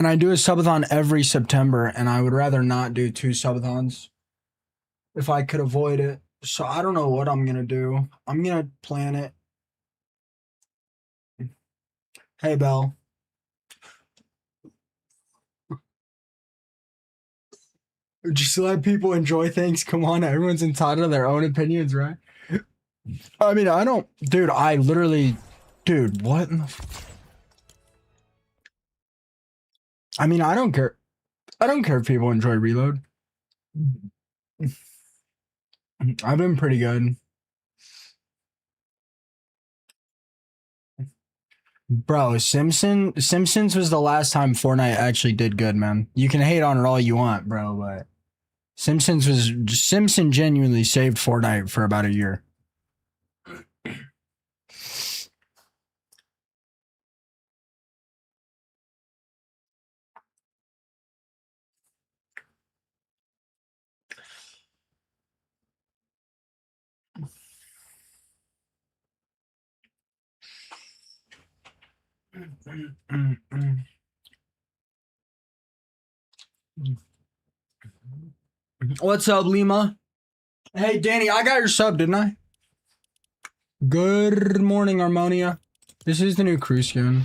And I do a subathon every September, and I would rather not do 2 subathons if I could avoid it. So I don't know what I'm gonna do. I'm gonna plan it. Hey, Belle. Just let people enjoy things. Come on, everyone's entitled to their own opinions, right? I mean, I don't, dude. I literally, dude. What? I mean, I don't care. I don't care if people enjoy Reload. I've been pretty good. Bro, Simpsons was the last time Fortnite actually did good, man. You can hate on it all you want, bro, but Simpson genuinely saved Fortnite for about a year. What's up, Lima? Hey, Danny, I got your sub, didn't I? Good morning, Harmonia. This is the new crew skin.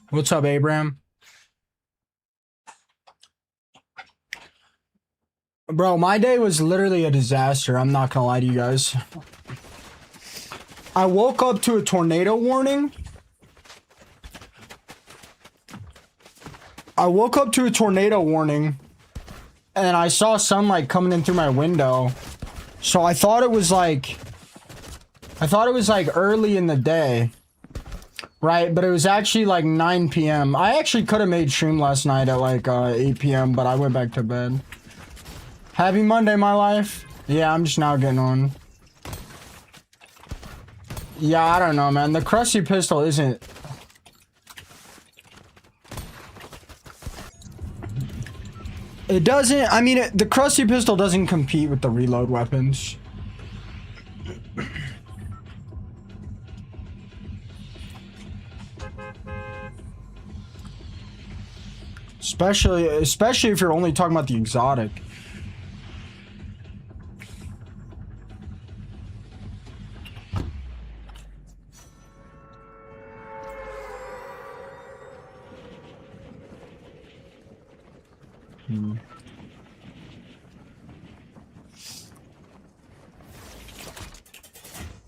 What's up, Abraham? Bro, my day was literally a disaster. I'm not gonna lie to you guys. I woke up to a tornado warning. And I saw sunlight coming in through my window. So I thought it was like early in the day. Right, but it was actually like 9 p.m. I actually could have made stream last night at like 8 p.m., but I went back to bed. Happy Monday, my life. Yeah, I'm just now getting on. Yeah, I don't know, man. The Krusty Pistol isn't... It doesn't... I mean, the Krusty Pistol doesn't compete with the reload weapons. Especially if you're only talking about the exotic.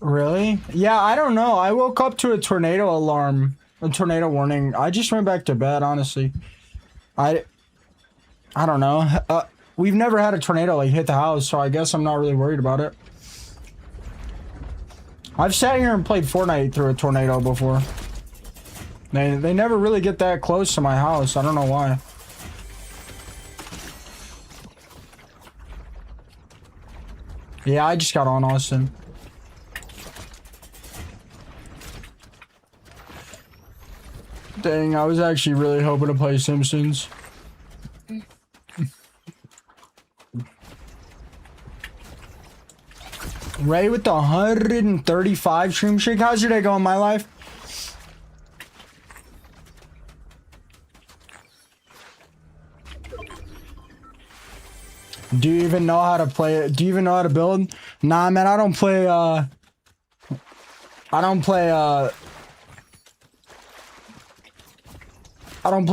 Really? Yeah, I don't know. I woke up to a tornado alarm, a tornado warning. I just went back to bed, honestly. I don't know. We've never had a tornado like hit the house, so I guess I'm not really worried about it. I've sat here and played Fortnite through a tornado before. They never really get that close to my house. I don't know why. Yeah, I just got on, Austin. Dang, I was actually really hoping to play Simpsons. Ray with the 135 stream streak. How's your day going, my life? Do you even know how to play it? Do you even know how to build? Nah, man, I don't play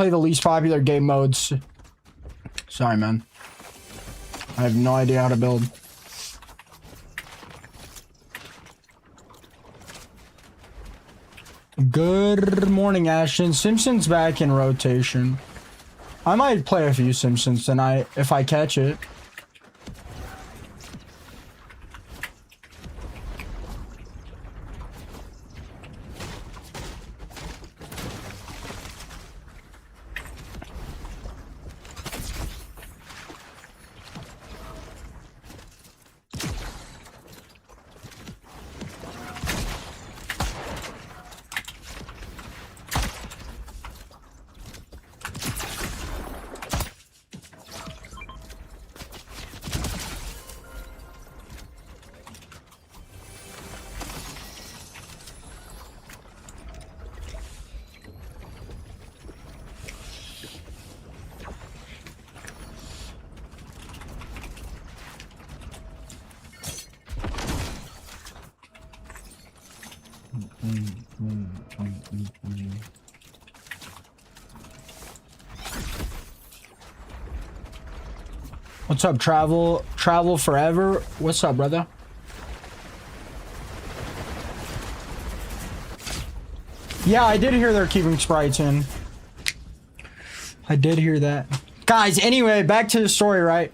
the least popular game modes. Sorry, man. I have no idea how to build. Good morning, Ashton. Simpsons back in rotation. I might play a few Simpsons tonight if I catch it. What's up, Travel Forever? What's up, brother? Yeah, I did hear they're keeping sprites in. I did hear that. Guys, anyway, back to the story, right?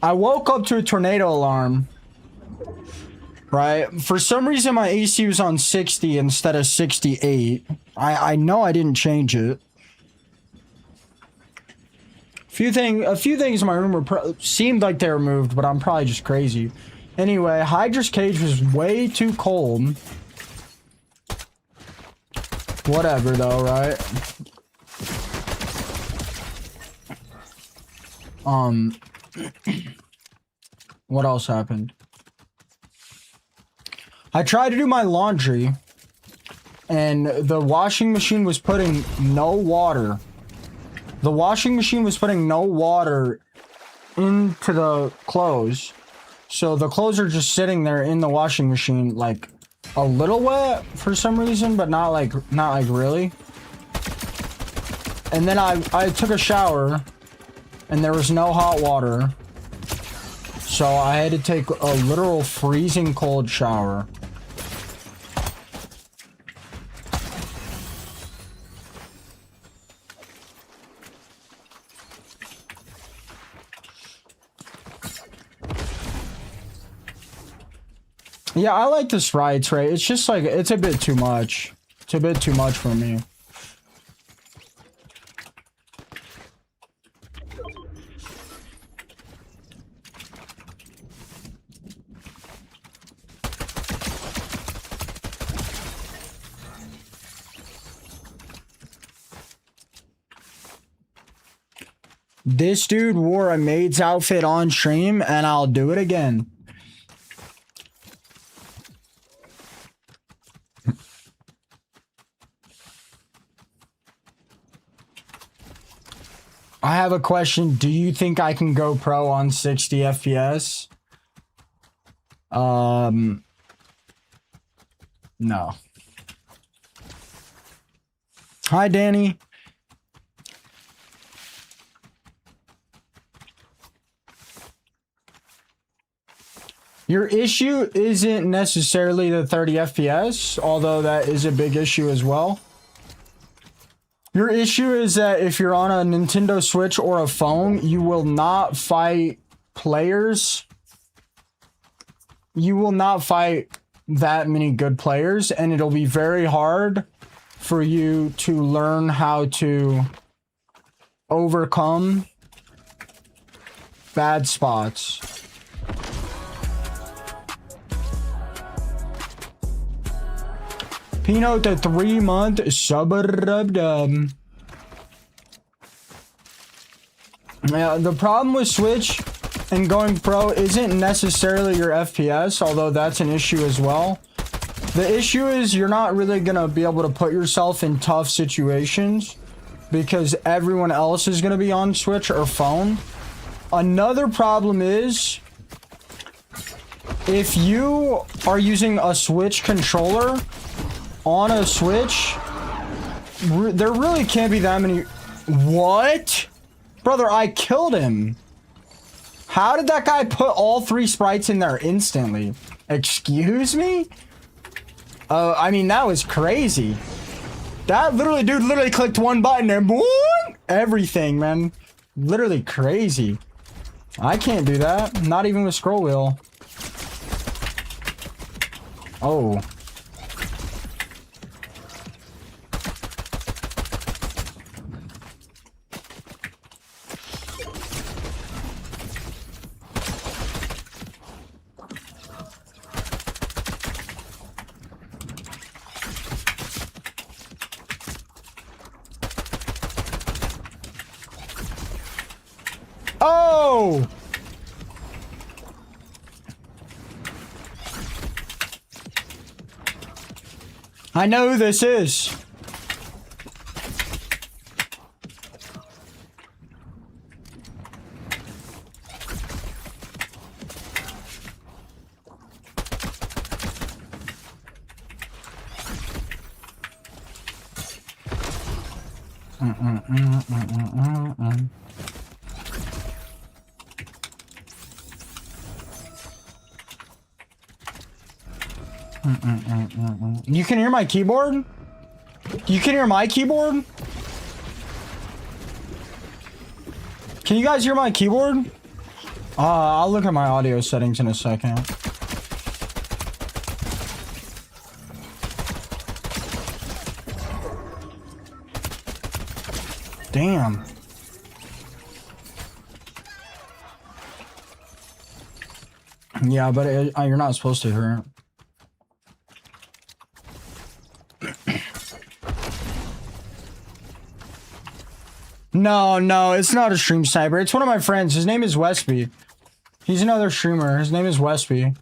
I woke up to a tornado alarm. Right? For some reason, my AC was on 60 instead of 68. I know I didn't change it. A few things in my room seemed like they were moved, but I'm probably just crazy. Anyway, Hydra's cage was way too cold. Whatever, though, right? What else happened? I tried to do my laundry, and the washing machine was putting no water. The washing machine was putting no water into the clothes. So the clothes are just sitting there in the washing machine, like a little wet for some reason, but not like really. And then I took a shower, and there was no hot water. So I had to take a literal freezing cold shower. Yeah, I like the sprites, right? It's just like, it's a bit too much. It's a bit too much for me. This dude wore a maid's outfit on stream, and I'll do it again. I have a question. Do you think I can go pro on 60 FPS? No. Hi, Danny. Your issue isn't necessarily the 30 FPS, although that is a big issue as well. Your issue is that if you're on a Nintendo Switch or a phone, you will not fight players. You will not fight that many good players, and it'll be very hard for you to learn how to overcome bad spots. Pinot, the 3-month sub-dub. Yeah, the problem with Switch and going pro isn't necessarily your FPS, although that's an issue as well. The issue is you're not really going to be able to put yourself in tough situations because everyone else is going to be on Switch or phone. Another problem is if you are using a Switch controller on a Switch, there really can't be that many. What? Brother, I killed him. How did that guy put all 3 sprites in there instantly? Excuse me? I mean, that was crazy. That dude literally clicked one button and boom, everything, man. Literally crazy. I can't do that. Not even with scroll wheel. Oh. Oh! I know who this is. You can hear my keyboard? You can hear my keyboard? Can you guys hear my keyboard? I'll look at my audio settings in a second. Damn. Yeah, but you're not supposed to hear it. No, it's not a stream sniper. It's one of my friends. His name is Westby. He's another streamer. His name is Westby.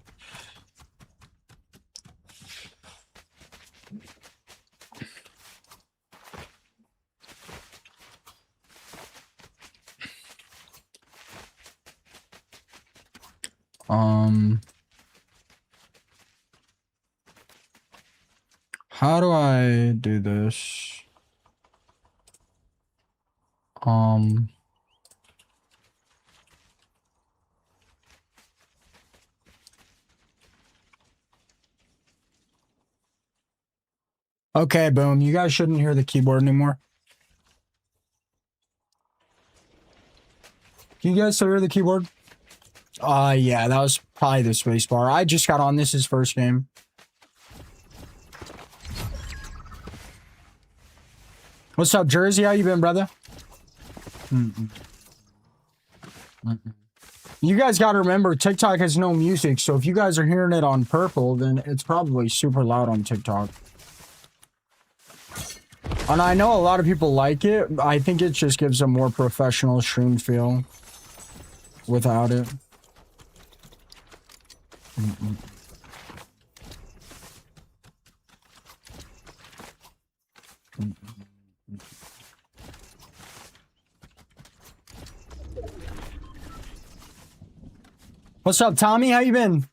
How do I do this? Okay, boom. You guys shouldn't hear the keyboard anymore. Can you guys still hear the keyboard? Yeah, that was probably the spacebar. I just got on. This is first game. What's up, Jersey? How you been, brother? You guys got to remember, TikTok has no music, so if you guys are hearing it on purple, then it's probably super loud on TikTok. And I know a lot of people like it. I think it just gives a more professional stream feel without it. What's up, Tommy? How you been?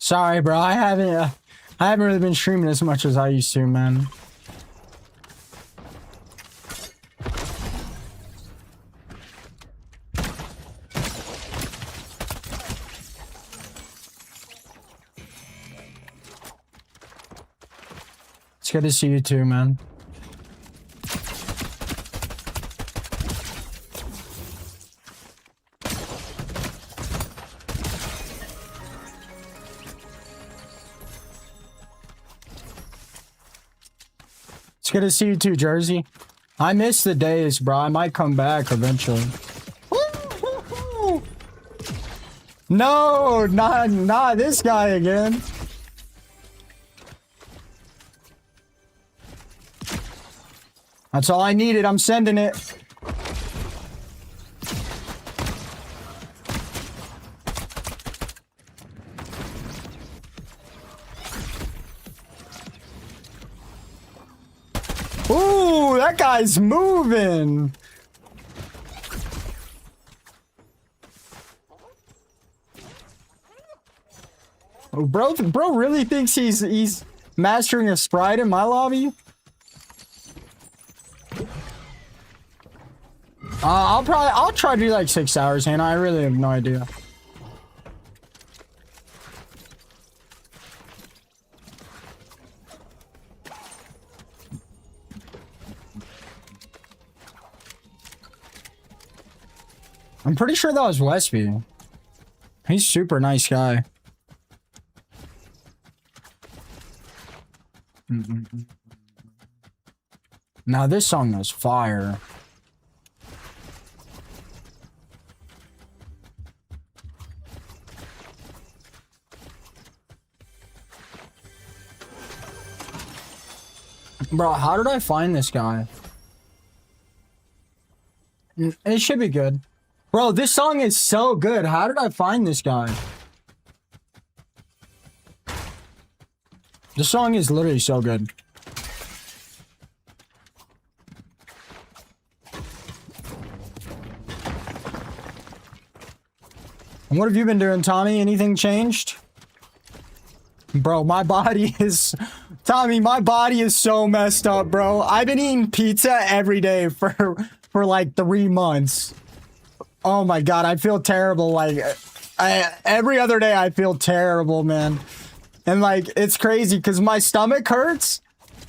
Sorry, bro. I haven't really been streaming as much as I used to, man. It's good to see you too, man. It's good to see you too, Jersey. I miss the days, bro. I might come back eventually. No, not this guy again. That's all I needed. I'm sending it. Ooh, that guy's moving. Oh, bro really thinks he's mastering a sprite in my lobby? I'll try to do like 6 hours, Hannah. I really have no idea. I'm pretty sure that was Westby. He's a super nice guy. Now this song is fire. Bro, how did I find this guy? It should be good. Bro, this song is so good. How did I find this guy? The song is literally so good. And what have you been doing, Tommy? Anything changed? Bro, my body is... Tommy, my body is so messed up, bro. I've been eating pizza every day for like 3 months. Oh my god, I feel terrible. Like, every other day I feel terrible, man. And like, it's crazy because my stomach hurts.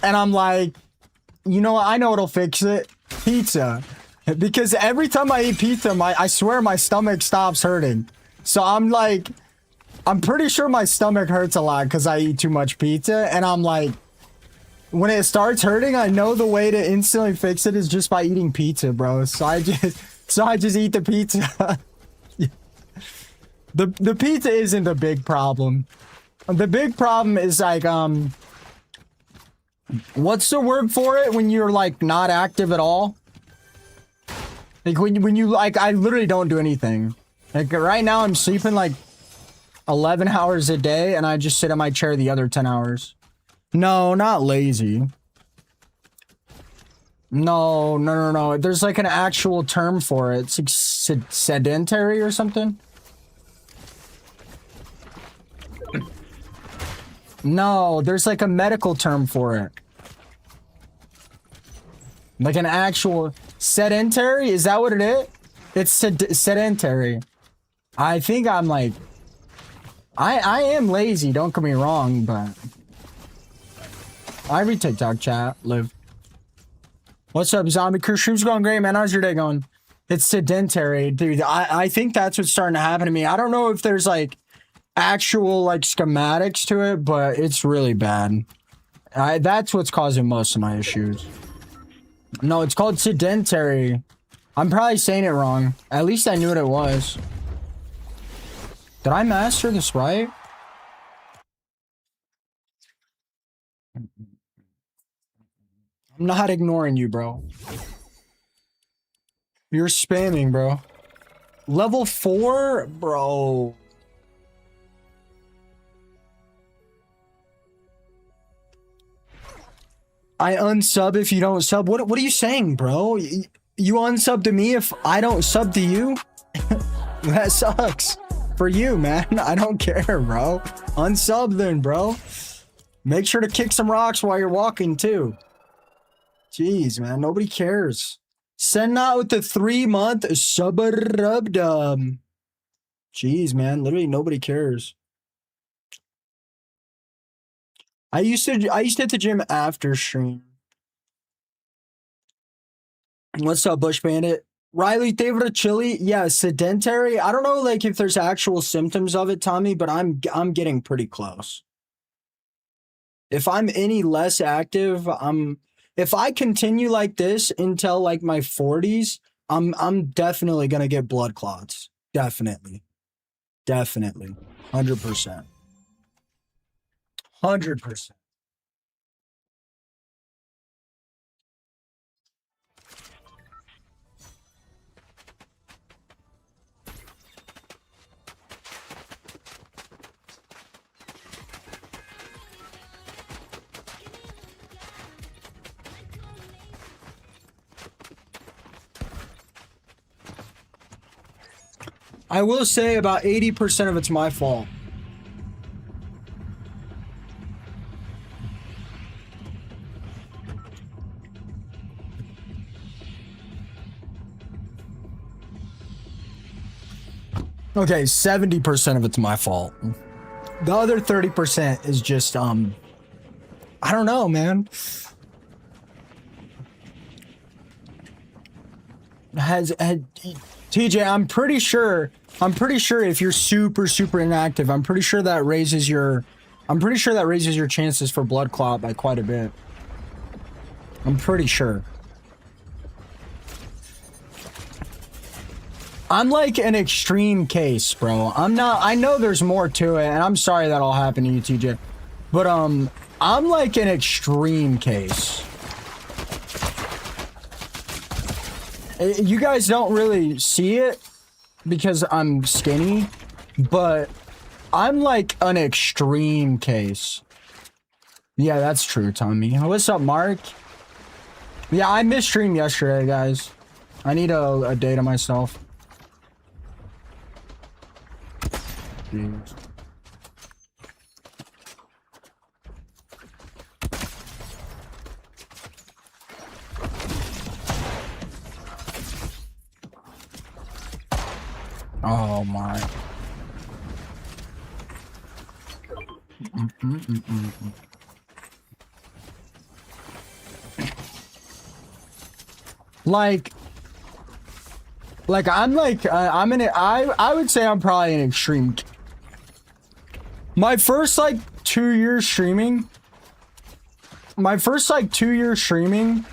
And I'm like, you know what? I know what'll fix it. Pizza. Because every time I eat pizza, I swear my stomach stops hurting. So I'm like, I'm pretty sure my stomach hurts a lot because I eat too much pizza. And I'm like, when it starts hurting, I know the way to instantly fix it is just by eating pizza, bro. So I just eat the pizza. The pizza isn't the big problem. The big problem is like, what's the word for it when you're like not active at all? Like when you like, I literally don't do anything. Like right now I'm sleeping like 11 hours a day and I just sit in my chair the other 10 hours. No, not lazy. No. There's like an actual term for it. It's like sedentary or something. No, there's like a medical term for it. Like an actual sedentary? Is that what it is? It's sedentary. I think I'm like... I am lazy, don't get me wrong, but... I read TikTok chat, live. What's up, Zombie Crew? Stream's going great, man. How's your day going? It's sedentary, dude. I think that's what's starting to happen to me. I don't know if there's like actual like schematics to it, but it's really bad. That's what's causing most of my issues. No, it's called sedentary. I'm probably saying it wrong. At least I knew what it was. Did I master this right? I'm not ignoring you, bro. You're spamming, bro. Level 4? Bro. I unsub if you don't sub. What are you saying, bro? You unsub to me if I don't sub to you? That sucks. For you, man. I don't care, bro. Unsub then, bro. Make sure to kick some rocks while you're walking, too. Jeez, man. Nobody cares. Send out with the 3-month sub-rub-dub. Jeez, man. Literally nobody cares. I used to hit the gym after stream. What's up, Bush Bandit? Riley, favorite chili? Yeah, sedentary. I don't know, like if there's actual symptoms of it, Tommy, but I'm getting pretty close. If I'm any less active, if I continue like this until like my 40s, I'm definitely gonna get blood clots. Definitely. 100%. 100%. I will say about 80% of it's my fault. Okay, 70% of it's my fault. The other 30% is just, I don't know, man. TJ, I'm pretty sure if you're super inactive, I'm pretty sure that raises your chances for blood clot by quite a bit. I'm pretty sure. I'm like an extreme case, bro. I know there's more to it, and I'm sorry that all happened to you, TJ. But, I'm like an extreme case. You guys don't really see it because I'm skinny, but I'm like an extreme case. Yeah, that's true, Tommy. What's up, Mark? Yeah, I missed stream yesterday, guys. I need a day to myself. Jeez. Oh my. Like I'm like I'm in it. I would say I'm probably an extreme. My first like 2 years streaming. My first like 2 years streaming,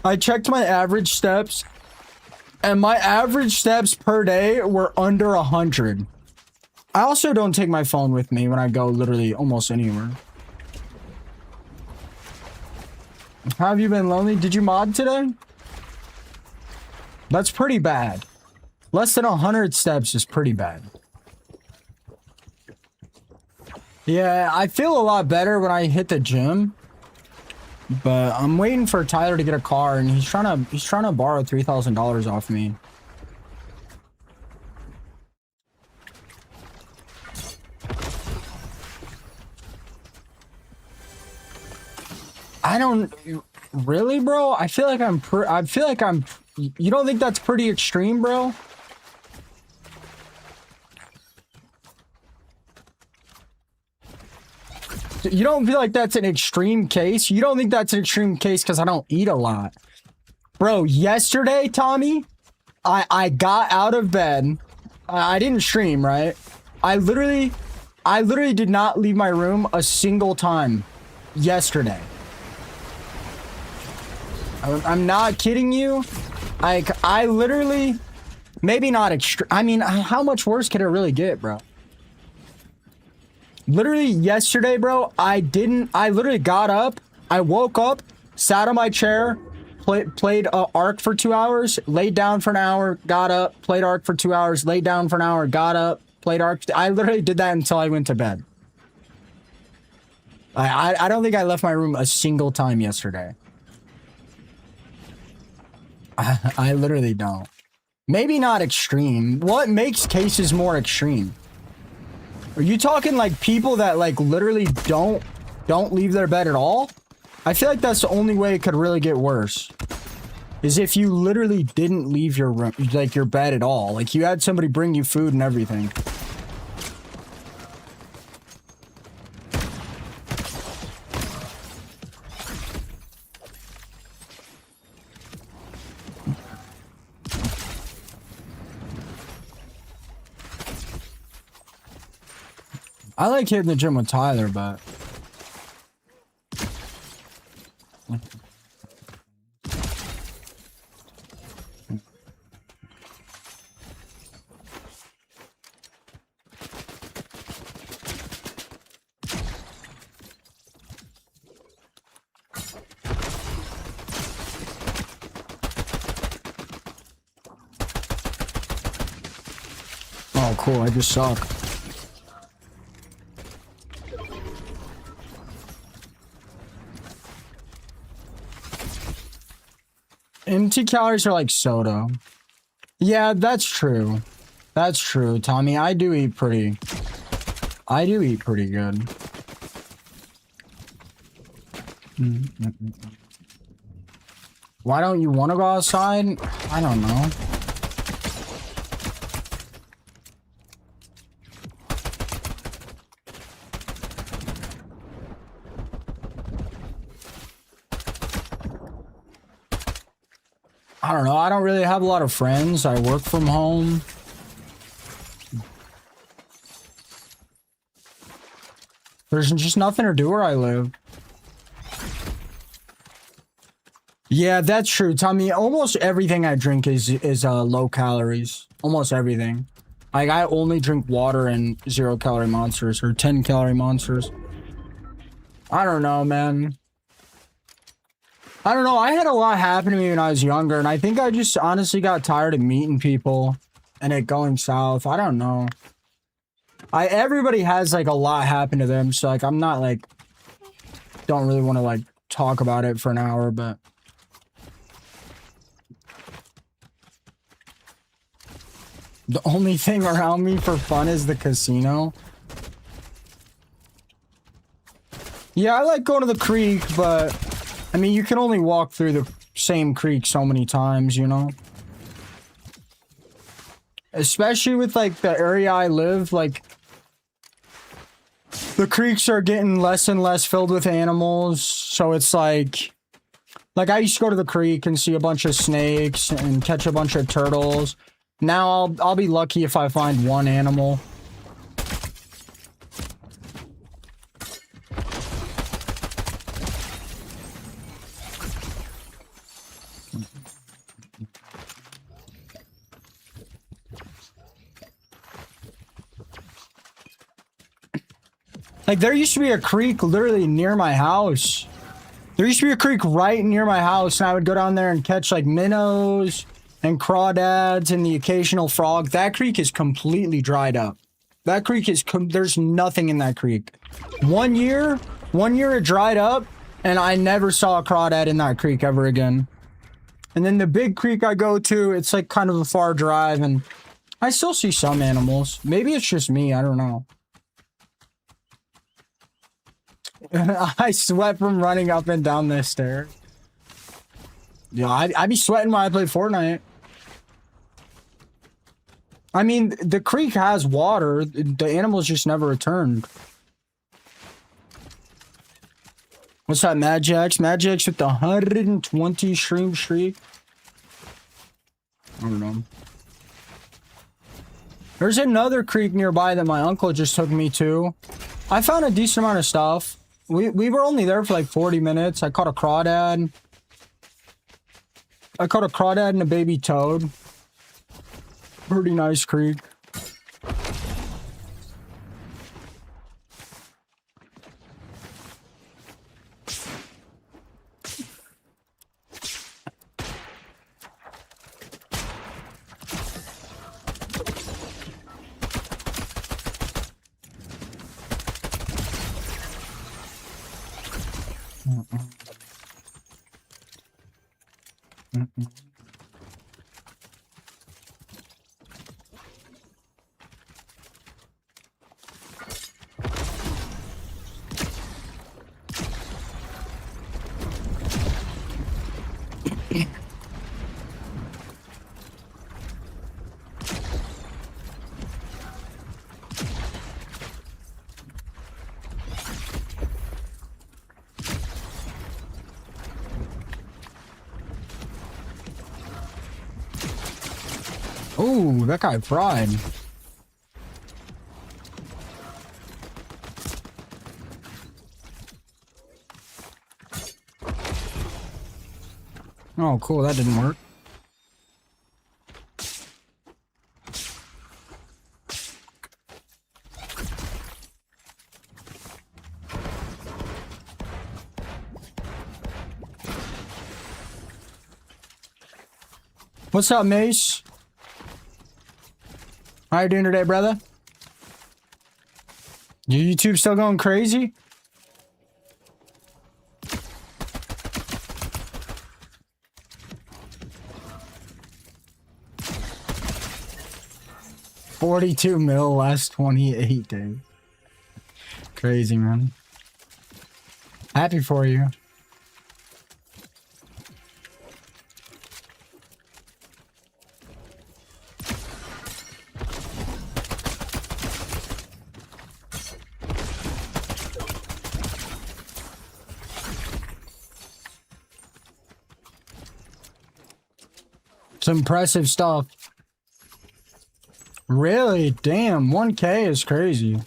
I checked my average steps, and my average steps per day were under 100. I also don't take my phone with me when I go literally almost anywhere. How have you been, lonely? Did you mod today? That's pretty bad. Less than 100 steps is pretty bad. Yeah, I feel a lot better when I hit the gym. But I'm waiting for Tyler to get a car, and he's trying to borrow $3,000 off me. I don't really, bro. I feel like I'm you don't think that's pretty extreme, bro? You don't feel like that's an extreme case? You don't think that's an extreme case because I don't eat a lot? Bro, yesterday, Tommy, I got out of bed. I didn't stream, right? I literally did not leave my room a single time yesterday. I'm not kidding you. I literally, maybe not extreme. I mean, how much worse could it really get, bro? Literally yesterday, bro, I literally got up, I woke up, sat on my chair, played Ark for 2 hours, laid down for an hour, got up, played Ark for 2 hours, laid down for an hour, got up, played Ark. I literally did that until I went to bed. I don't think I left my room a single time yesterday. I literally don't. Maybe not extreme. What makes cases more extreme? Are you talking like people that like literally don't leave their bed at all? I feel like that's the only way it could really get worse. Is if you literally didn't leave your room, like your bed at all. Like you had somebody bring you food and everything. I like hitting the gym with Tyler, but... Oh, cool. I just suck. Empty calories are like soda. Yeah, that's true. That's true, Tommy. I do eat pretty good. Why don't you want to go outside? I don't know. I don't know. I don't really have a lot of friends. I work from home. There's just nothing to do where I live. Yeah, that's true, Tommy. Almost everything I drink is low calories. Almost everything. Like I only drink water and 0-calorie monsters or 10-calorie monsters. I don't know, man. I don't know. I had a lot happen to me when I was younger, and I think I just honestly got tired of meeting people and it going south. I don't know. Everybody has like a lot happen to them, so like I'm not like don't really want to like talk about it for an hour, but the only thing around me for fun is the casino. Yeah, I like going to the creek, but I mean, you can only walk through the same creek so many times, you know? Especially with, like, the area I live, like... the creeks are getting less and less filled with animals, so it's like I used to go to the creek and see a bunch of snakes and catch a bunch of turtles. Now I'll be lucky if I find one animal. Like, there used to be a creek literally near my house. There used to be a creek right near my house, and I would go down there and catch, like, minnows and crawdads and the occasional frog. That creek is completely dried up. That creek is... there's nothing in that creek. One year it dried up, and I never saw a crawdad in that creek ever again. And then the big creek I go to, it's, like, kind of a far drive, and I still see some animals. Maybe it's just me, I don't know. I sweat from running up and down this stairs. Yeah, I be sweating when I play Fortnite. I mean, the creek has water. The animals just never returned. What's that, Madjax? Madjax with the 120 stream streak. I don't know. There's another creek nearby that my uncle just took me to. I found a decent amount of stuff. We were only there for like 40 minutes. I caught a crawdad. I caught a crawdad and a baby toad. Pretty nice creek. Ooh, that guy fried. Oh, cool. That didn't work. What's up, Mace? How you doing today, brother? Your YouTube still going crazy? $42 mil last 28 days. Crazy, man. Happy for you. It's impressive stuff. Really? Damn, 1K is crazy.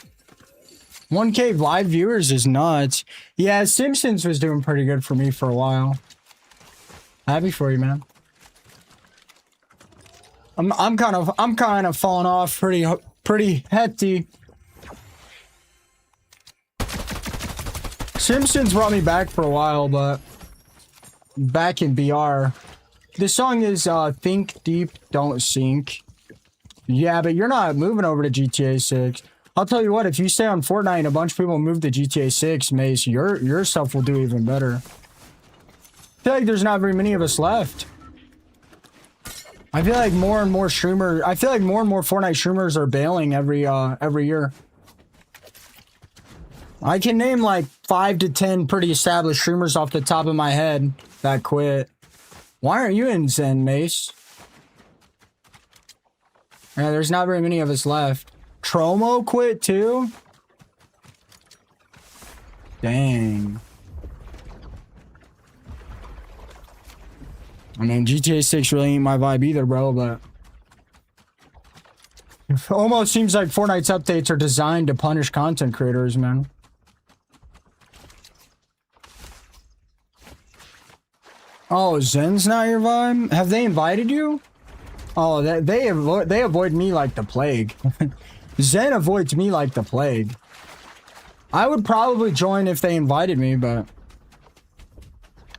1K live viewers is nuts. Yeah, Simpsons was doing pretty good for me for a while. Happy for you, man. I'm kind of falling off pretty hefty. Simpsons brought me back for a while, but back in BR. This song is Think Deep, Don't Sink. Yeah, but you're not moving over to GTA 6. I'll tell you what, if you stay on Fortnite and a bunch of people move to GTA 6, Mace, your stuff will do even better. I feel like there's not very many of us left. I feel like more and more Fortnite streamers are bailing every year. I can name like 5 to 10 pretty established streamers off the top of my head that quit. Why aren't you in Zen, Mace? Yeah, there's not very many of us left. Tromo quit too? Dang. I mean, GTA 6 really ain't my vibe either, bro, but... It almost seems like Fortnite's updates are designed to punish content creators, man. Oh, Zen's not your vibe? Have they invited you? Oh, they avoid me like the plague. Zen avoids me like the plague. I would probably join if they invited me, but...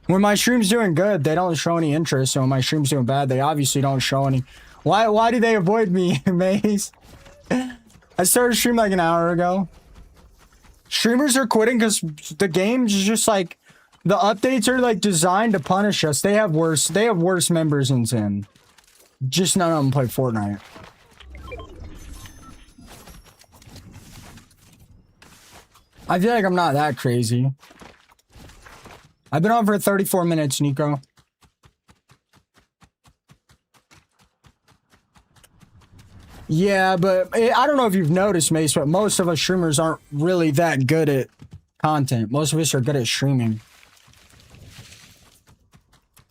When my stream's doing good, they don't show any interest. And when my stream's doing bad, they obviously don't show any... Why do they avoid me, Maze? I started stream like an hour ago. Streamers are quitting because the game's just like... The updates are like designed to punish us. They have worse members than Zen. Just none of them play Fortnite. I feel like I'm not that crazy. I've been on for 34 minutes, Nico. Yeah, but I don't know if you've noticed, Mace, but most of us streamers aren't really that good at content. Most of us are good at streaming.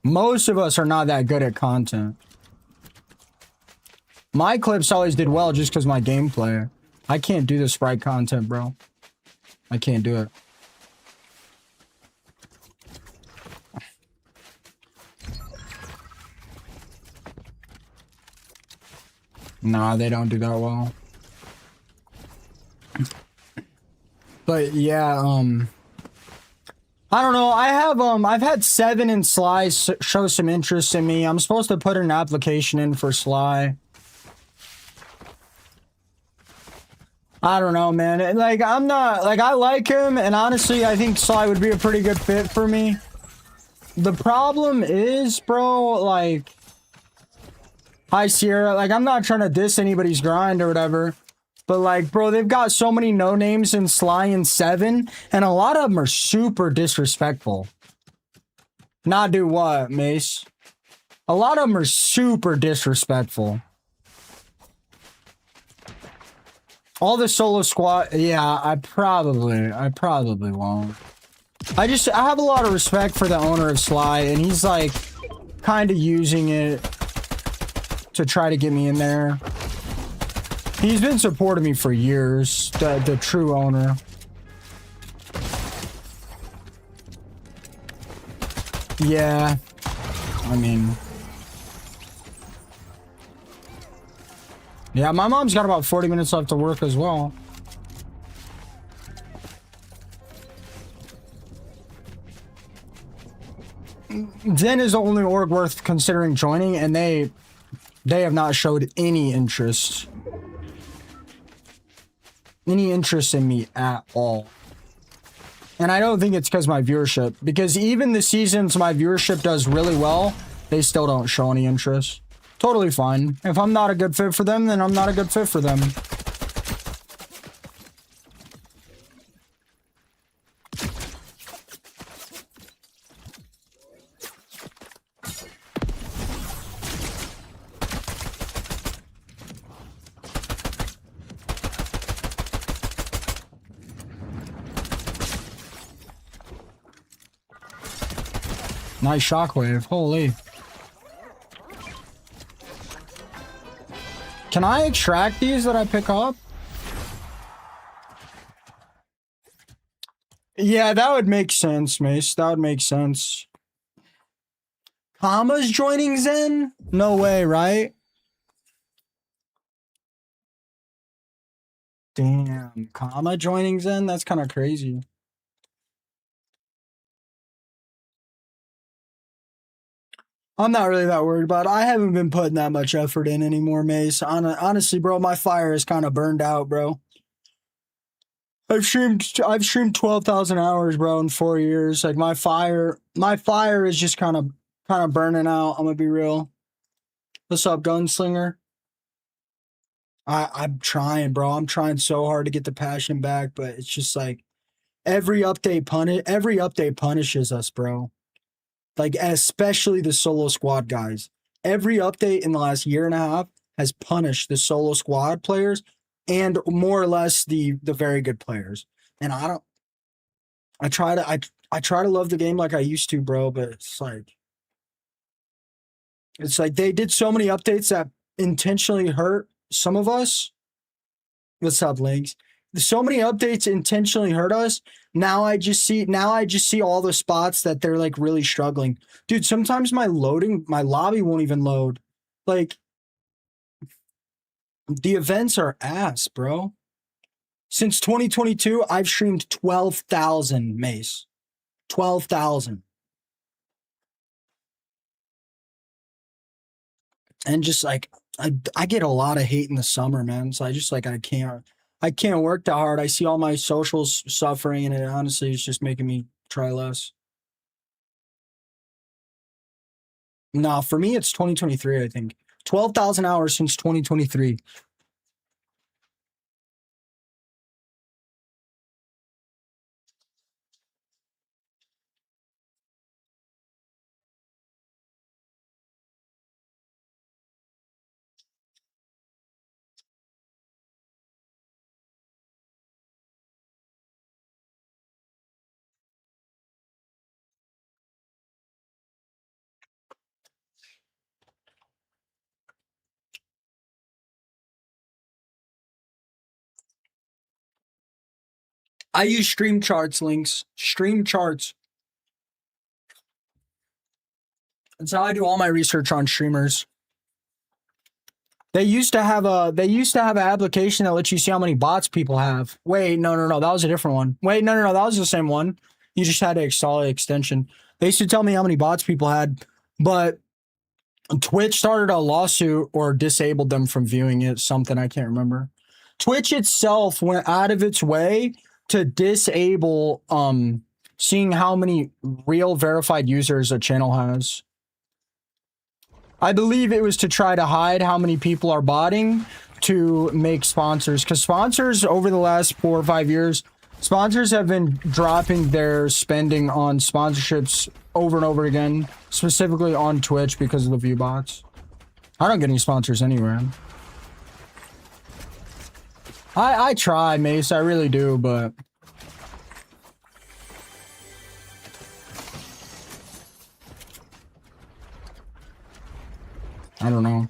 Most of us are not that good at content. My clips always did well just because my gameplay. I can't do the Sprite content, bro. I can't do it. Nah, they don't do that well. But yeah, I don't know. I've had Seven and Sly show some interest in me. I'm supposed to put an application in for Sly. I don't know, man. Like, I'm not, like, I like him, and honestly, I think Sly would be a pretty good fit for me. The problem is, bro, like, hi, Sierra. Like, I'm not trying to diss anybody's grind or whatever, but, like, bro, they've got so many no-names in Sly and Seven, and a lot of them are super disrespectful. Not do what, Mace? A lot of them are super disrespectful. All the solo squad, yeah, I probably won't. I have a lot of respect for the owner of Sly, and he's like kind of using it to try to get me in there. He's been supporting me for years, the true owner. Yeah, I mean... Yeah, my mom's got about 40 minutes left to work as well. Zen is the only org worth considering joining, and they have not showed any interest. Any interest in me at all. And I don't think it's because my viewership, because even the seasons my viewership does really well, they still don't show any interest. Totally fine. If I'm not a good fit for them, then I'm not a good fit for them. Nice shockwave. Holy. Can I extract these that I pick up? Yeah, that would make sense, Mace. That would make sense. Kama's joining Zen? No way, right? Damn, Kama joining Zen? That's kind of crazy. I'm not really that worried about it. I haven't been putting that much effort in anymore, Mace. Honestly, bro, my fire is kind of burned out, bro. I've streamed 12,000 hours, bro, in 4 years. Like my fire is just kind of burning out. I'm gonna be real. What's up, Gunslinger? I'm trying, bro. I'm trying so hard to get the passion back, but it's just like every update punishes us, bro. Like, especially the solo squad guys. Every update in the last year and a half has punished the solo squad players and more or less the very good players. And I try to love the game like I used to, bro, but it's like they did so many updates that intentionally hurt some of us. What's up, Links? So many updates intentionally hurt us. Now I just see all the spots that they're like really struggling. Dude, sometimes my lobby won't even load. Like the events are ass, bro. Since 2022, I've streamed 12,000, Mace. 12,000. And just like I get a lot of hate in the summer, man. So I just like I can't work that hard. I see all my socials suffering, and it honestly is just making me try less. Nah, for me it's 2023, I think. 12,000 hours since 2023. I use stream charts, Links. Stream charts. That's how I do all my research on streamers. They used to have an application that lets you see how many bots people have. Wait, no, that was a different one. Wait, no, that was the same one. You just had to install the extension. They used to tell me how many bots people had, but Twitch started a lawsuit or disabled them from viewing it. Something I can't remember. Twitch itself went out of its way to disable seeing how many real verified users a channel has. I believe it was to try to hide how many people are botting to make sponsors. Because sponsors over the last 4 or 5 years, sponsors have been dropping their spending on sponsorships over and over again, specifically on Twitch because of the view bots. I don't get any sponsors anywhere. I try, Mace, I really do, but I don't know.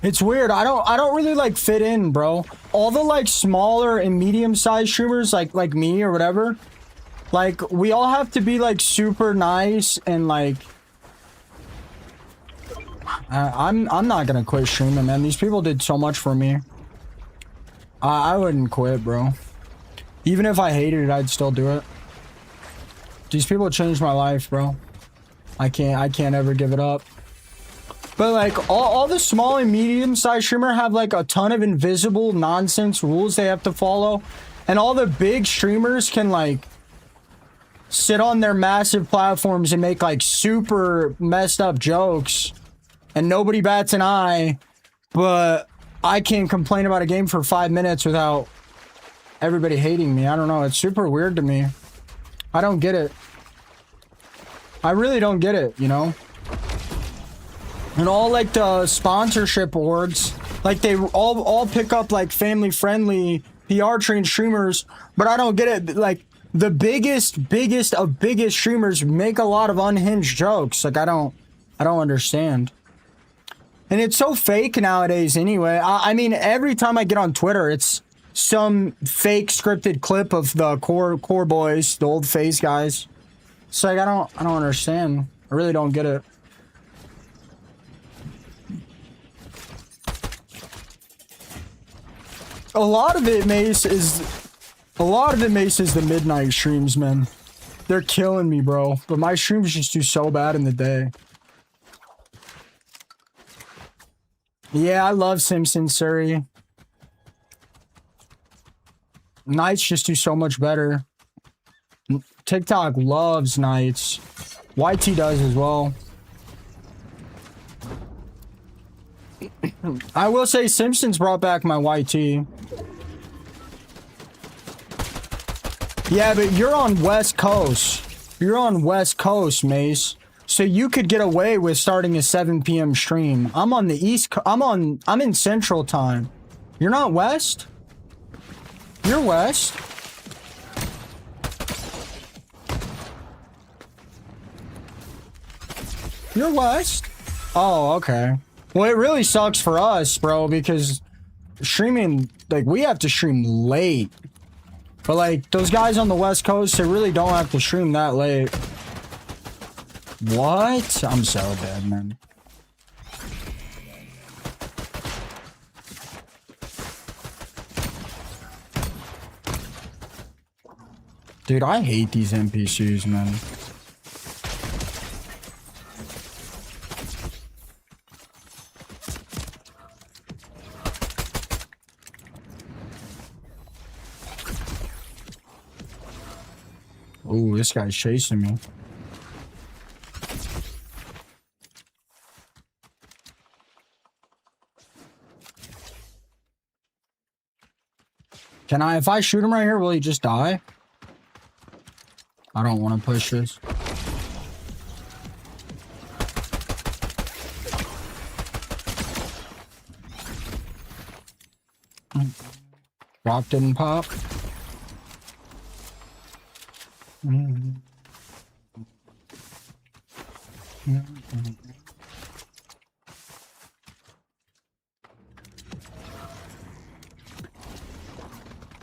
It's weird. I don't really like fit in, bro. All the like smaller and medium-sized streamers like me or whatever, like we all have to be like super nice and like I'm not gonna quit streaming, man. These people did so much for me. I wouldn't quit, bro. Even if I hated it, I'd still do it. These people changed my life, bro. I can't ever give it up. But like all the small and medium sized streamer have like a ton of invisible nonsense rules they have to follow. And all the big streamers can like sit on their massive platforms and make like super messed up jokes. And nobody bats an eye. But I can't complain about a game for 5 minutes without everybody hating me. I don't know. It's super weird to me. I don't get it. I really don't get it, you know? And all like the sponsorship orgs, like they all pick up like family friendly PR trained streamers, but I don't get it. Like the biggest of biggest streamers make a lot of unhinged jokes. Like I don't understand. And it's so fake nowadays anyway. I mean, every time I get on Twitter, it's some fake scripted clip of the core boys, the old FaZe guys. It's like I don't understand. I really don't get it. A lot of it, Mace, is the midnight streams, man. They're killing me, bro. But my streams just do so bad in the day. Yeah, I love Simpsons, Surrey. Nights just do so much better. TikTok loves nights. YT does as well. I will say Simpsons brought back my YT. Yeah, but you're on West Coast. You're on West Coast, Mace. So you could get away with starting a 7 p.m. stream. I'm on the East. I'm in Central Time. You're not West? You're West. You're West? Oh, okay. Well, it really sucks for us, bro, because streaming, like, we have to stream late. But, like, those guys on the West Coast, they really don't have to stream that late. What? I'm so dead, man. Dude, I hate these NPCs, man. Ooh, this guy's chasing me. Can I, if I shoot him right here, will he just die? I don't want to push this. Rock didn't pop.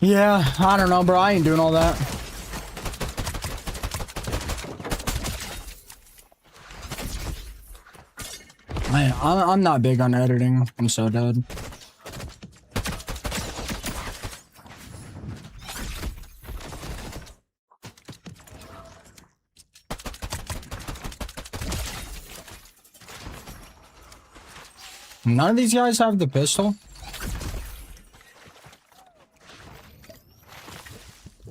Yeah, I don't know, bro. I ain't doing all that. I'm not big on editing. I'm so dead. None of these guys have the pistol.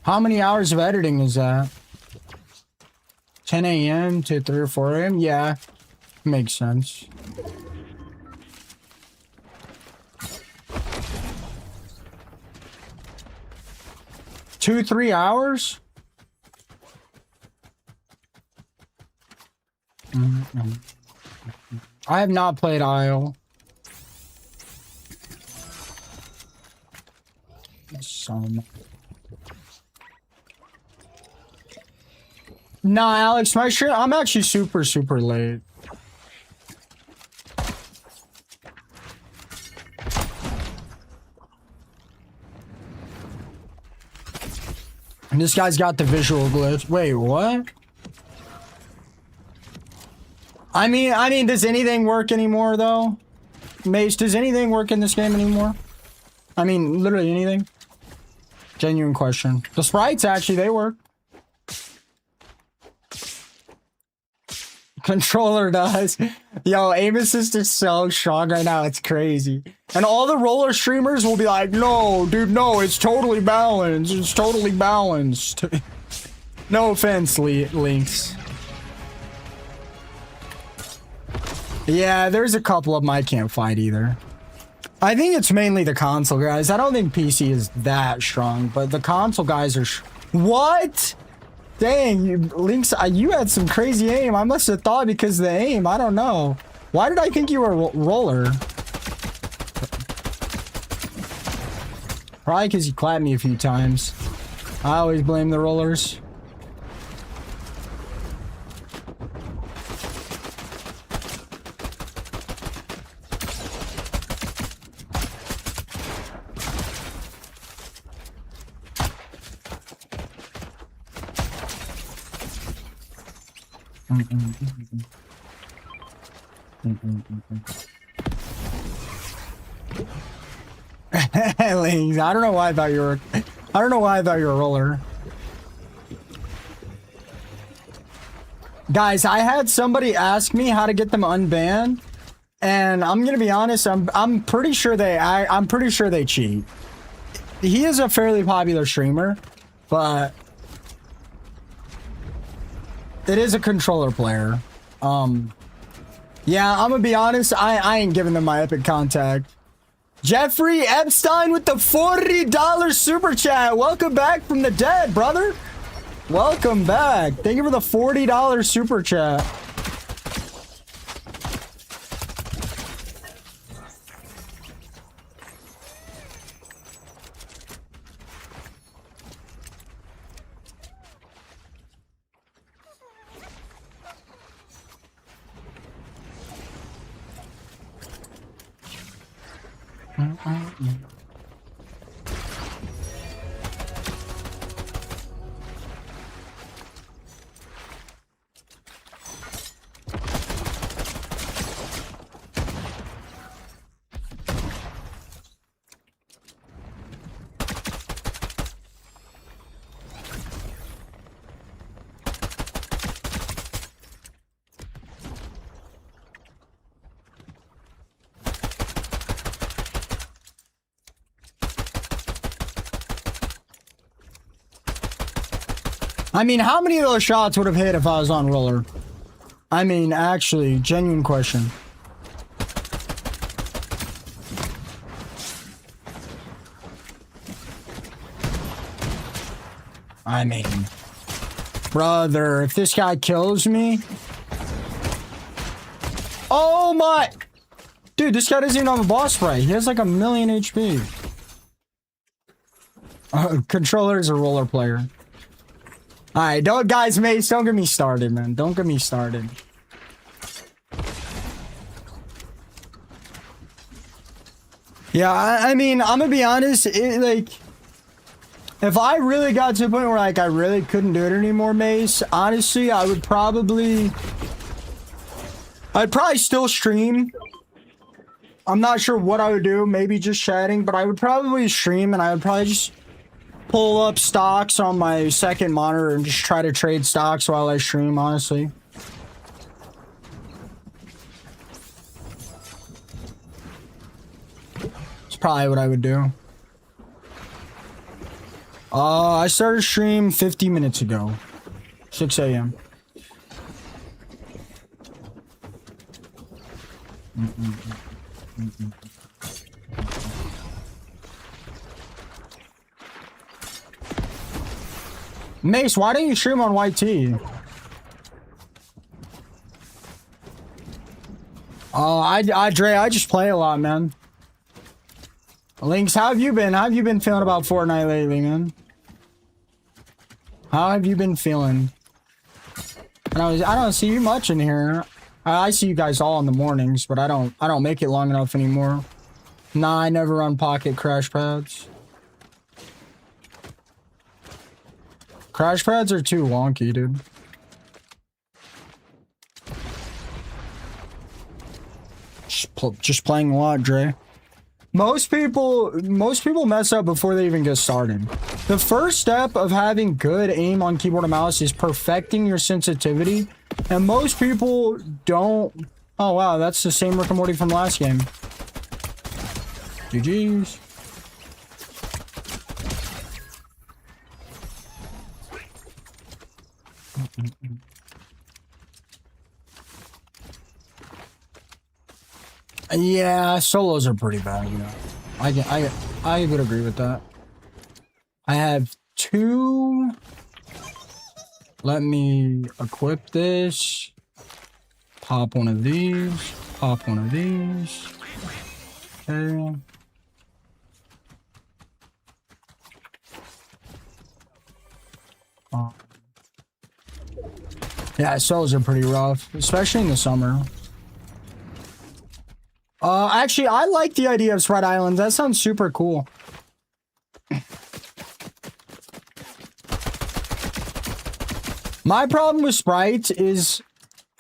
How many hours of editing is that? 10 a.m. to 3 or 4 a.m.? Yeah, makes sense. Two, 3 hours? I have not played IO. Nah, Alex, my shirt, I'm actually super, super late. And this guy's got the visual glitch. Wait, what? I mean, does anything work anymore, though? Mace, does anything work in this game anymore? I mean, literally anything. Genuine question. The sprites, actually, they work. Controller does. Yo, aim assist is so strong right now. It's crazy. And all the roller streamers will be like, no, dude, no, it's totally balanced. It's totally balanced. No offense, Lynx. Yeah, there's a couple of them I can't fight either. I think it's mainly the console guys. I don't think PC is that strong, but the console guys are... What? Dang, Lynx, you had some crazy aim. I must have thought because of the aim. I don't know. Why did I think you were a roller? Probably because you clapped me a few times. I always blame the rollers. Lynx, I don't know why I thought you were... I don't know why I thought you were a roller. Guys, I had somebody ask me how to get them unbanned, and I'm gonna be honest, I'm pretty sure I'm pretty sure they cheat. He is a fairly popular streamer, but it is a controller player. Yeah, I'm gonna be honest, I ain't giving them my epic contact. Jeffrey Epstein with the $40 super chat. Welcome back from the dead, brother. Welcome back. Thank you for the $40 super chat. I mean, how many of those shots would have hit if I was on roller? I mean, actually, genuine question. I mean, brother, if this guy kills me... Oh my... Dude, this guy doesn't even have a boss fight. He has like 1,000,000 HP. Controller is a roller player. Alright, guys, mates, don't get me started, man. Don't get me started. Yeah, I mean, I'm gonna be honest, like, if I really got to the point where, like, I really couldn't do it anymore, Mace, honestly, I'd probably still stream. I'm not sure what I would do, maybe just chatting, but I would probably stream, and I would probably just pull up stocks on my second monitor and just try to trade stocks while I stream, honestly. It's probably what I would do. I started stream 50 minutes ago. 6 a.m. Mace, why don't you stream on YT? Dre, I just play a lot, man. Lynx, how have you been? How have you been feeling about Fortnite lately, man? How have you been feeling? I don't see you much in here. I see you guys all in the mornings, but I don't make it long enough anymore. Nah, I never run pocket crash pads. Crash pads are too wonky, dude. Just playing a lot, Dre. Most people mess up before they even get started. The first step of having good aim on keyboard and mouse is perfecting your sensitivity. And most people don't... Oh, wow, that's the same Rick and Morty from last game. GG's. Yeah, solos are pretty bad, you know. I would agree with that. I have 2. Let me equip this. Pop one of these. Pop one of these. Okay. Yeah, solos are pretty rough, especially in the summer. Actually, I like the idea of Spread Islands. That sounds super cool. My problem with Sprite is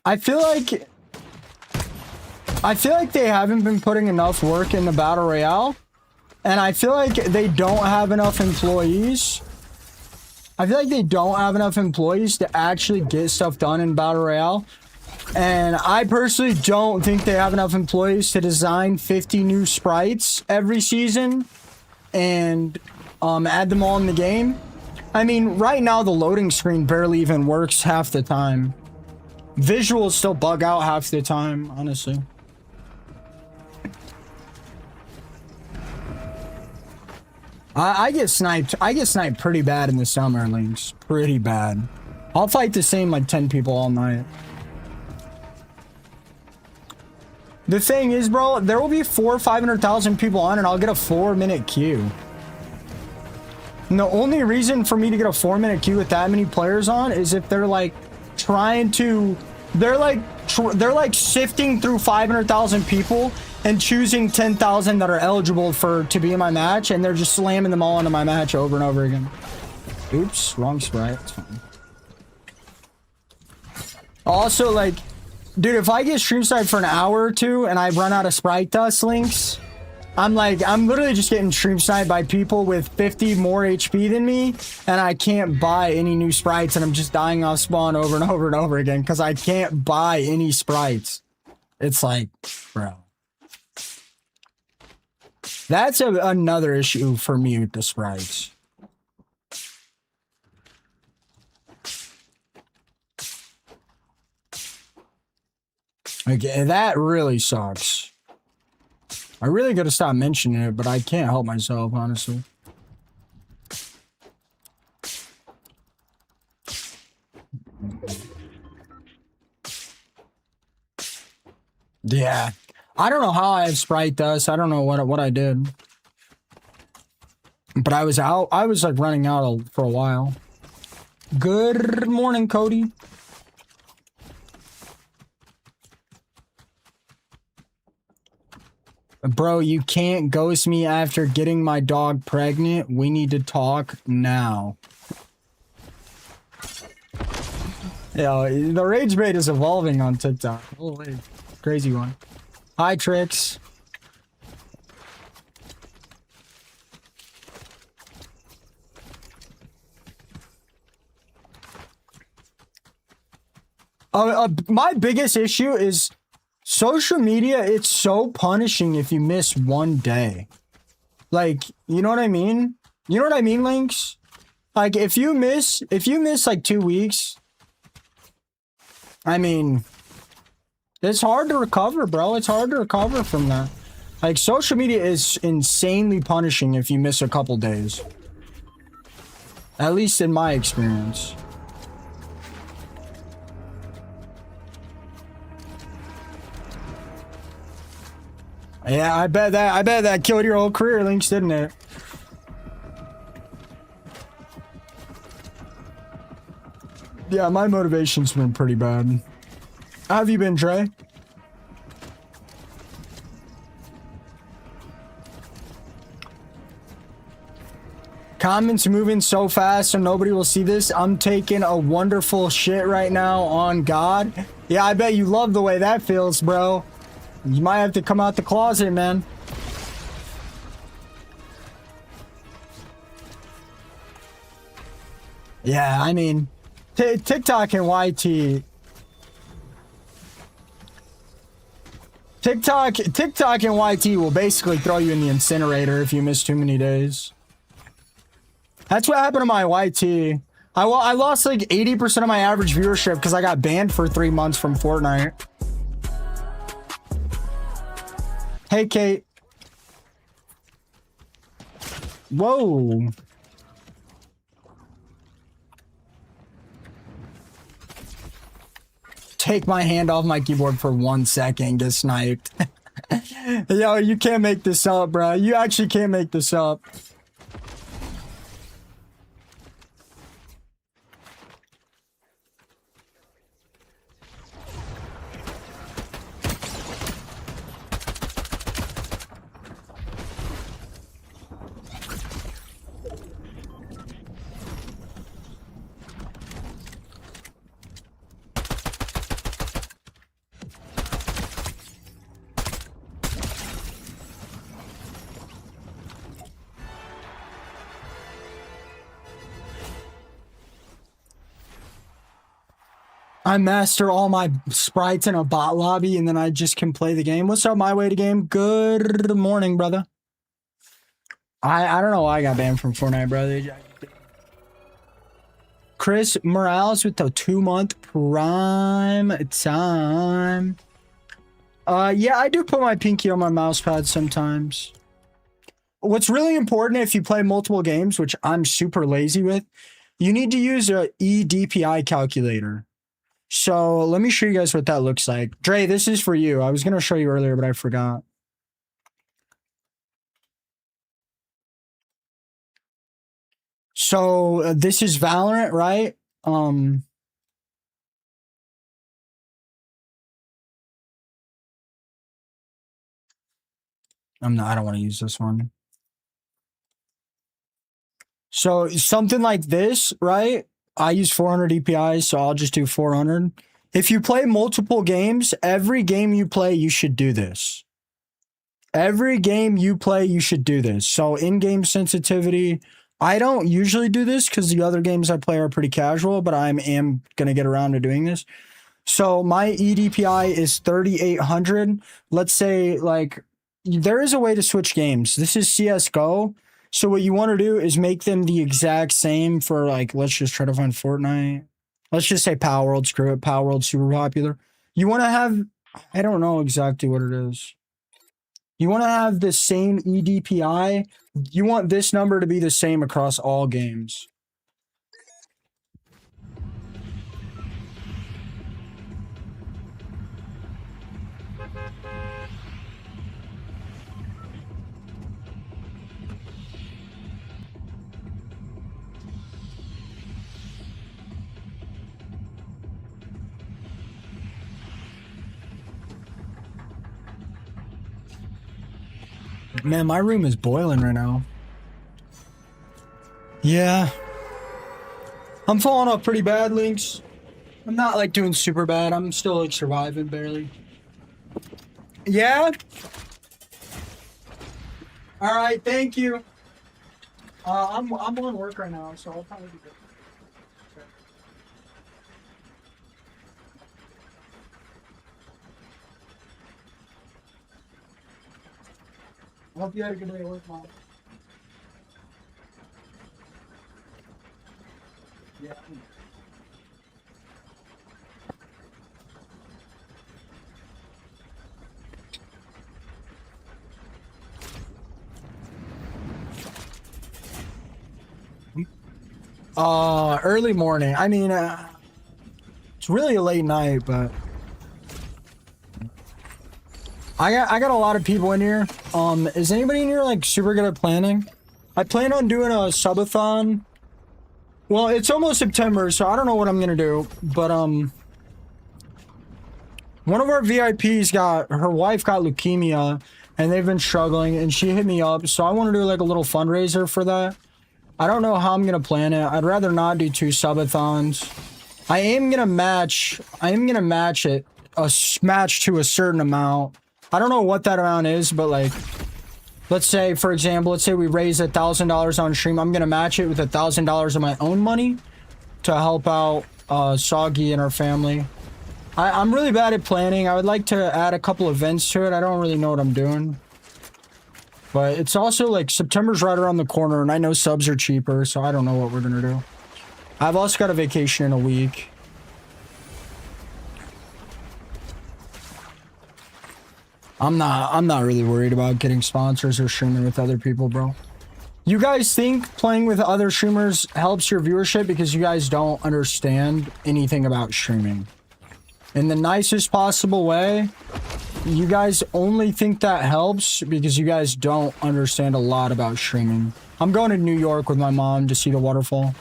I feel like they haven't been putting enough work in the Battle Royale, and I feel like they don't have enough employees. I feel like they don't have enough employees to actually get stuff done in Battle Royale. And I personally don't think they have enough employees to design 50 new sprites every season and add them all in the game. I mean, right now the loading screen barely even works half the time. Visuals still bug out half the time, honestly. I get sniped. I get sniped pretty bad in the summer, Lynx. Pretty bad. I'll fight the same like 10 people all night. The thing is, bro, there will be 400,000 or 500,000 people on and I'll get a 4-minute queue. And the only reason for me to get a 4-minute queue with that many players on is if they're like trying to, they're like sifting through 500,000 people and choosing 10,000 that are eligible to be in my match, and they're just slamming them all into my match over and over again. Oops, wrong sprite. It's fine. Also, like, dude, if I get stream sniped for an hour or two and I run out of sprite dust links, I'm literally just getting stream sniped by people with 50 more HP than me, and I can't buy any new sprites, and I'm just dying off spawn over and over and over again because I can't buy any sprites. It's like, bro. That's another issue for me with the sprites. Okay, that really sucks. I really gotta stop mentioning it, but I can't help myself, honestly. Yeah. I don't know how I have sprite dust. I don't know what I did. But I was like running out for a while. Good morning, Cody. Bro, you can't ghost me after getting my dog pregnant. We need to talk now. Yeah, the rage bait is evolving on TikTok. Holy, crazy one. Hi, Trix. My biggest issue is social media. It's so punishing if you miss one day. Like, you know what I mean? You know what I mean, Lynx? Like, if you miss like 2 weeks, I mean, it's hard to recover, bro. It's hard to recover from that. Like, social media is insanely punishing if you miss a couple days. At least in my experience. Yeah, I bet that killed your whole career, Lynx, didn't it? Yeah, my motivation's been pretty bad. How have you been, Trey? Comments moving so fast so nobody will see this. I'm taking a wonderful shit right now on God. Yeah, I bet you love the way that feels, bro. You might have to come out the closet, man. Yeah, I mean, TikTok and YT. TikTok and YT will basically throw you in the incinerator if you miss too many days. That's what happened to my YT. I lost like 80% of my average viewership because I got banned for 3 months from Fortnite. Hey, Kate. Whoa. Take my hand off my keyboard for 1 second, get sniped. Yo, you can't make this up, bro. You actually can't make this up. I master all my sprites in a bot lobby and then I just can play the game. What's up, my way to game? Good morning, brother. I don't know why I got banned from Fortnite, brother. Chris Morales with the 2-month prime time. Yeah, I do put my pinky on my mouse pad sometimes. What's really important if you play multiple games, which I'm super lazy with, you need to use a eDPI calculator. So let me show you guys what that looks like. Dre, this is for you. I was going to show you earlier, but I forgot. So this is Valorant, right? I don't want to use this one. So something like this, right? I use 400 DPI, so I'll just do 400. If you play multiple games, every game you play, you should do this. Every game you play, you should do this. So in-game sensitivity, I don't usually do this because the other games I play are pretty casual, but I am going to get around to doing this. So my EDPI is 3,800. Let's say, like, there is a way to switch games. This is CSGO. So what you want to do is make them the exact same for, like, let's just try to find Fortnite. Let's just say Power World. Screw it. Power World's super popular. You want to have, I don't know exactly what it is. You want to have the same EDPI. You want this number to be the same across all games. Man, my room is boiling right now. Yeah. I'm falling off pretty bad, Lynx. I'm not, like, doing super bad. I'm still, like, surviving barely. Yeah? All right, thank you. I'm on work right now, so I'll probably be good. Okay. I hope you had a good day at work, Mom. Yeah. Early morning. I mean, it's really a late night, but I got a lot of people in here. Is anybody in here like super good at planning? I plan on doing a subathon. Well, it's almost September, so I don't know what I'm gonna do, but one of our VIPs her wife got leukemia, and they've been struggling, and she hit me up, so I want to do like a little fundraiser for that. I don't know how I'm gonna plan it. I'd rather not do 2 subathons. I am gonna match it match to a certain amount. I don't know what that amount is, but like, let's say, for example, let's say we raise $1,000 on stream. I'm gonna match it with $1,000 of my own money to help out Soggy and our family. I'm really bad at planning. I would like to add a couple events to it. I don't really know what I'm doing. But it's also like September's right around the corner, and I know subs are cheaper, so I don't know what we're gonna do. I've also got a vacation in a week. I'm not really worried about getting sponsors or streaming with other people, bro. You guys think playing with other streamers helps your viewership because you guys don't understand anything about streaming. In the nicest possible way, you guys only think that helps because you guys don't understand a lot about streaming. I'm going to New York with my mom to see the waterfall.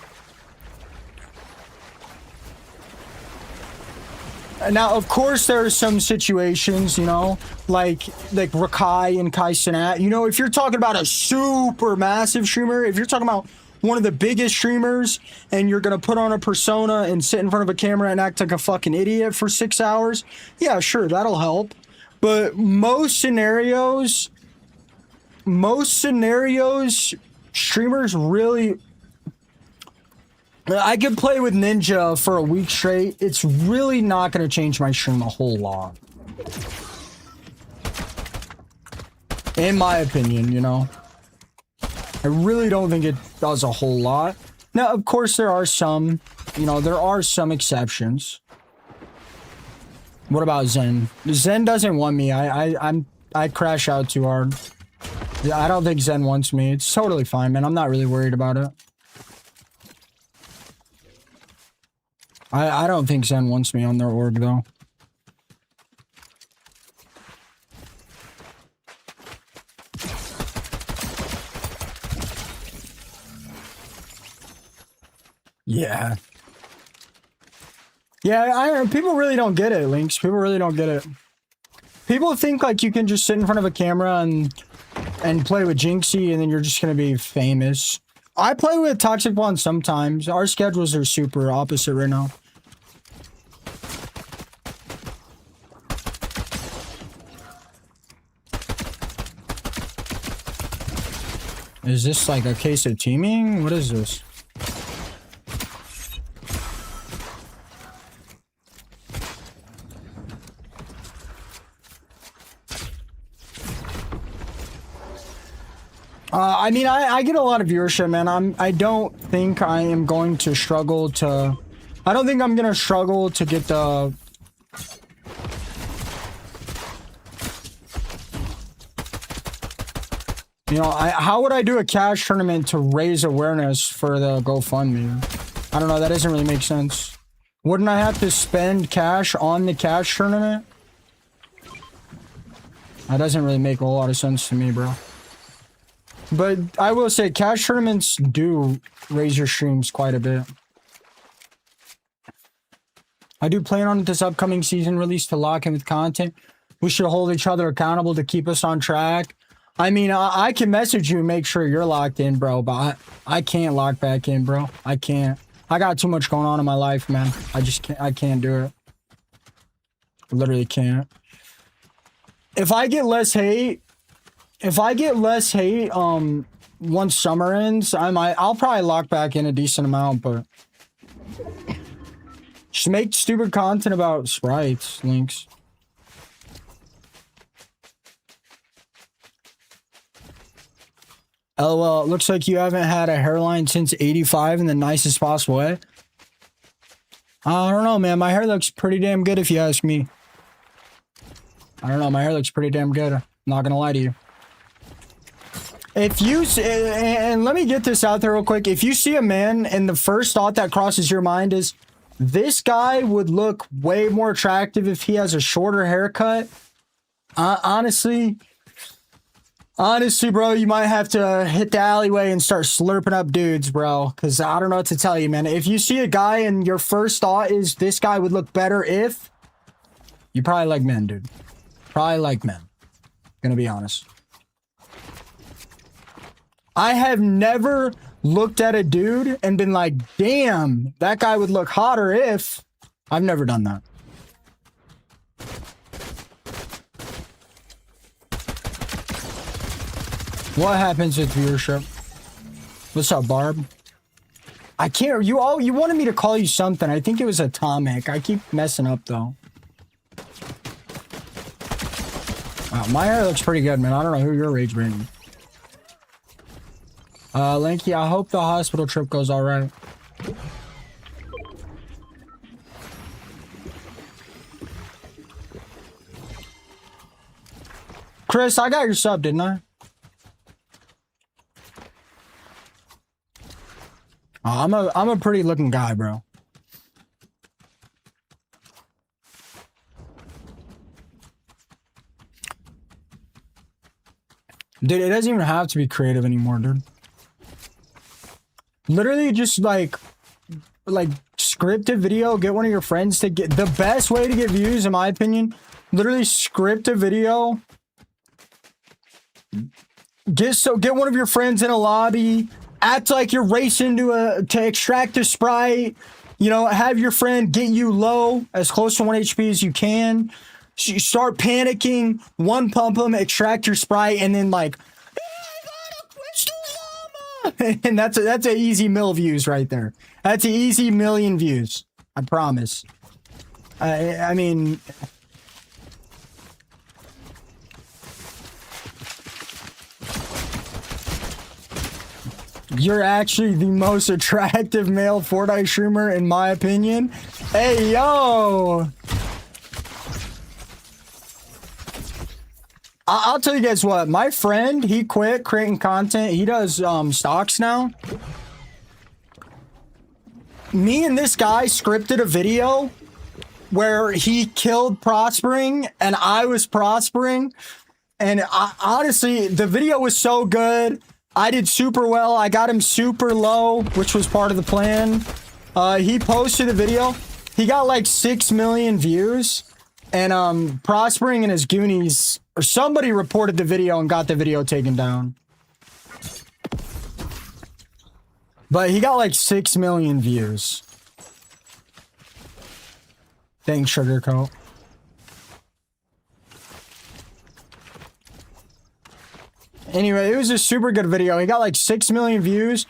Now, of course, there are some situations, you know, like Rakai and Kai Cenat. You know, if you're talking about a super massive streamer, if you're talking about one of the biggest streamers, and you're going to put on a persona and sit in front of a camera and act like a fucking idiot for 6 hours, yeah, sure, that'll help. But most scenarios, streamers really... I could play with Ninja for a week straight. It's really not going to change my stream a whole lot. In my opinion, you know. I really don't think it does a whole lot. Now, of course, there are some, you know, there are some exceptions. What about Zen? Zen doesn't want me. I crash out too hard. Yeah, I don't think Zen wants me. It's totally fine, man. I'm not really worried about it. I don't think Zen wants me on their org, though. Yeah. Yeah, people really don't get it, Lynx. People really don't get it. People think, like, you can just sit in front of a camera and and play with Jinxie, and then you're just gonna be famous. I play with Toxic Blonde sometimes. Our schedules are super opposite right now. Is this like a case of teaming? What is this? I mean, I get a lot of viewership, man. I don't think I am going to struggle to... I don't think I'm gonna struggle to get the... You know, how would I do a cash tournament to raise awareness for the GoFundMe? I don't know, that doesn't really make sense. Wouldn't I have to spend cash on the cash tournament? That doesn't really make a whole lot of sense to me, bro. But I will say, cash tournaments do raise your streams quite a bit. I do plan on this upcoming season release to lock in with content. We should hold each other accountable to keep us on track. I mean, I can message you and make sure you're locked in, bro, but I can't lock back in, bro. I can't. I got too much going on in my life, man. I just can't. I can't do it. Literally can't. If I get less hate, once summer ends, I'll probably lock back in a decent amount, but just make stupid content about sprites, Lynx. LOL, it looks like you haven't had a hairline since 85 in the nicest possible way. I don't know, man. My hair looks pretty damn good if you ask me. I don't know. My hair looks pretty damn good. I'm not gonna lie to you. If you... And let me get this out there real quick. If you see a man and the first thought that crosses your mind is, this guy would look way more attractive if he has a shorter haircut. Honestly, bro, you might have to hit the alleyway and start slurping up dudes, bro. Because I don't know what to tell you, man. If you see a guy and your first thought is, this guy would look better if... You probably like men, dude. Probably like men. Gonna be honest. I have never looked at a dude and been like, damn, that guy would look hotter if... I've never done that. What happens with viewership? What's up, Barb? I can't... You wanted me to call you something. I think it was Atomic. I keep messing up, though. Wow, my hair looks pretty good, man. I don't know who you're rage baiting. Lanky, I hope the hospital trip goes all right. Chris, I got your sub, didn't I? I'm a pretty looking guy, bro. Dude, it doesn't even have to be creative anymore, dude. Literally just like script a video, get one of your friends to get... The best way to get views, in my opinion, literally script a video. Get one of your friends in a lobby, act like you're racing to extract a sprite, you know, have your friend get you low, as close to 1 HP as you can. You start panicking, one pump them, extract your sprite, and then like, and that's an easy mil views right there. That's an easy million views. I promise. I mean, you're actually the most attractive male Fortnite streamer, in my opinion. Hey, yo! I'll tell you guys what. My friend, he quit creating content. He does stocks now. Me and this guy scripted a video where he killed Prospering and I was Prospering. And honestly, the video was so good. I did super well. I got him super low, which was part of the plan. He posted a video. He got like 6 million views. And Prospering and his Goonies, or somebody reported the video and got the video taken down. But he got like 6 million views. Thanks, Sugarcoat. Anyway, it was a super good video. He got like 6 million views.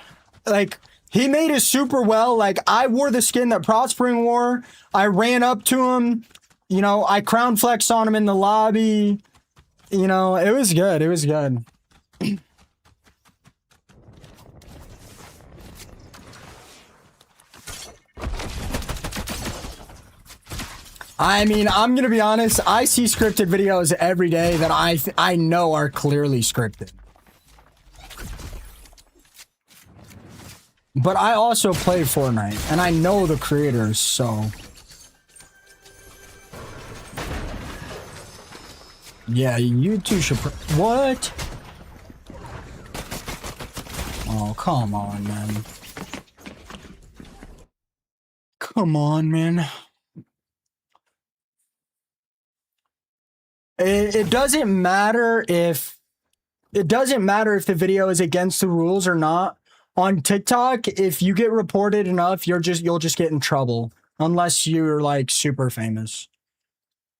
Like, he made it super well. Like, I wore the skin that Prospering wore. I ran up to him. You know, I crown flexed on him in the lobby. You know, it was good. It was good. I mean, I'm gonna be honest. I see scripted videos every day that I know are clearly scripted. But I also play Fortnite, and I know the creators, so... Yeah, you two should... What? Oh, come on, man. Come on, man. It doesn't matter if... It doesn't matter if the video is against the rules or not. On TikTok, if you get reported enough, you'll just get in trouble. Unless you're, like, super famous.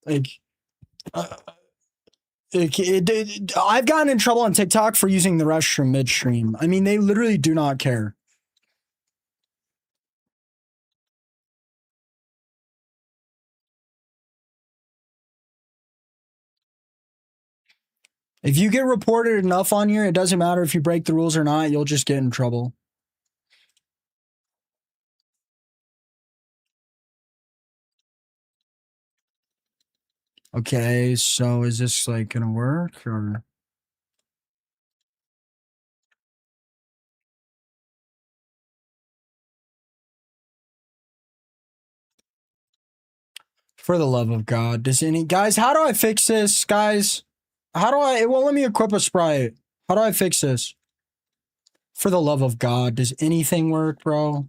Like... I've gotten in trouble on TikTok for using the restroom midstream. I mean, they literally do not care. If you get reported enough on here, it doesn't matter if you break the rules or not, you'll just get in trouble. Okay, so is this like gonna work or? For the love of God, does any guys? How do I fix this, guys? How do I? It won't let me equip a sprite. How do I fix this? For the love of God, does anything work, bro?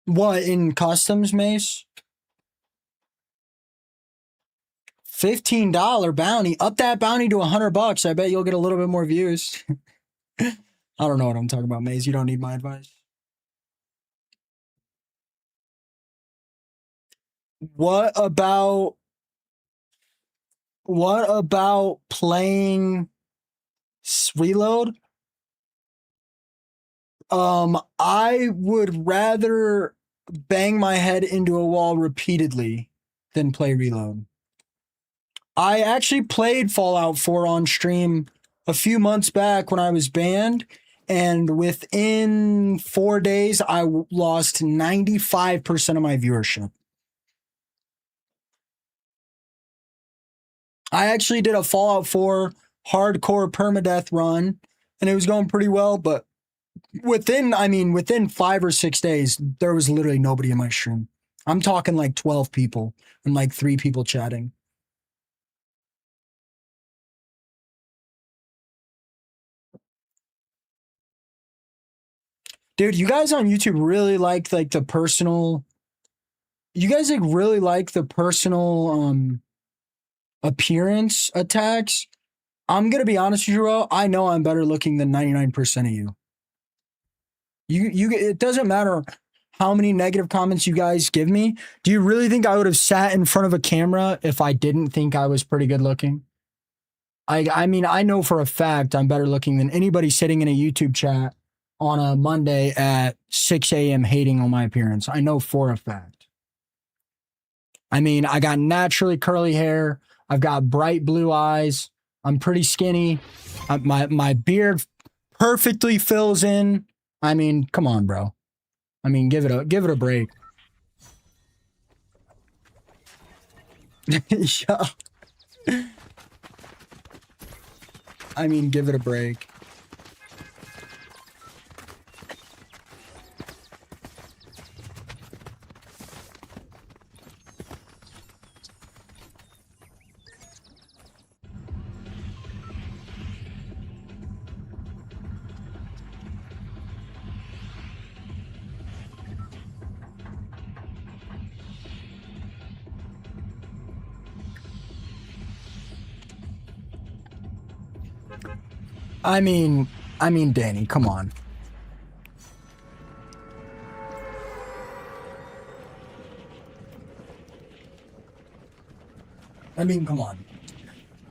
What in customs, Mace? $15 bounty. Up that bounty to $100. I bet you'll get a little bit more views. I don't know what I'm talking about, Maze. You don't need my advice. What about playing Reload? I would rather bang my head into a wall repeatedly than play Reload. I actually played Fallout 4 on stream a few months back when I was banned, and within 4 days, I lost 95% of my viewership. I actually did a Fallout 4 hardcore permadeath run, and it was going pretty well, but within 5 or 6 days, there was literally nobody in my stream. I'm talking like 12 people and like 3 people chatting. Dude, you guys on YouTube really like the personal... You guys like really like the personal appearance attacks. I'm gonna be honest with you, bro. I know I'm better looking than 99% of you. It doesn't matter how many negative comments you guys give me. Do you really think I would have sat in front of a camera if I didn't think I was pretty good looking? I mean, I know for a fact I'm better looking than anybody sitting in a YouTube chat on a Monday at 6 a.m. hating on my appearance. I know for a fact. I mean, I got naturally curly hair. I've got bright blue eyes. I'm pretty skinny. My beard perfectly fills in. I mean, come on, bro. I mean, give it a break. Yeah. I mean, give it a break. I mean, Danny, come on. I mean, come on.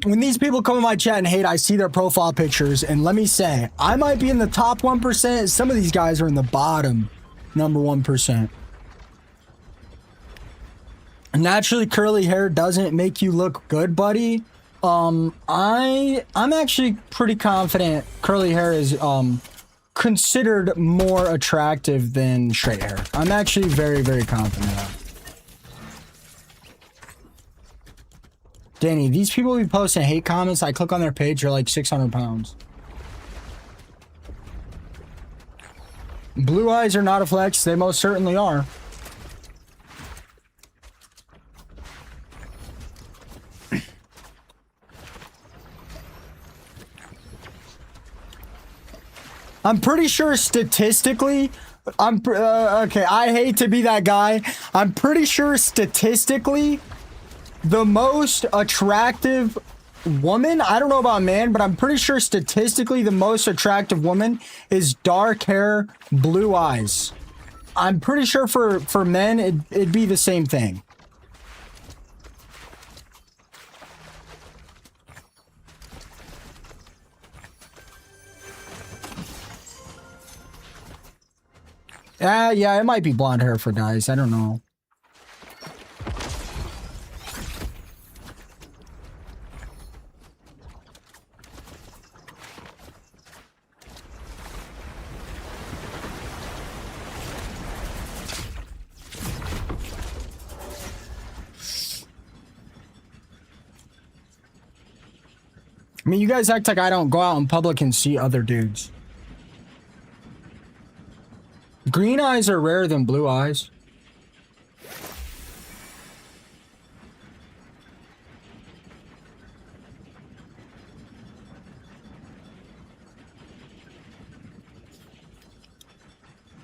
When these people come in my chat and hate, I see their profile pictures, and let me say, I might be in the top 1%. Some of these guys are in the bottom number 1%. Naturally, curly hair doesn't make you look good, buddy. I'm actually pretty confident curly hair is considered more attractive than straight hair. I'm actually very, very confident of that. Danny, these people be posting hate comments. I click on their page, they're like 600 pounds. Blue eyes are not a flex. They most certainly are. I'm pretty sure statistically, okay, I hate to be that guy. I'm pretty sure statistically, the most attractive woman, I don't know about man, but I'm pretty sure statistically the most attractive woman is dark hair, blue eyes. I'm pretty sure for men, it'd be the same thing. Yeah, it might be blonde hair for guys. I don't know. I mean, you guys act like I don't go out in public and see other dudes. Green eyes are rarer than blue eyes.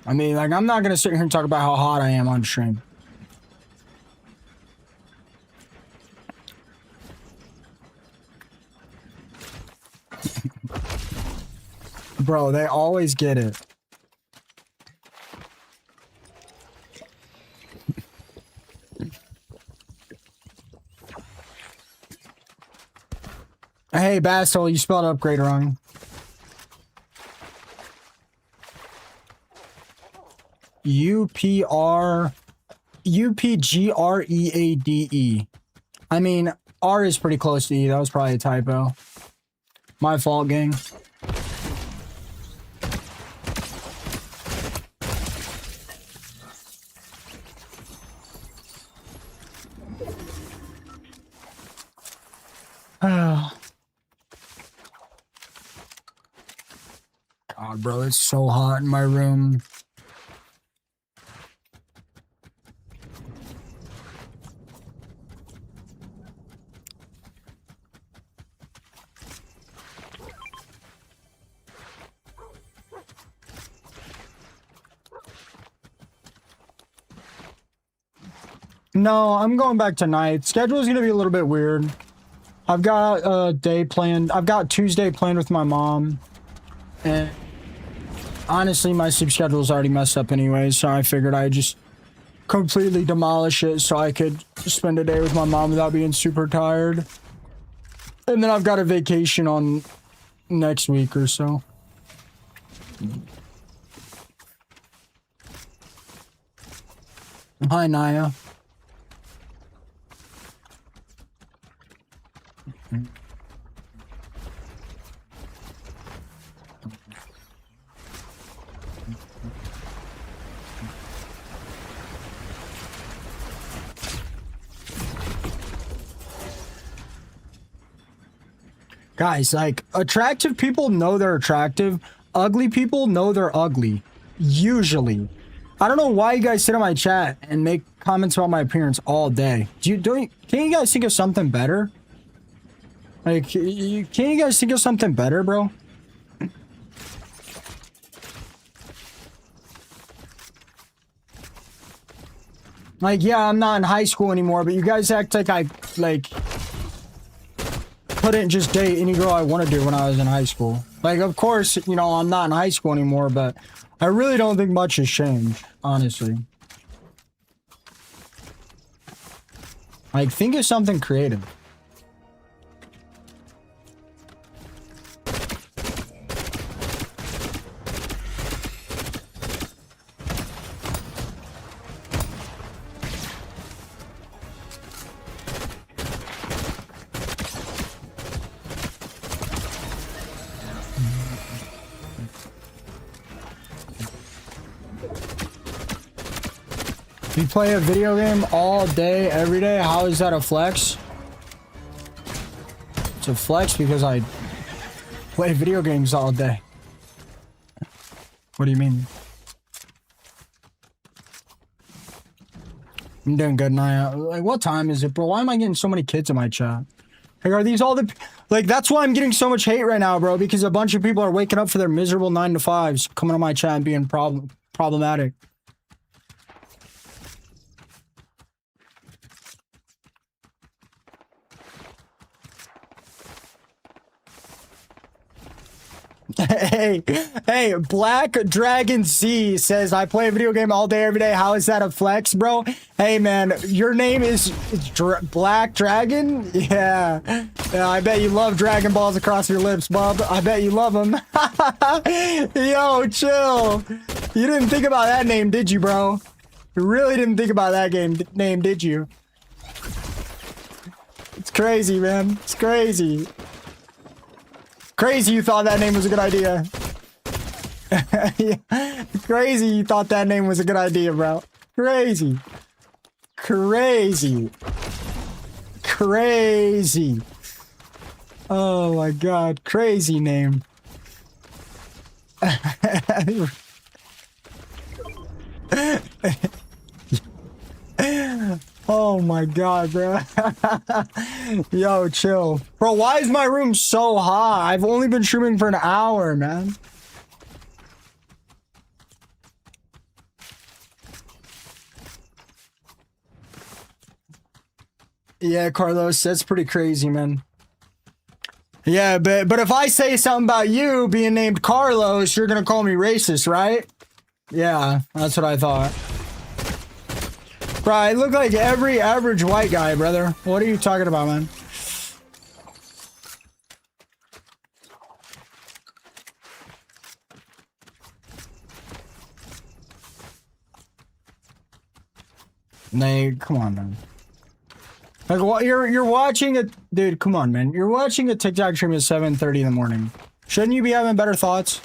I mean, like, I'm not gonna sit here and talk about how hot I am on stream. Bro, they always get it. Hey, Bastel, you spelled upgrade wrong. UPGREADE. I mean, R is pretty close to E. That was probably a typo. My fault, gang. God, bro, it's so hot in my room. No, I'm going back tonight. Schedule's gonna be a little bit weird. I've got a day planned. I've got Tuesday planned with my mom. And honestly, my sleep schedule's already messed up anyway, so I figured I'd just completely demolish it so I could spend a day with my mom without being super tired. And then I've got a vacation on next week or so. Hi, Naya. Guys, like, attractive people know they're attractive. Ugly people know they're ugly. Usually. I don't know why you guys sit in my chat and make comments about my appearance all day. Can you guys think of something better? Like, can you guys think of something better, bro? Like, yeah, I'm not in high school anymore, but you guys act like couldn't just date any girl I wanted to when I was in high school. Like, of course, you know, I'm not in high school anymore, but I really don't think much has changed, honestly. Like, think of something creative. You play a video game all day, every day? How is that a flex? It's a flex because I play video games all day. What do you mean? I'm doing good, Naya. Like, what time is it, bro? Why am I getting so many kids in my chat? Like, are these all the... Like, that's why I'm getting so much hate right now, bro. Because a bunch of people are waking up for their miserable 9-to-5s, coming on my chat and being problematic. Hey, Black Dragon Z says, I play a video game all day, every day. How is that a flex, bro? Hey, man, your name is Black Dragon? Yeah, I bet you love Dragon Balls across your lips, bub. I bet you love them. Yo, chill. You didn't think about that name, did you, bro? You really didn't think about that name, did you? It's crazy, man. It's crazy. Crazy you thought that name was a good idea. Yeah. Crazy you thought that name was a good idea, bro. Crazy. Crazy. Crazy. Oh my god. Crazy name. Oh my god, bro. Yo, chill. Bro, why is my room so hot? I've only been streaming for an hour, man. Yeah, Carlos, that's pretty crazy, man. Yeah, but if I say something about you being named Carlos, you're gonna call me racist, right? Yeah, that's what I thought. Bro, I look like every average white guy, brother. What are you talking about, man? Nay, come on, man. Like, what? You're watching a dude. Come on, man. You're watching a TikTok stream at 7:30 in the morning. Shouldn't you be having better thoughts?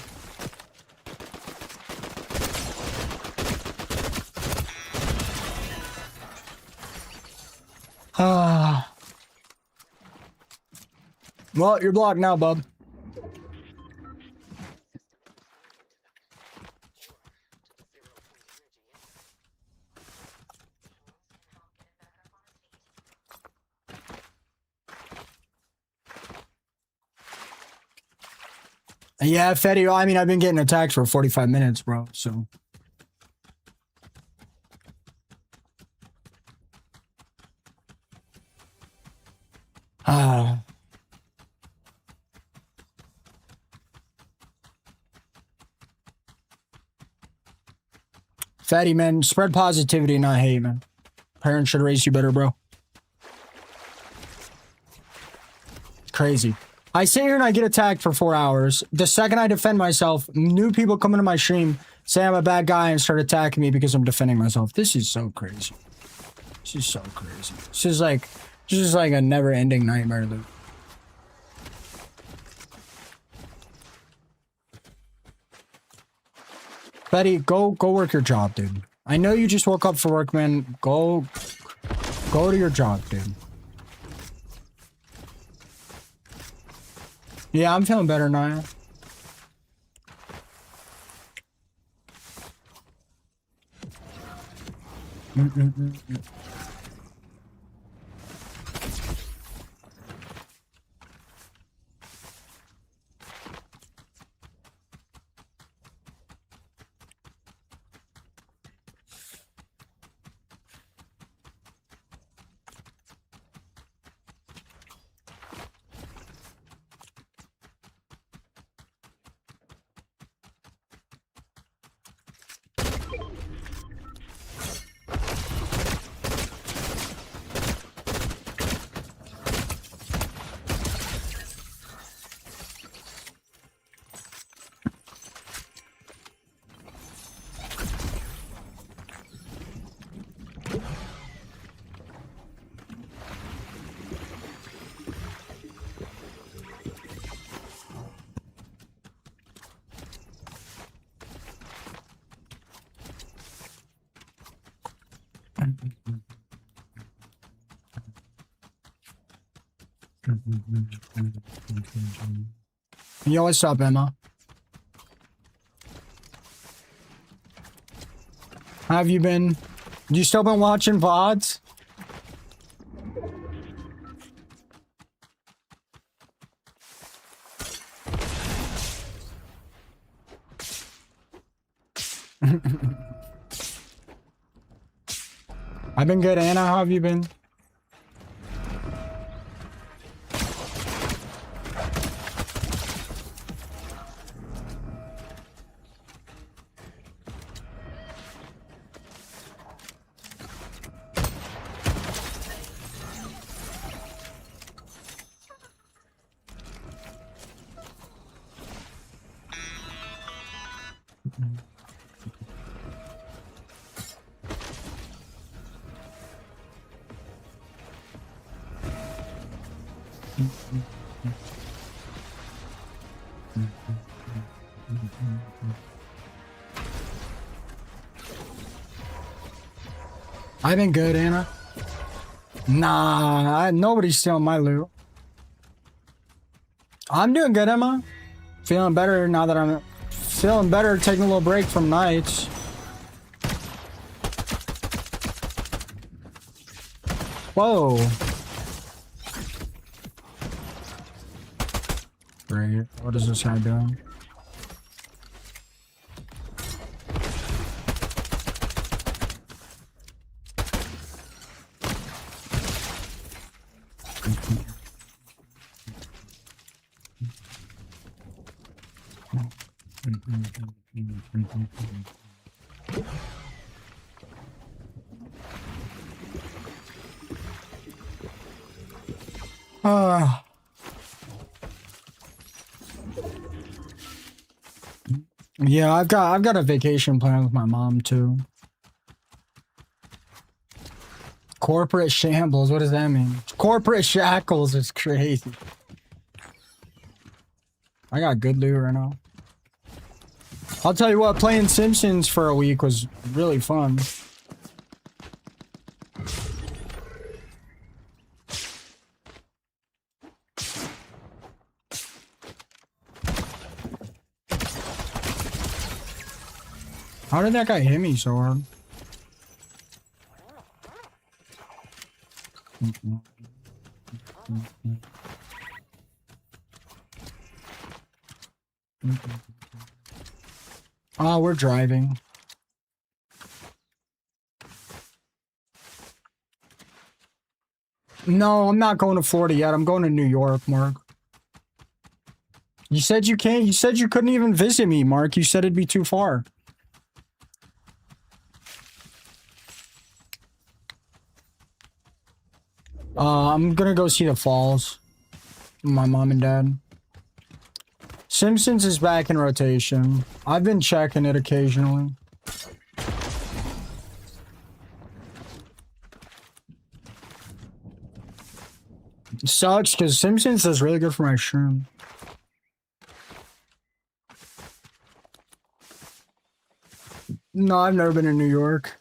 Well, you're blocked now, bub. Yeah, Fetty, I mean, I've been getting attacked for 45 minutes, bro, so... Fatty, man, spread positivity, not hate, man. Parents should raise you better, bro. Crazy. I sit here and I get attacked for 4 hours. The second I defend myself, new people come into my stream, say I'm a bad guy, and start attacking me because I'm defending myself. This is so crazy. This is so crazy. This is like a never-ending nightmare loop. Betty, go work your job, dude. I know you just woke up for work, man. Go to your job, dude. Yeah, I'm feeling better, Naya. Yo, what's up, Emma? How have you been? You still been watching VODs? I've been good, Anna. How have you been? I've been good, Anna. Nah, nobody's stealing my loot. I'm doing good, Emma. Feeling better now that I'm feeling better, taking a little break from nights. Whoa. Great. What is this guy doing? Yeah, I've got a vacation plan with my mom too. Corporate shambles, what does that mean? Corporate shackles is crazy. I got good loot right now. I'll tell you what, playing Simpsons for a week was really fun. How did that guy hit me so hard? Oh, we're driving. No, I'm not going to Florida yet. I'm going to New York, Mark. You said you can't. You said you couldn't even visit me, Mark. You said it'd be too far. I'm gonna go see the falls. My mom and dad. Simpsons is back in rotation. I've been checking it occasionally. It sucks because Simpsons is really good for my stream. No, I've never been in New York.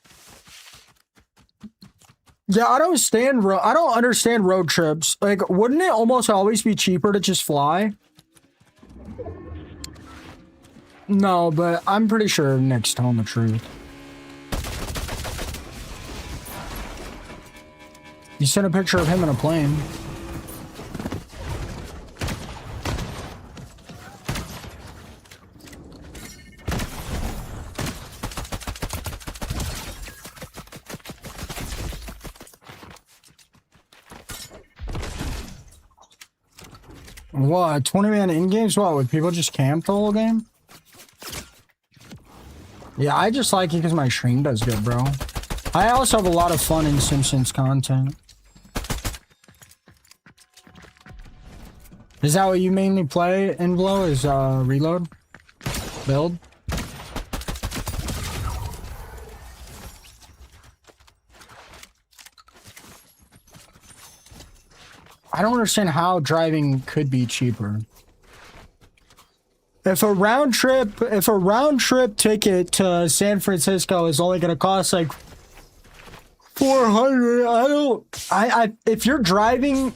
Yeah, I don't understand road trips. Like, wouldn't it almost always be cheaper to just fly? No, but I'm pretty sure Nick's telling the truth. You sent a picture of him in a plane. What, 20-man in-games? What, would people just camp the whole game? Yeah, I just like it because my stream does good, bro. I also have a lot of fun in Simpsons content. Is that what you mainly play in Blow? Is reload? Build? I don't understand how driving could be cheaper. If a round trip ticket to San Francisco is only gonna cost like 400, if you're driving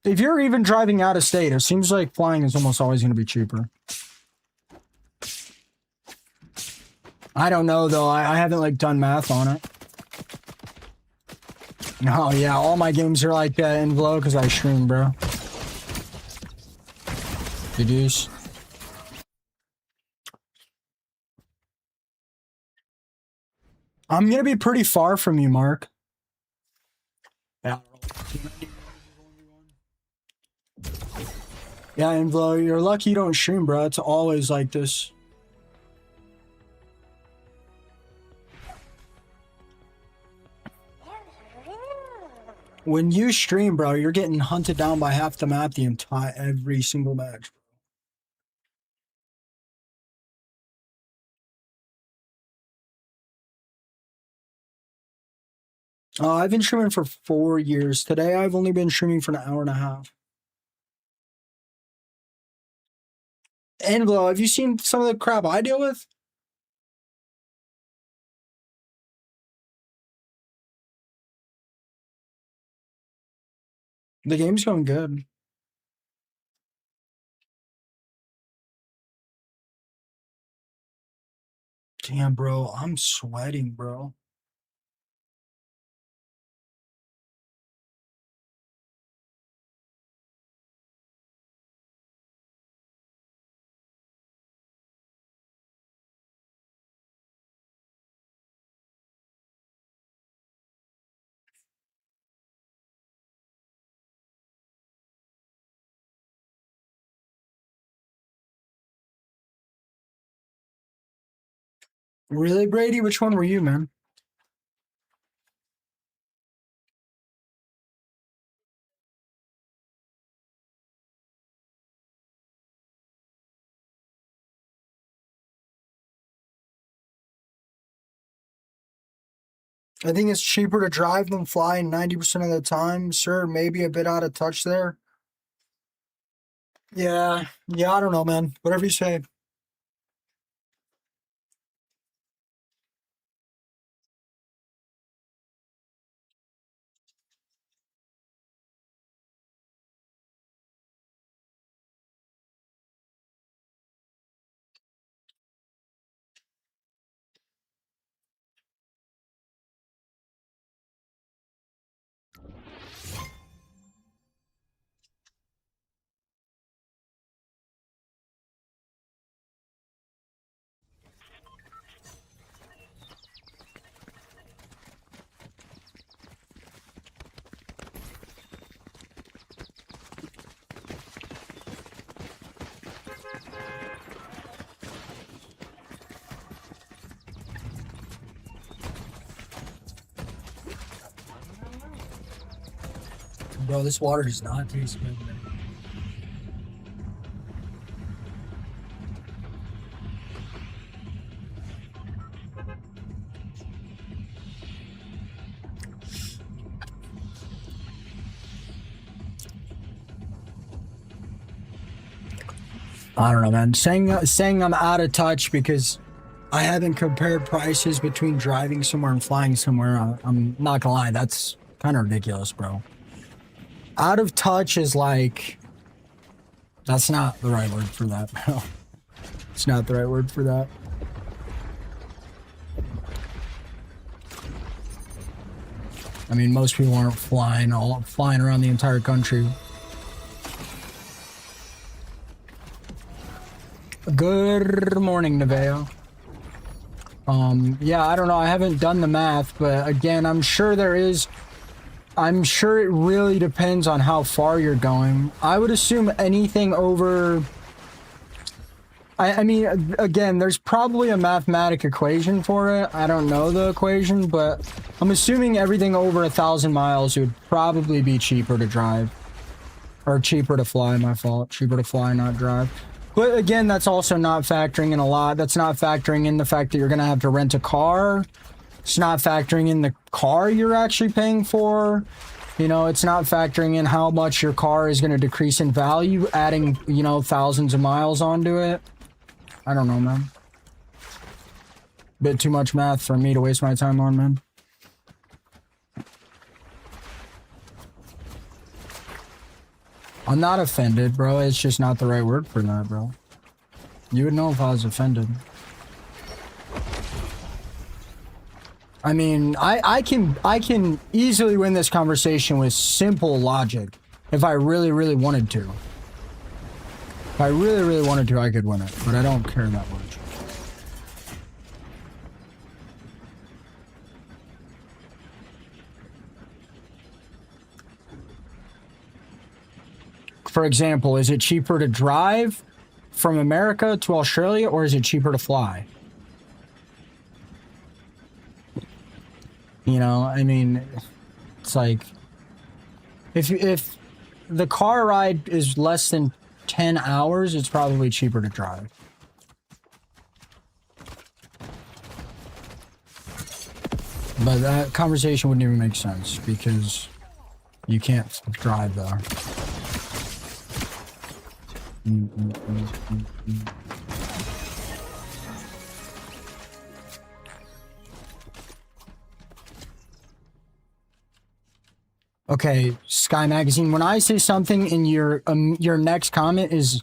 If you're even driving out of state, it seems like flying is almost always going to be cheaper. I don't know though. I haven't like done math on it. Oh yeah, all my games are like that in Vlo because I stream, bro. Deduce. I'm gonna be pretty far from you, Mark. Yeah. Yeah, Invlo, you're lucky you don't stream, bro. It's always like this. When you stream, bro, you're getting hunted down by half the map the entire every single match. I've been streaming for 4 years. Today, I've only been streaming for an hour and a half. Envlo, have you seen some of the crap I deal with? The game's going good. Damn, bro, I'm sweating, bro. Really, Brady? Which one were you, man? I think it's cheaper to drive than fly 90% of the time, sir. Maybe a bit out of touch there. Yeah, I don't know, man. Whatever you say. Bro, this water does not taste good, man. I don't know, man. Saying I'm out of touch because I haven't compared prices between driving somewhere and flying somewhere. I'm not gonna lie, that's kind of ridiculous, bro. Out of touch is like, that's not the right word for that, bro. It's not the right word for that. I mean, most people aren't flying around the entire country. Good morning, Neveo. Yeah, I don't know. I haven't done the math, but again, I'm sure it really depends on how far you're going. I would assume anything over... I mean, again, there's probably a mathematic equation for it. I don't know the equation, but I'm assuming everything over 1,000 miles would probably be cheaper to drive. Or cheaper to fly, my fault. Cheaper to fly, not drive. But again, that's also not factoring in a lot. That's not factoring in the fact that you're going to have to rent a car. It's not factoring in the car you're actually paying for. You know, it's not factoring in how much your car is going to decrease in value, adding, you know, thousands of miles onto it. I don't know, man. Bit too much math for me to waste my time on, man. I'm not offended, bro. It's just not the right word for that, bro. You would know if I was offended. I mean, I can easily win this conversation with simple logic if I really, really wanted to. If I really, really wanted to, I could win it, but I don't care that much. For example, is it cheaper to drive from America to Australia, or is it cheaper to fly? You know, I mean, it's like, if the car ride is less than 10 hours, it's probably cheaper to drive. But that conversation wouldn't even make sense because you can't drive there. Okay, Sky Magazine, when I say something and your next comment is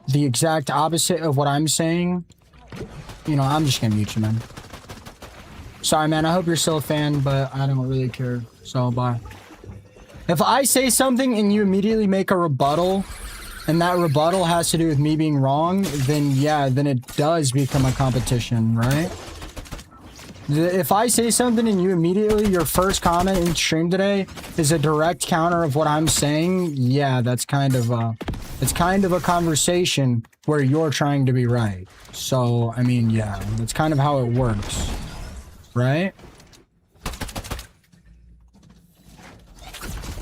the exact opposite of what I'm saying, you know, I'm just gonna mute you, man. Sorry, man, I hope you're still a fan, but I don't really care, so bye. If I say something and you immediately make a rebuttal, and that rebuttal has to do with me being wrong, then yeah, then it does become a competition, right? If I say something and you immediately, your first comment in stream today is a direct counter of what I'm saying, yeah, that's kind of a conversation where you're trying to be right. So, I mean, yeah, that's kind of how it works, right?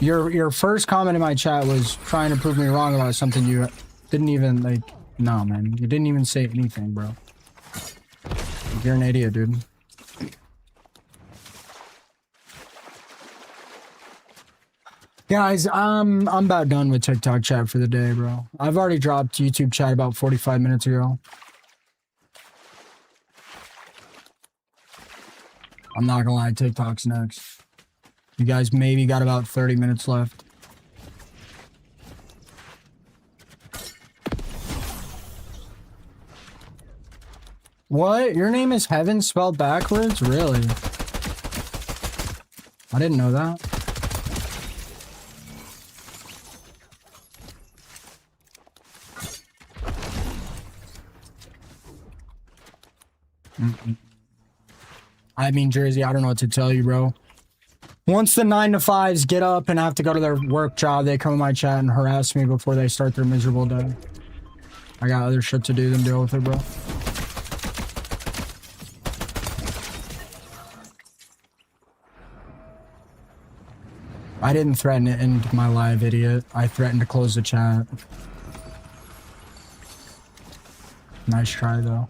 Your first comment in my chat was trying to prove me wrong about something you didn't even, like, no, man. You didn't even say anything, bro. You're an idiot, dude. Guys, I'm about done with TikTok chat for the day, bro. I've already dropped YouTube chat about 45 minutes ago. I'm not gonna lie, TikTok's next. You guys maybe got about 30 minutes left. What? Your name is Heaven spelled backwards? Really? I didn't know that. I mean, Jersey, I don't know what to tell you, bro. Once the 9 to 5s get up and have to go to their work job, they come in my chat and harass me before they start their miserable day. I got other shit to do than deal with it, bro. I didn't threaten to end my live, idiot. I threatened to close the chat. Nice try, though.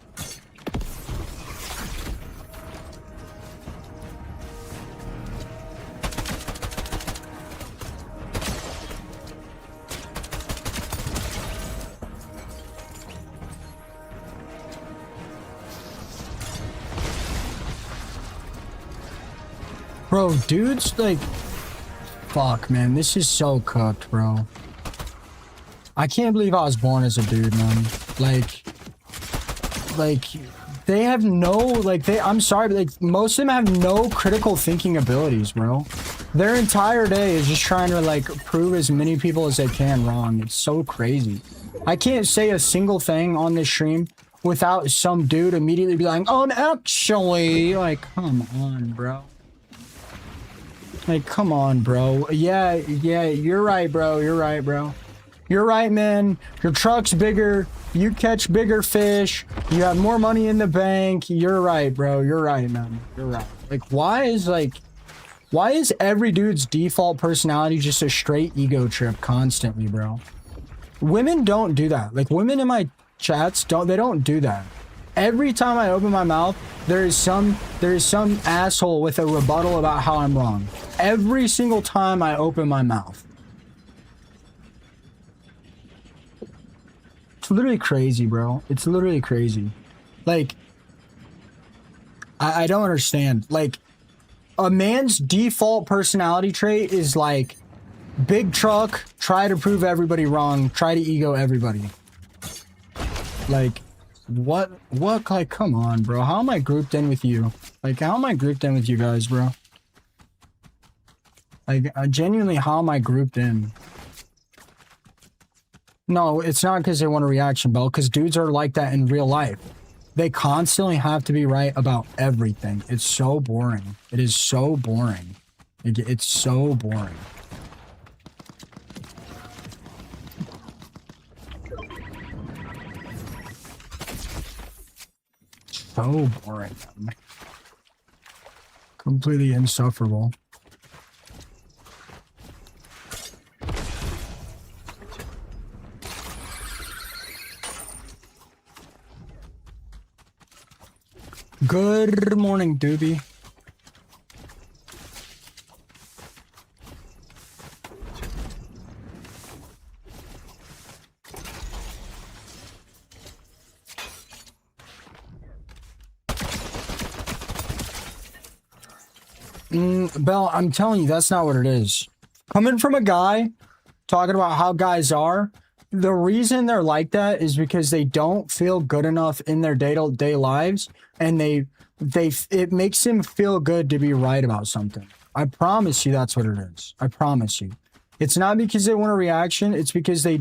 Bro, dudes, like... Fuck, man. This is so cooked, bro. I can't believe I was born as a dude, man. Like, they have no, like, I'm sorry, but, like, most of them have no critical thinking abilities, bro. Their entire day is just trying to, like, prove as many people as they can wrong. It's so crazy. I can't say a single thing on this stream without some dude immediately be like, actually, like, come on, bro. Like, come on, bro. Yeah, you're right, bro. You're right, bro. You're right, man. Your truck's bigger. You catch bigger fish. You have more money in the bank. You're right, bro. You're right, man. You're right. Like, why is every dude's default personality just a straight ego trip constantly, bro? Women don't do that. Like, women in my chats don't do that. Every time I open my mouth, there is some asshole with a rebuttal about how I'm wrong. Every single time I open my mouth. It's literally crazy, bro. It's literally crazy. Like, I don't understand. Like, a man's default personality trait is like Big truck, try to prove everybody wrong, try to ego everybody. Like, what, like, come on, bro. How am I grouped in with you? Like, how am I grouped in with you guys, bro? Like, genuinely, how am I grouped in? No, it's not because they want a reaction bell, because dudes are like that in real life. They constantly have to be right about everything. It's so boring. It is so boring. It's so boring. So boring. Completely insufferable. Good morning, Doobie. Bell, I'm telling you, that's not what it is. Coming from a guy talking about how guys are, the reason they're like that is because they don't feel good enough in their day-to-day lives, and it makes them feel good to be right about something. I promise you that's what it is. I promise you. It's not because they want a reaction, it's because they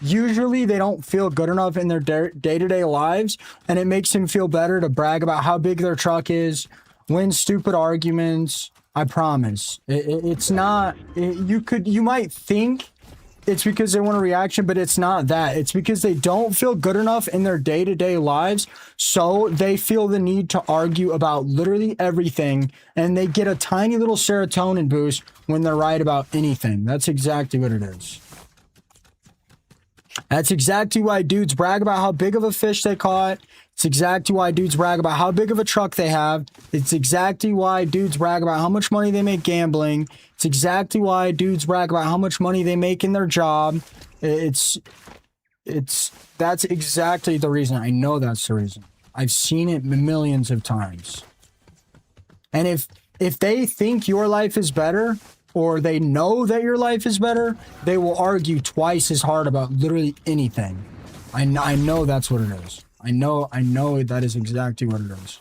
usually they don't feel good enough in their day-to-day lives, and it makes them feel better to brag about how big their truck is, win stupid arguments. I promise. It's not, you might think it's because they want a reaction, but it's not that. It's because they don't feel good enough in their day-to-day lives, so they feel the need to argue about literally everything, and they get a tiny little serotonin boost when they're right about anything. That's exactly what it is. That's exactly why dudes brag about how big of a fish they caught. It's exactly why dudes brag about how big of a truck they have. It's exactly why dudes brag about how much money they make gambling. It's exactly why dudes brag about how much money they make in their job. That's exactly the reason. I know that's the reason. I've seen it millions of times. And if they think your life is better, or they know that your life is better, they will argue twice as hard about literally anything. I know that's what it is. I know that is exactly what it is.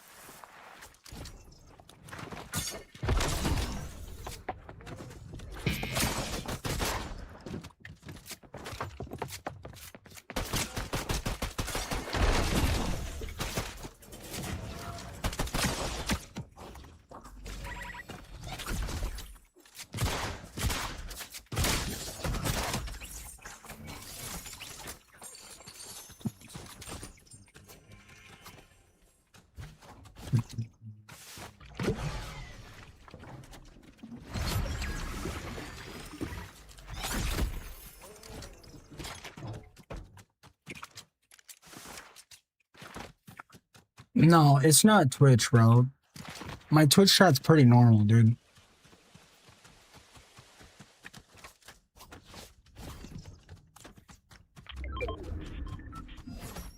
No, it's not Twitch, bro. My Twitch chat's pretty normal, dude.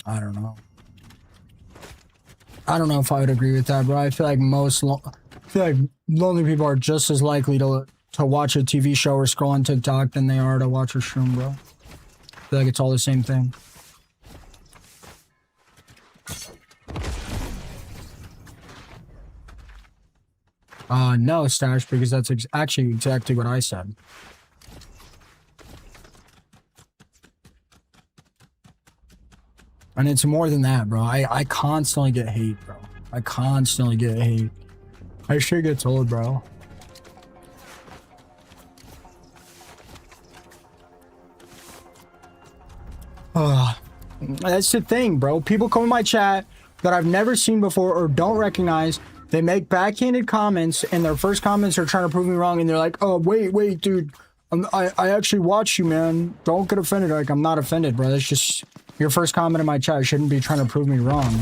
I don't know. I don't know if I would agree with that, bro. I feel like lonely people are just as likely to watch a TV show or scroll on TikTok than they are to watch a stream, bro. I feel like it's all the same thing. No, Stash, because that's actually exactly what I said. And it's more than that, bro. I constantly get hate, bro. I constantly get hate. I sure get told, bro. That's the thing, bro. People come in my chat that I've never seen before or don't recognize. They make backhanded comments, and their first comments are trying to prove me wrong, and they're like, oh, wait, dude. I actually watch you, man. Don't get offended. Like, I'm not offended, bro. That's just your first comment in my chat. Shouldn't be trying to prove me wrong.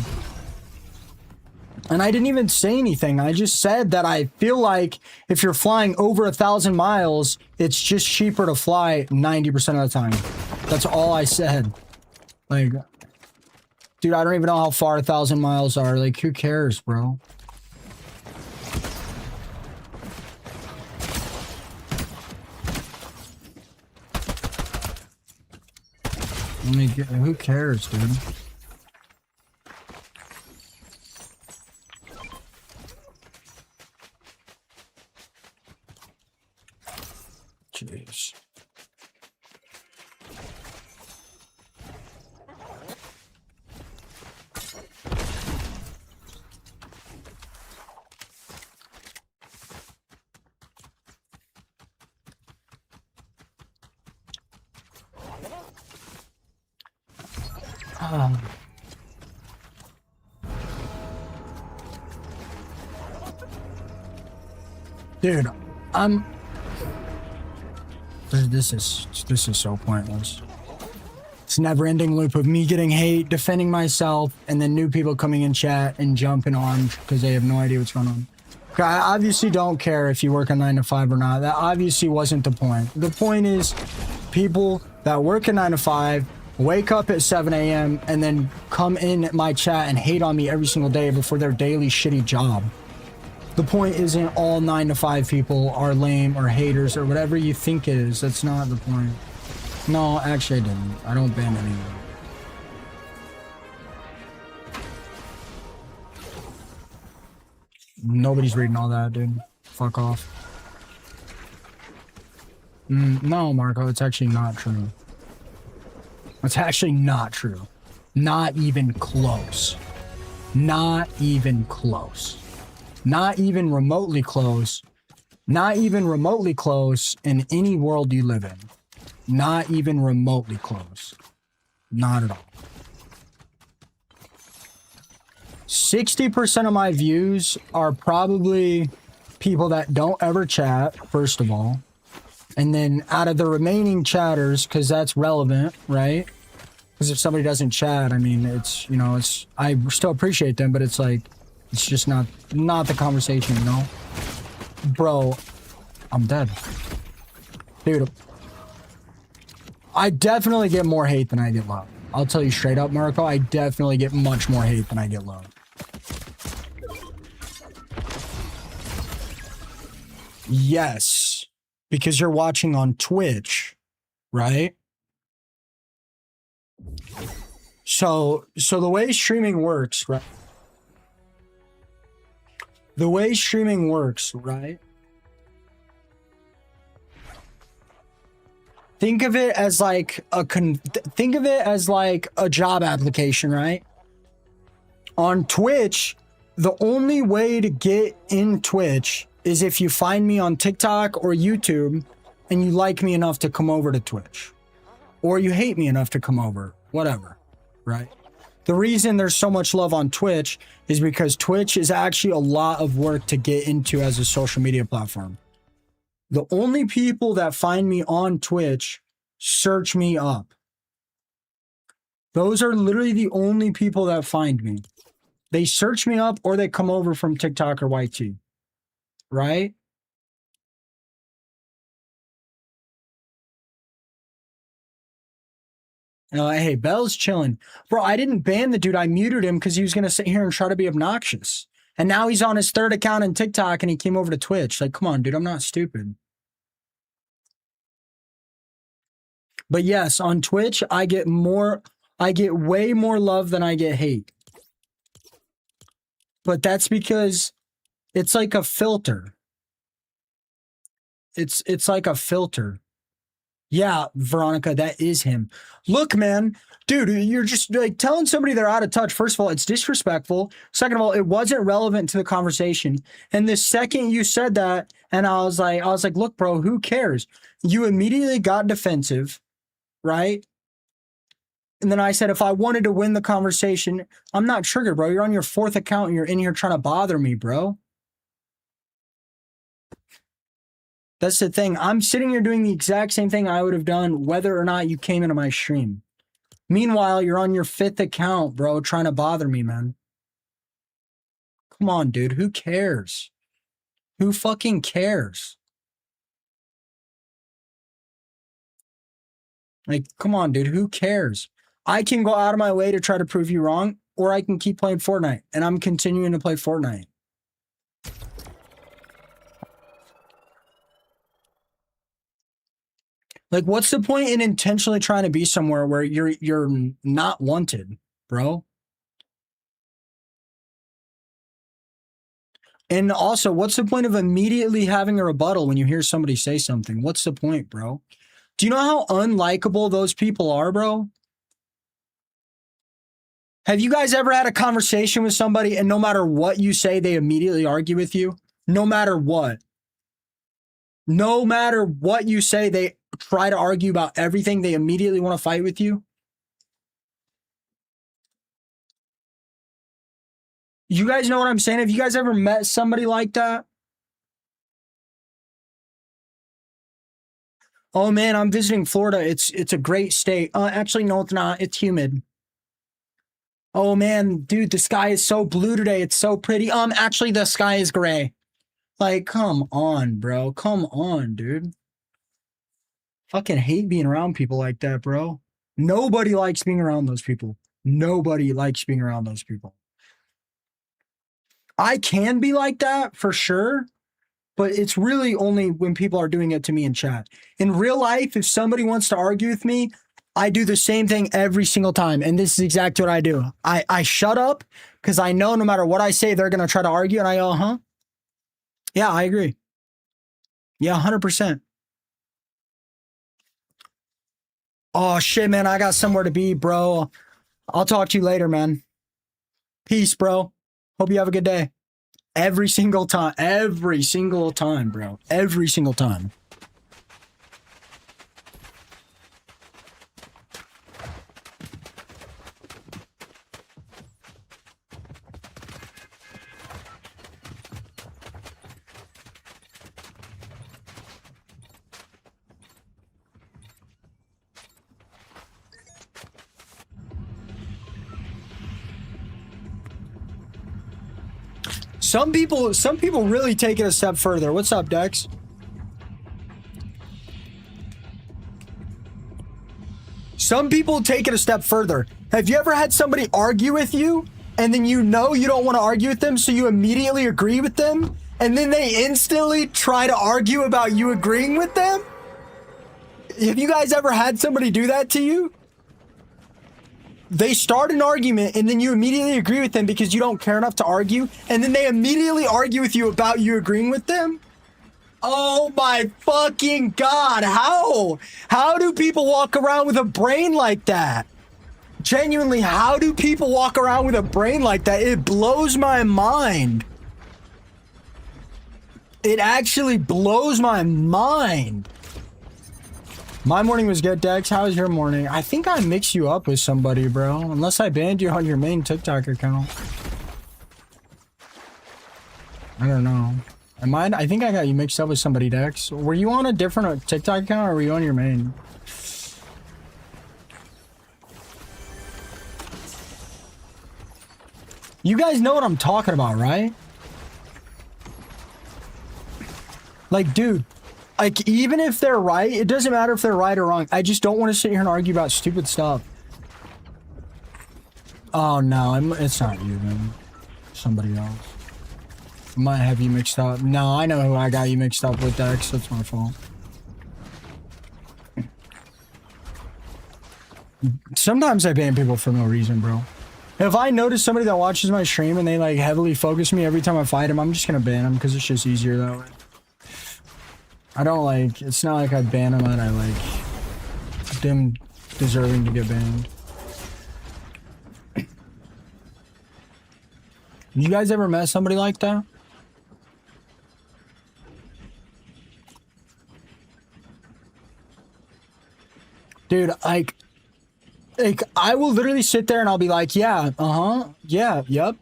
And I didn't even say anything. I just said that I feel like if you're flying over 1,000 miles, it's just cheaper to fly 90% of the time. That's all I said. Like, dude, I don't even know how far 1,000 miles are. Like, who cares, bro? I mean, who cares, dude? Jeez. Dude, this is so pointless. It's a never-ending loop of me getting hate, defending myself, and then new people coming in chat and jumping on because they have no idea what's going on. I obviously don't care if you work a 9 to 5 or not. That obviously wasn't the point. The point is people that work a 9 to 5 wake up at 7 a.m. and then come in my chat and hate on me every single day before their daily shitty job. The point isn't all 9 to 5 people are lame or haters or whatever you think it is. That's not the point. No, actually I didn't. I don't ban anyone. Nobody's reading all that, dude. Fuck off. No, Marco, it's actually not true. It's actually not true. Not even close. Not even close. Not even remotely close. Not even remotely close in any world you live in. Not even remotely close. Not at all. 60% of my views are probably people that don't ever chat, first of all. And then out of the remaining chatters, because that's relevant, right? Because if somebody doesn't chat, I mean, it's, you know, it's, I still appreciate them, but it's like, it's just not the conversation, you know? Bro, I'm dead. Dude, I definitely get more hate than I get love. I'll tell you straight up, Marco, I definitely get much more hate than I get love. Yes, because you're watching on Twitch, right? So the way streaming works, right? The way streaming works, right? Think of it as like a job application, right? On Twitch, the only way to get in Twitch is if you find me on TikTok or YouTube and you like me enough to come over to Twitch. Or you hate me enough to come over, whatever, right? The reason there's so much love on Twitch is because Twitch is actually a lot of work to get into as a social media platform. The only people that find me on Twitch search me up. Those are literally the only people that find me. They search me up or they come over from TikTok or YT. Right? Hey, Bell's chilling. Bro, I didn't ban the dude. I muted him because he was going to sit here and try to be obnoxious. And now he's on his third account in TikTok and he came over to Twitch. Like, come on, dude. I'm not stupid. But yes, on Twitch, I get way more love than I get hate. But that's because it's like a filter. It's like a filter. Yeah, Veronica, that is him. Look, man, dude, you're just like telling somebody they're out of touch. First of all, it's disrespectful. Second of all, it wasn't relevant to the conversation. And the second you said that, and I was like, look, bro, who cares? You immediately got defensive, right? And then I said, if I wanted to win the conversation, I'm not triggered, bro. You're on your fourth account and you're in here trying to bother me, bro. That's the thing. I'm sitting here doing the exact same thing I would have done whether or not you came into my stream. Meanwhile, you're on your fifth account, bro, trying to bother me, man. Come on, dude. Who cares? Who fucking cares? Like, come on, dude. Who cares? I can go out of my way to try to prove you wrong, or I can keep playing Fortnite, and I'm continuing to play Fortnite. Like, what's the point in intentionally trying to be somewhere where you're not wanted, bro? And also, what's the point of immediately having a rebuttal when you hear somebody say something? What's the point, bro? Do you know how unlikable those people are, bro? Have you guys ever had a conversation with somebody and no matter what you say, they immediately argue with you? No matter what. No matter what you say, they try to argue about everything. They immediately want to fight with you. You guys know what I'm saying? Have you guys ever met somebody like that? Oh man, I'm visiting Florida. It's a great state. Actually, no, it's not. It's humid. Oh man, dude, the sky is so blue today. It's so pretty. Actually, the sky is gray. Like, come on, bro. Come on, dude. Fucking hate being around people like that, bro. Nobody likes being around those people. Nobody likes being around those people. I can be like that for sure, but it's really only when people are doing it to me in chat. In real life, if somebody wants to argue with me, I do the same thing every single time. And this is exactly what I do. I shut up because I know no matter what I say, they're going to try to argue. And I go, huh? Yeah, I agree. Yeah, 100%. Oh, shit, man. I got somewhere to be, bro. I'll talk to you later, man. Peace, bro. Hope you have a good day. Every single time, bro. Every single time. Some people really take it a step further. What's up, Dex? Some people take it a step further. Have you ever had somebody argue with you and then you know you don't want to argue with them, so you immediately agree with them, and then they instantly try to argue about you agreeing with them? Have you guys ever had somebody do that to you? They start an argument and then you immediately agree with them because you don't care enough to argue, and then they immediately argue with you about you agreeing with them? Oh my fucking God, how? How do people walk around with a brain like that? Genuinely, how do people walk around with a brain like that? It blows my mind. It actually blows my mind. My morning was good, Dex. How was your morning? I think I mixed you up with somebody, bro. Unless I banned you on your main TikTok account. I don't know. I think I got you mixed up with somebody, Dex. Were you on a different TikTok account or were you on your main? You guys know what I'm talking about, right? Like, dude, like, even if they're right, it doesn't matter if they're right or wrong. I just don't want to sit here and argue about stupid stuff. Oh, no, it's not you, man. Somebody else. Might have you mixed up. No, I know who I got you mixed up with, Dex. That's my fault. Sometimes I ban people for no reason, bro. If I notice somebody that watches my stream and they, like, heavily focus me every time I fight them, I'm just gonna ban them because it's just easier that way. I don't, like, it's not like I ban them and I, like, them deserving to get banned. You guys ever met somebody like that? Dude, like, I will literally sit there and I'll be like, yeah, yeah, yep,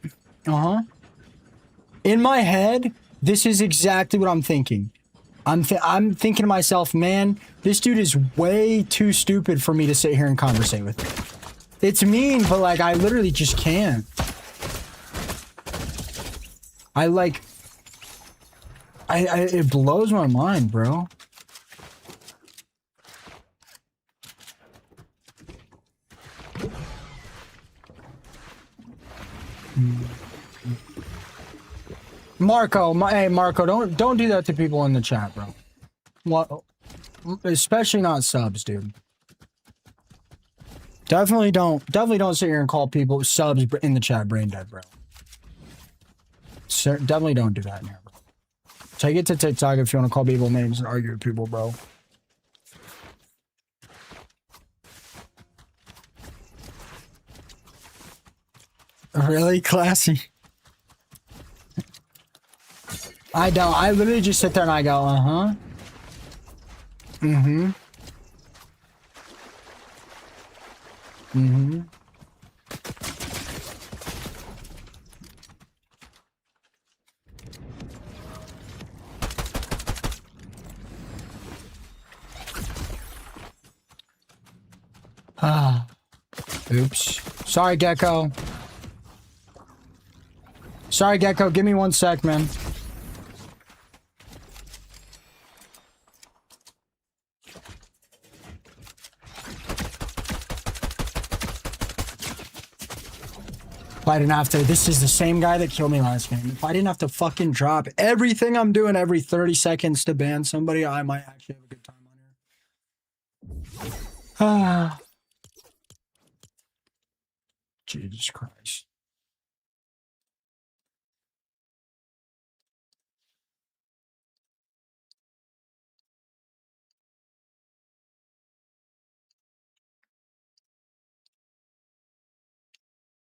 In my head, this is exactly what I'm thinking. I'm thinking to myself, man, this dude is way too stupid for me to sit here and conversate with him. It's mean, but, like, I literally just can't. It blows my mind, bro. Marco, hey Marco, don't do that to people in the chat, bro. What? especially not subs, dude. Definitely don't sit here and call people subs in the chat brain dead, bro. Definitely don't do that in here, bro. Take it to TikTok if you want to call people names and argue with people, bro. Really classy. I don't. I literally just sit there and I go, uh-huh. Mm-hmm. Mm-hmm. Ah. Oops. Sorry, Gecko. Sorry, Gecko. Give me 1 sec, man. If I didn't have to, this is the same guy that killed me last game. If I didn't have to fucking drop everything I'm doing every 30 seconds to ban somebody, I might actually have a good time on here. Ah. Jesus Christ.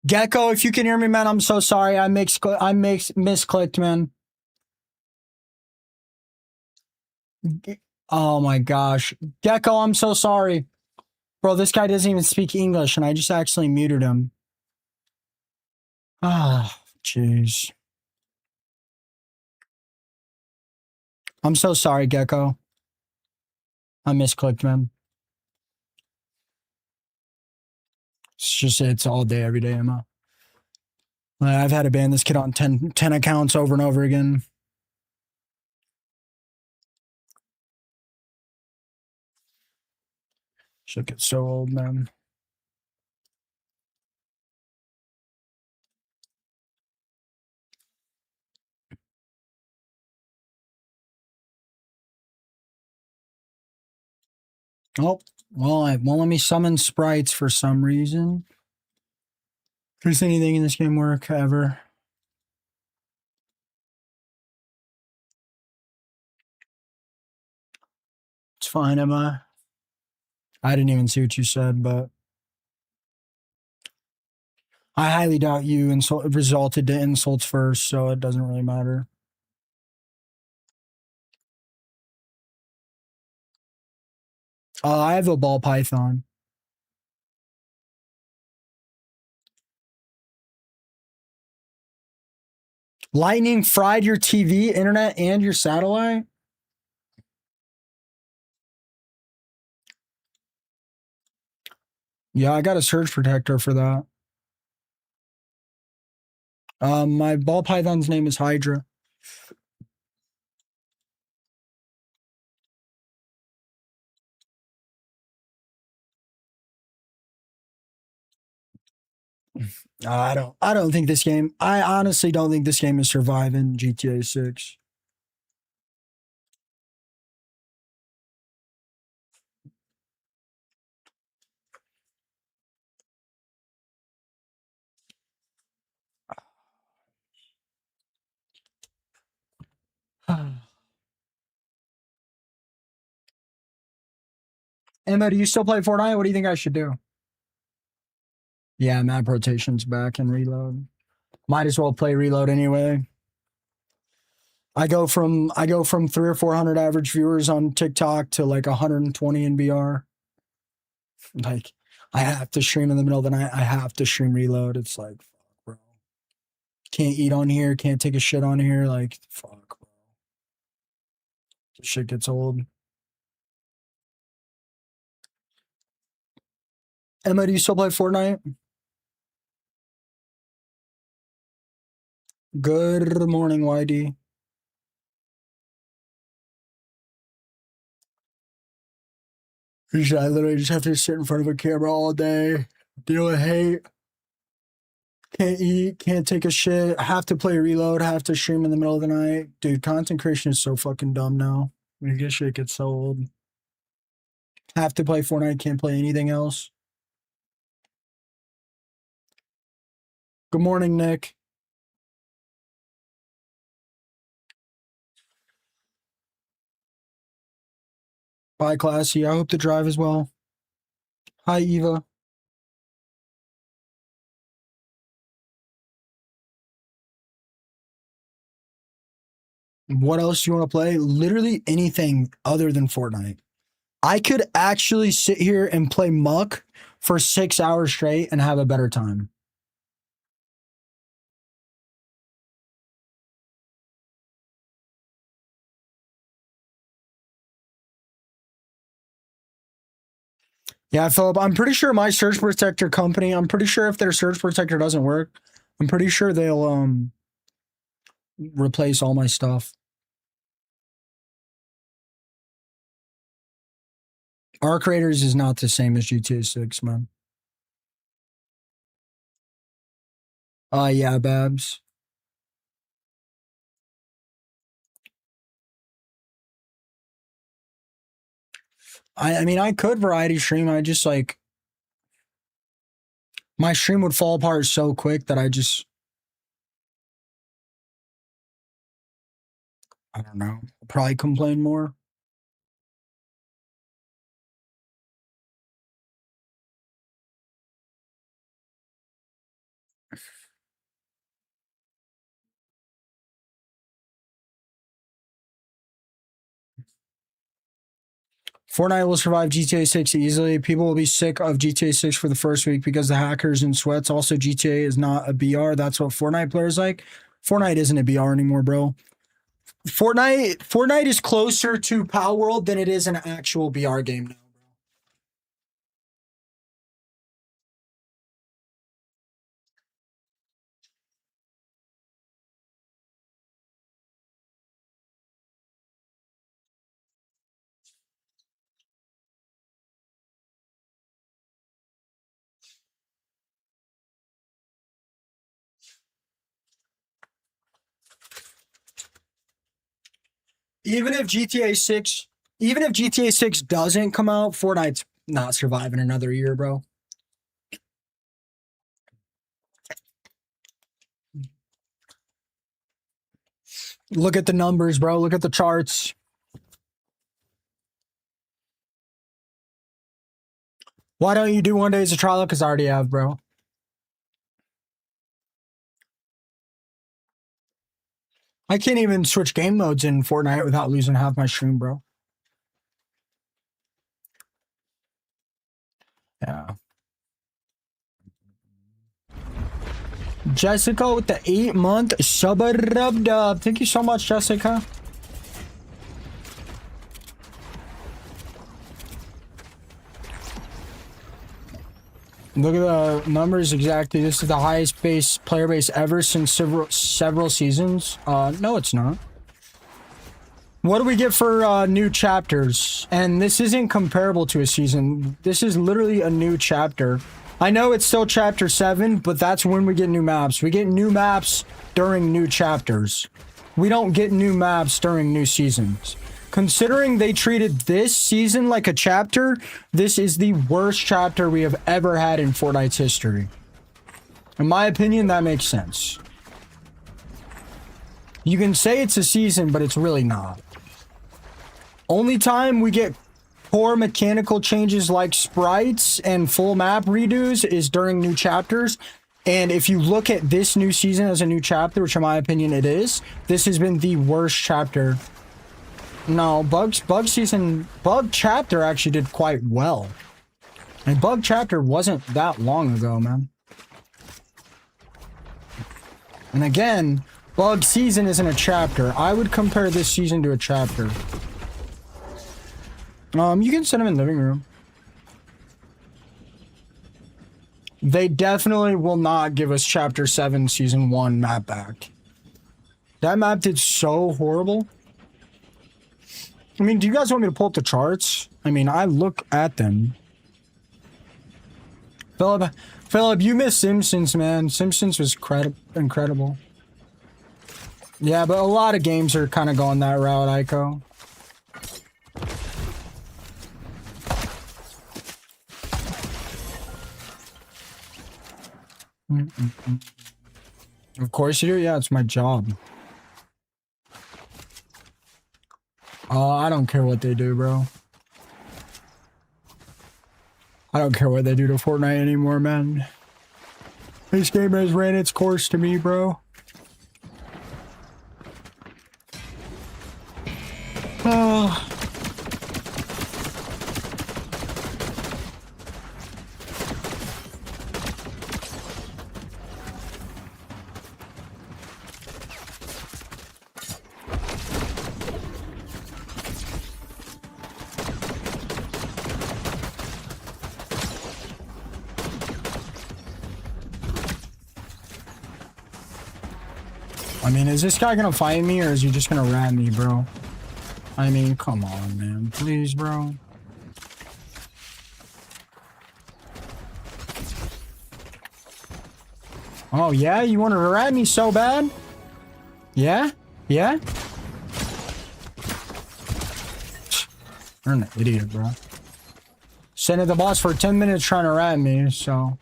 Gecko, if you can hear me, man, I'm so sorry. I misclicked, man. Oh my gosh. Gecko, I'm so sorry. Bro, this guy doesn't even speak English, and I just actually muted him. Ah, jeez. I'm so sorry, Gecko. I misclicked, man. It's all day, every day, Emma. I've had to ban this kid on 10 accounts over and over again. Shit gets so old, man. Oh, well, it won't let me summon sprites for some reason. Does anything in this game work ever? It's fine, Emma. I didn't even see what you said, but I highly doubt you resulted to insults first, so it doesn't really matter. I have a ball python. Lightning fried your TV, internet, and your satellite? Yeah, I got a surge protector for that. My ball python's name is Hydra. I don't think this game. I honestly don't think this game is surviving GTA 6. Emma, do you still play Fortnite? What do you think I should do? Yeah, map rotation's back and reload. Might as well play reload anyway. I go from 300 or 400 average viewers on TikTok to like 120 in BR. Like, I have to stream in the middle of the night. I have to stream reload. It's like, fuck, bro. Can't eat on here. Can't take a shit on here. Like, fuck, bro. This shit gets old. Emma, do you still play Fortnite? Good morning, YD. I literally just have to sit in front of a camera all day, deal with hate. Can't eat, can't take a shit. Have to play reload, have to stream in the middle of the night. Dude, content creation is so fucking dumb now. This shit gets so old. Have to play Fortnite, can't play anything else. Good morning, Nick. Bye, Classy. I hope to drive as well. Hi, Eva. What else do you want to play? Literally anything other than Fortnite. I could actually sit here and play Muck for 6 hours straight and have a better time. Yeah, Philip, I'm pretty sure my Surge Protector company, I'm pretty sure if their Surge Protector doesn't work, I'm pretty sure they'll replace all my stuff. Arc Raiders is not the same as GTA 6, man. Yeah, Babs. I mean, I could variety stream. I just like my stream would fall apart so quick that I don't know, probably complain more. Fortnite will survive GTA 6 easily. People will be sick of GTA 6 for the first week because the hackers and sweats. Also, GTA is not a BR. That's what Fortnite players like. Fortnite isn't a BR anymore, bro. Fortnite is closer to Power World than it is an actual BR game now. Even if GTA 6 doesn't come out, Fortnite's not surviving another year, bro. Look at the numbers, bro. Look at the charts. Why don't you do one day as a trial? Because I already have, bro. I can't even switch game modes in Fortnite without losing half my stream, bro. Yeah. Jessica with the 8-month sub-dub. Thank you so much, Jessica. Look at the numbers exactly. This is the highest player base ever since several seasons. No, it's not. What do we get for new chapters? And this isn't comparable to a season. This is literally a new chapter. I know it's still chapter 7, but that's when we get new maps. We get new maps during new chapters. We don't get new maps during new seasons. Considering they treated this season like a chapter, this is the worst chapter we have ever had in Fortnite's history. In my opinion, that makes sense. You can say it's a season, but it's really not. Only time we get core mechanical changes like sprites and full map redos is during new chapters. And if you look at this new season as a new chapter, which in my opinion it is, this has been the worst chapter. No, Bug Chapter actually did quite well. And Bug Chapter wasn't that long ago, man. And again, Bug Season isn't a chapter. I would compare this season to a chapter. You can send them in the living room. They definitely will not give us Chapter 7 Season 1 map back. That map did so horrible. I mean, do you guys want me to pull up the charts? I mean, I look at them. Philip, you missed Simpsons, man. Simpsons was incredible. Yeah, but a lot of games are kind of going that route, Ico. Of course you do. Yeah, it's my job. I don't care what they do, bro. I don't care what they do to Fortnite anymore, man. This game has ran its course to me, bro. Oh. I mean, is this guy gonna fight me or is he just gonna rat me, bro? I mean, come on, man. Please, bro. Oh, yeah? You want to rat me so bad? Yeah? Yeah? You're an idiot, bro. Sent at the boss for 10 minutes trying to rat me, so...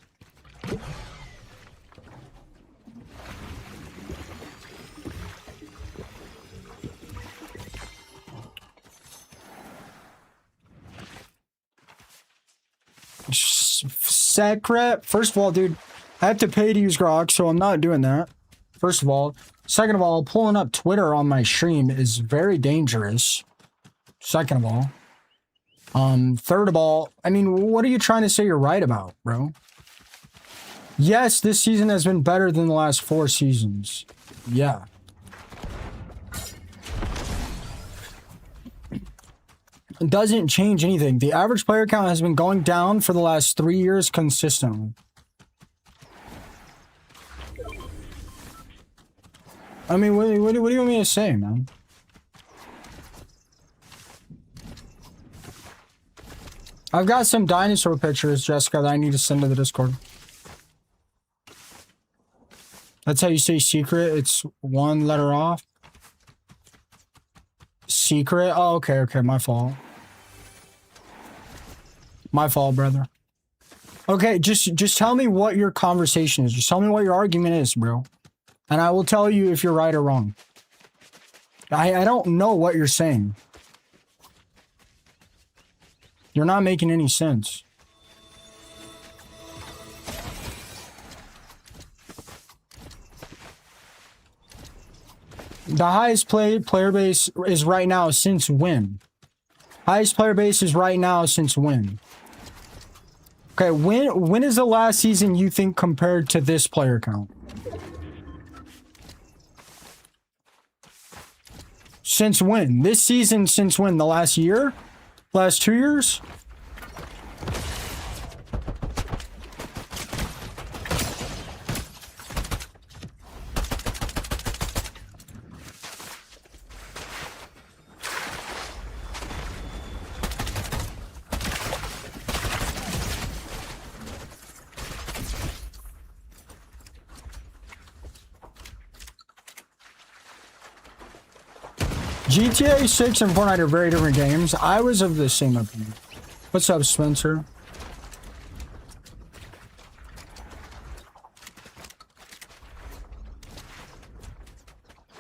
Secret. First of all, dude, I have to pay to use Grok, so I'm not doing that. First of all. Second of all, pulling up Twitter on my stream is very dangerous. Second of all. Third of all, I mean, what are you trying to say you're right about, bro? Yes, this season has been better than the last 4 seasons. Yeah. It doesn't change anything. The average player count has been going down for the last 3 years consistently. I mean, what do you want me to say, man? I've got some dinosaur pictures, Jessica, that I need to send to the Discord. That's how you say secret. It's 1 letter off. Secret? Oh, okay, okay, my fault. My fault, brother. Okay, just tell me what your conversation is. Just tell me what your argument is, bro. And I will tell you if you're right or wrong. I don't know what you're saying. You're not making any sense. The highest player base is right now since when? Highest player base is right now since when? Okay, when is the last season you think compared to this player count? Since when? This season since when? The last year? Last 2 years? GTA 6 and Fortnite are very different games. I was of the same opinion. What's up, Spencer?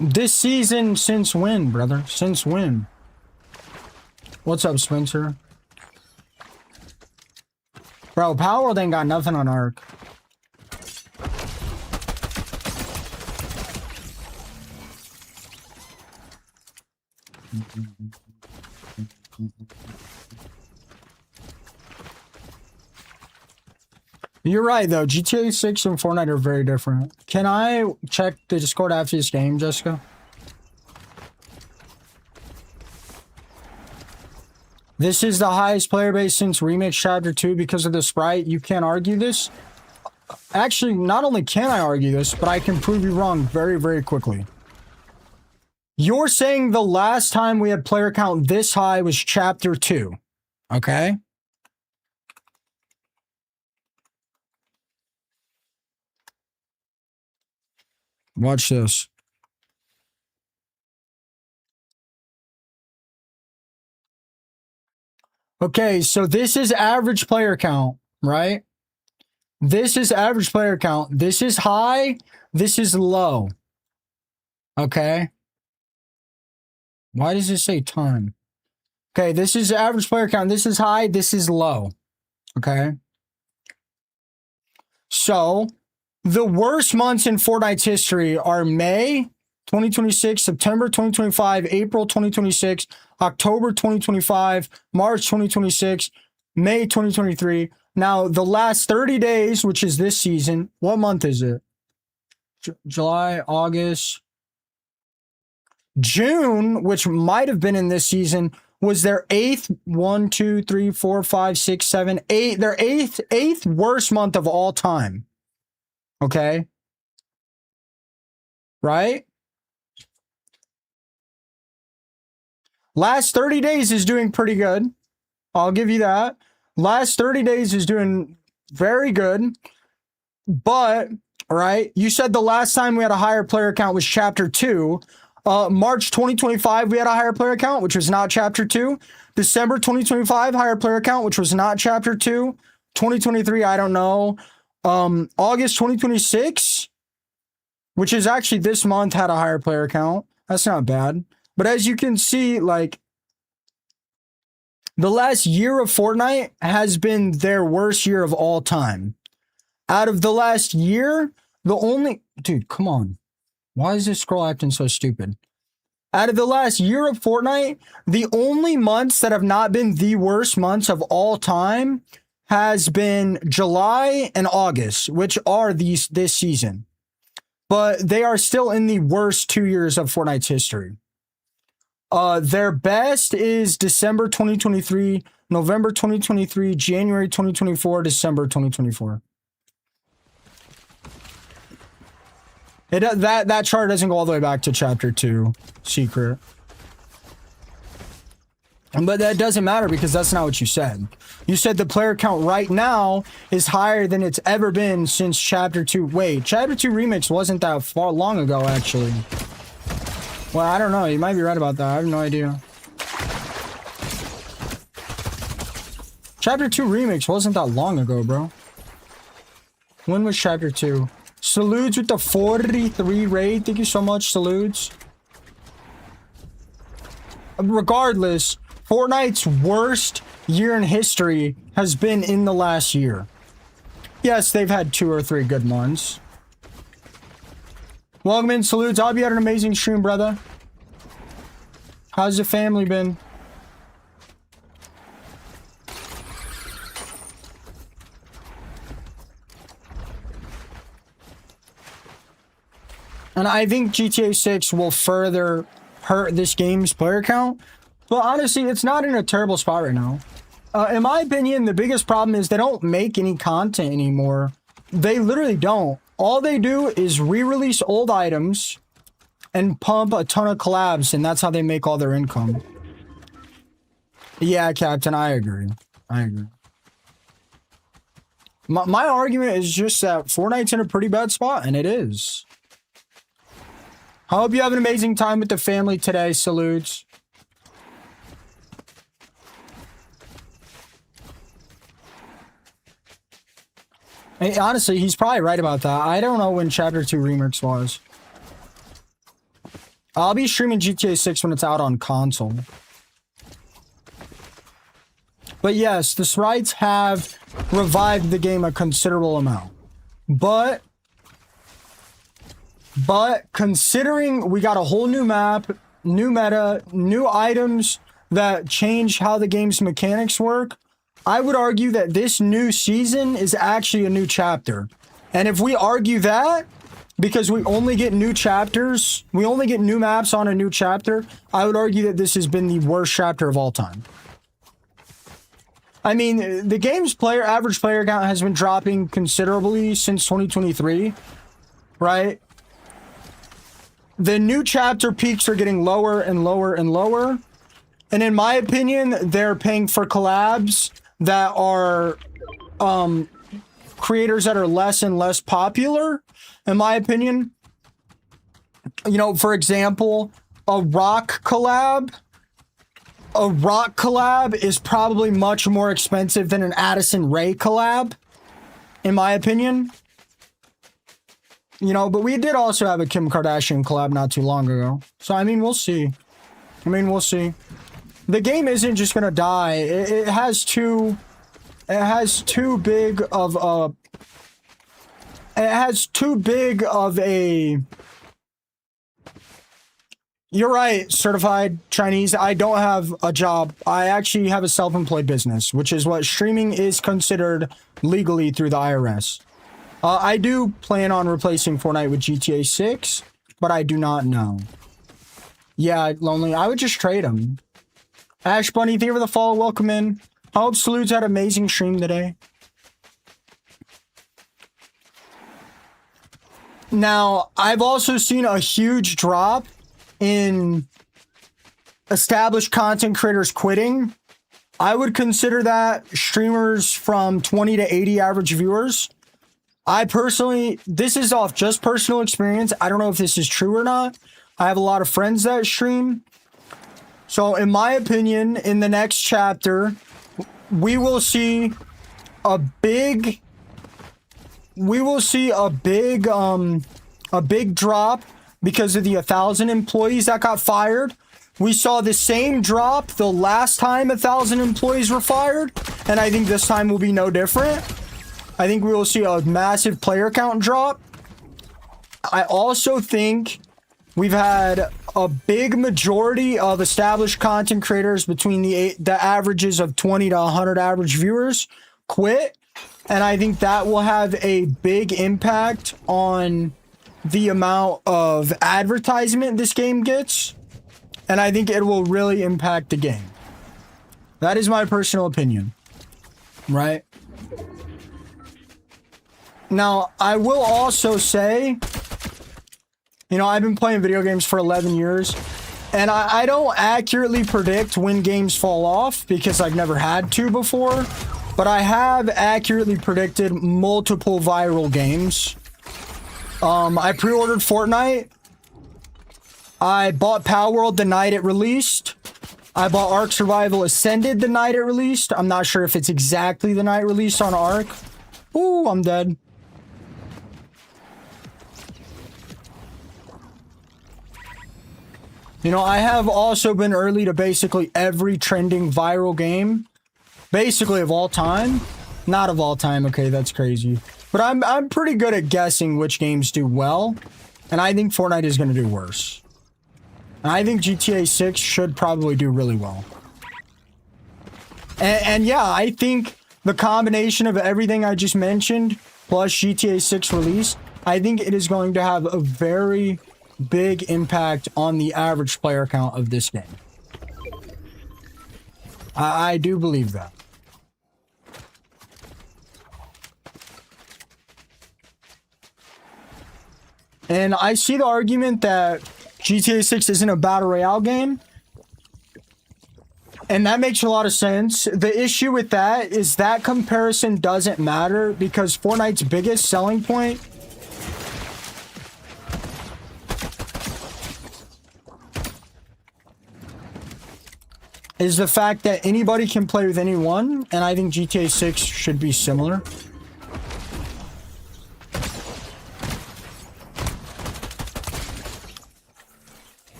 This season since when, brother? Since when? What's up, Spencer? Bro, Power ain't got nothing on Ark. You're right, though. GTA 6 and Fortnite are very different. Can I check the Discord after this game, Jessica? This is the highest player base since Remix Chapter 2 because of the Sprite. You can't argue this. Actually, not only can I argue this, but I can prove you wrong very, very quickly. You're saying the last time we had player count this high was Chapter 2. Okay? Watch this. Okay, so this is average player count, right? This is average player count. This is high. This is low. Okay. Why does it say time? Okay, this is average player count. This is high. This is low. Okay. So, the worst months in Fortnite's history are May 2026, September 2025, April 2026, October 2025, March 2026, May 2023. Now, the last 30 days, which is this season, what month is it? July, August, June, which might have been in this season, was their eighth, 1, 2, 3, 4, 5, 6, 7, 8, their eighth worst month of all time. Okay. Right? Last 30 days is doing pretty good. I'll give you that. Last 30 days is doing very good. But, right, you said the last time we had a higher player count was Chapter 2. March 2025, we had a higher player count, which was not Chapter 2. December 2025, higher player count, which was not Chapter 2. 2023, I don't know. August 2026, which is actually this month, had a higher player count. That's not bad. But as you can see, like, the last year of Fortnite has been their worst year of all time. Out of the last year, the only... Dude, come on. Why is this scroll acting so stupid? Out of the last year of Fortnite, the only months that have not been the worst months of all time has been July and August, which are this season. But they are still in the worst 2 years of Fortnite's history. Their best is December 2023, November 2023, January 2024, December 2024. That chart doesn't go all the way back to Chapter 2, Secret. But that doesn't matter because that's not what you said. You said the player count right now is higher than it's ever been since Chapter 2. Wait, Chapter 2 Remix wasn't that far long ago, actually. Well, I don't know. You might be right about that. I have no idea. Chapter 2 Remix wasn't that long ago, bro. When was Chapter 2? Salutes with the 43 raid. Thank you so much, Salutes. Regardless, Fortnite's worst year in history has been in the last year. Yes, they've had 2 or 3 good ones. Welcome in, Salutes. I'll be at an amazing stream, brother. How's the family been? And I think GTA 6 will further hurt this game's player count. But honestly, it's not in a terrible spot right now. In my opinion, the biggest problem is they don't make any content anymore. They literally don't. All they do is re-release old items and pump a ton of collabs, and that's how they make all their income. Yeah, Captain, I agree. I agree. My argument is just that Fortnite's in a pretty bad spot, and it is. I hope you have an amazing time with the family today. Salutes. Hey, honestly, he's probably right about that. I don't know when Chapter 2 Remix was. I'll be streaming GTA 6 when it's out on console. But yes, the sprites have revived the game a considerable amount. But considering we got a whole new map, new meta, new items that change how the game's mechanics work, I would argue that this new season is actually a new chapter. And if we argue that, because we only get new chapters, we only get new maps on a new chapter, I would argue that this has been the worst chapter of all time. I mean, the game's average player count has been dropping considerably since 2023, right? The new chapter peaks are getting lower and lower and lower. And in my opinion, they're paying for collabs that are creators that are less and less popular, in my opinion. You know, for example, a rock collab is probably much more expensive than an Addison Rae collab. in my opinion. You know, but we did also have a Kim Kardashian collab not too long ago. So, I mean, we'll see. We'll see. The game isn't just gonna die. It has too big of a... It has too big of a... You're right, certified Chinese. I don't have a job. I actually have a self-employed business, which is what streaming is considered legally through the IRS. I do plan on replacing Fortnite with GTA 6, but I do not know. Yeah, Lonely. I would just trade them. Ash Bunny, thank you for the follow. Welcome in. I hope Salutes had an amazing stream today. Now, I've also seen a huge drop in established content creators quitting. I would consider that streamers from 20 to 80 average viewers. I personally, this is off just personal experience. I don't know if this is true or not. I have a lot of friends that stream. So in my opinion, in the next chapter, we will see a big drop because of the 1,000 employees that got fired. We saw the same drop the last time 1,000 employees were fired, and I think this time will be no different. I think we will see a massive player count drop. I also think we've had a big majority of established content creators between the averages of 20 to 100 average viewers quit. And I think that will have a big impact on the amount of advertisement this game gets. And I think it will really impact the game. That is my personal opinion. Right? Now, I will also say, you know, I've been playing video games for 11 years, and I don't accurately predict when games fall off because I've never had to before, but I have accurately predicted multiple viral games. I pre-ordered Fortnite. I bought Palworld the night it released. I bought Ark Survival Ascended the night it released. I'm not sure if it's exactly the night released on Ark. Ooh, I'm dead. You know, I have also been early to basically every trending viral game. Basically of all time. Not of all time, okay, that's crazy. But I'm pretty good at guessing which games do well. And I think Fortnite is going to do worse. And I think GTA 6 should probably do really well. And yeah, I think the combination of everything I just mentioned, plus GTA 6 release, I think it is going to have a very big impact on the average player count of this game. I do believe that. And I see the argument that GTA 6 isn't a battle royale game. And that makes a lot of sense. The issue with that is that comparison doesn't matter because Fortnite's biggest selling point is the fact that anybody can play with anyone, and I think GTA 6 should be similar.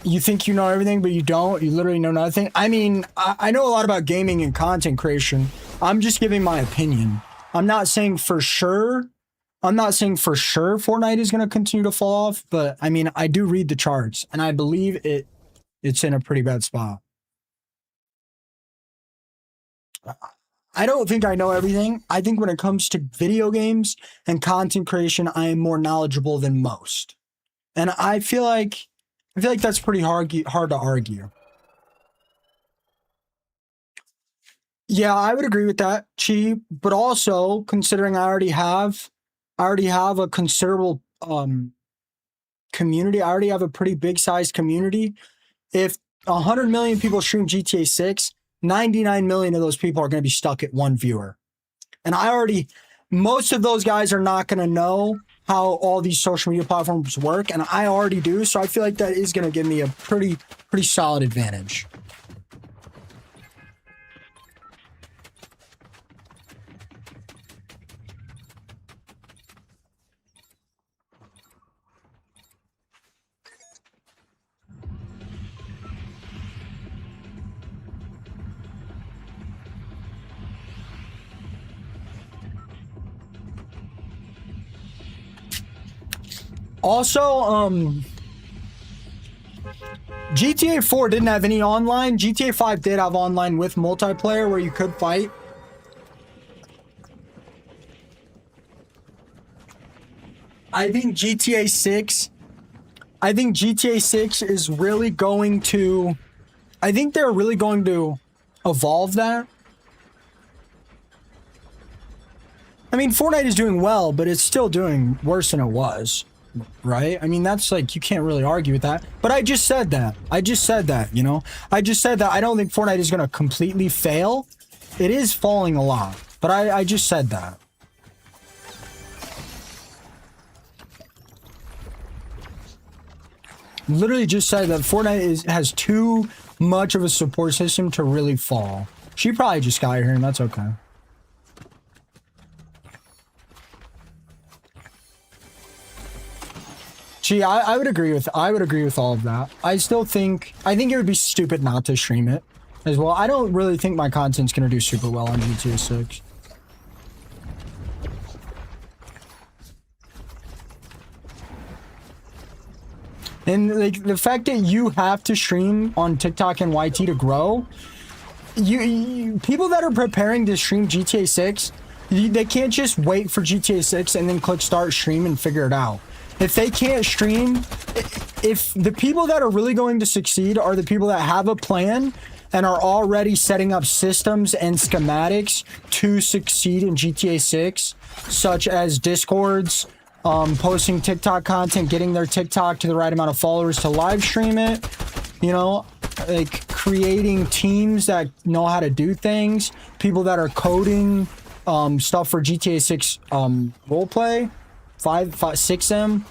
You think you know everything, but you don't. You literally know nothing. I mean, I know a lot about gaming and content creation. I'm just giving my opinion. I'm not saying for sure. I'm not saying for sure Fortnite is going to continue to fall off, but I mean, I do read the charts, and I believe it's in a pretty bad spot. I don't think I know everything. I think when it comes to video games and content creation, I am more knowledgeable than most. And I feel like that's pretty hard to argue. Yeah, I would agree with that, Chi. But also, considering I already have a considerable community. I already have a pretty big sized community. If 100 million people stream GTA 6, 99 million of those people are going to be stuck at one viewer. And most of those guys are not going to know how all these social media platforms work, and I already do, so I feel like that is going to give me a pretty solid advantage. Also, GTA 4 didn't have any online. GTA 5 did have online with multiplayer where you could fight. I think GTA 6 is really going to, I think they're really going to evolve that. I mean, Fortnite is doing well, but it's still doing worse than it was, right? I mean, that's like, you can't really argue with that. But I just said that. You know? I just said that I don't think Fortnite is going to completely fail. It is falling a lot, but I just said that. Literally just said that Fortnite has too much of a support system to really fall. She probably just got here, and that's okay. Gee, I would agree with all of that. I think it would be stupid not to stream it as well. I don't really think my content's gonna do super well on GTA 6. And like the fact that you have to stream on TikTok and YT to grow, you people that are preparing to stream GTA 6, they can't just wait for GTA 6 and then click start stream and figure it out. If they can't stream, if the people that are really going to succeed are the people that have a plan and are already setting up systems and schematics to succeed in GTA 6, such as Discords, posting TikTok content, getting their TikTok to the right amount of followers to live stream it, you know, like creating teams that know how to do things, people that are coding stuff for GTA 6 roleplay. 6M.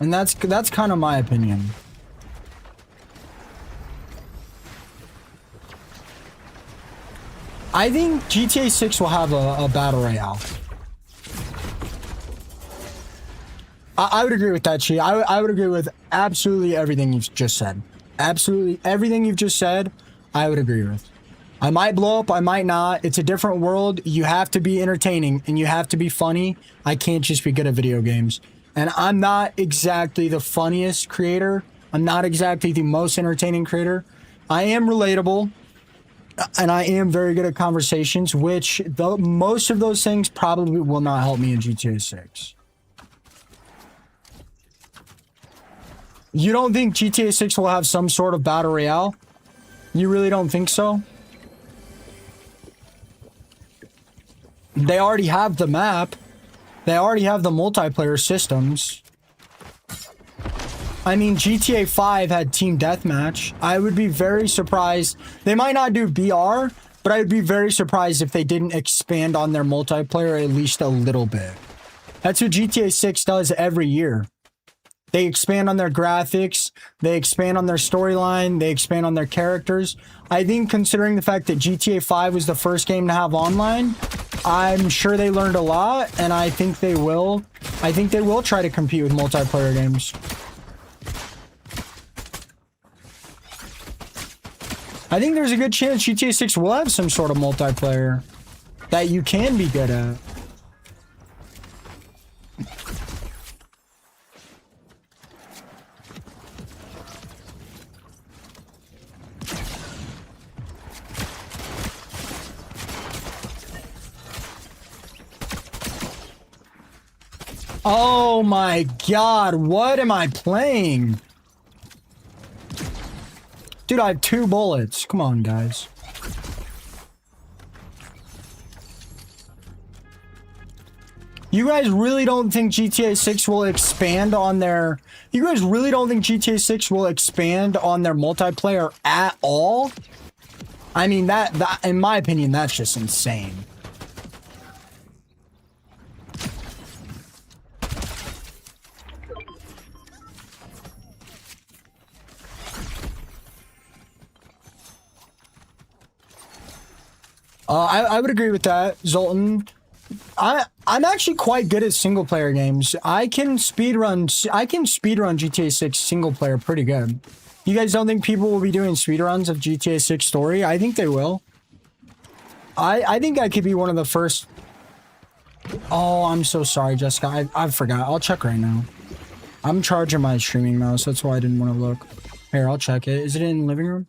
And that's kind of my opinion. I think GTA 6 will have a battle royale. I would agree with that, Chi. I would agree with absolutely everything you've just said. Absolutely everything you've just said, I would agree with. I might blow up, I might not. It's a different world. You have to be entertaining and you have to be funny. I can't just be good at video games. And I'm not exactly the funniest creator. I'm not exactly the most entertaining creator. I am relatable and I am very good at conversations, which most of those things probably will not help me in GTA 6. You don't think GTA 6 will have some sort of battle royale? You really don't think so? They already have the map. They already have the multiplayer systems. I mean, GTA 5 had Team Deathmatch. I would be very surprised. They might not do BR, but I would be very surprised if they didn't expand on their multiplayer at least a little bit. That's what GTA 6 does every year. They expand on their graphics, they expand on their storyline, they expand on their characters. I think considering the fact that GTA 5 was the first game to have online, I'm sure they learned a lot, and I think they will. I think they will try to compete with multiplayer games. I think there's a good chance GTA 6 will have some sort of multiplayer that you can be good at. Oh my god, what am I playing? Dude, I have 2 bullets. Come on, guys. You guys really don't think GTA 6 will expand on their... You guys really don't think GTA 6 will expand on their multiplayer at all? I mean, that in my opinion, that's just insane. I would agree with that, Zoltan. I'm actually quite good at single player games. I can speedrun GTA 6 single player pretty good. You guys don't think people will be doing speedruns of GTA 6 story? I think they will. I think I could be one of the first. Oh, I'm so sorry, Jessica. I forgot. I'll check right now. I'm charging my streaming mouse. That's why I didn't want to look. Here, I'll check it. Is it in the living room?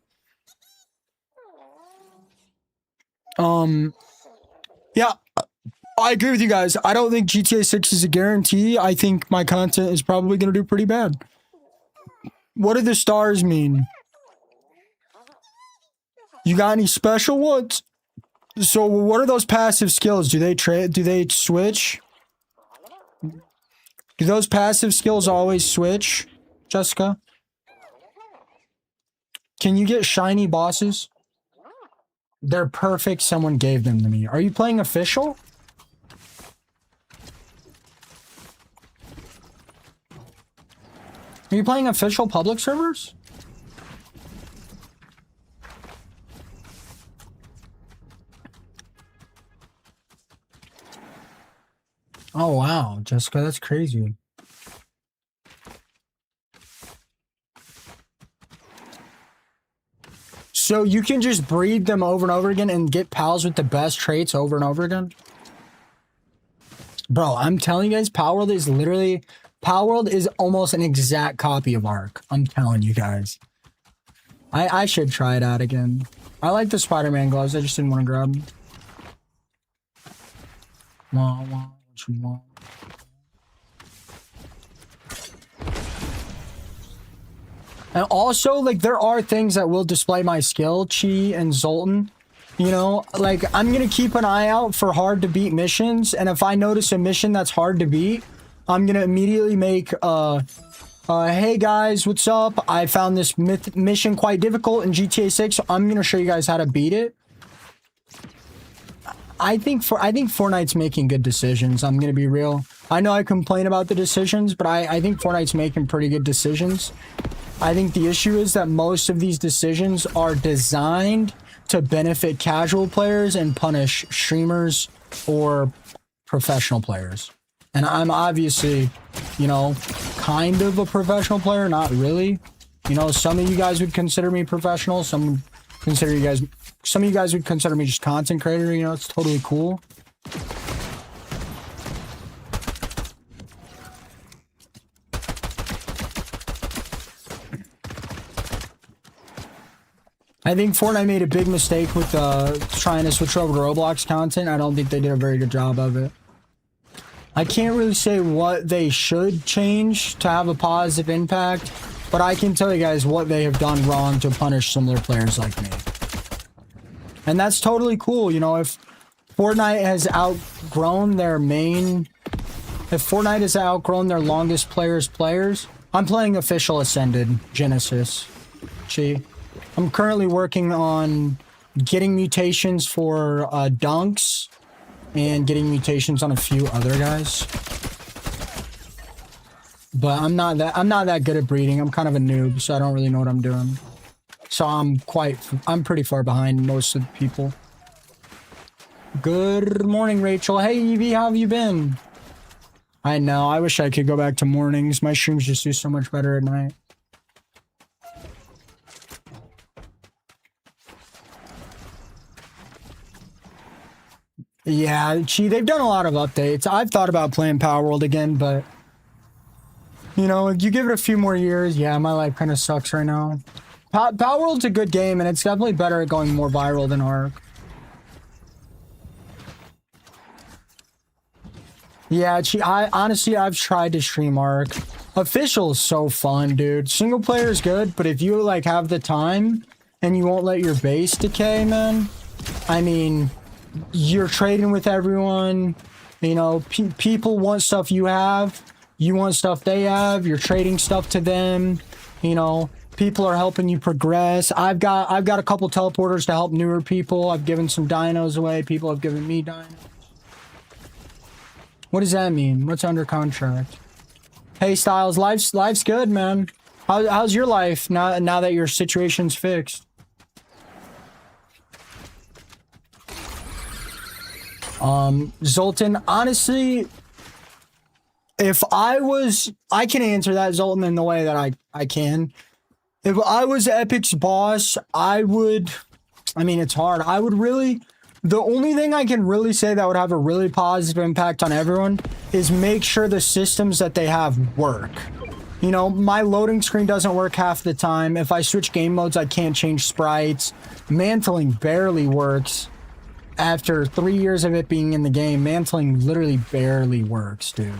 Yeah, I agree with you guys. I don't think GTA 6 is a guarantee. I think my content is probably going to do pretty bad. What do the stars mean? You got any special ones? So what are those passive skills? Do they switch? Do those passive skills always switch, Jessica? Can you get shiny bosses? They're perfect. Someone gave them to me. Are you playing official? Are you playing official public servers? Oh, wow, Jessica, that's crazy. So you can just breed them over and over again and get pals with the best traits over and over again? Bro, I'm telling you guys, Palworld is literally... Palworld is almost an exact copy of Ark. I'm telling you guys. I should try it out again. I like the Spider-Man gloves. I just didn't want to grab them. What you want? And also, like, there are things that will display my skill, Chi and Zoltan. You know, like, I'm gonna keep an eye out for hard to beat missions, and if I notice a mission that's hard to beat, I'm gonna immediately make, hey guys, what's up? I found this mission quite difficult in GTA 6, so I'm gonna show you guys how to beat it. I think Fortnite's making good decisions, I'm gonna be real. I know I complain about the decisions, but I think Fortnite's making pretty good decisions. I think the issue is that most of these decisions are designed to benefit casual players and punish streamers or professional players. And I'm obviously, you know, kind of a professional player, not really. You know, some of you guys would consider me professional, some of you guys would consider me just content creator, you know, it's totally cool. I think Fortnite made a big mistake with trying to switch over to Roblox content. I don't think they did a very good job of it. I can't really say what they should change to have a positive impact, but I can tell you guys what they have done wrong to punish similar players like me. And that's totally cool, you know, if Fortnite has outgrown their longest players, I'm playing official Ascended, Genesis, Chi. I'm currently working on getting mutations for Dunks and getting mutations on a few other guys. But I'm not that good at breeding. I'm kind of a noob, so I don't really know what I'm doing. So I'm pretty far behind most of the people. Good morning, Rachel. Hey, Evie, how have you been? I know, I wish I could go back to mornings. My streams just do so much better at night. Yeah, they've done a lot of updates. I've thought about playing Palworld again, but... You know, if you give it a few more years, yeah, my life kind of sucks right now. Palworld's a good game, and it's definitely better at going more viral than Ark. Yeah, honestly, I've tried to stream Ark. Official is so fun, dude. Single player is good, but if you, like, have the time, and you won't let your base decay, man, I mean... You're trading with everyone, you know, people want stuff you have, you want stuff they have, you're trading stuff to them, you know, people are helping you progress. I've got a couple teleporters to help newer people. I've given some dinos away, people have given me dinos. What does that mean? What's under contract? Hey Styles, life's good, man. How's your life now that your situation's fixed? Zoltan, honestly, if I can answer that, Zoltan, in the way that I can. If I was Epic's boss, I mean, it's hard. I would really The only thing I can really say that would have a really positive impact on everyone is make sure the systems that they have work. You know, my loading screen doesn't work half the time. If I switch game modes, I can't change sprites. Mantling barely works. After 3 years of it being in the game, mantling literally barely works, dude.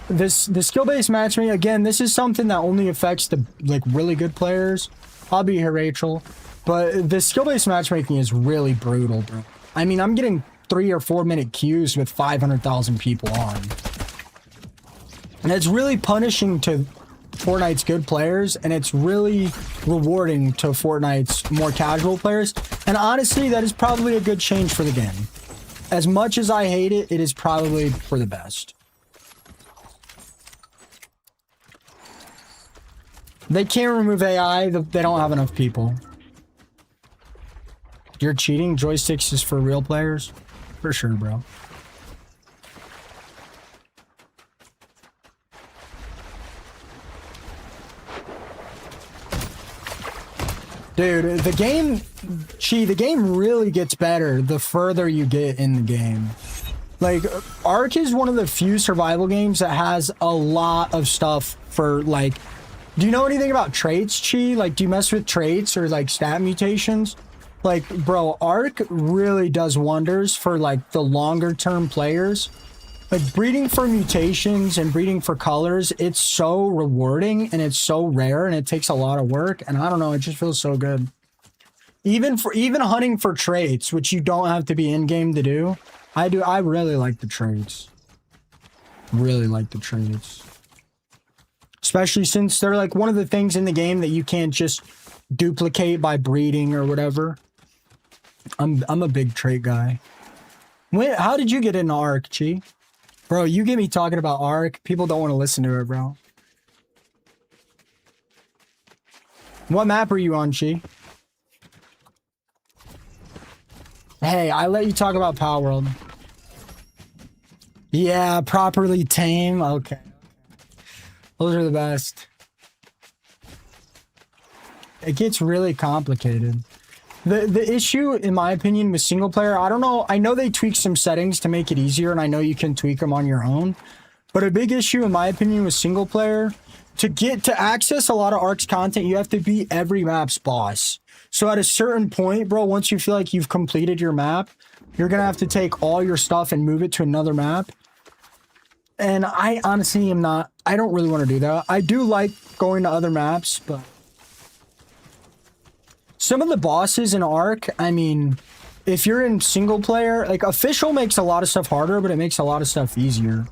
The skill-based matchmaking, again, this is something that only affects the, like, really good players. I'll be here, Rachel. But the skill-based matchmaking is really brutal, bro. I mean, I'm getting 3 or 4 minute queues with 500,000 people on. And it's really punishing to Fortnite's good players, and it's really rewarding to Fortnite's more casual players. And honestly, that is probably a good change for the game. As much as I hate it, it is probably for the best. They can't remove AI, they don't have enough people. You're cheating? Joysticks is for real players? For sure, bro. Dude, the game really gets better the further you get in the game. Like, Ark is one of the few survival games that has a lot of stuff for, like... Do you know anything about traits, Chi? Like, do you mess with traits or, like, stat mutations? Like, bro, Ark really does wonders for, like, the longer-term players. Like, breeding for mutations and breeding for colors, it's so rewarding and it's so rare and it takes a lot of work. And I don't know, it just feels so good. Even hunting for traits, which you don't have to be in-game to do. I really like the traits. Really like the traits. Especially since they're, like, one of the things in the game that you can't just duplicate by breeding or whatever. I'm a big trait guy. How did you get into Ark, Chi? Bro, you get me talking about Ark. People don't want to listen to it, bro. What map are you on, Chi? Hey, I let you talk about Palworld. Yeah, properly tame. Okay. Those are the best. It gets really complicated. The issue, in my opinion, with single player, I don't know. I know they tweak some settings to make it easier, and I know you can tweak them on your own. But a big issue, in my opinion, with single player, to access a lot of Ark's content, you have to beat every map's boss. So at a certain point, bro, once you feel like you've completed your map, you're gonna have to take all your stuff and move it to another map. And I honestly am not. I don't really want to do that. I do like going to other maps, but some of the bosses in Ark, I mean, if you're in single player, like, official makes a lot of stuff harder, but it makes a lot of stuff easier.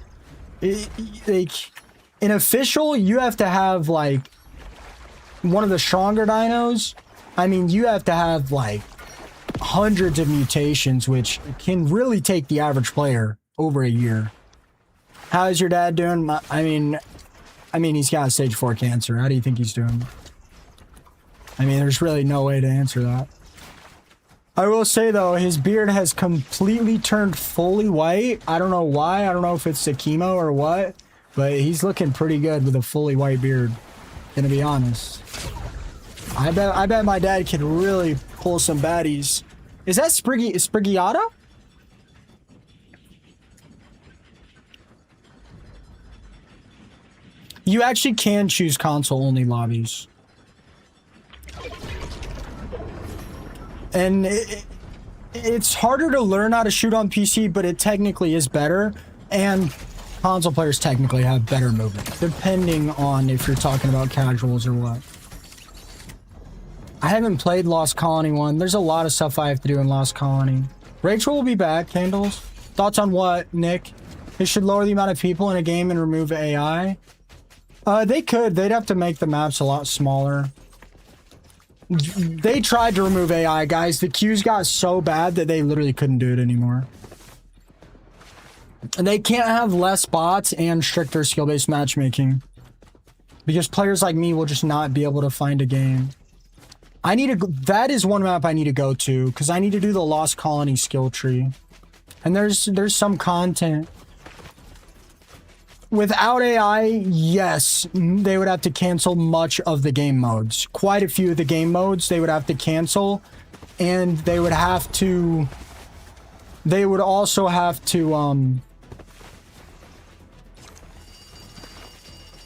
Like, in official, you have to have, like, one of the stronger dinos. I mean, you have to have, like, hundreds of mutations, which can really take the average player over a year. How is your dad doing? I mean, he's got stage 4 cancer. How do you think he's doing? I mean, there's really no way to answer that. I will say, though, his beard has completely turned fully white. I don't know why. I don't know if it's the chemo or what, but he's looking pretty good with a fully white beard, gonna be honest. I bet my dad could really pull some baddies. Is that Sprigiata? You actually can choose console-only lobbies. And it's harder to learn how to shoot on PC, but it technically is better. And console players technically have better movement, depending on if you're talking about casuals or what. I haven't played Lost Colony 1. There's a lot of stuff I have to do in Lost Colony. Rachel will be back, Candles. Thoughts on what, Nick? They should lower the amount of people in a game and remove AI. They could. They'd have to make the maps a lot smaller. They tried to remove AI, guys. The queues got so bad that they literally couldn't do it anymore. And they can't have less bots and stricter skill-based matchmaking, because players like me will just not be able to find a game. That is one map I need to go to, because I need to do the Lost Colony skill tree. And there's some content. Without AI, yes, they would have to cancel much of the game modes. Quite a few of the game modes they would have to cancel. and they would have to. They would also have to.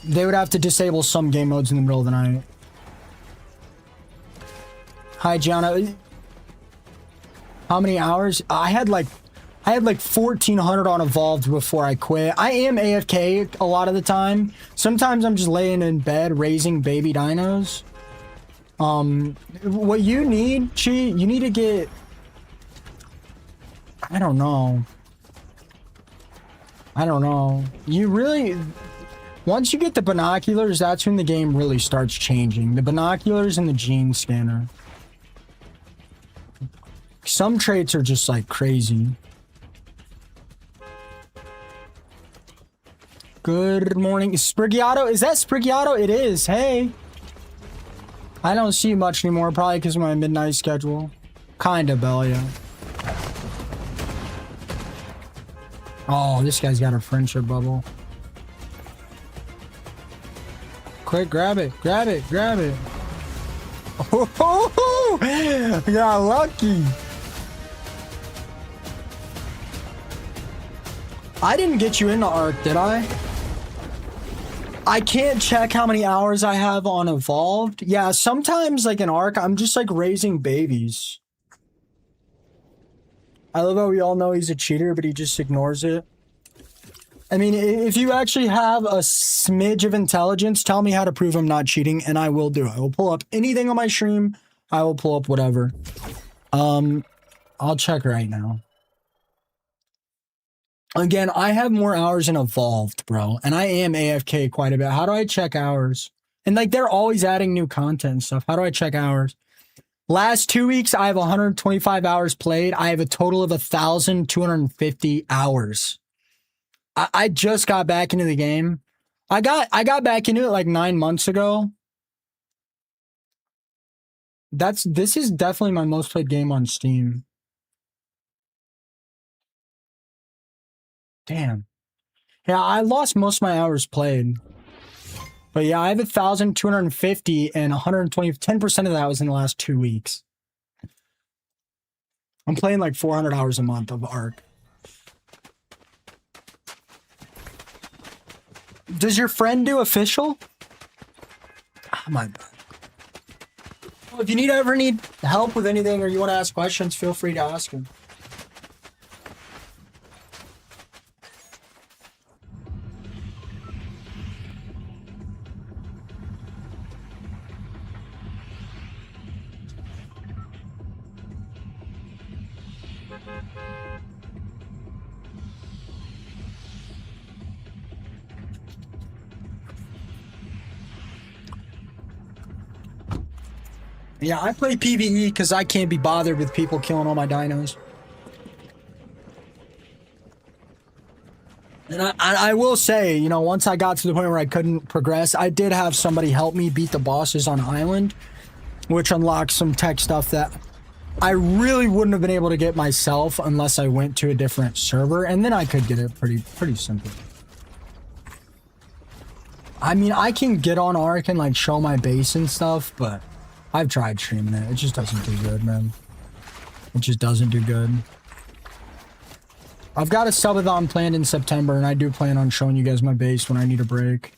They would have to disable some game modes in the middle of the night. Hi, Gianna. How many hours? I had like 1,400 on Evolved before I quit. I am AFK a lot of the time. Sometimes I'm just laying in bed raising baby dinos. What you need, Chi, you need to get... I don't know. You really... Once you get the binoculars, that's when the game really starts changing. The binoculars and the gene scanner. Some traits are just like crazy. Good morning. Sprigiato? Is that Sprigiato? It is. Hey. I don't see you much anymore, probably because of my midnight schedule. Kinda, Belia. Oh, this guy's got a friendship bubble. Quick, grab it. Grab it. Grab it. Oh, I got lucky. I didn't get you into Ark, did I? I can't check how many hours I have on Evolved. Yeah, sometimes, like in Ark, I'm just like raising babies. I love how we all know he's a cheater, but he just ignores it. I mean, if you actually have a smidge of intelligence, tell me how to prove I'm not cheating, and I will do it. I will pull up anything on my stream. I will pull up whatever. I'll check right now. Again, I have more hours in Evolved, bro. And I am AFK quite a bit. How do I check hours? And like, they're always adding new content and stuff. How do I check hours? Last 2 weeks, I have 125 hours played. I have a total of 1,250 hours. I just got back into the game. I got back into it like 9 months ago. This is definitely my most played game on Steam. Damn. Yeah, I lost most of my hours played. But yeah, I have 1,250 and 120, 10% of that was in the last 2 weeks. I'm playing like 400 hours a month of Ark. Does your friend do official? Oh my God. Well, if you ever need help with anything or you want to ask questions, feel free to ask him. Yeah, I play PvE because I can't be bothered with people killing all my dinos. And I will say, you know, once I got to the point where I couldn't progress, I did have somebody help me beat the bosses on Island, which unlocked some tech stuff that I really wouldn't have been able to get myself unless I went to a different server, and then I could get it pretty simple. I mean, I can get on Ark and like show my base and stuff, but I've tried streaming it. It just doesn't do good, man. It just doesn't do good. I've got a subathon planned in September, and I do plan on showing you guys my base when I need a break.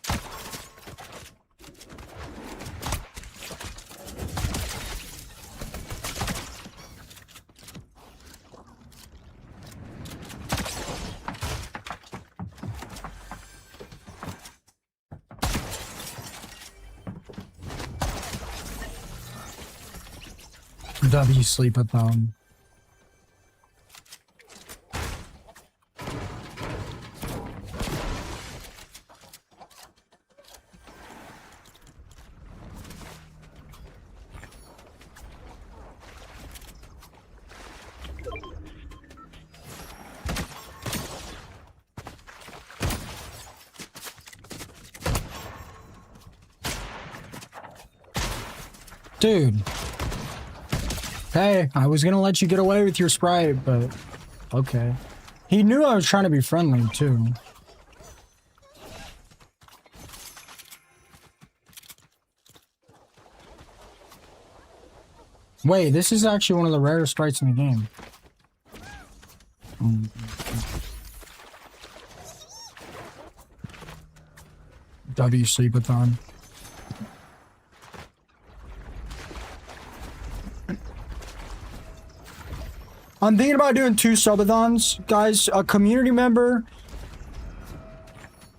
W sleepathon. Dude. Hey, I was gonna let you get away with your Sprite, but okay. He knew I was trying to be friendly, too. Wait, this is actually one of the rarest sprites in the game. W Sleepathon. I'm thinking about doing 2 subathons, guys. A community member.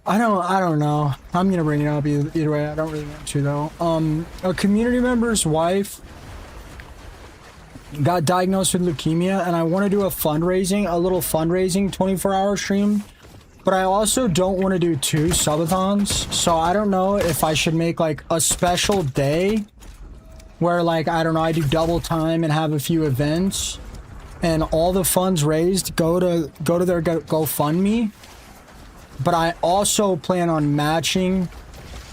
I don't know. I'm gonna bring it up either way. I don't really want to though. A community member's wife got diagnosed with leukemia, and I want to do a little fundraising 24-hour stream. But I also don't want to do 2 subathons, so I don't know if I should make like a special day where, like, I don't know, I do double time and have a few events, and all the funds raised go to their GoFundMe. But I also plan on matching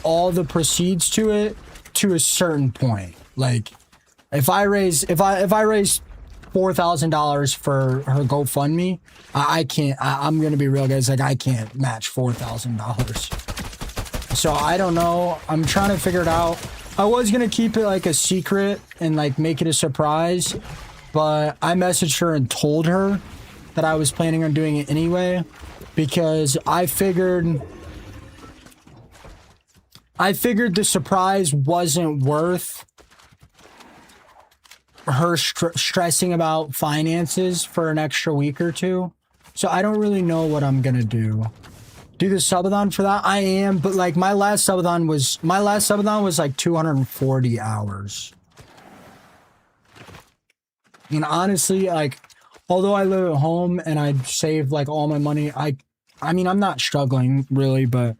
all the proceeds to it to a certain point. Like, if I raise $4,000 for her GoFundMe, I can't. I'm gonna be real, guys. Like, I can't match $4,000. So I don't know. I'm trying to figure it out. I was gonna keep it like a secret and like make it a surprise, but I messaged her and told her that I was planning on doing it anyway, because I figured the surprise wasn't worth her stressing about finances for an extra week or 2. So I don't really know what I'm gonna do. Do the subathon for that? I am, but like my last subathon was like 240 hours. And honestly, like, although I live at home and I saved like all my money, I mean, I'm not struggling really, but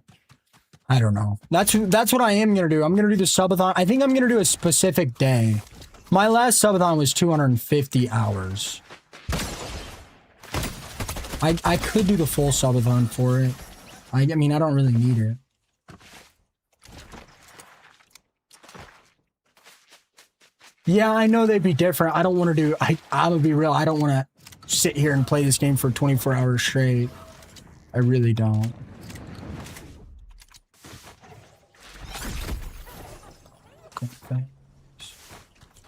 I don't know. That's what I am gonna do. I'm gonna do the subathon. I think I'm gonna do a specific day. My last subathon was 250 hours. I could do the full subathon for it. I mean, I don't really need it. Yeah, I know they'd be different. I don't want to do... I'm gonna be real. I don't want to sit here and play this game for 24 hours straight. I really don't.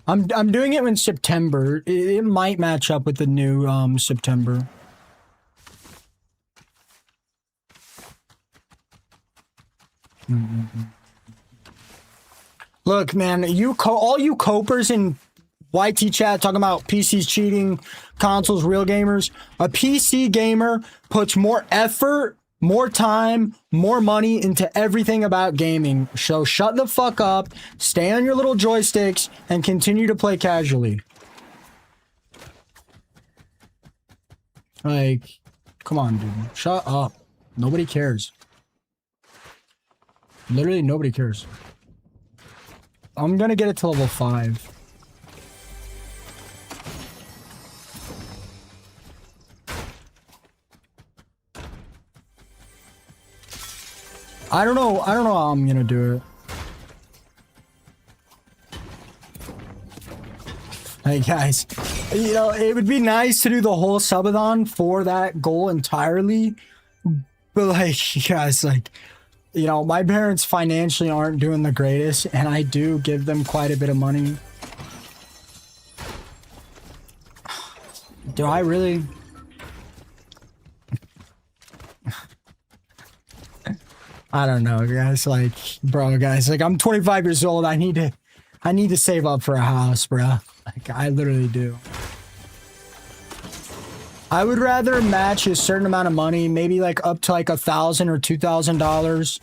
I'm doing it in September. It might match up with the new September. Look, man, all you copers in YT chat talking about PCs cheating, consoles, real gamers. A PC gamer puts more effort, more time, more money into everything about gaming. So shut the fuck up, stay on your little joysticks, and continue to play casually. Like, come on, dude. Shut up. Nobody cares. Literally, nobody cares. I'm gonna get it to level 5. I don't know how I'm gonna do it. Hey guys, you know, it would be nice to do the whole subathon for that goal entirely, but like, guys, like, you know, my parents financially aren't doing the greatest, and I do give them quite a bit of money. Do I really? I don't know, guys. Like, bro, guys, like, I'm 25 years old. I need to save up for a house, bro. Like, I literally do. I would rather match a certain amount of money, maybe like up to like $1,000 or $2,000.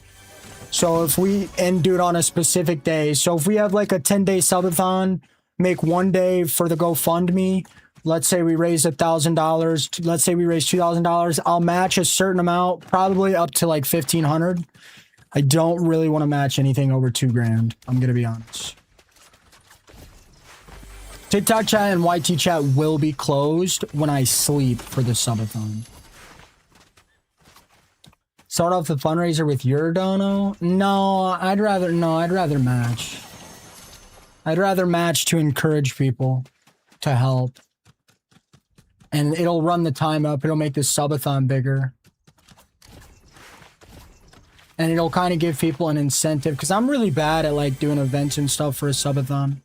So if we do it on a specific day. So if we have like a 10-day subathon, make one day for the GoFundMe. Let's say we raise $1,000. Let's say we raise $2,000. I'll match a certain amount, probably up to like $1,500. I don't really want to match anything over $2,000. I'm gonna be honest. TikTok chat and YT chat will be closed when I sleep for the subathon. Start off the fundraiser with your dono? No, I'd rather match. I'd rather match to encourage people to help. And it'll run the time up. It'll make the subathon bigger. And it'll kind of give people an incentive, because I'm really bad at like doing events and stuff for a subathon.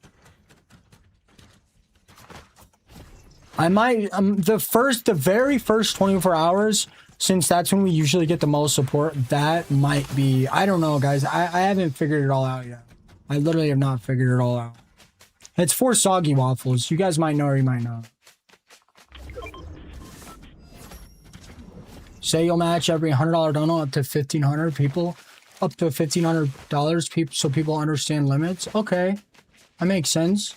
I might, the very first 24 hours, since that's when we usually get the most support, that might be, I don't know, guys. I haven't figured it all out yet. I literally have not figured it all out. It's for Soggy Waffles. You guys might know or you might not. Say you'll match every $100 dono up to 1,500 people. Up to $1,500 people, so people understand limits. Okay. That makes sense.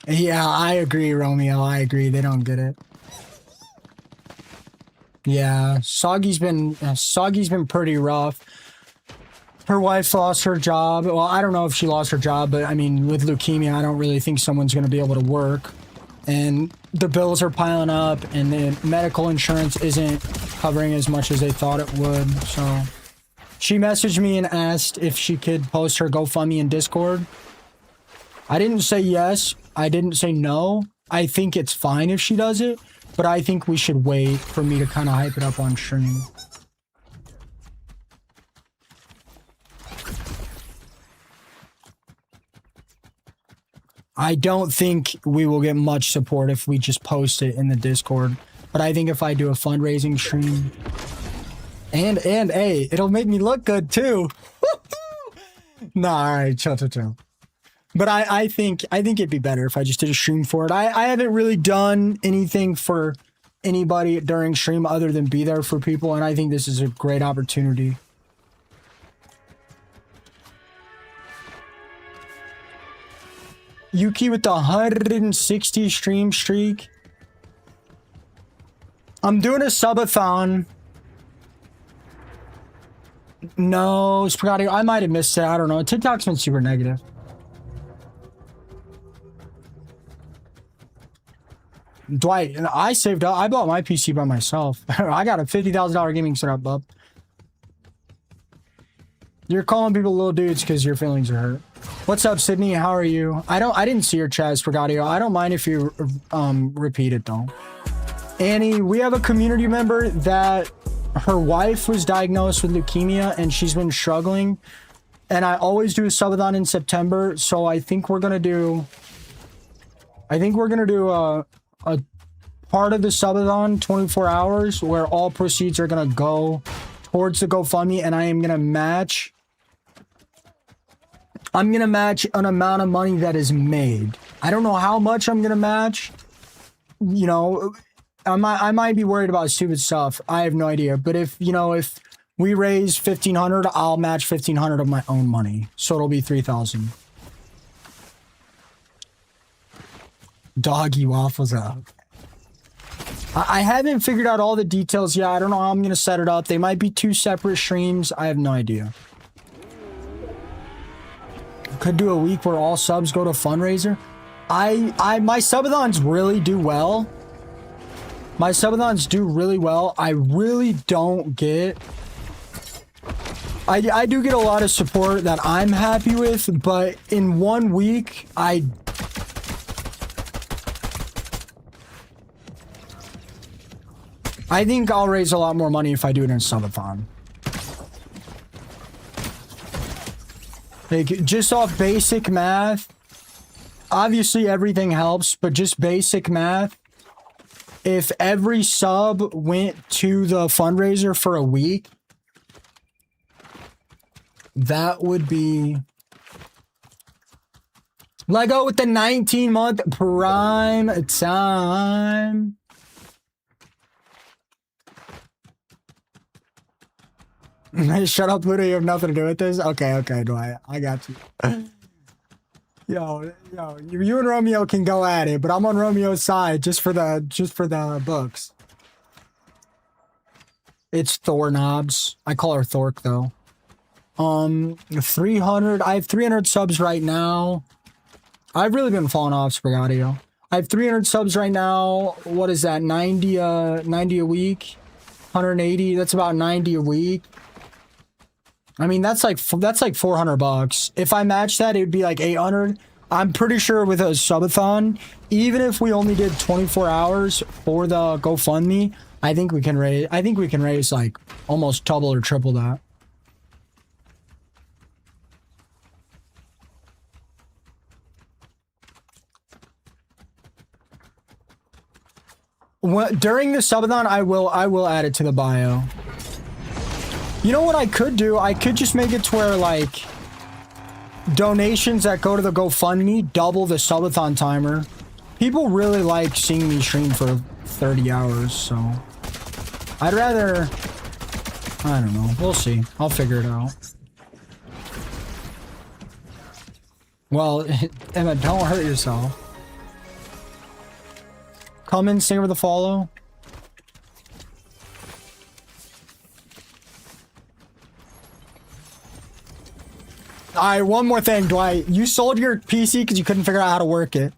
Yeah, I agree, Romeo. I agree. They don't get it. Yeah, Soggy's been pretty rough. Her wife lost her job. Well, I don't know if she lost her job, but I mean, with leukemia, I don't really think someone's going to be able to work. And the bills are piling up, and the medical insurance isn't covering as much as they thought it would. So she messaged me and asked if she could post her GoFundMe in Discord. I didn't say yes. I didn't say no. I think it's fine if she does it, but I think we should wait for me to kind of hype it up on stream. I don't think we will get much support if we just post it in the Discord, but I think if I do a fundraising stream, and hey, it'll make me look good too. Nah, all right, chill. But I think it'd be better if I just did a stream for it. I haven't really done anything for anybody during stream other than be there for people, and I think this is a great opportunity. Yuki with the 160 stream streak. I'm doing a subathon. No, Spaghetti, I might have missed it. I don't know. TikTok's been super negative. Dwight, I saved up. I bought my PC by myself. I got a $50,000 gaming setup, bub. You're calling people little dudes because your feelings are hurt. What's up, Sydney? How are you? I didn't see your chat, Sprigatio. I don't mind if you repeat it though. Annie, we have a community member that her wife was diagnosed with leukemia and she's been struggling. And I always do a subathon in September, so I think we're gonna do a part of the subathon, 24 hours, where all proceeds are gonna go towards the GoFundMe, and I am gonna match. I'm gonna match an amount of money that is made. I don't know how much I'm gonna match. You know, I might be worried about stupid stuff. I have no idea. But if we raise 1,500, I'll match 1,500 of my own money, so it'll be 3,000. Doggy Waffles up. I haven't figured out all the details yet. I don't know how I'm gonna set it up. They might be 2 separate streams. I have no idea. Could do a week where all subs go to fundraiser. My subathons really do well. My subathons do really well. I really don't get... I do get a lot of support that I'm happy with, but in 1 week, I think I'll raise a lot more money if I do it in a subathon. Like, just off basic math, obviously everything helps, but just basic math, if every sub went to the fundraiser for a week, that would be... Lego with the 19-month prime time. Shut up, Ludo. You have nothing to do with this. Okay, Dwight. I got you. Yo, you and Romeo can go at it, but I'm on Romeo's side just for the books. It's Thor Knobs. I call her Thork though. 300. I have 300 subs right now. I've really been falling off, Sprigatio. I have 300 subs right now. What is that? 90 a week. 180. That's about 90 a week. I mean, that's like $400. If I match that, it would be like 800. I'm pretty sure with a subathon, even if we only did 24 hours for the GoFundMe, I think we can raise like almost double or triple that. During the subathon, I will add it to the bio. You know what I could do? I could just make it to where, like, donations that go to the GoFundMe double the subathon timer. People really like seeing me stream for 30 hours, so I'd rather, I don't know. We'll see. I'll figure it out. Well, Emma, don't hurt yourself. Come in, stay with the follow. Alright, one more thing, Dwight. You sold your PC because you couldn't figure out how to work it.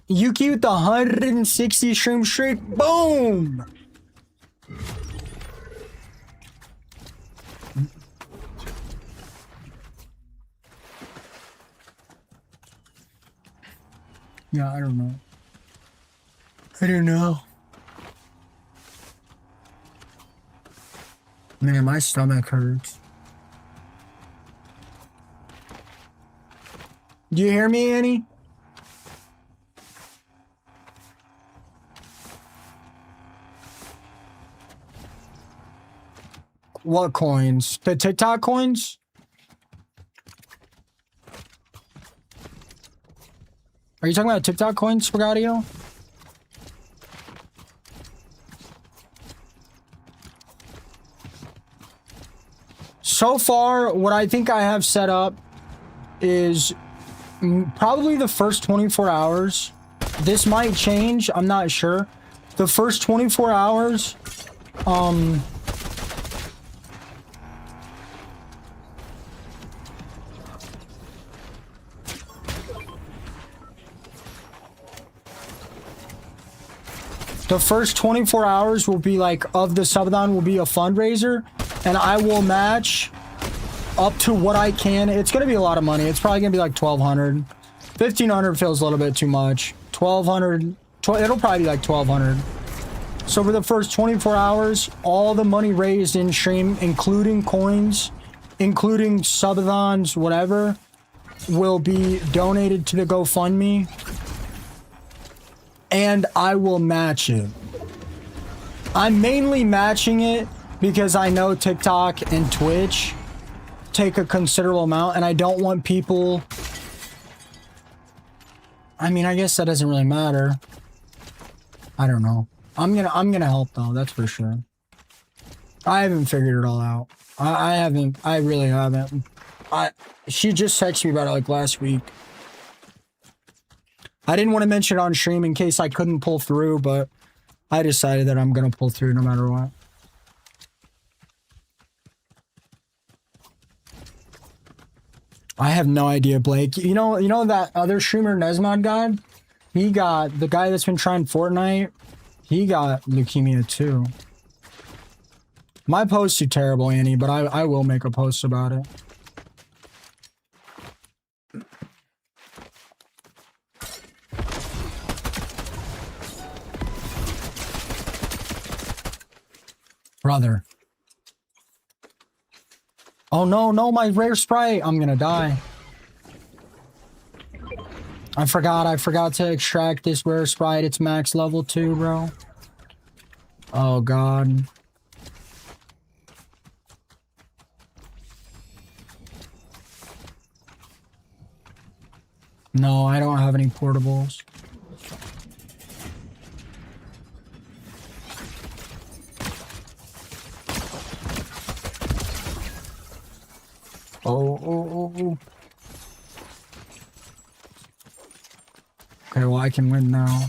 Yuki with the 160 stream streak. Boom! Yeah, I don't know. I don't know. Man, my stomach hurts. Do you hear me, Annie? What coins? The TikTok coins? Are you talking about TikTok coins, Spagadio? So far, what I think I have set up is probably the first 24 hours. This might change, I'm not sure. The first 24 hours, the first 24 hours will be like, of the subathon will be a fundraiser, and I will match up to what I can. It's going to be a lot of money. It's probably going to be like 1,200. 1,500 feels a little bit too much. 1,200, it'll probably be like 1,200. So for the first 24 hours, all the money raised in stream, including coins, including subathons, whatever, will be donated to the GoFundMe. And I will match it. I'm mainly matching it because I know TikTok and Twitch take a considerable amount, and I don't want people... I mean, I guess that doesn't really matter. I don't know. I'm gonna help though, that's for sure. I haven't figured it all out. I haven't. I really haven't. She just texted me about it like last week. I didn't want to mention it on stream in case I couldn't pull through, but I decided that I'm gonna pull through no matter what. I have no idea, Blake. You know that other streamer, Nesmod God? He got, the guy that's been trying Fortnite, he got leukemia too. My posts are terrible, Annie, but I will make a post about it. Brother. Oh no, my rare Sprite. I'm gonna die. I forgot to extract this rare Sprite. It's max level 2, bro. Oh god. No, I don't have any portables. Oh. Okay, well, I can win now.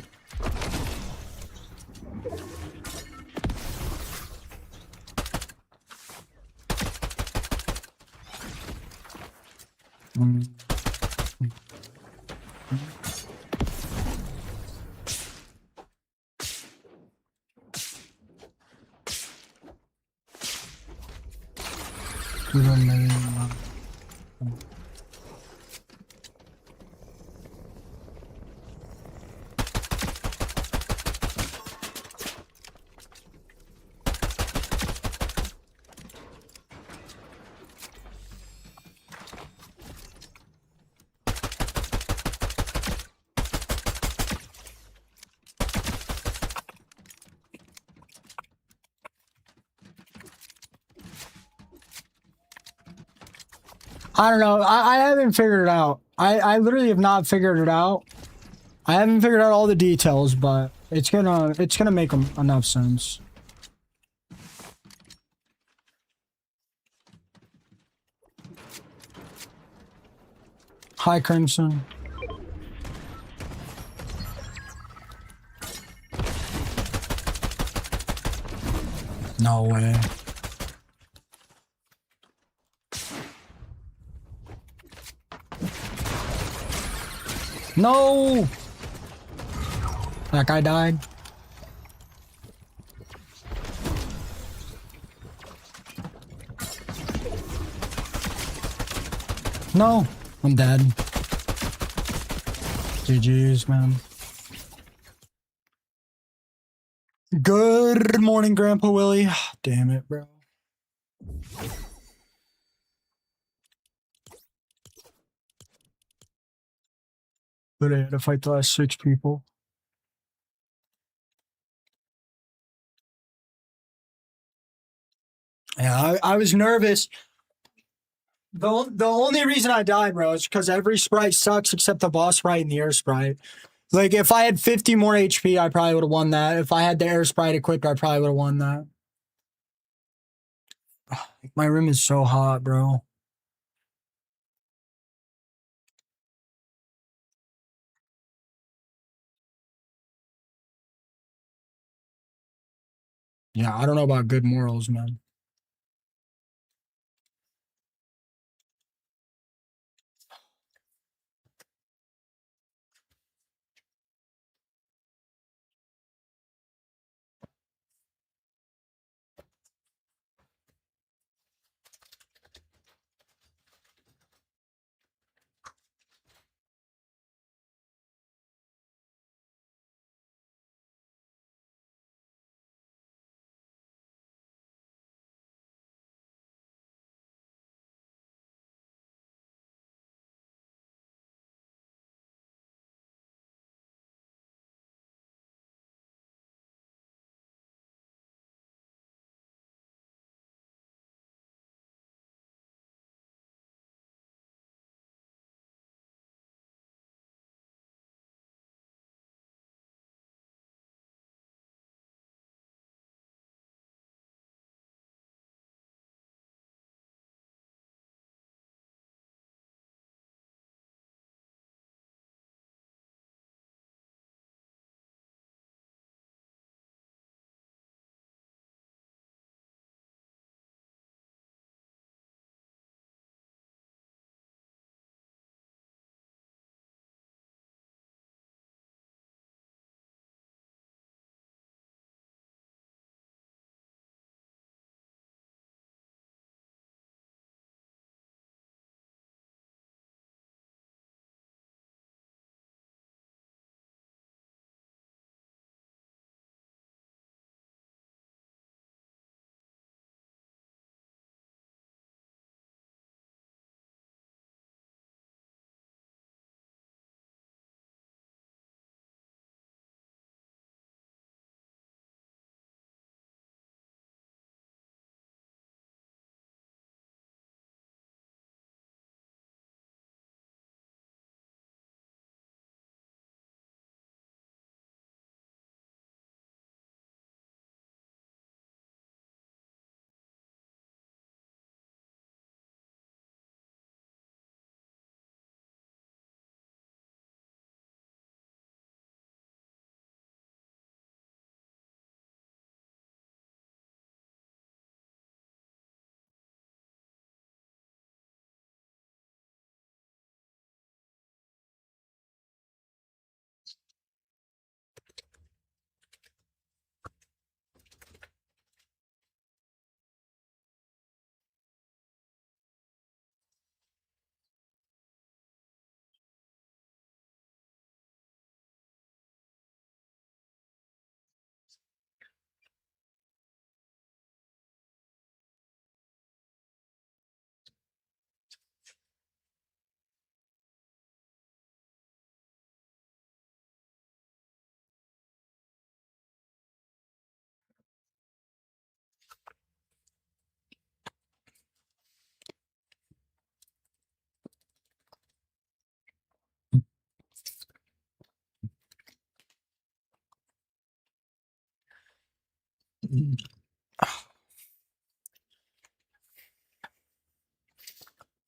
I don't know. I haven't figured it out. I literally have not figured it out. I haven't figured out all the details, but it's gonna make enough sense. Hi, Crimson. No way. No! That guy died. No, I'm dead. GG's, man. Good morning, Grandpa Willie. Damn it, bro. But I had to fight the last 6 people. Yeah, I was nervous. The only reason I died, bro, is because every sprite sucks except the boss sprite and the air sprite. Like, if I had 50 more HP, I probably would have won that. If I had the air sprite equipped, I probably would have won that. My room is so hot, bro. Yeah, I don't know about good morals, man.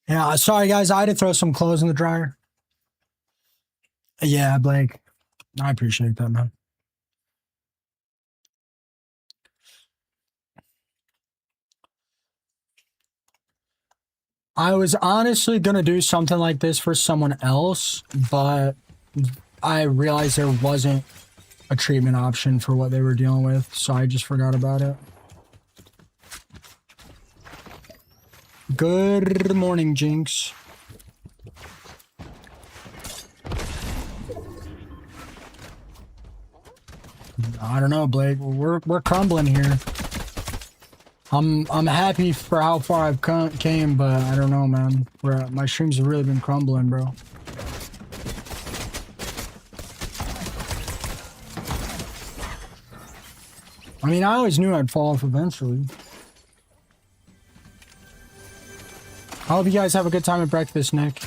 Yeah, sorry guys, I had to throw some clothes in the dryer. Yeah, Blake. I appreciate that, man. I was honestly gonna do something like this for someone else, but I realized there wasn't a treatment option for what they were dealing with, so I just forgot about it. Good morning, Jinx. I don't know, Blake. We're crumbling here. I'm happy for how far I've came, but I don't know, man. My streams have really been crumbling, bro. I mean, I always knew I'd fall off eventually. I hope you guys have a good time at breakfast, Nick.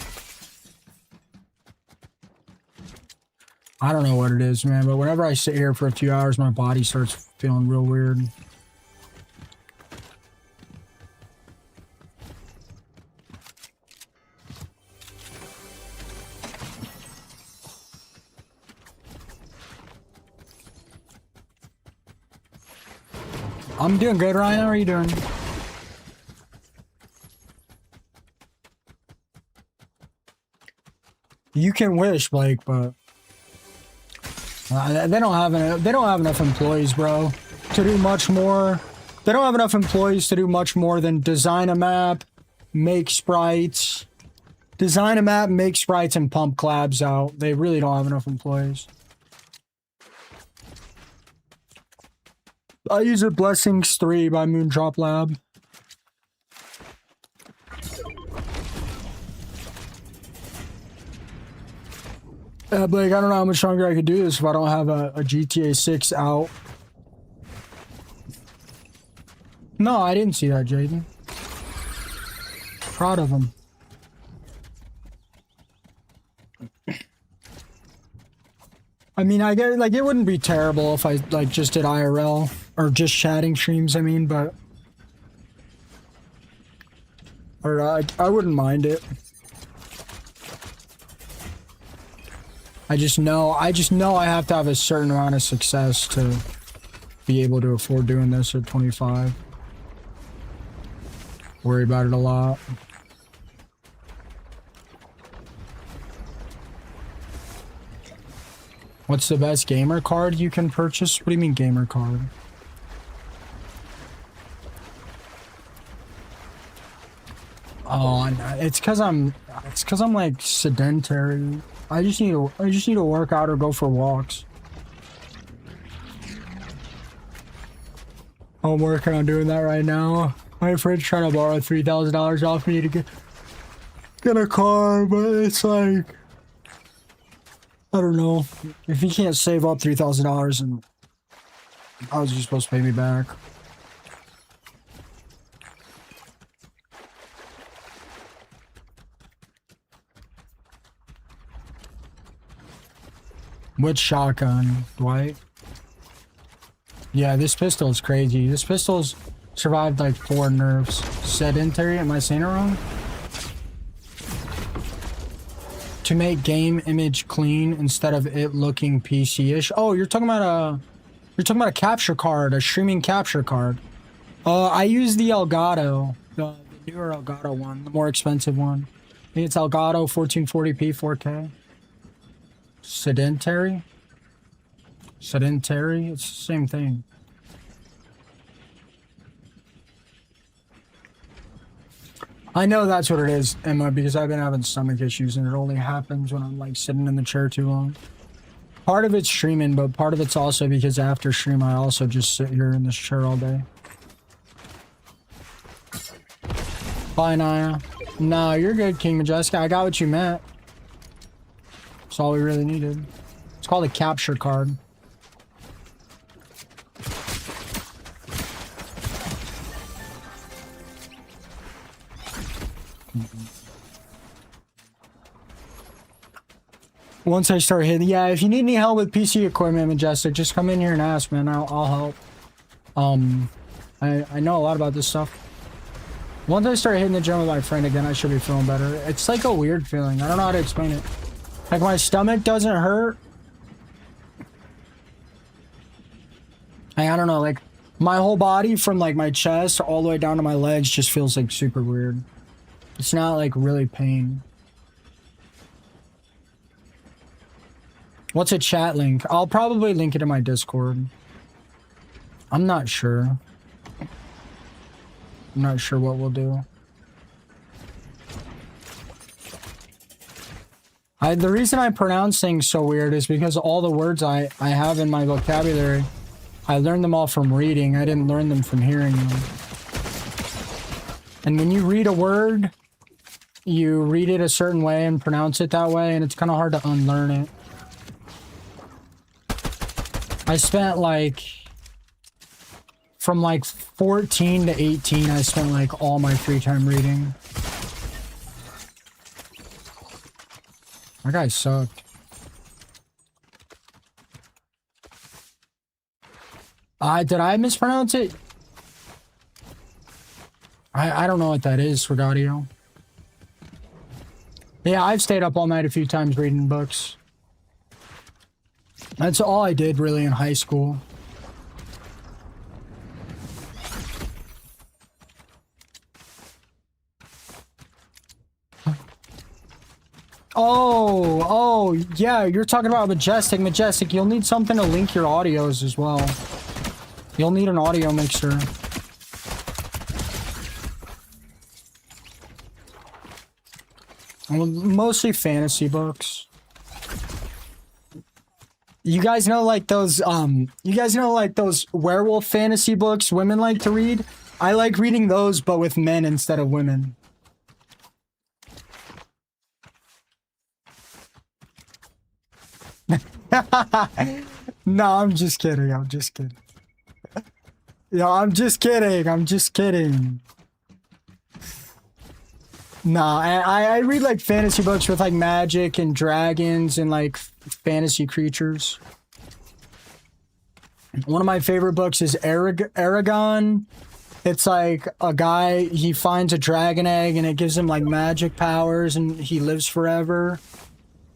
I don't know what it is, man, but whenever I sit here for a few hours, my body starts feeling real weird. I'm doing good, Ryan. How are you doing? You can wish, Blake, but they don't have enough employees, bro, to do much more. They don't have enough employees to do much more than design a map, make sprites, and pump collabs out. They really don't have enough employees. I use a Blessings 3 by Moondrop Lab. Blake, I don't know how much longer I could do this if I don't have a GTA 6 out. No, I didn't see that, Jaden. Proud of him. I mean, I get like it wouldn't be terrible if I like just did IRL or just chatting streams. I mean, but or I wouldn't mind it. I just know I have to have a certain amount of success to be able to afford doing this at 25. Worry about it a lot. What's the best gamer card you can purchase? What do you mean gamer card? Oh, it's cause I'm like sedentary. I just need to work out or go for walks. I'm working on doing that right now. My friend's trying to borrow $3,000 off me to get a car, but it's like, I don't know. If he can't save up $3,000, and how is he supposed to pay me back? Which shotgun, Dwight? Yeah, this pistol is crazy. This pistol's survived like 4 nerfs. Sedentary, am I saying it wrong? To make game image clean instead of it looking PC-ish. Oh, you're talking about a capture card, a streaming capture card. I use the Elgato, the newer Elgato one, the more expensive one. I think it's Elgato 1440p 4K. Sedentary? Sedentary? It's the same thing. I know that's what it is, Emma, because I've been having stomach issues and it only happens when I'm like sitting in the chair too long. Part of it's streaming, but part of it's also because after stream I also just sit here in this chair all day. Bye, Naya. No, you're good, King Majestic. I got what you meant. That's all we really needed. It's called a capture card. Once I start hitting, yeah, if you need any help with PC equipment, Majestic, just come in here and ask, man. I'll help. Um, I know a lot about this stuff. Once I start hitting the gym with my friend again, I should be feeling better. It's like a weird feeling. I don't know how to explain it. Like my stomach doesn't hurt. I don't know, like my whole body from like my chest all the way down to my legs just feels like super weird. It's not like really pain. What's a chat link? I'll probably link it in my Discord. I'm not sure. I'm not sure what we'll do. The reason I pronounce things so weird is because all the words I have in my vocabulary, I learned them all from reading. I didn't learn them from hearing them. And when you read a word, you read it a certain way and pronounce it that way, and it's kind of hard to unlearn it. I spent like, from like 14 to 18, I spent like all my free time reading. That guy sucked. Did I mispronounce it? I don't know what that is, Regadio. Yeah, I've stayed up all night a few times reading books. That's all I did really in high school. Oh, yeah, you're talking about Majestic. Majestic, you'll need something to link your audios as well. You'll need an audio mixer. Mostly fantasy books. You guys know like those werewolf fantasy books women like to read? I like reading those but with men instead of women. No, I'm just kidding. I'm just kidding. Yeah, I'm just kidding. I'm just kidding. Nah, I read like fantasy books with like magic and dragons and like fantasy creatures. One of my favorite books is Aragon. It's like a guy, he finds a dragon egg and it gives him like magic powers and he lives forever.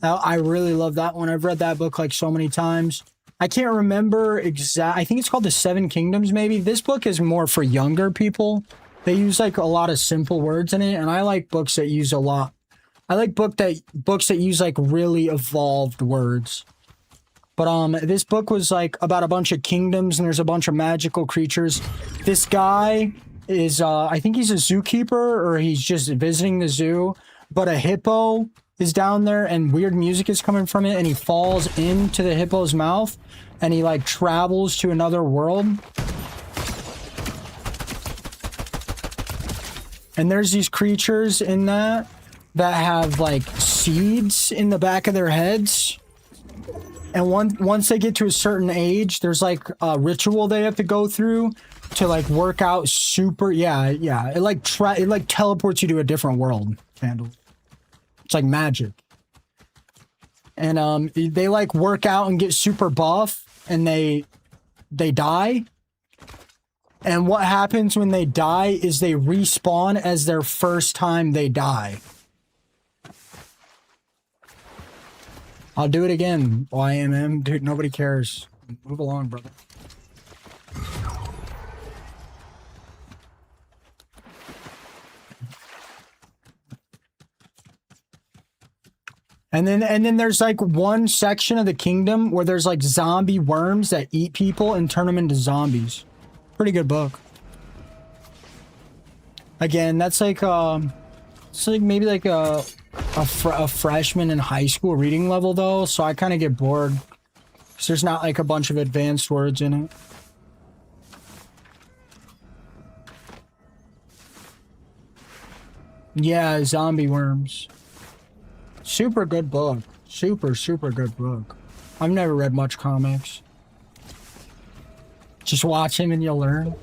I really love that one. I've read that book like so many times. I can't remember I think it's called The Seven Kingdoms maybe. This book is more for younger people. They use like a lot of simple words in it, and I like books that use a lot. I like books that use like really evolved words. But this book was like about a bunch of kingdoms and there's a bunch of magical creatures. This guy is I think he's a zookeeper or he's just visiting the zoo, but a hippo is down there and weird music is coming from it and he falls into the hippo's mouth and he like travels to another world. And there's these creatures in that have like seeds in the back of their heads. And once they get to a certain age, there's like a ritual they have to go through to like work out super. Yeah. It like teleports you to a different world. Vandal. It's like magic. And they like work out and get super buff and they die. And what happens when they die is they respawn as their first time they die. I'll do it again, YMM. Dude, nobody cares. Move along, brother. And then there's like one section of the kingdom where there's like zombie worms that eat people and turn them into zombies. Pretty good book. Again, that's like it's like maybe like a freshman in high school reading level though, so I kind of get bored because there's not like a bunch of advanced words in it. Yeah, zombie worms. Super good book. Super good book. I've never read much comics. Just watch him and you'll learn.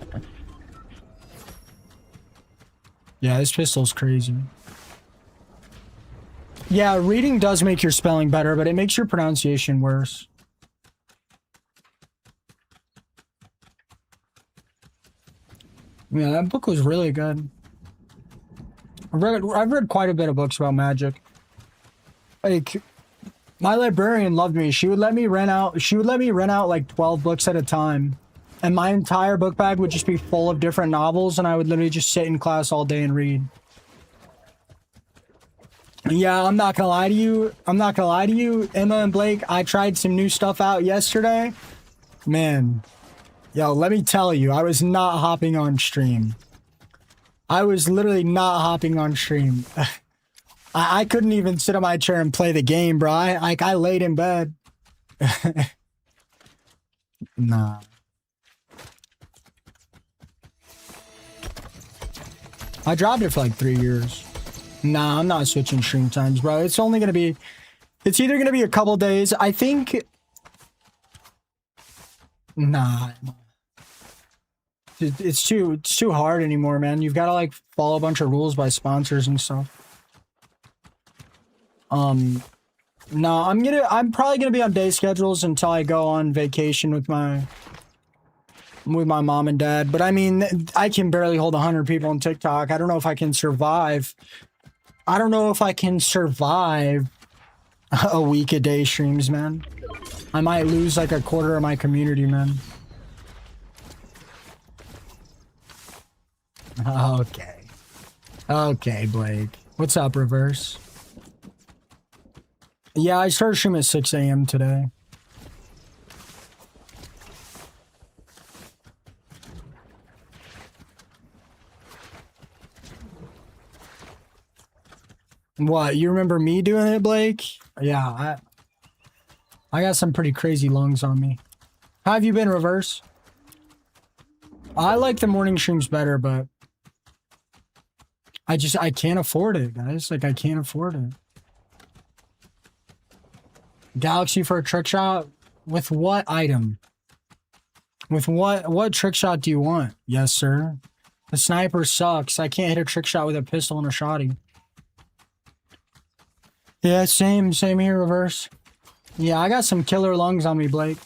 Yeah, this pistol's crazy. Yeah, reading does make your spelling better, but it makes your pronunciation worse. Yeah, that book was really good. I've read quite a bit of books about magic. Like, my librarian loved me. She would let me rent out like 12 books at a time. And my entire book bag would just be full of different novels, and I would literally just sit in class all day and read. Yeah, I'm not gonna lie to you. Emma and Blake, I tried some new stuff out yesterday. Man, yo, let me tell you, I was not hopping on stream. I was literally not hopping on stream. I couldn't even sit on my chair and play the game, bro. I laid in bed. Nah. I dropped it for like 3 years. Nah, I'm not switching stream times, bro. It's either gonna be a couple days. I think. Nah. It's too hard anymore, man. You've got to like follow a bunch of rules by sponsors and stuff. No, I'm probably gonna be on day schedules until I go on vacation with my mom and dad. But I mean, I can barely hold 100 people on TikTok. I don't know if I can survive. A week a day streams, man. I might lose like a quarter of my community, man. Okay, Blake. What's up, Reverse? Yeah, I started streaming at 6 a.m. today. What, you remember me doing it, Blake? Yeah, I got some pretty crazy lungs on me. How have you been, Reverse? I like the morning streams better, but I can't afford it, guys. Like, I can't afford it. Galaxy for a trick shot? With what item? With what trick shot do you want? Yes, sir. The sniper sucks. I can't hit a trick shot with a pistol and a shotty. Yeah, same here, Reverse. Yeah, I got some killer lungs on me, Blake.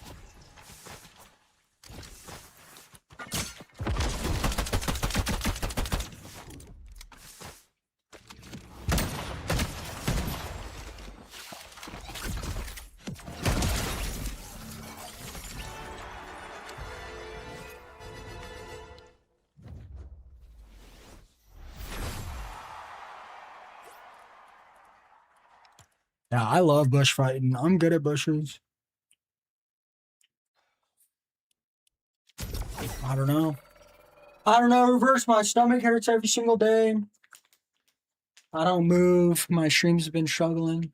Yeah, I love bush fighting. I'm good at bushes. I don't know. Reverse, my stomach hurts every single day. I don't move. My streams have been struggling.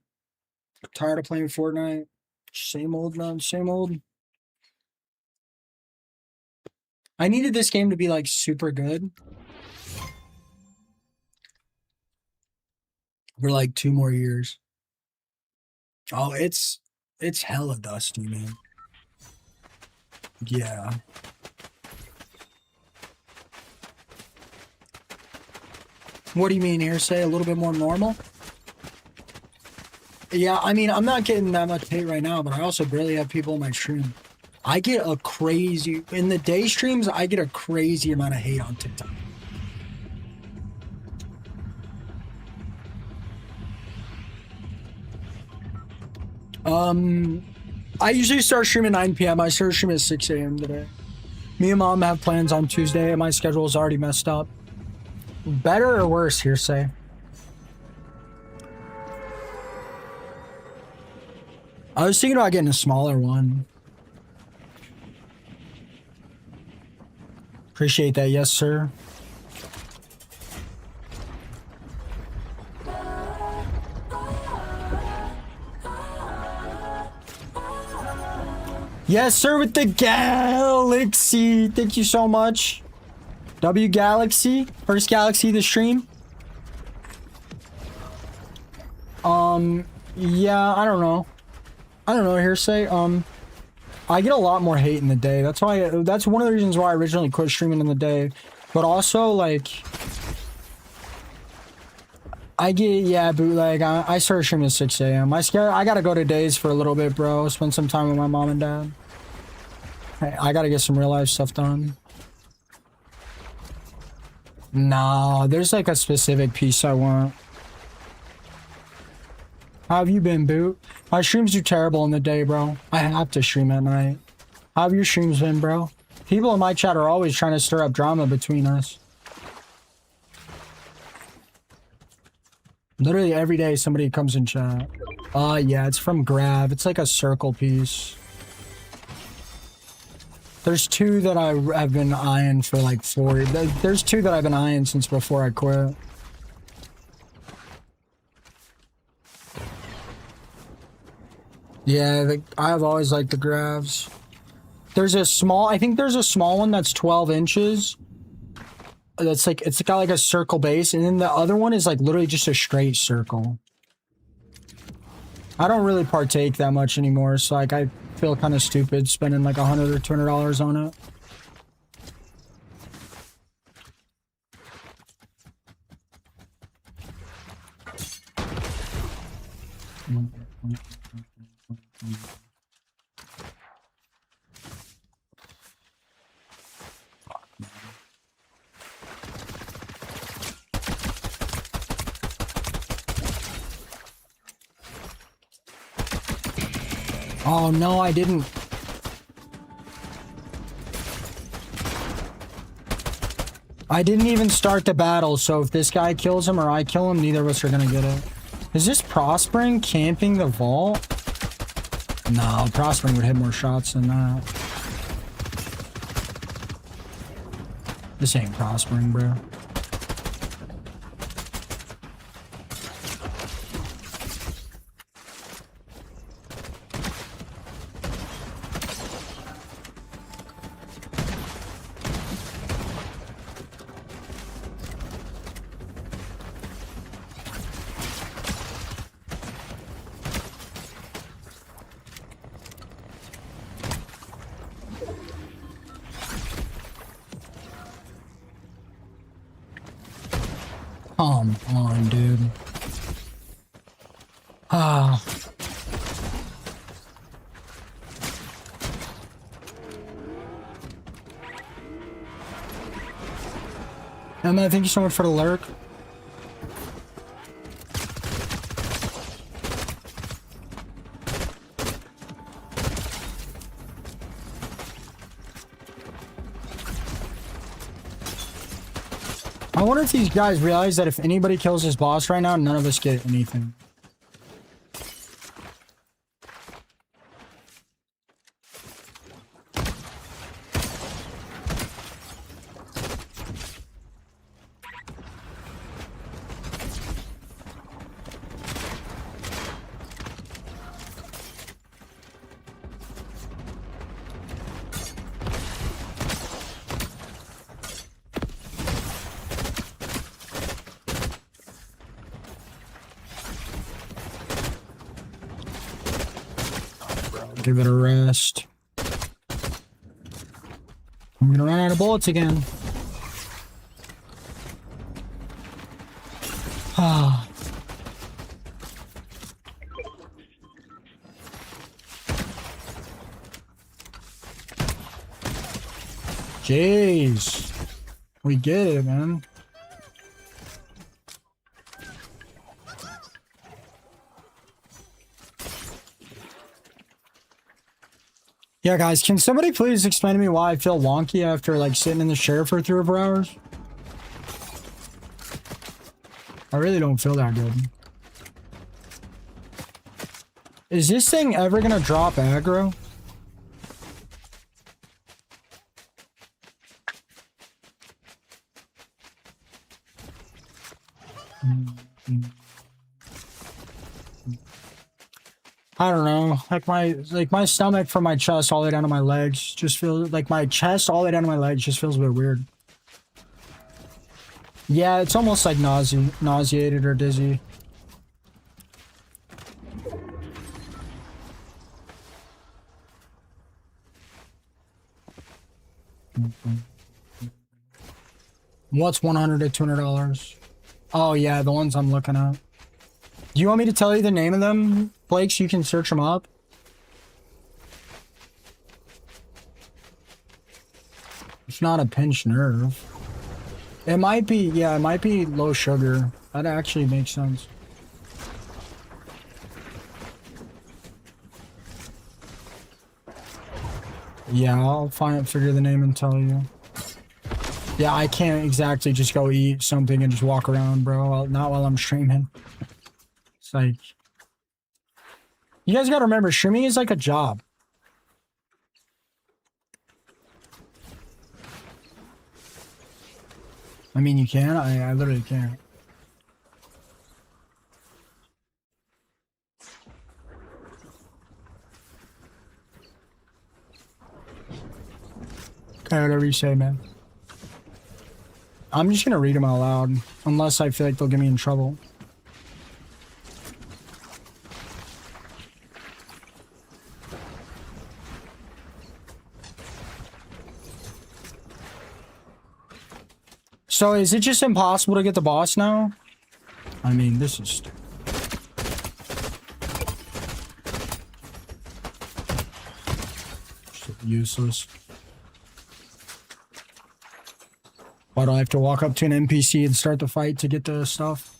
Tired of playing Fortnite. Same old, man. Same old. I needed this game to be like super good for like 2 more years. Oh, it's hella dusty, man. Yeah. What do you mean, Hearsay? A little bit more normal? Yeah, I mean, I'm not getting that much hate right now, but I also barely have people in my stream. I get a crazy... In the day streams, I get a crazy amount of hate on TikTok. I usually start streaming at 9 p.m. I started streaming at 6 a.m. today. Me and Mom have plans on Tuesday, and my schedule is already messed up. Better or worse, Hearsay? I was thinking about getting a smaller one. Appreciate that, yes, sir. Yes, sir, with the Galaxy. Thank you so much. W Galaxy. First Galaxy to stream. Yeah, I don't know. Hearsay. I get a lot more hate in the day. That's one of the reasons why I originally quit streaming in the day. But also, like, I started streaming at 6 a.m. I gotta go to days for a little bit, bro. Spend some time with my mom and dad. I gotta get some real life stuff done. Nah, there's like a specific piece I want. How have you been, Boot? My streams do terrible in the day, bro. I have to stream at night. How have your streams been, bro? People in my chat are always trying to stir up drama between us. Literally every day somebody comes in chat. Yeah, it's from Grav. It's like a circle piece. There's two that I have been eyeing for like 4 years. There's two that I've been eyeing since before I quit. Yeah, I've always liked the Gravs. There's a small, I think there's a small one that's 12 inches. That's like, it's got like a circle base. And then the other one is like literally just a straight circle. I don't really partake that much anymore. So like, I feel kind of stupid spending like $100 or $200 on it. Oh no, I didn't. I didn't even start the battle, so if this guy kills him or I kill him, neither of us are gonna get it. Is this Prospering camping the vault? No, Prospering would hit more shots than that. This ain't Prospering, bro. Come on, dude. Ah. Emma, thank you so much for the lurk. I wonder if these guys realize that if anybody kills this boss right now, none of us get anything. Give it a rest. I'm gonna run out of bullets again. Ah. Jeez. We get it, man. Yeah, guys, can somebody please explain to me why I feel wonky after, like, sitting in the chair for 3 or 4 hours? I really don't feel that good. Is this thing ever gonna drop aggro? I don't know, like my stomach from my chest all the way down to my legs just feels like my chest all the way down to my legs just feels a bit weird. Yeah, it's almost like nauseated or dizzy. What's $100 to $200? Oh yeah, the ones I'm looking at. Do you want me to tell you the name of them, Blake, so you can search them up? It's not a pinched nerve. It might be, yeah, it might be low sugar. That actually makes sense. Yeah, I'll figure the name and tell you. Yeah, I can't exactly just go eat something and just walk around, bro. Not while I'm streaming. It's like, you guys gotta remember, streaming is like a job. I mean, you can. I literally can't. Okay, whatever you say, man. I'm just gonna read them out loud, unless I feel like they'll get me in trouble. So is it just impossible to get the boss now? I mean, this is useless. Why do I have to walk up to an NPC and start the fight to get the stuff?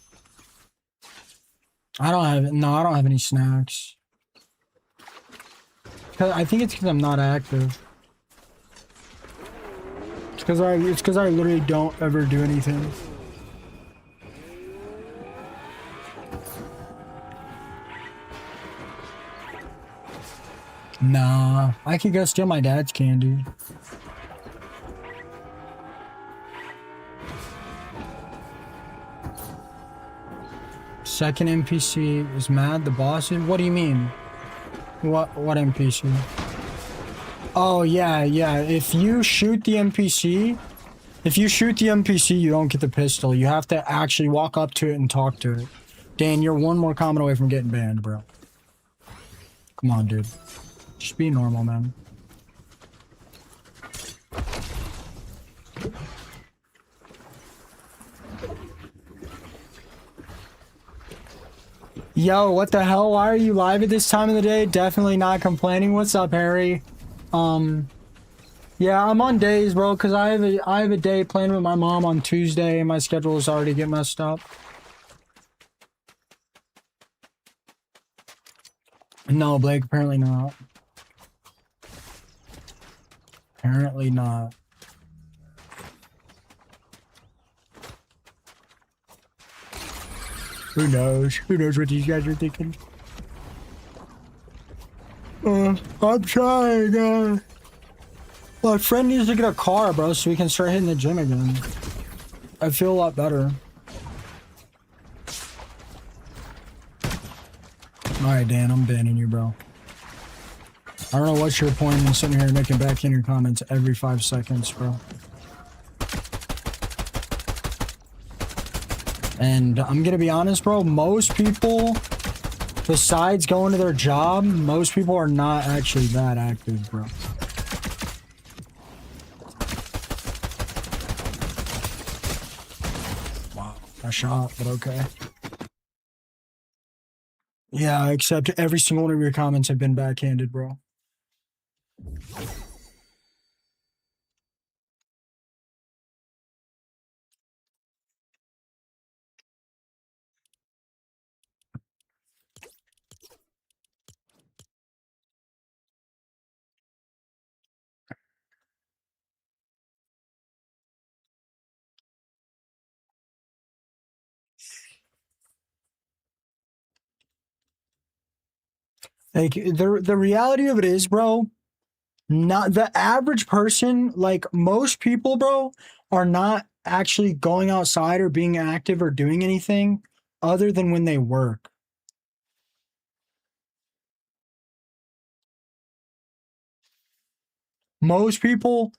I don't have any snacks. I think it's because I'm not active. It's because I literally don't ever do anything. Nah, I could go steal my dad's candy. Second NPC is mad. The boss is. What do you mean? What NPC? Oh yeah. If you shoot the NPC, you don't get the pistol. You have to actually walk up to it and talk to it. Dan, you're one more comment away from getting banned, bro. Come on, dude. Just be normal, man. Yo, what the hell? Why are you live at this time of the day? Definitely not complaining. What's up, Harry? Yeah, I'm on days, bro, because I have a day playing with my mom on Tuesday, and my schedule is already getting messed up. No, Blake, apparently not. Apparently not. Who knows? Who knows what these guys are thinking? I'm trying, my friend needs to get a car, bro, so we can start hitting the gym again. I feel a lot better. Alright, Dan, I'm banning you, bro. I don't know what's your point in sitting here making backhanded comments every 5 seconds, bro. And I'm gonna be honest, bro, most people, besides going to their job, most people are not actually that active, bro. Wow, I shot, but okay. Yeah, except every single one of your comments have been backhanded, bro. Like, the reality of it is, bro, not the average person, like most people, bro, are not actually going outside or being active or doing anything other than when they work. Most people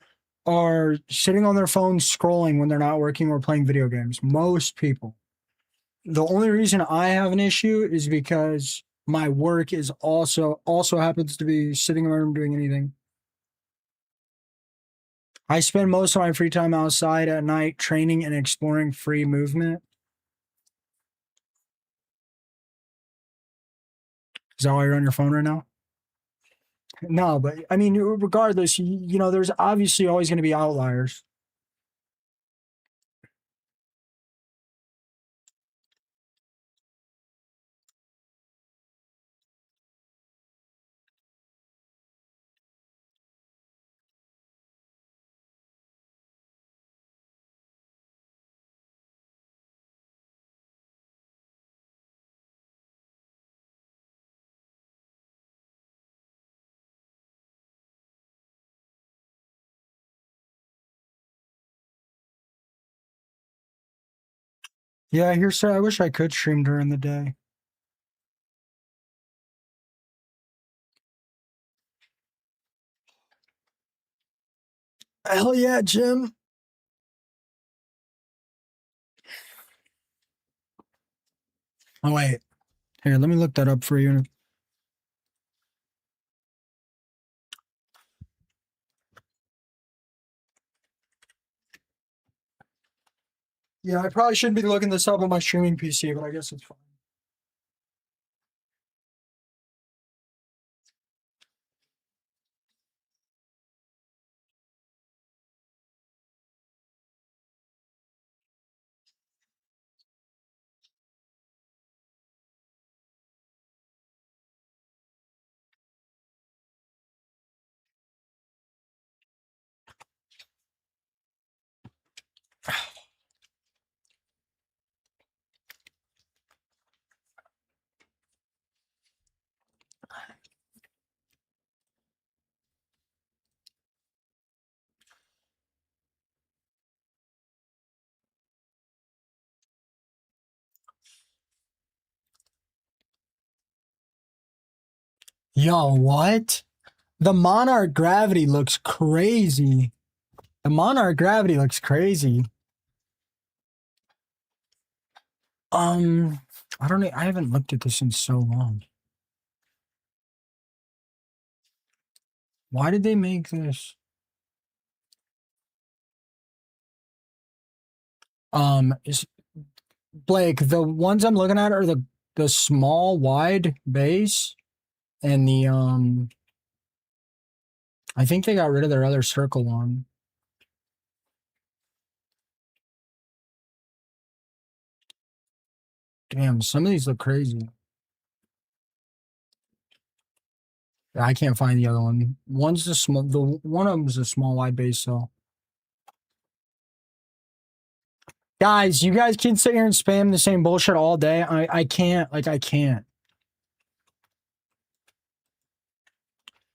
are sitting on their phones scrolling when they're not working or playing video games. Most people. The only reason I have an issue is because my work is also happens to be sitting around doing anything. I spend most of my free time outside at night training and exploring free movement. Is that why you're on your phone right now? No, but I mean, regardless, you know, there's obviously always going to be outliers. Yeah, here's so I wish I could stream during the day. Hell yeah, Jim. Oh wait. Here, let me look that up for you. Yeah, I probably shouldn't be looking this up on my streaming PC, but I guess it's fine. Yo, what? The Monarch Gravity looks crazy. The Monarch Gravity looks crazy. I don't know. I haven't looked at this in so long. Why did they make this? Is Blake, the ones I'm looking at are the small wide base and the I think they got rid of their other circle one. Damn, some of these look crazy. I can't find the other one. One's the small. The one of them is a small wide base. So, guys, you guys can sit here and spam the same bullshit all day. I can't. Like, I can't.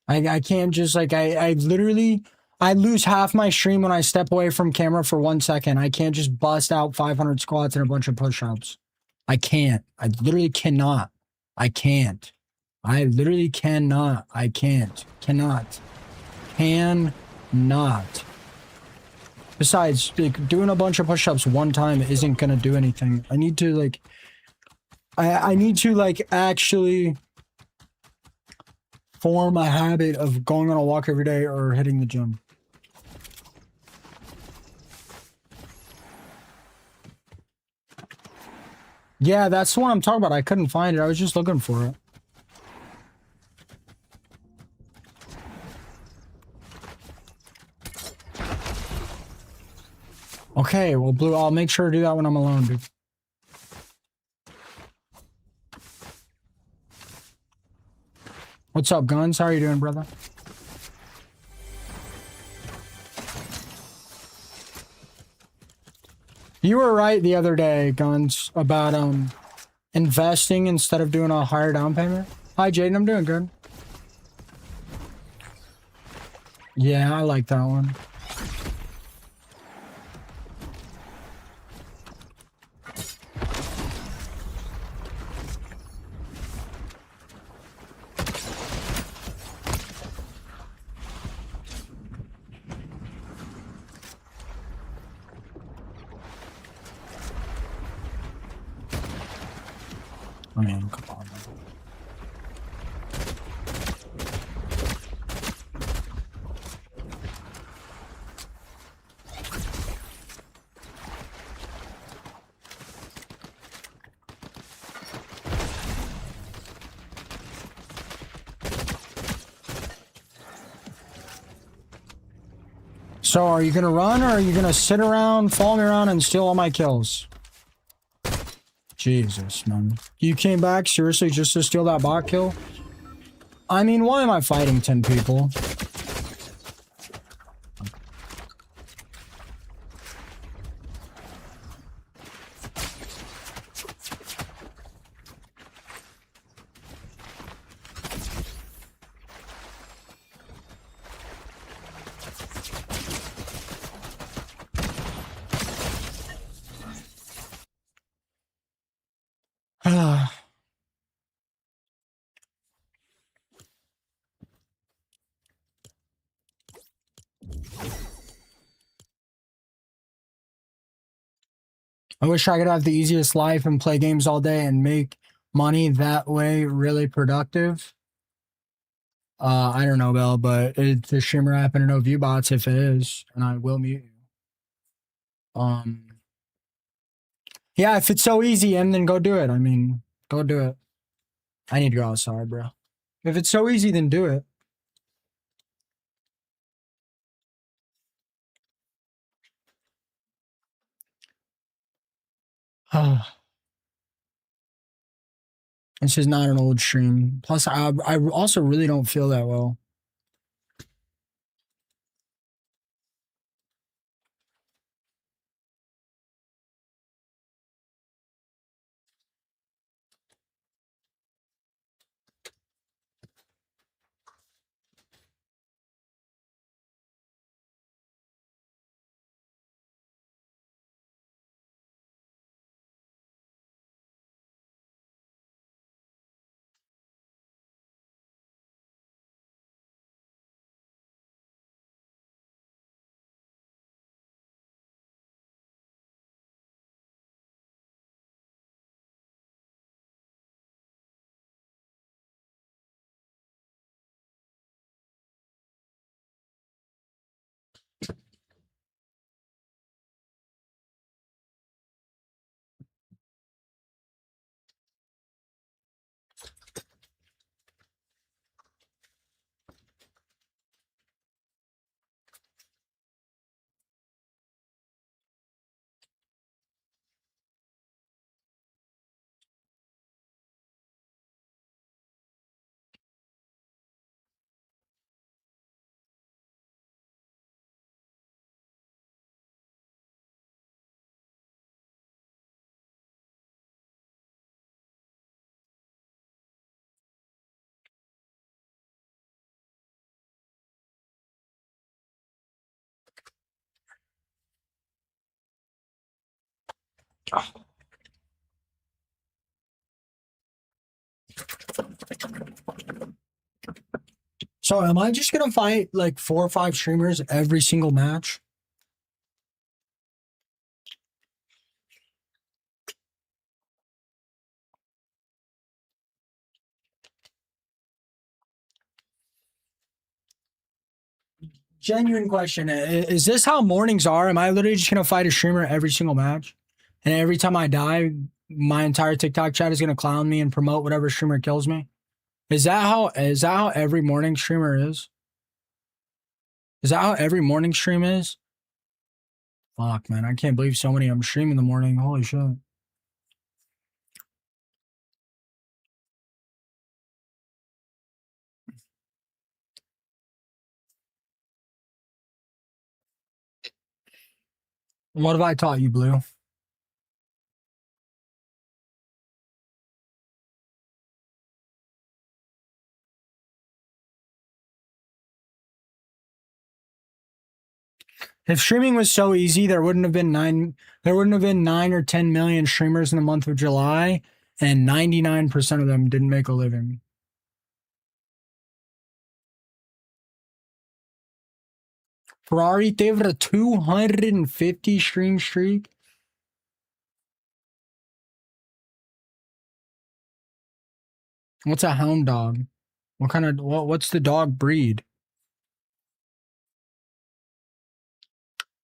I can't just like I literally I lose half my stream when I step away from camera for 1 second. I can't just bust out 500 squats and a bunch of push-ups. I can't. I literally cannot. I can't. I literally cannot. I can't. Cannot. Cannot. Besides, like, doing a bunch of push-ups one time isn't gonna do anything. I need to like I need to like actually form a habit of going on a walk every day or hitting the gym. Yeah, that's the one I'm talking about. I couldn't find it. I was just looking for it. Okay, well, Blue, I'll make sure to do that when I'm alone, dude. What's up, Guns? How are you doing, brother? You were right the other day, Guns, about investing instead of doing a higher down payment. Hi, Jaden. I'm doing good. Yeah, I like that one. I mean, come on. So, are you gonna run or are you gonna sit around, follow me around, and steal all my kills? Jesus, man. You came back seriously just to steal that bot kill? I mean, why am I fighting 10 people? I wish I could have the easiest life and play games all day and make money that way really productive. I don't know, Bell, but it's a streamer app and no view bots if it is, and I will mute you. Yeah, if it's so easy, and then go do it. I mean, go do it. I need to go outside, bro. If it's so easy, then do it. This is not an old stream. Plus, I also really don't feel that well. So am I just gonna fight like 4 or 5 streamers every single match? Genuine question. Is this how mornings are? Am I literally just gonna fight a streamer every single match? And every time I die, my entire TikTok chat is gonna clown me and promote whatever streamer kills me? Is that how every morning streamer is? Is that how every morning stream is? Fuck, man. I can't believe so many I'm streaming in the morning. Holy shit. What have I taught you, Blue? If streaming was so easy, there wouldn't have been 9 or 10 million streamers in the month of July, and 99% of them didn't make a living. Ferrari, they have a 250 stream streak. What's a hound dog? What's the dog breed?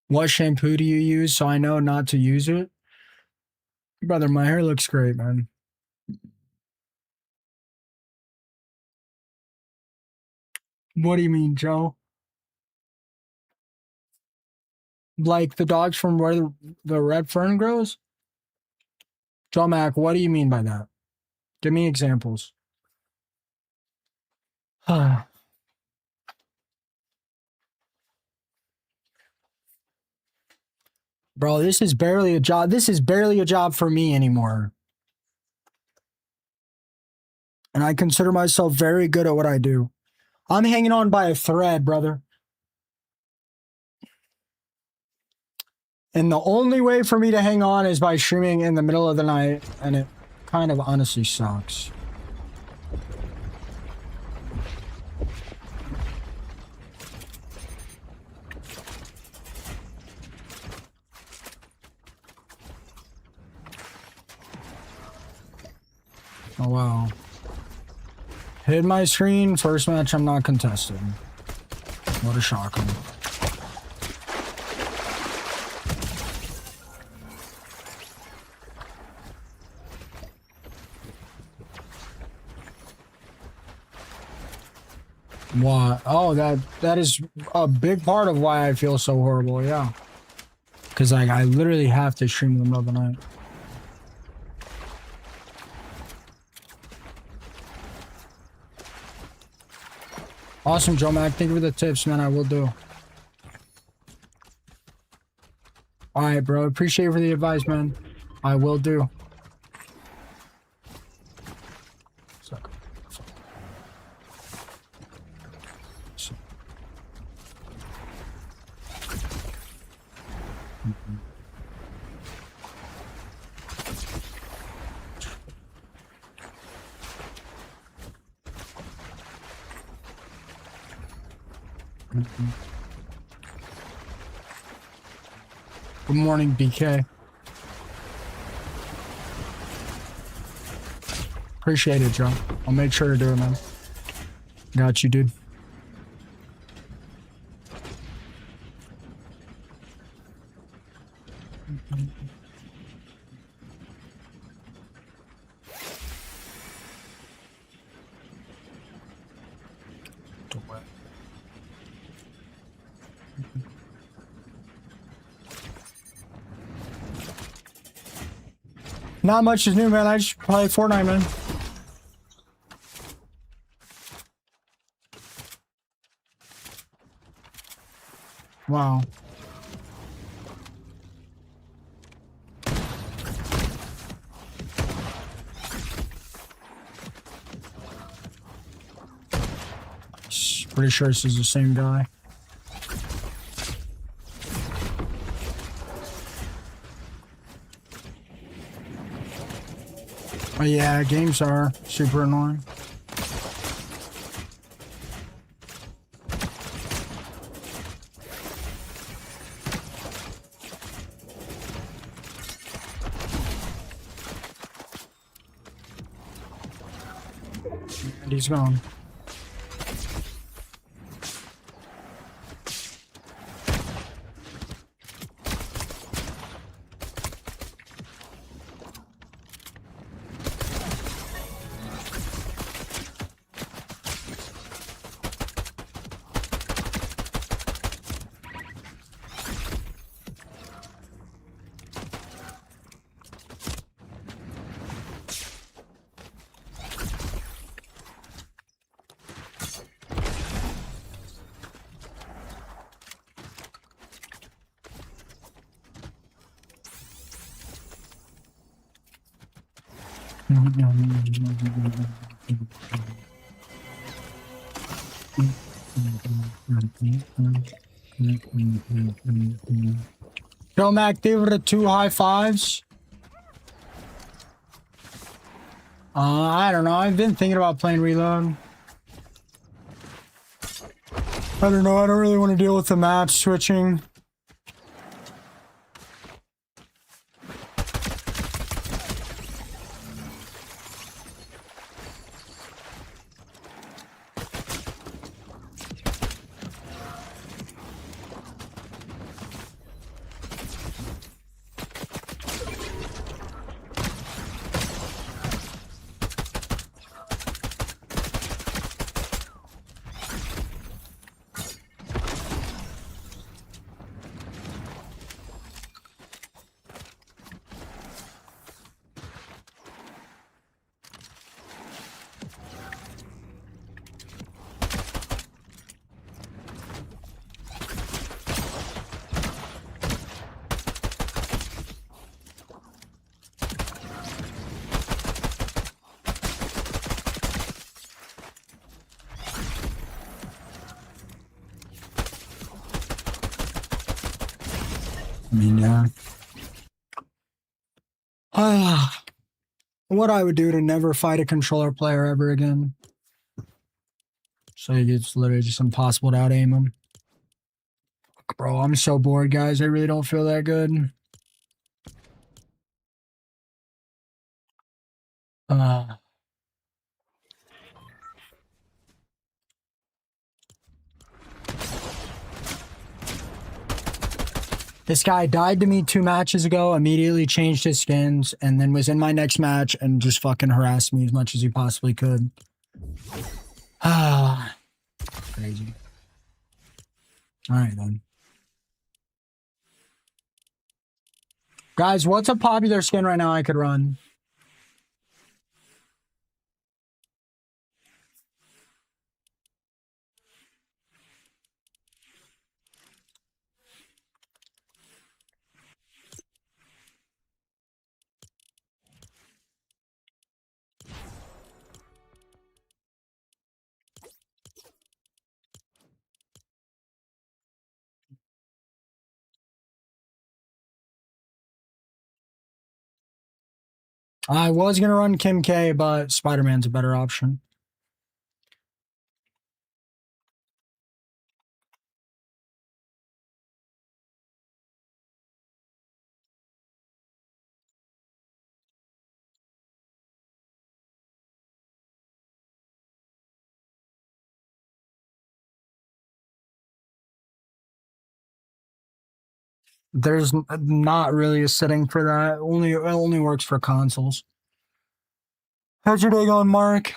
What shampoo do you use so I know not to use it? Brother, my hair looks great, man. What do you mean, Joe? Like the dogs from where the red fern grows? Joe Mac, what do you mean by that? Give me examples. Bro, this is barely a job. This is barely a job for me anymore. And I consider myself very good at what I do. I'm hanging on by a thread, brother. And the only way for me to hang on is by streaming in the middle of the night. And it kind of honestly sucks. Oh, wow. Hit my screen. First match I'm not contesting. What a shocker. What? Oh, that is a big part of why I feel so horrible, yeah. Because like, I literally have to stream in the middle of the night. Awesome, Joe Mac. Thank you for the tips, man. I will do. Alright, bro. Appreciate you for the advice, man. I will do. Good morning, BK. Appreciate it, Joe. I'll make sure to do it, man. Got you, dude. Not much is new, man. I just play Fortnite, man. Wow. Pretty sure this is the same guy. Oh yeah, games are super annoying. And he's gone. Joe Mac, give it a 2 high fives. I don't know. I've been thinking about playing Reload. I don't know. I don't really want to deal with the map switching. I mean, yeah. What I would do to never fight a controller player ever again. So it's literally just impossible to out aim him. Bro, I'm so bored, guys. I really don't feel that good. This guy died to me 2 matches ago, immediately changed his skins, and then was in my next match and just fucking harassed me as much as he possibly could. Ah, crazy. All right, then. Guys, what's a popular skin right now I could run? I was going to run Kim K, but Spider-Man's a better option. There's not really a setting for that. It only works for consoles. How's your day going, Mark?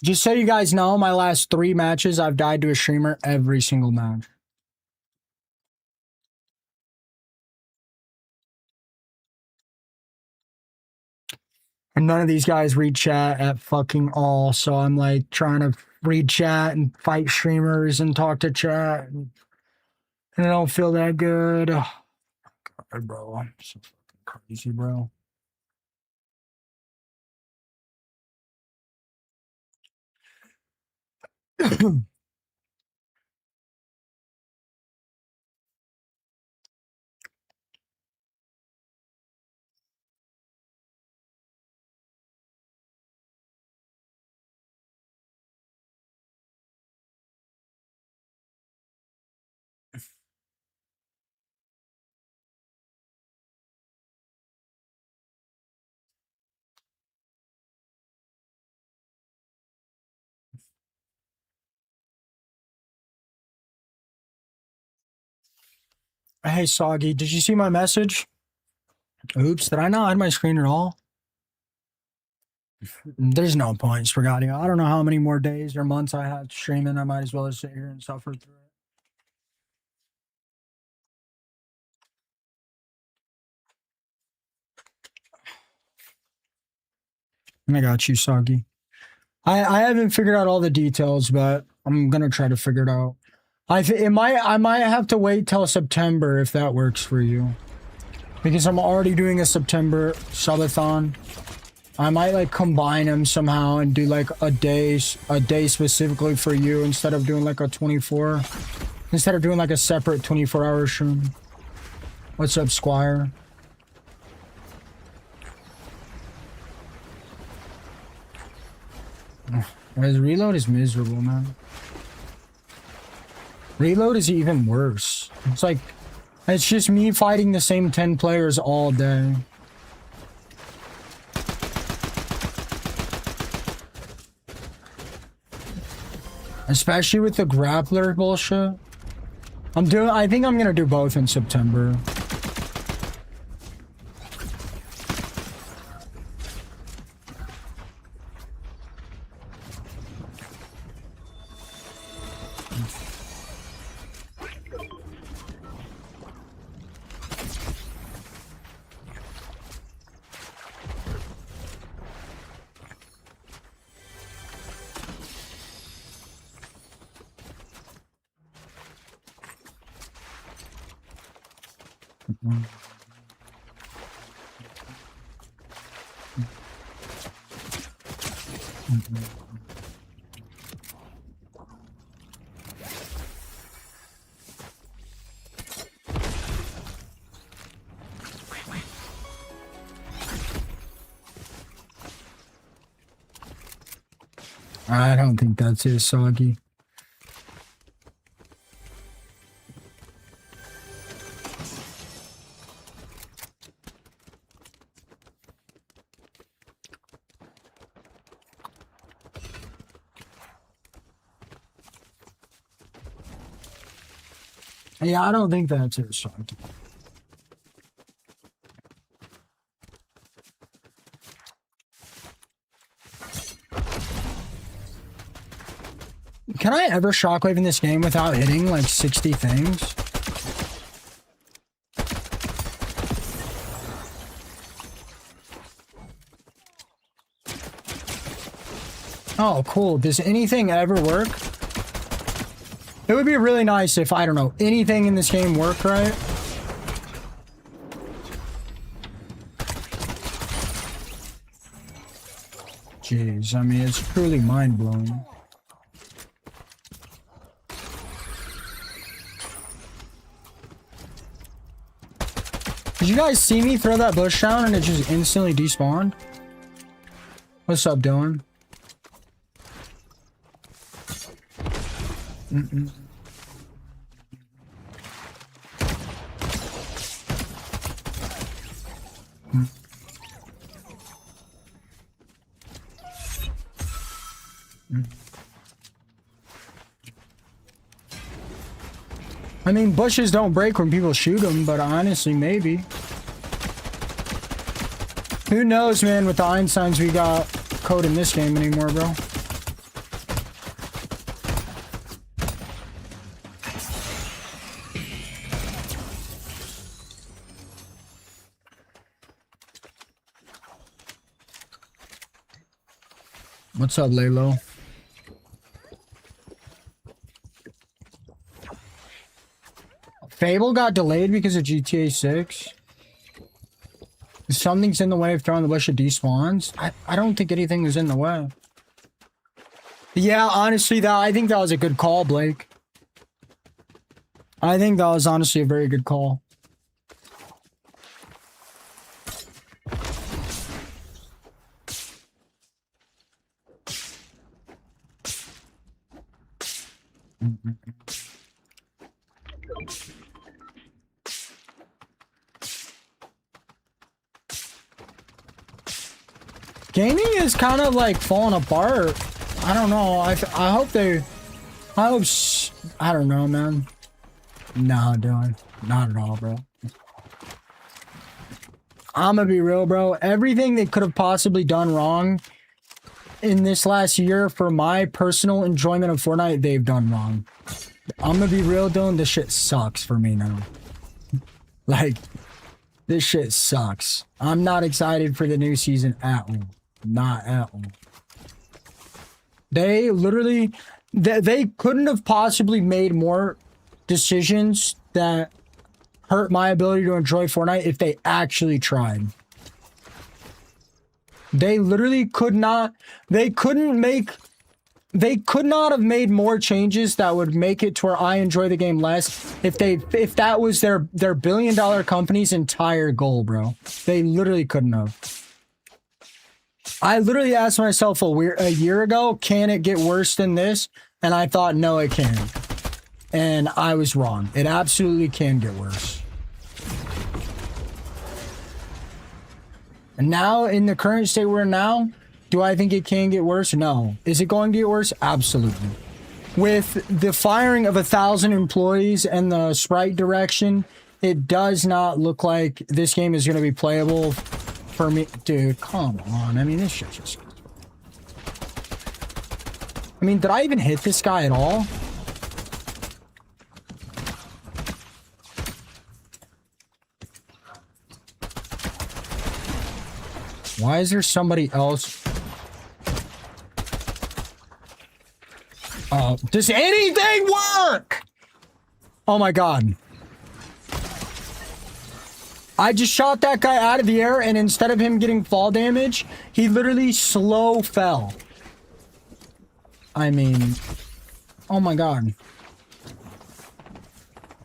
Just so you guys know, my last 3 matches, I've died to a streamer every single match. And none of these guys read chat at fucking all. So I'm like trying to read chat and fight streamers and talk to chat. And I don't feel that good. Oh, God, bro. I'm so fucking crazy, bro. Hey, Soggy, did you see my message? Oops, did I not hide my screen at all? There's no point, Sprigadio. I don't know how many more days or months I have streaming. I might as well just sit here and suffer through it. I got you, Soggy. I haven't figured out all the details, but I'm gonna try to figure it out. I might have to wait till September if that works for you, because I'm already doing a September subathon. I might like combine them somehow and do like a day specifically for you instead of doing like a 24. Instead of doing like a separate 24-hour stream. What's up, Squire? Reload is miserable, man. Reload is even worse. It's like, it's just me fighting the same 10 players all day. Especially with the grappler bullshit. I think I'm gonna do both in September. I don't think that's it, Soggy. Yeah, I don't think that's it. Sorry. Can I ever shockwave in this game without hitting like 60 things? Oh, cool. Does anything ever work? It would be really nice if, I don't know, anything in this game worked right. Jeez, I mean, it's truly mind-blowing. Did you guys see me throw that bush down and it just instantly despawned? What's up, Dylan? I mean, bushes don't break when people shoot them, but honestly, maybe. Who knows, man, with the Einsteins we got code in this game anymore, bro. What's up, Lalo? Fable got delayed because of GTA 6. Something's in the way of throwing the bush at despawns. I don't think anything is in the way. Yeah, honestly, I think that was a good call, Blake. I think that was honestly a very good call. Gaming is kind of like falling apart. I don't know. I hope they... I don't know, man. Nah, dude. Not at all, bro. I'm gonna be real, bro. Everything they could have possibly done wrong in this last year for my personal enjoyment of Fortnite, they've done wrong. I'm gonna be real, Dylan. This shit sucks for me now. Like, this shit sucks. I'm not excited for the new season at all. Not at all. They literally... They couldn't have possibly made more decisions that hurt my ability to enjoy Fortnite if they actually tried. They literally could not... They could not have made more changes that would make it to where I enjoy the game less if that was their billion-dollar company's entire goal, bro. They literally couldn't have. I literally asked myself a year ago, can it get worse than this? And I thought, no, it can't. And I was wrong. It absolutely can get worse. And now, in the current state we're in now, do I think it can get worse? No. Is it going to get worse? Absolutely. With the firing of 1,000 employees and the sprite direction, it does not look like this game is going to be playable for me. Dude, come on. I mean, this shit just... I mean, did I even hit this guy at all? Why is there somebody else? Does anything work? Oh my god. I just shot that guy out of the air, and instead of him getting fall damage, he literally slow fell. I mean, oh my god.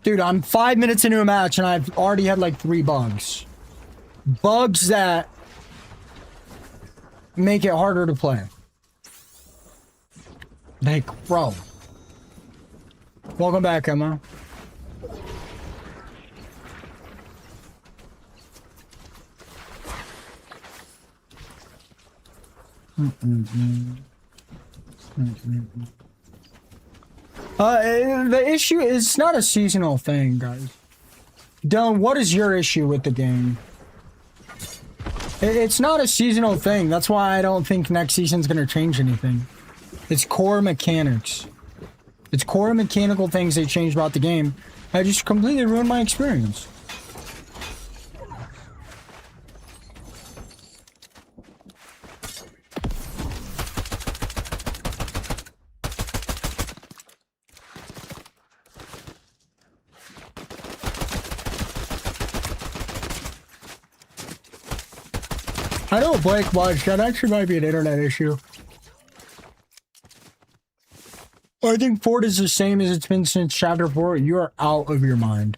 Dude, I'm 5 minutes into a match, and I've already had like 3 bugs. Bugs that make it harder to play. Like, bro. Welcome back, Emma. The issue is not a seasonal thing, guys. Dylan, what is your issue with the game? It's not a seasonal thing. That's why I don't think next season's gonna change anything. It's core mechanics. It's core mechanical things they changed about the game. I just completely ruined my experience. I know Blake much. That actually might be an internet issue. I think Ford is the same as it's been since Chapter 4. You are out of your mind.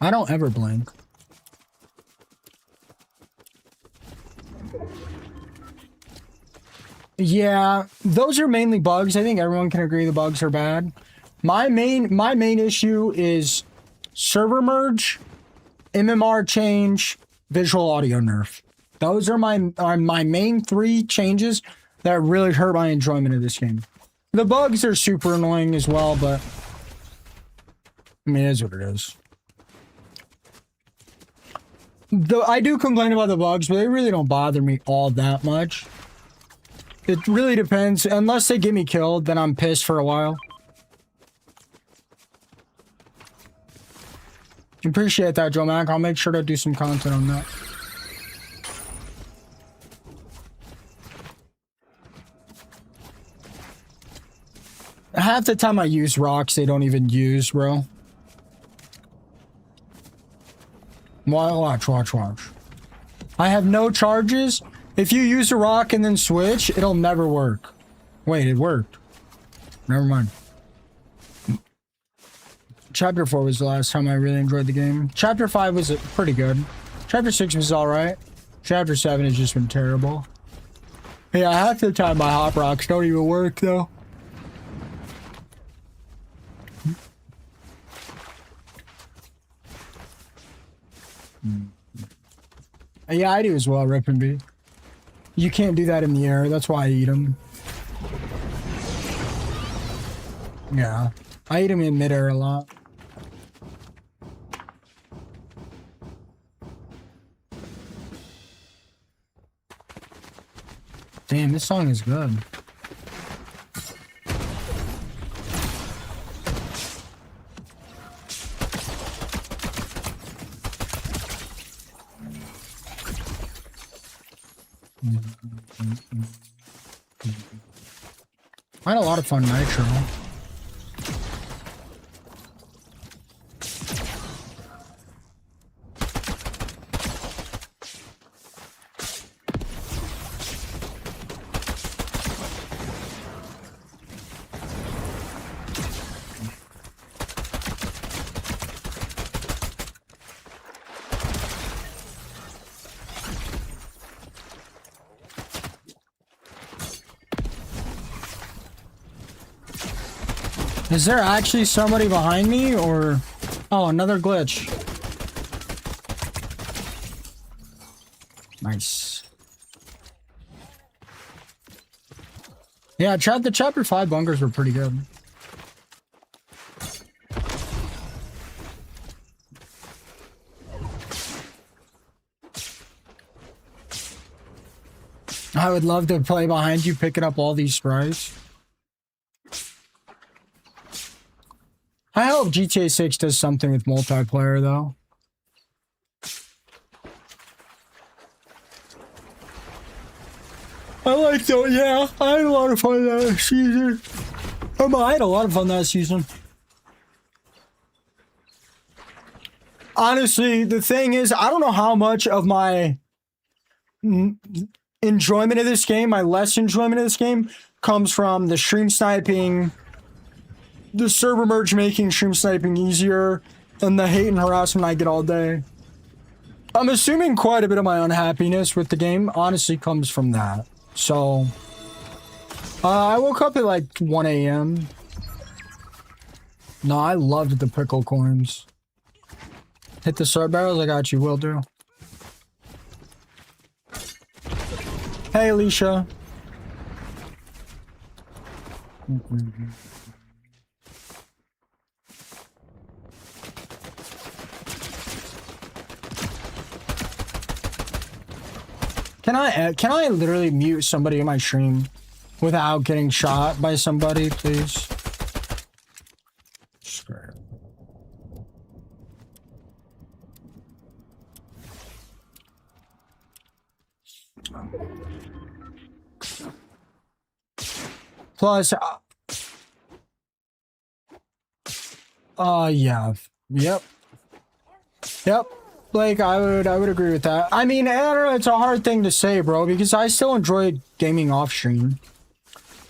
I don't ever blink. Yeah, those are mainly bugs. I think everyone can agree the bugs are bad. My main issue is server merge, MMR change, visual audio nerf. Those are my main 3 changes that really hurt my enjoyment of this game. The bugs are super annoying as well, but I mean, it is what it is. I do complain about the bugs, but they really don't bother me all that much. It really depends. Unless they get me killed, then I'm pissed for a while. Appreciate that, Joe Mac. I'll make sure to do some content on that. Half the time I use rocks, they don't even use, bro. Watch. I have no charges. If you use a rock and then switch, it'll never work. Wait, it worked. Never mind. Chapter 4 was the last time I really enjoyed the game. Chapter 5 was pretty good. Chapter 6 was alright. Chapter 7 has just been terrible. Yeah, half the time my hop rocks don't even work, though. Yeah, I do as well, Rip and B. You can't do that in the air, that's why I eat them. Yeah, I eat them in midair a lot. Damn, this song is good. I had a lot of fun Nitro. Is there actually somebody behind me, or... Oh, another glitch. Nice. Yeah, the Chapter 5 bunkers were pretty good. I would love to play behind you, picking up all these sprays. I hope GTA 6 does something with multiplayer, though. I liked it, yeah. I had a lot of fun that season. I had a lot of fun that season. Honestly, the thing is, I don't know how much of my enjoyment of this game, my less enjoyment of this game, comes from the stream sniping, the server merge making stream sniping easier, and the hate and harassment I get all day. I'm assuming quite a bit of my unhappiness with the game honestly comes from that. So, I woke up at like 1 a.m. No, I loved the pickle corns. Hit the sub barrels, I got you, will do. Hey, Alicia. Can I literally mute somebody in my stream without getting shot by somebody, please? Sure. Plus, yeah, yep. Like I would agree with that. I mean, I don't know. It's a hard thing to say, bro, because I still enjoy gaming off stream.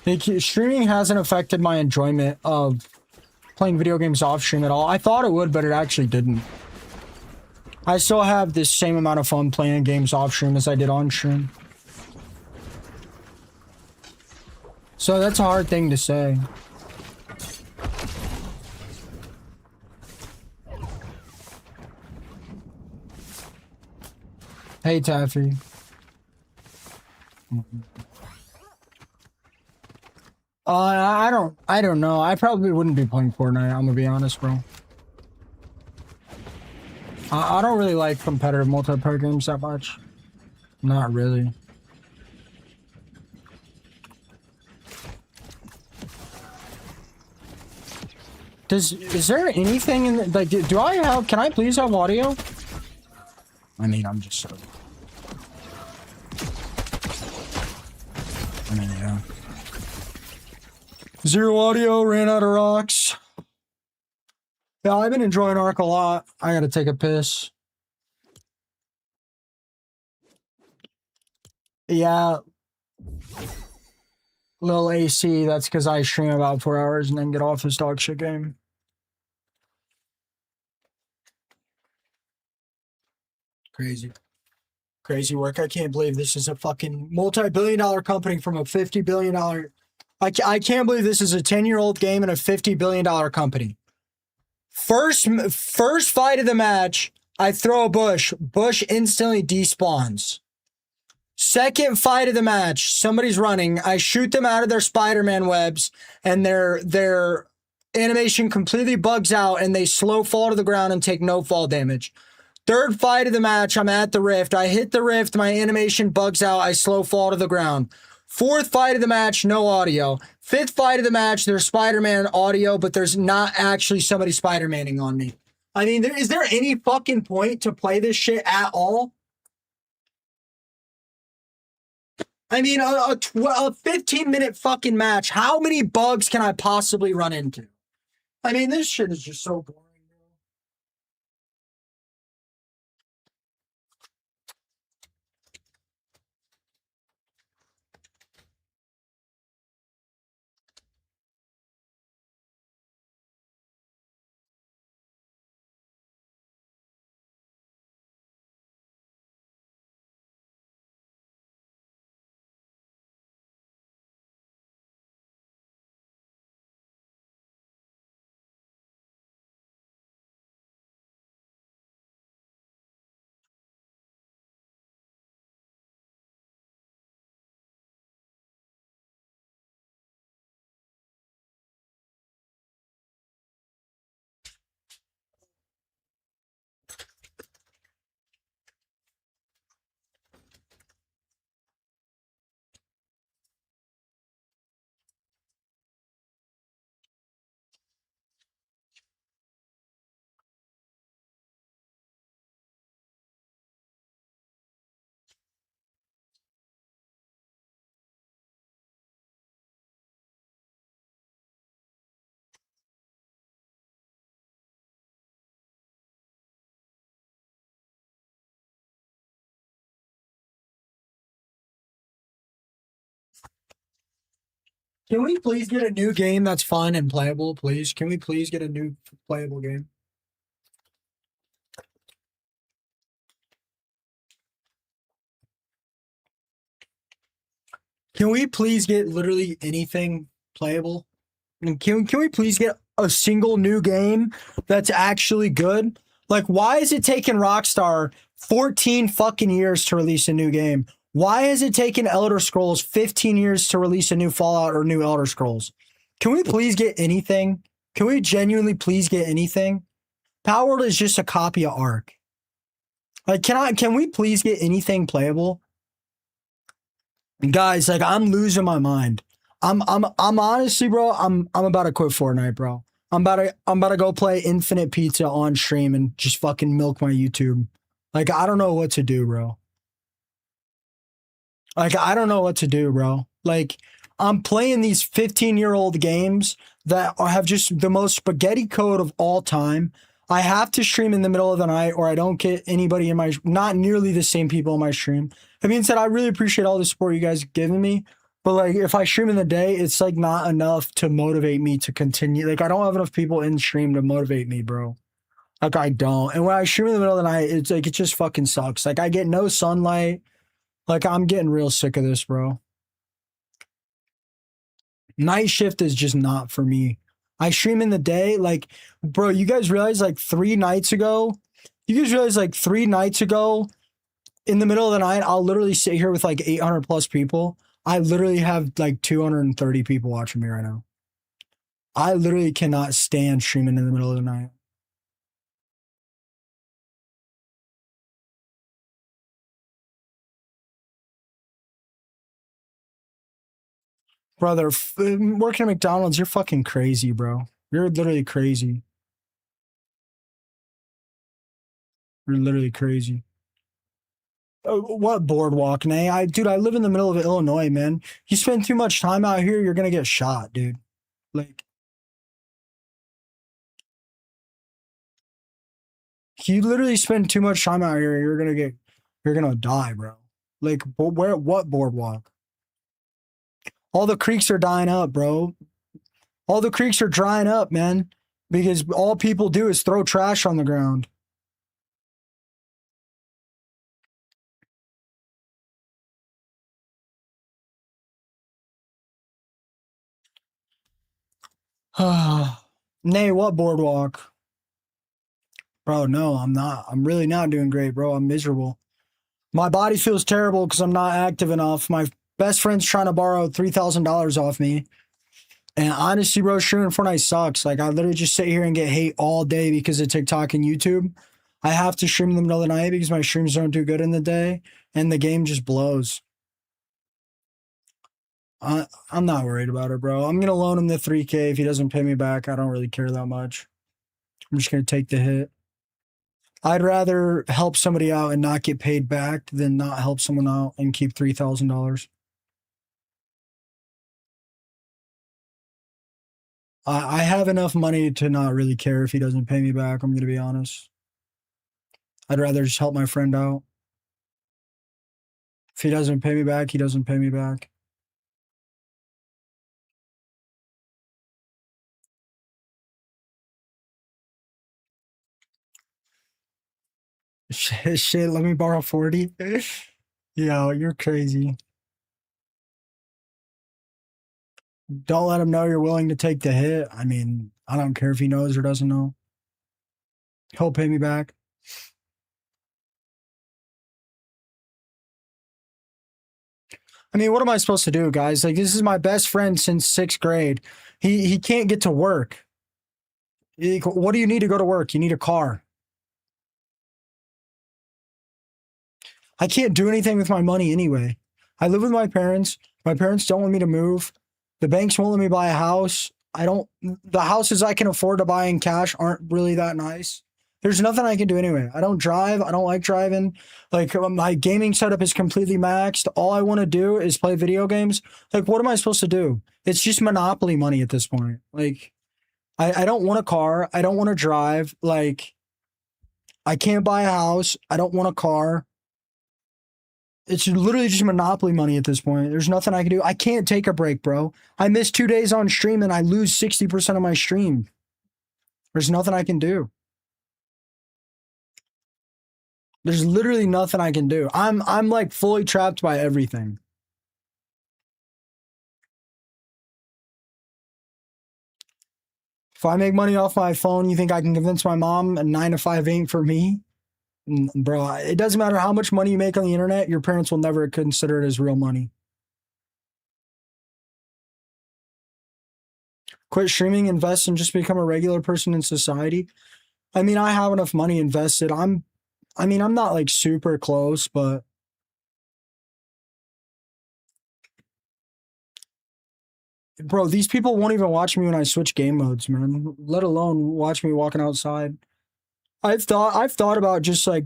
Like, streaming hasn't affected my enjoyment of playing video games off stream at all. I thought it would, but it actually didn't. I still have the same amount of fun playing games off stream as I did on stream. So that's a hard thing to say. Hey, Taffy. I don't know. I probably wouldn't be playing Fortnite, I'm gonna be honest, bro. I don't really like competitive multiplayer games that much. Not really. Is there anything in the, like, do I have, can I please have audio? I mean, I'm just so... I mean, yeah. Zero audio, ran out of rocks. Yeah, I've been enjoying Ark a lot. I gotta take a piss. Yeah. Little AC, that's because I stream about 4 hours and then get off this dog shit game. Crazy. Crazy work. I can't believe this is a fucking multi-billion-dollar company from a $50 billion... I can't believe this is a 10-year-old game and a $50 billion company. First fight of the match, I throw a bush. Bush instantly despawns. Second fight of the match, somebody's running. I shoot them out of their Spider-Man webs, and their animation completely bugs out, and they slow fall to the ground and take no fall damage. Third fight of the match, I'm at the rift. I hit the rift, my animation bugs out, I slow fall to the ground. Fourth fight of the match, no audio. Fifth fight of the match, there's Spider-Man audio, but there's not actually somebody Spider-Maning on me. I mean, is there any fucking point to play this shit at all? I mean, a 15-minute fucking match, how many bugs can I possibly run into? I mean, this shit is just so boring. Can we please get a new game that's fun and playable, please? Can we please get a new playable game? Can we please get literally anything playable? And can we please get a single new game that's actually good? Like, why is it taking Rockstar 14 fucking years to release a new game? Why has it taken Elder Scrolls 15 years to release a new Fallout or new Elder Scrolls? Can we please get anything? Can we genuinely please get anything? Power World is just a copy of Ark. Like, can we please get anything playable? Guys, like, I'm losing my mind. I'm honestly, bro, I'm about to quit Fortnite, bro. I'm about to go play Infinite Pizza on stream and just fucking milk my YouTube. Like, I don't know what to do, bro. Like, I don't know what to do, bro. Like, I'm playing these 15-year-old games that have just the most spaghetti code of all time. I have to stream in the middle of the night or I don't get anybody in my, not nearly the same people in my stream. That being said, I really appreciate all the support you guys have given me. But like, if I stream in the day, it's like not enough to motivate me to continue. Like, I don't have enough people in stream to motivate me, bro. Like, I don't. And when I stream in the middle of the night, it's like, it just fucking sucks. Like, I get no sunlight. Like, I'm getting real sick of this, bro. Night shift is just not for me. I stream in the day. Like, bro, you guys realize like 3 nights ago, in the middle of the night, I'll literally sit here with like 800 plus people. I literally have like 230 people watching me right now. I literally cannot stand streaming in the middle of the night. Brother, working at McDonald's, you're fucking crazy, bro. You're literally crazy. You're literally crazy. What boardwalk, Nay? Dude, I live in the middle of Illinois, man. You spend too much time out here, you're gonna get shot, dude. Like, you literally spend too much time out here, you're gonna die, bro. Like, what boardwalk? All the creeks are dying up, bro. All the creeks are drying up, man, because all people do is throw trash on the ground. Nay, what boardwalk? Bro, no, I'm not. I'm really not doing great, bro. I'm miserable. My body feels terrible because I'm not active enough. My best friend's trying to borrow $3,000 off me. And honestly, bro, streaming Fortnite sucks. Like, I literally just sit here and get hate all day because of TikTok and YouTube. I have to stream in the middle of the night because my streams don't do good in the day, and the game just blows. I'm not worried about it, bro. I'm gonna loan him the 3K if he doesn't pay me back. I don't really care that much. I'm just gonna take the hit. I'd rather help somebody out and not get paid back than not help someone out and keep $3,000. I have enough money to not really care if he doesn't pay me back. I'm gonna be honest. I'd rather just help my friend out. If he doesn't pay me back, he doesn't pay me back. Shit, let me borrow 40. Yo, you're crazy. Don't let him know you're willing to take the hit. I mean, I don't care if he knows or doesn't know. He'll pay me back. I mean, what am I supposed to do, guys? Like, this is my best friend since 6th grade. He can't get to work. What do you need to go to work? You need a car. I can't do anything with my money anyway. I live with my parents. My parents don't want me to move. The banks won't let me buy a house. The houses I can afford to buy in cash aren't really that nice. There's nothing I can do anyway. I don't drive. I don't like driving. Like, my gaming setup is completely maxed. All I want to do is play video games. Like, what am I supposed to do? It's just Monopoly money at this point. Like, I don't want a car. I don't want to drive. Like, I can't buy a house. I don't want a car. It's literally just Monopoly money at this point. There's nothing I can do. I can't take a break, bro. I miss 2 days on stream and I lose 60% of my stream. There's nothing I can do. There's literally nothing I can do. I'm like fully trapped by everything. If I make money off my phone, you think I can convince my mom a 9 to 5 ain't for me? Bro, it doesn't matter how much money you make on the internet, your parents will never consider it as real money. quit streaming, invest, and just become a regular person in society. I mean, I have enough money invested. I'm not like super close, but bro, these people won't even watch me when I switch game modes, man. Let alone watch me walking outside. I've thought about just like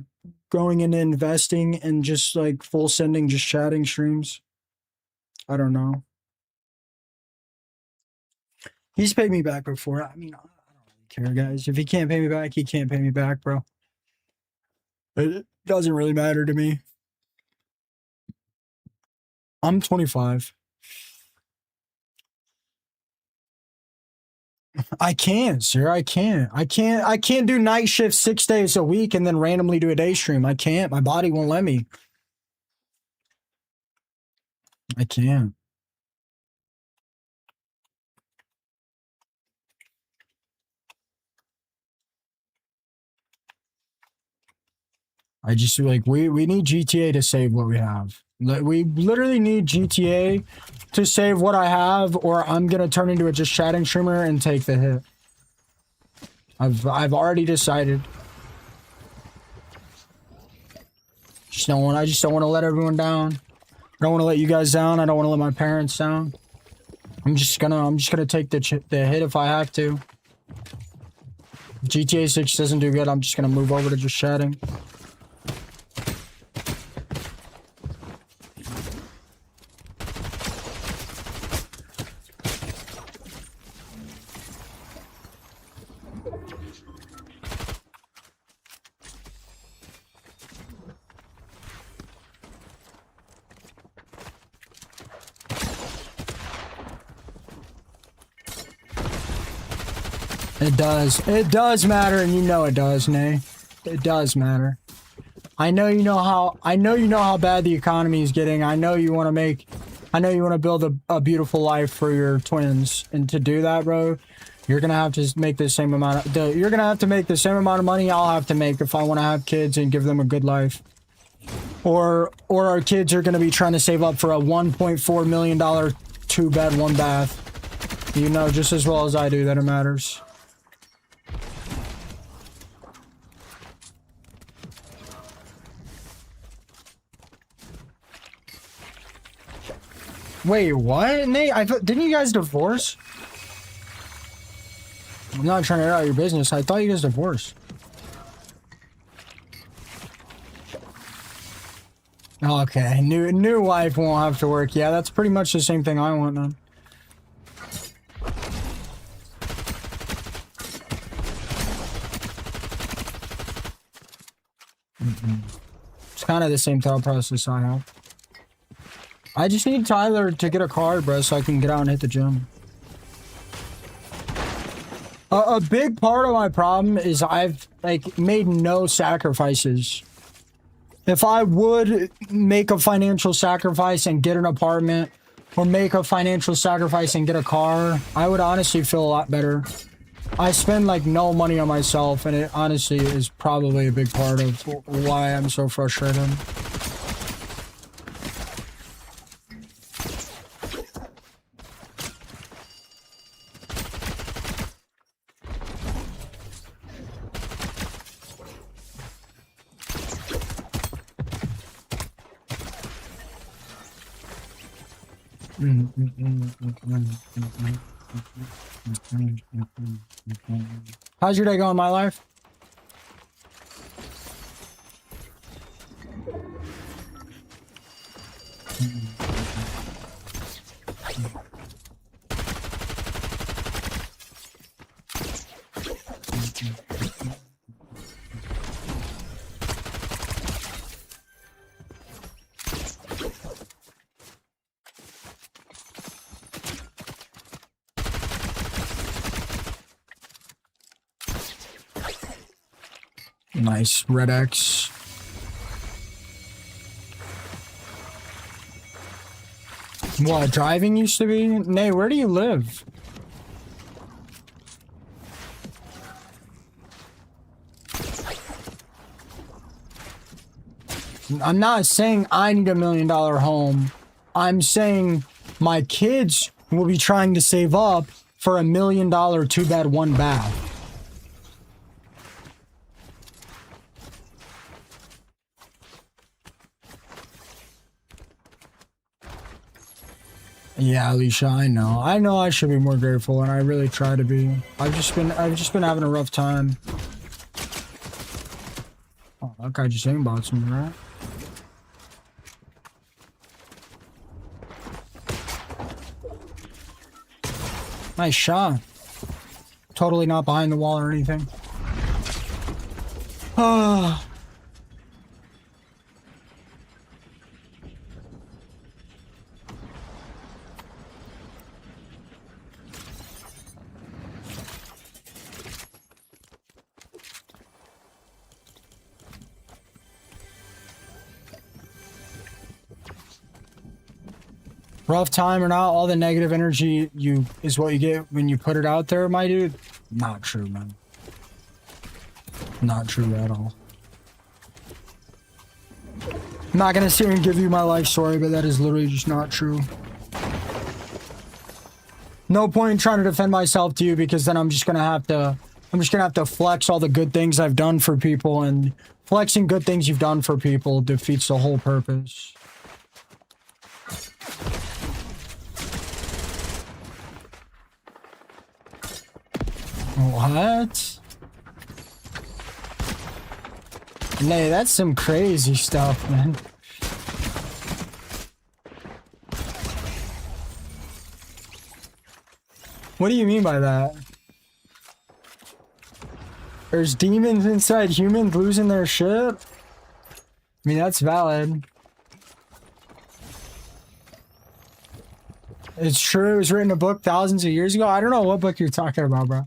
going into investing and just like full sending, just chatting streams. I don't know. He's paid me back before. I mean, I don't really care, guys. If he can't pay me back, he can't pay me back, bro. It doesn't really matter to me. I'm 25. I can't, sir. I can't. I can't do night shifts 6 days a week and then randomly do a day stream. I can't. My body won't let me. I can't. I just like we need GTA to save what we have. We literally need GTA to save what I have, or I'm gonna turn into a just chatting streamer and take the hit. I've already decided. I just don't want to let everyone down. I don't want to let you guys down. I don't want to let my parents down. I'm just gonna take the hit if I have to. If GTA 6 doesn't do good, I'm just gonna move over to just chatting. It does. It does matter, and you know it does, Nay. It does matter. I know you know how bad the economy is getting. I know you want to build a beautiful life for your twins, and to do that, bro, you're gonna have to make the same amount of money I'll have to make if I want to have kids and give them a good life. Or our kids are gonna be trying to save up for a $1.4 million 2-bed 1-bath. You know just as well as I do that it matters. Wait, what? Nate, didn't you guys divorce? I'm not trying to air out your business. I thought you guys divorced. Okay, new wife won't have to work. Yeah, that's pretty much the same thing I want, then. It's kind of the same thought process I have. I just need Tyler to get a car, bro, so I can get out and hit the gym. A big part of my problem is I've like made no sacrifices. If I would make a financial sacrifice and get an apartment, or make a financial sacrifice and get a car, I would honestly feel a lot better. I spend like no money on myself, and it honestly is probably a big part of why I'm so frustrated. How's your day going, my life? Nice, Red X. What, driving used to be? Nay, where do you live? I'm not saying I need $1 million home. I'm saying my kids will be trying to save up for $1 million 2-bed 1 bath. Yeah, Alicia, I know. I know I should be more grateful, and I really try to be. I've just been having a rough time. Oh, that guy just aimbots me, right? Nice shot. Totally not behind the wall or anything. Ah. Rough time or not, all the negative energy is what you get when you put it out there, my dude. Not true, man. Not true at all. I'm not gonna sit here and give you my life story, but that is literally just not true. No point in trying to defend myself to you, because then I'm just gonna have to flex all the good things I've done for people, and flexing good things you've done for people defeats the whole purpose. What? Nay, that's some crazy stuff, man. What do you mean by that? There's demons inside humans losing their shit? I mean, that's valid. It's true. It was written in a book thousands of years ago. I don't know what book you're talking about, bro.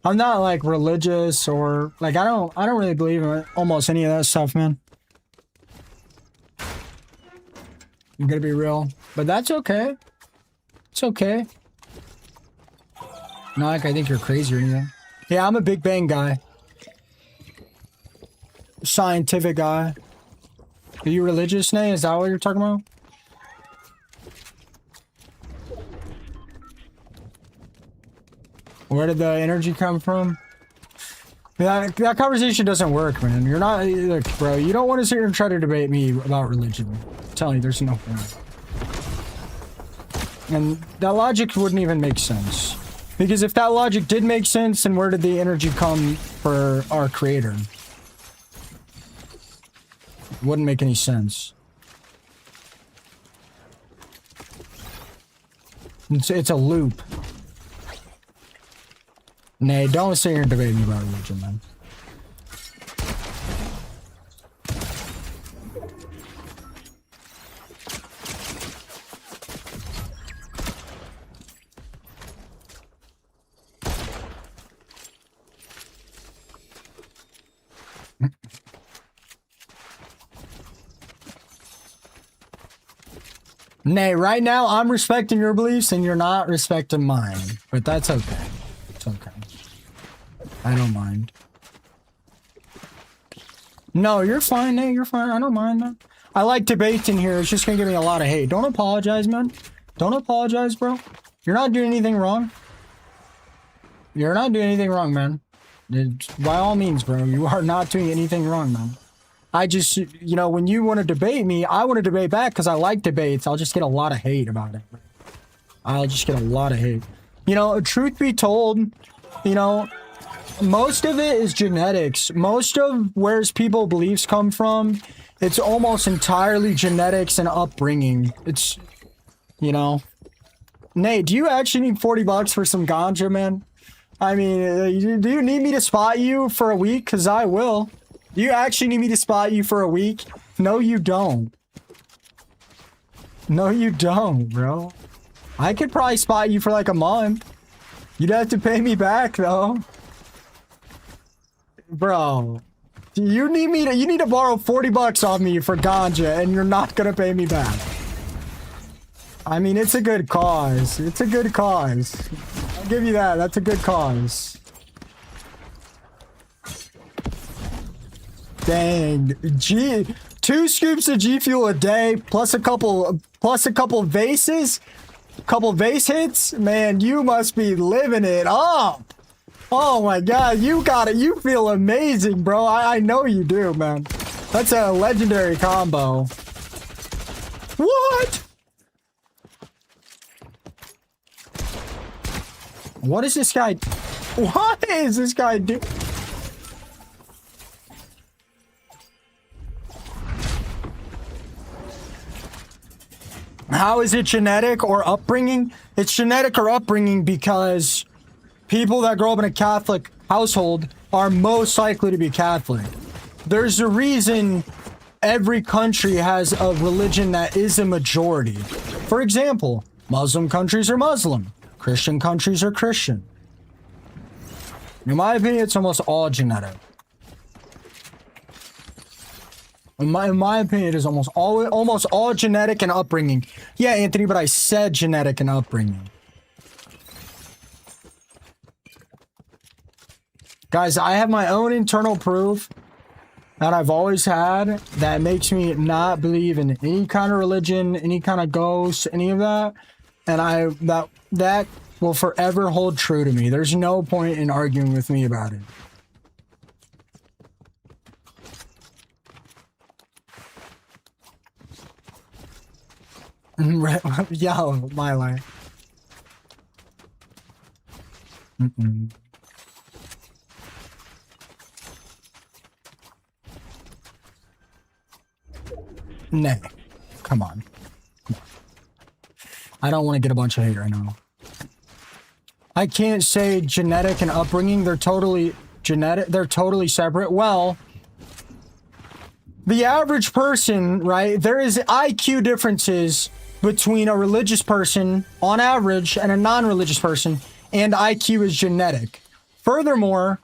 I'm not like religious or like I don't really believe in almost any of that stuff, man. I'm gonna be real, but that's okay. It's okay. Not like I think you're crazy or anything. Yeah, I'm a Big Bang guy. Scientific guy. Are you religious, Nay? Is that what you're talking about? Where did the energy come from? That conversation doesn't work, man. You're not... Look, bro, you don't want to sit here and try to debate me about religion. I'm telling you, there's no point. And that logic wouldn't even make sense. Because if that logic did make sense, then where did the energy come for our creator? It wouldn't make any sense. It's a loop. Nay, don't sit here and debate me about religion, man. Nay, right now I'm respecting your beliefs and you're not respecting mine. But that's okay. It's okay. I don't mind. No, you're fine, Nate. You're fine. I don't mind, man. I like debates in here. It's just gonna give me a lot of hate. Don't apologize, man. Don't apologize, bro. You're not doing anything wrong. You're not doing anything wrong, man. By all means, bro. You are not doing anything wrong, man. I just, you know, when you want to debate me, I want to debate back because I like debates. I'll just get a lot of hate about it. I'll just get a lot of hate. You know, truth be told, you know, most of it is genetics. Most of where people's beliefs come from, it's almost entirely genetics and upbringing. It's, you know. Nate, do you actually need 40 bucks for some ganja, man? I mean, do you need me to spot you for a week? Because I will. Do you actually need me to spot you for a week? No, you don't. No, you don't, bro. I could probably spot you for like a month. You'd have to pay me back, though. Bro, you need to borrow 40 bucks off me for ganja, and you're not gonna pay me back. I mean, it's a good cause. It's a good cause. I'll give you that. That's a good cause. Dang, 2 scoops of G Fuel a day plus a couple vases. Couple base hits, man. You must be living it up. Oh my god, you got it. You feel amazing, bro. I know you do, man. That's a legendary combo. What? What is this guy? What is this guy doing? How is it genetic or upbringing? It's genetic or upbringing because people that grow up in a Catholic household are most likely to be Catholic. There's a reason every country has a religion that is a majority. For example, Muslim countries are Muslim. Christian countries are Christian. In my opinion, it's almost all genetic. In my opinion, it is almost all genetic and upbringing. Yeah, Anthony, but I said genetic and upbringing. Guys, I have my own internal proof that I've always had that makes me not believe in any kind of religion, any kind of ghosts, any of that. And that will forever hold true to me. There's no point in arguing with me about it. Yeah, my life. Nay. Come on. I don't want to get a bunch of hate right now. I can't say genetic and upbringing. They're totally genetic. They're totally separate. Well, the average person, right? There is IQ differences between a religious person on average and a non-religious person, and IQ is genetic. Furthermore,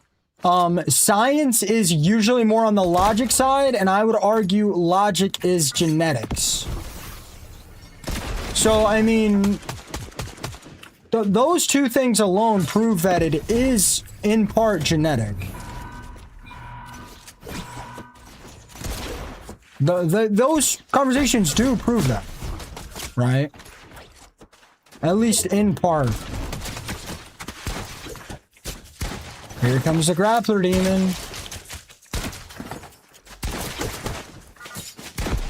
science is usually more on the logic side, and I would argue logic is genetics. So, I mean, those two things alone prove that it is in part genetic. Those conversations do prove that, right? At least in part. Here comes the grappler demon.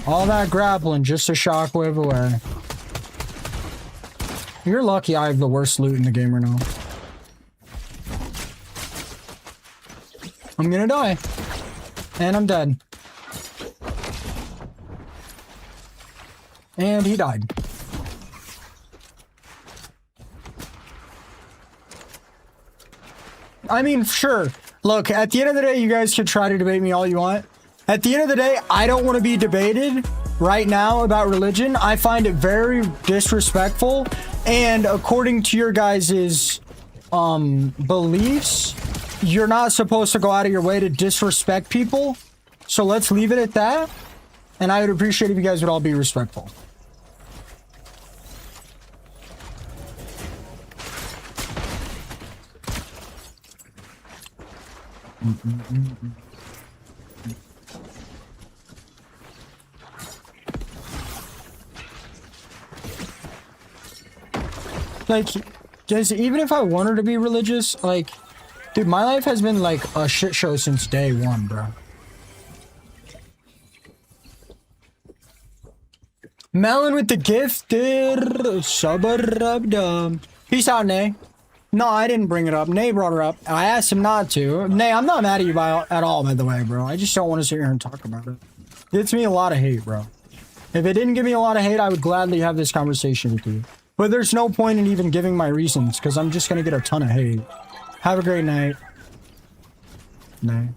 All that grappling just a shockwave away. You're lucky I have the worst loot in the game right now. I'm gonna die. And I'm dead. And he died. I mean, sure. Look, at the end of the day, you guys can try to debate me all you want. At the end of the day, I don't want to be debated right now about religion. I find it very disrespectful. And according to your guys' beliefs, you're not supposed to go out of your way to disrespect people. So let's leave it at that. And I would appreciate if you guys would all be respectful. Like, guys, even if I wanted to be religious, like, dude, my life has been like a shit show since day one, bro. Melon with the gifted sub-a-dub-dub. Peace out, Nay. No, I didn't bring it up. Nay brought her up. I asked him not to. Nay, I'm not mad at you at all, by the way, bro. I just don't want to sit here and talk about it. It gets me a lot of hate, bro. If it didn't give me a lot of hate, I would gladly have this conversation with you. But there's no point in even giving my reasons, because I'm just going to get a ton of hate. Have a great night. Nay.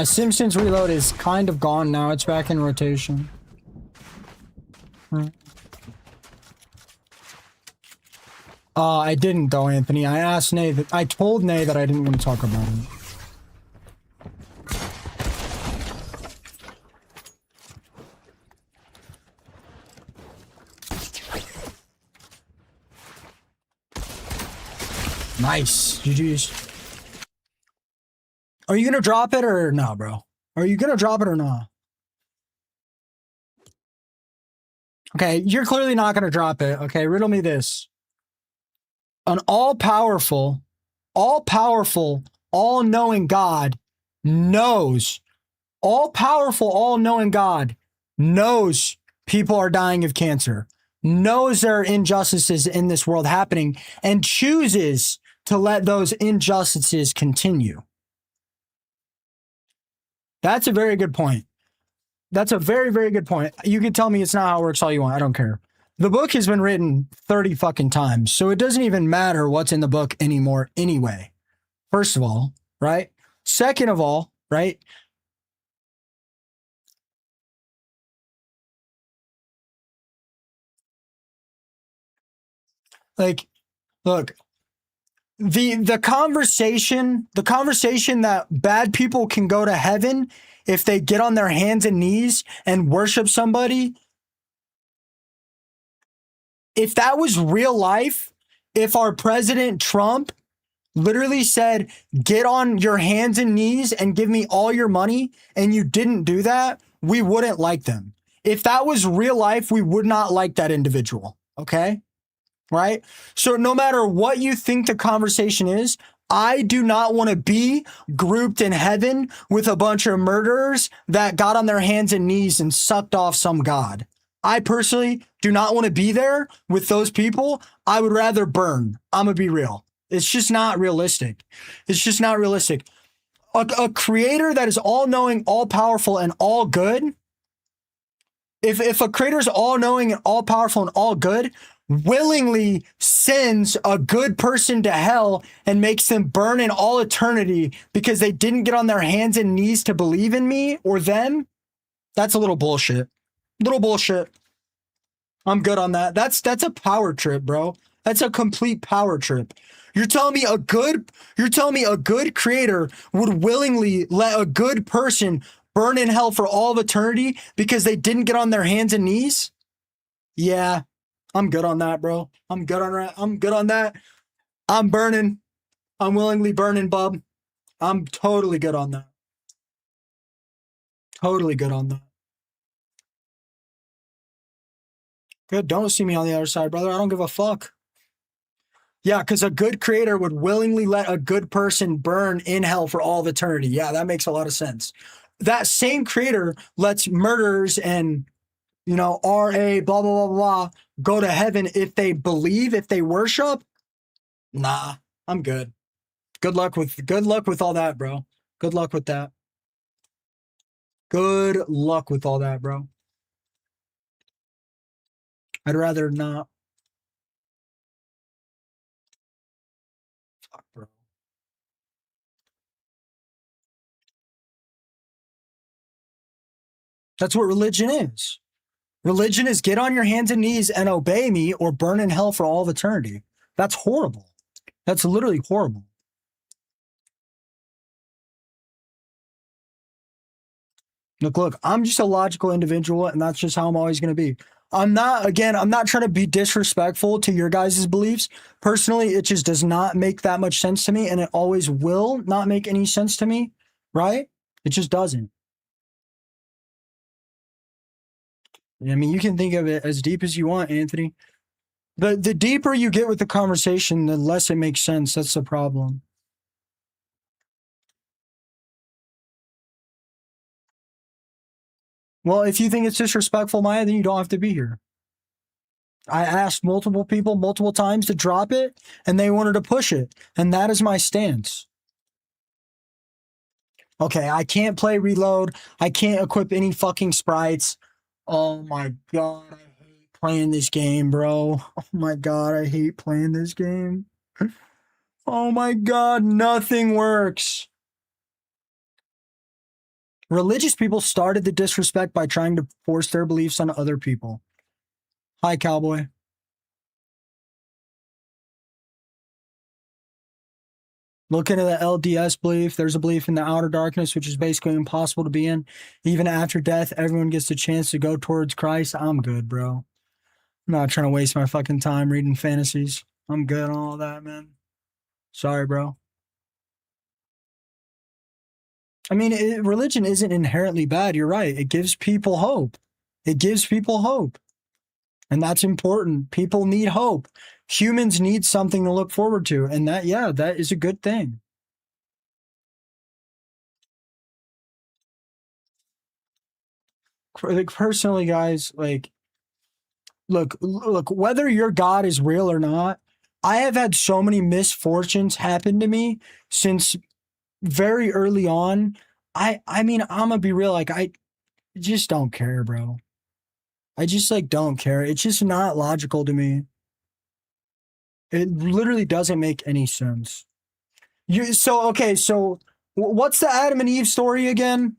Simpsons Reload is kind of gone now. It's back in rotation. I didn't though, Anthony. I asked Nay that I told Nay that I didn't want to talk about it. Nice. GG's. Are you gonna drop it or no, bro? Are you gonna drop it or not? Okay, you're clearly not gonna drop it. Okay, riddle me this. An all-powerful, all-knowing God knows, all-powerful, all-knowing God knows people are dying of cancer, knows there are injustices in this world happening, and chooses to let those injustices continue. That's a very good point. That's a very, very good point. You can tell me it's not how it works all you want. I don't care. The book has been written 30 fucking times, so it doesn't even matter what's in the book anymore anyway. First of all, right? Second of all, right? Like, look, the conversation that bad people can go to heaven if they get on their hands and knees and worship somebody, if that was real life, if our president Trump literally said, get on your hands and knees and give me all your money, and you didn't do that, we wouldn't like them. If that was real life, we would not like that individual. Okay? Right? So no matter what you think the conversation is, I do not want to be grouped in heaven with a bunch of murderers that got on their hands and knees and sucked off some god. I personally do not want to be there with those people. I would rather burn. I'm going to be real. It's just not realistic. It's just not realistic. A creator that is all-knowing, all-powerful, and all good, if a creator is all-knowing and all-powerful and all good, willingly sends a good person to hell and makes them burn in all eternity because they didn't get on their hands and knees to believe in me or them, that's a little bullshit. Little bullshit. I'm good on that. That's a power trip, bro. That's a complete power trip. You're telling me a good creator would willingly let a good person burn in hell for all of eternity because they didn't get on their hands and knees? Yeah, I'm good on that, bro. I'm good on that. I'm burning. I'm willingly burning, bub. I'm totally good on that. Totally good on that. Good. Don't see me on the other side, brother. I don't give a fuck. Yeah, because a good creator would willingly let a good person burn in hell for all of eternity. Yeah, that makes a lot of sense. That same creator lets murderers and, RA, blah, blah, blah, blah, go to heaven if they believe, if they worship. Nah, I'm good. Good luck with all that, bro. Good luck with that. Good luck with all that, bro. I'd rather not. Fuck, bro. That's what religion is. Religion is get on your hands and knees and obey me or burn in hell for all of eternity. That's horrible. That's literally horrible. Look, I'm just a logical individual, and that's just how I'm always going to be. I'm not trying to be disrespectful to your guys' beliefs. Personally, it just does not make that much sense to me, and it always will not make any sense to me, right? It just doesn't. I mean, you can think of it as deep as you want, Anthony. The deeper you get with the conversation, the less it makes sense. That's the problem. Well, if you think it's disrespectful, Maya, then you don't have to be here. I asked multiple people multiple times to drop it, and they wanted to push it. And that is my stance. Okay, I can't play reload. I can't equip any fucking sprites. Oh my god, I hate playing this game, bro. Oh my god, I hate playing this game. Oh my god, nothing works. Religious people started the disrespect by trying to force their beliefs on other people. Hi, cowboy. Look into the LDS belief. There's a belief in the outer darkness, which is basically impossible to be in. Even after death, everyone gets the chance to go towards Christ. I'm good, bro. I'm not trying to waste my fucking time reading fantasies. I'm good on all that, man. Sorry, bro. I mean, religion isn't inherently bad. You're right. It gives people hope. It gives people hope. And that's important. People need hope. Humans need something to look forward to. And that, yeah, that is a good thing. Like, personally, guys, like, look, whether your God is real or not, I have had so many misfortunes happen to me since very early on. I mean, I'm gonna be real, like, I just don't care, bro. I just like don't care. It's just not logical to me. It literally doesn't make any sense. Okay, so what's the Adam and Eve story again?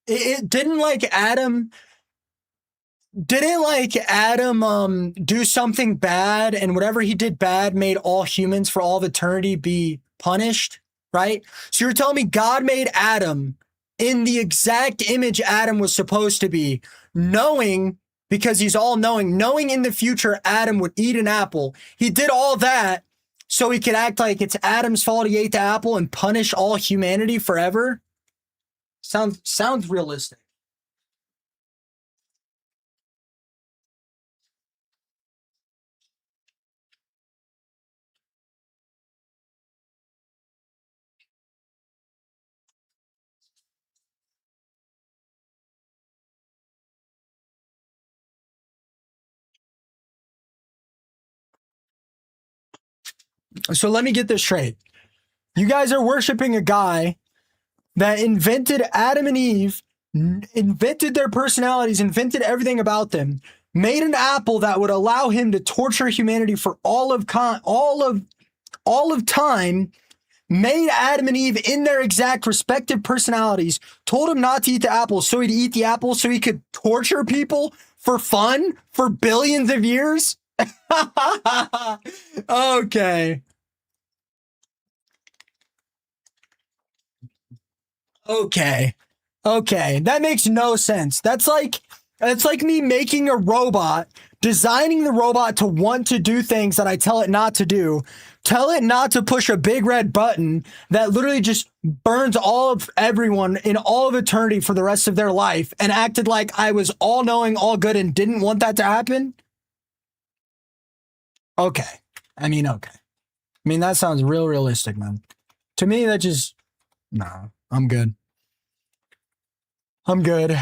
It didn't like Adam didn't like Adam do something bad, and whatever he did bad made all humans for all of eternity be punished, right? So you're telling me God made Adam in the exact image Adam was supposed to be, knowing, because he's all knowing, knowing in the future Adam would eat an apple. He did all that so he could act like it's Adam's fault he ate the apple and punish all humanity forever? Sounds realistic. So let me get this straight. You guys are worshiping a guy that invented Adam and Eve, invented their personalities, invented everything about them, made an apple that would allow him to torture humanity for all of time, made Adam and Eve in their exact respective personalities, told him not to eat the apple so he'd eat the apple so he could torture people for fun for billions of years? Okay. Okay. Okay. That makes no sense. That's like me making a robot, designing the robot to want to do things that I tell it not to do, tell it not to push a big red button that literally just burns all of everyone in all of eternity for the rest of their life, and acted like I was all knowing, all good, and didn't want that to happen. Okay. Okay. That sounds real realistic, man. To me, that just, no, I'm good. I'm good.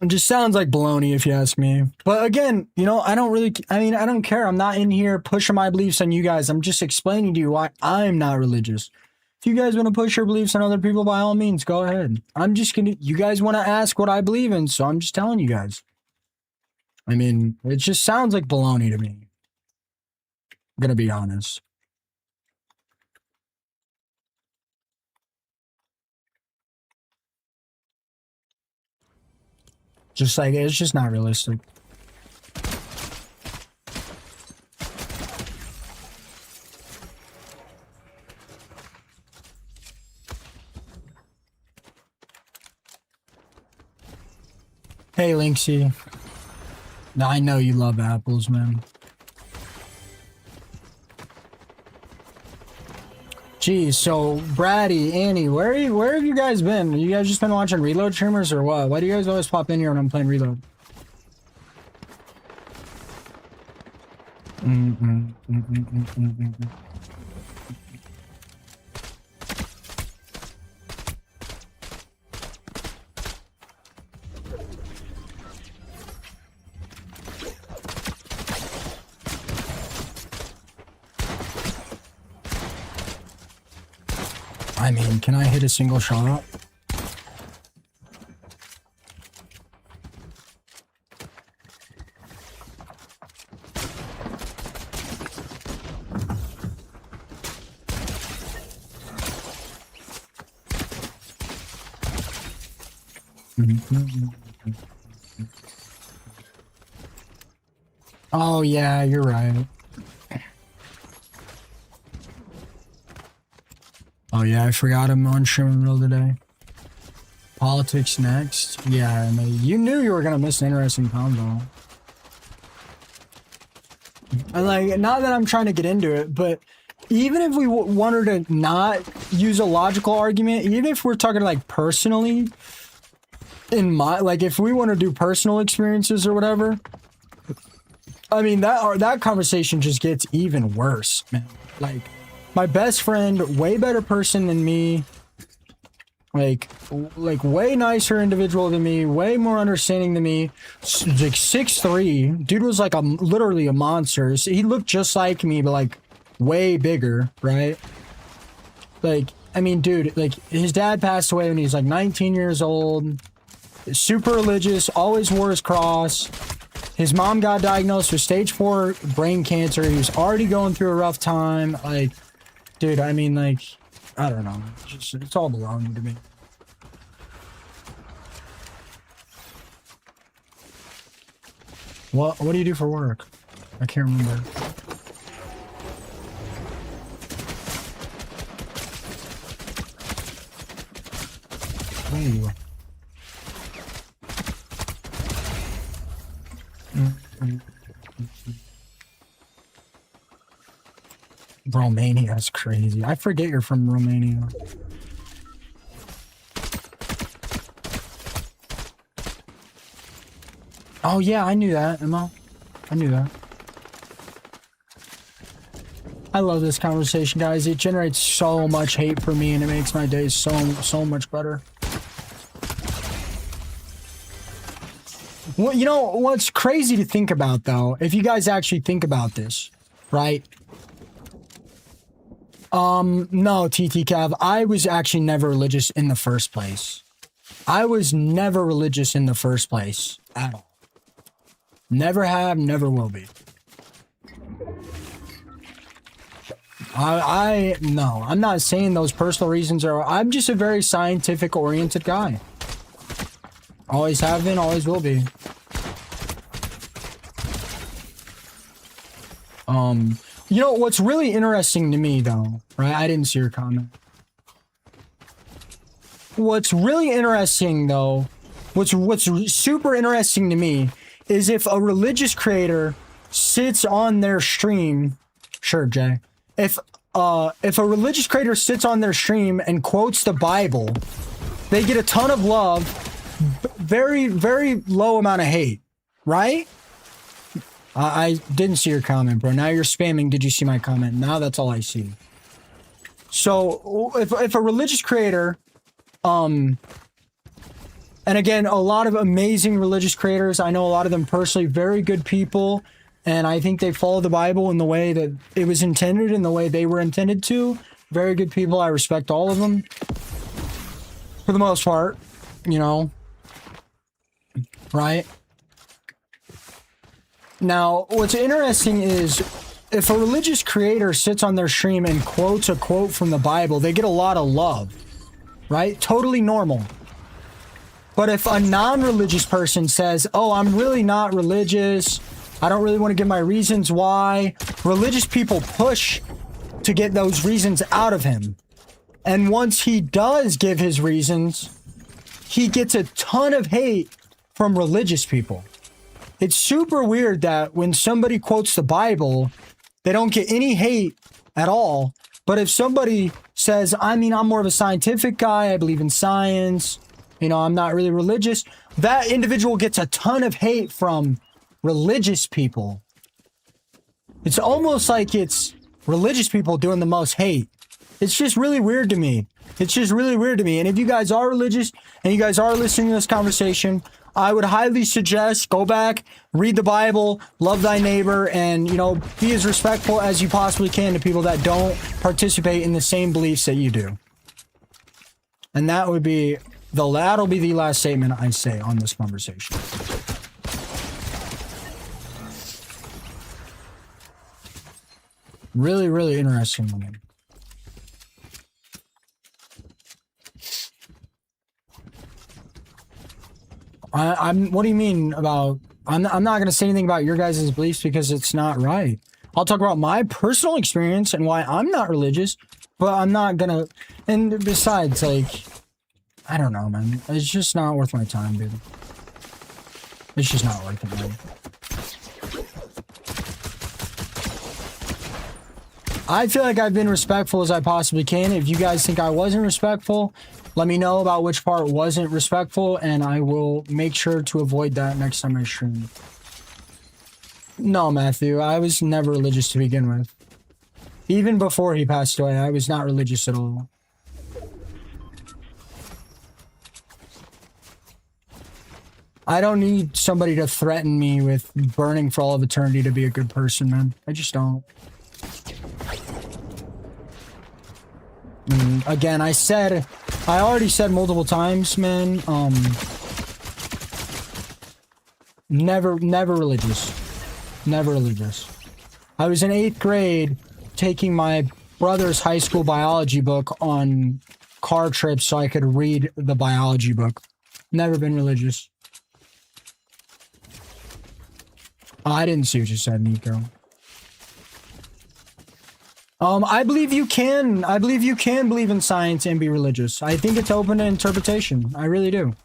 It just sounds like baloney if you ask me. But again, I don't care. I'm not in here pushing my beliefs on you guys. I'm just explaining to you why I'm not religious. If you guys want to push your beliefs on other people, by all means, go ahead. You guys want to ask what I believe in, so I'm just telling you guys. It just sounds like baloney to me. I'm gonna be honest. Just like, it's just not realistic. Hey, Linksy. Now, I know you love apples, man. Geez, so Brady, Annie, where have you guys been? You guys just been watching Reload streamers or what? Why do you guys always pop in here when I'm playing Reload? Can I hit a single shot? Oh yeah, you're right. Oh yeah, I forgot I'm on stream in the middle of the day. Politics next. Yeah, you knew you were gonna miss an interesting combo. And like, not that I'm trying to get into it, but even if we wanted to not use a logical argument, even if we're talking like personally, like if we want to do personal experiences or whatever, I mean that conversation just gets even worse, man. Like my best friend, way better person than me, like way nicer individual than me, way more understanding than me, like 6'3", dude was like literally a monster. He looked just like me, but like way bigger, right? Like, I mean, dude, like his dad passed away when he was like 19 years old, super religious, always wore his cross. His mom got diagnosed with stage 4 brain cancer. He was already going through a rough time. Like, dude, I mean, like, I don't know. It's all belonging to me. What do you do for work? I can't remember. Ooh. Romania is crazy. I forget you're from Romania. Oh yeah, I knew that, Emma. I knew that. I love this conversation, guys. It generates so much hate for me, and it makes my days so much better. Well, you know what's crazy to think about, though, if you guys actually think about this, right? No, TT Cav, I was actually never religious in the first place. I was never religious in the first place at all. Never have, never will be. No, I'm not saying those personal reasons are. I'm just a very scientific oriented guy. Always have been, always will be. You know what's really interesting to me, though, right? I didn't see your comment. What's really interesting, though, what's super interesting to me is if a religious creator sits on their stream, sure, Jay. If a religious creator sits on their stream and quotes the Bible, they get a ton of love, very, very low amount of hate, right? I didn't see your comment, bro. Now you're spamming. Did you see my comment? Now that's all I see. So if a religious creator, and again, a lot of amazing religious creators, I know a lot of them personally, very good people, and I think they follow the Bible in the way that it was intended, in the way they were intended to. Very good people. I respect all of them for the most part, you know, right? Now, what's interesting is if a religious creator sits on their stream and quotes a quote from the Bible, they get a lot of love, right? Totally normal. But if a non-religious person says, oh, I'm really not religious, I don't really want to give my reasons why, religious people push to get those reasons out of him. And once he does give his reasons, he gets a ton of hate from religious people. It's super weird that when somebody quotes the Bible, they don't get any hate at all. But if somebody says, I mean, I'm more of a scientific guy, I believe in science, you know, I'm not really religious, that individual gets a ton of hate from religious people. It's almost like it's religious people doing the most hate. It's just really weird to me. It's just really weird to me. And if you guys are religious and you guys are listening to this conversation, I would highly suggest go back, read the Bible, love thy neighbor, and, you know, be as respectful as you possibly can to people that don't participate in the same beliefs that you do. And that'll be the last statement I say on this conversation. Really, really interesting one. What do you mean about? I'm not going to say anything about your guys' beliefs because it's not right. I'll talk about my personal experience and why I'm not religious, but I'm not going to. And besides, like, I don't know, man. It's just not worth my time, dude. It's just not worth it, man. I feel like I've been respectful as I possibly can. If you guys think I wasn't respectful, let me know about which part wasn't respectful, and I will make sure to avoid that next time I stream. No, Matthew, I was never religious to begin with. Even before he passed away, I was not religious at all. I don't need somebody to threaten me with burning for all of eternity to be a good person, man. I just don't. Again, I already said multiple times, man, never religious. Never religious. I was in 8th grade taking my brother's high school biology book on car trips so I could read the biology book. Never been religious. Oh, I didn't see what you said, Nico. I believe you can. I believe you can believe in science and be religious. I think it's open to interpretation. I really do.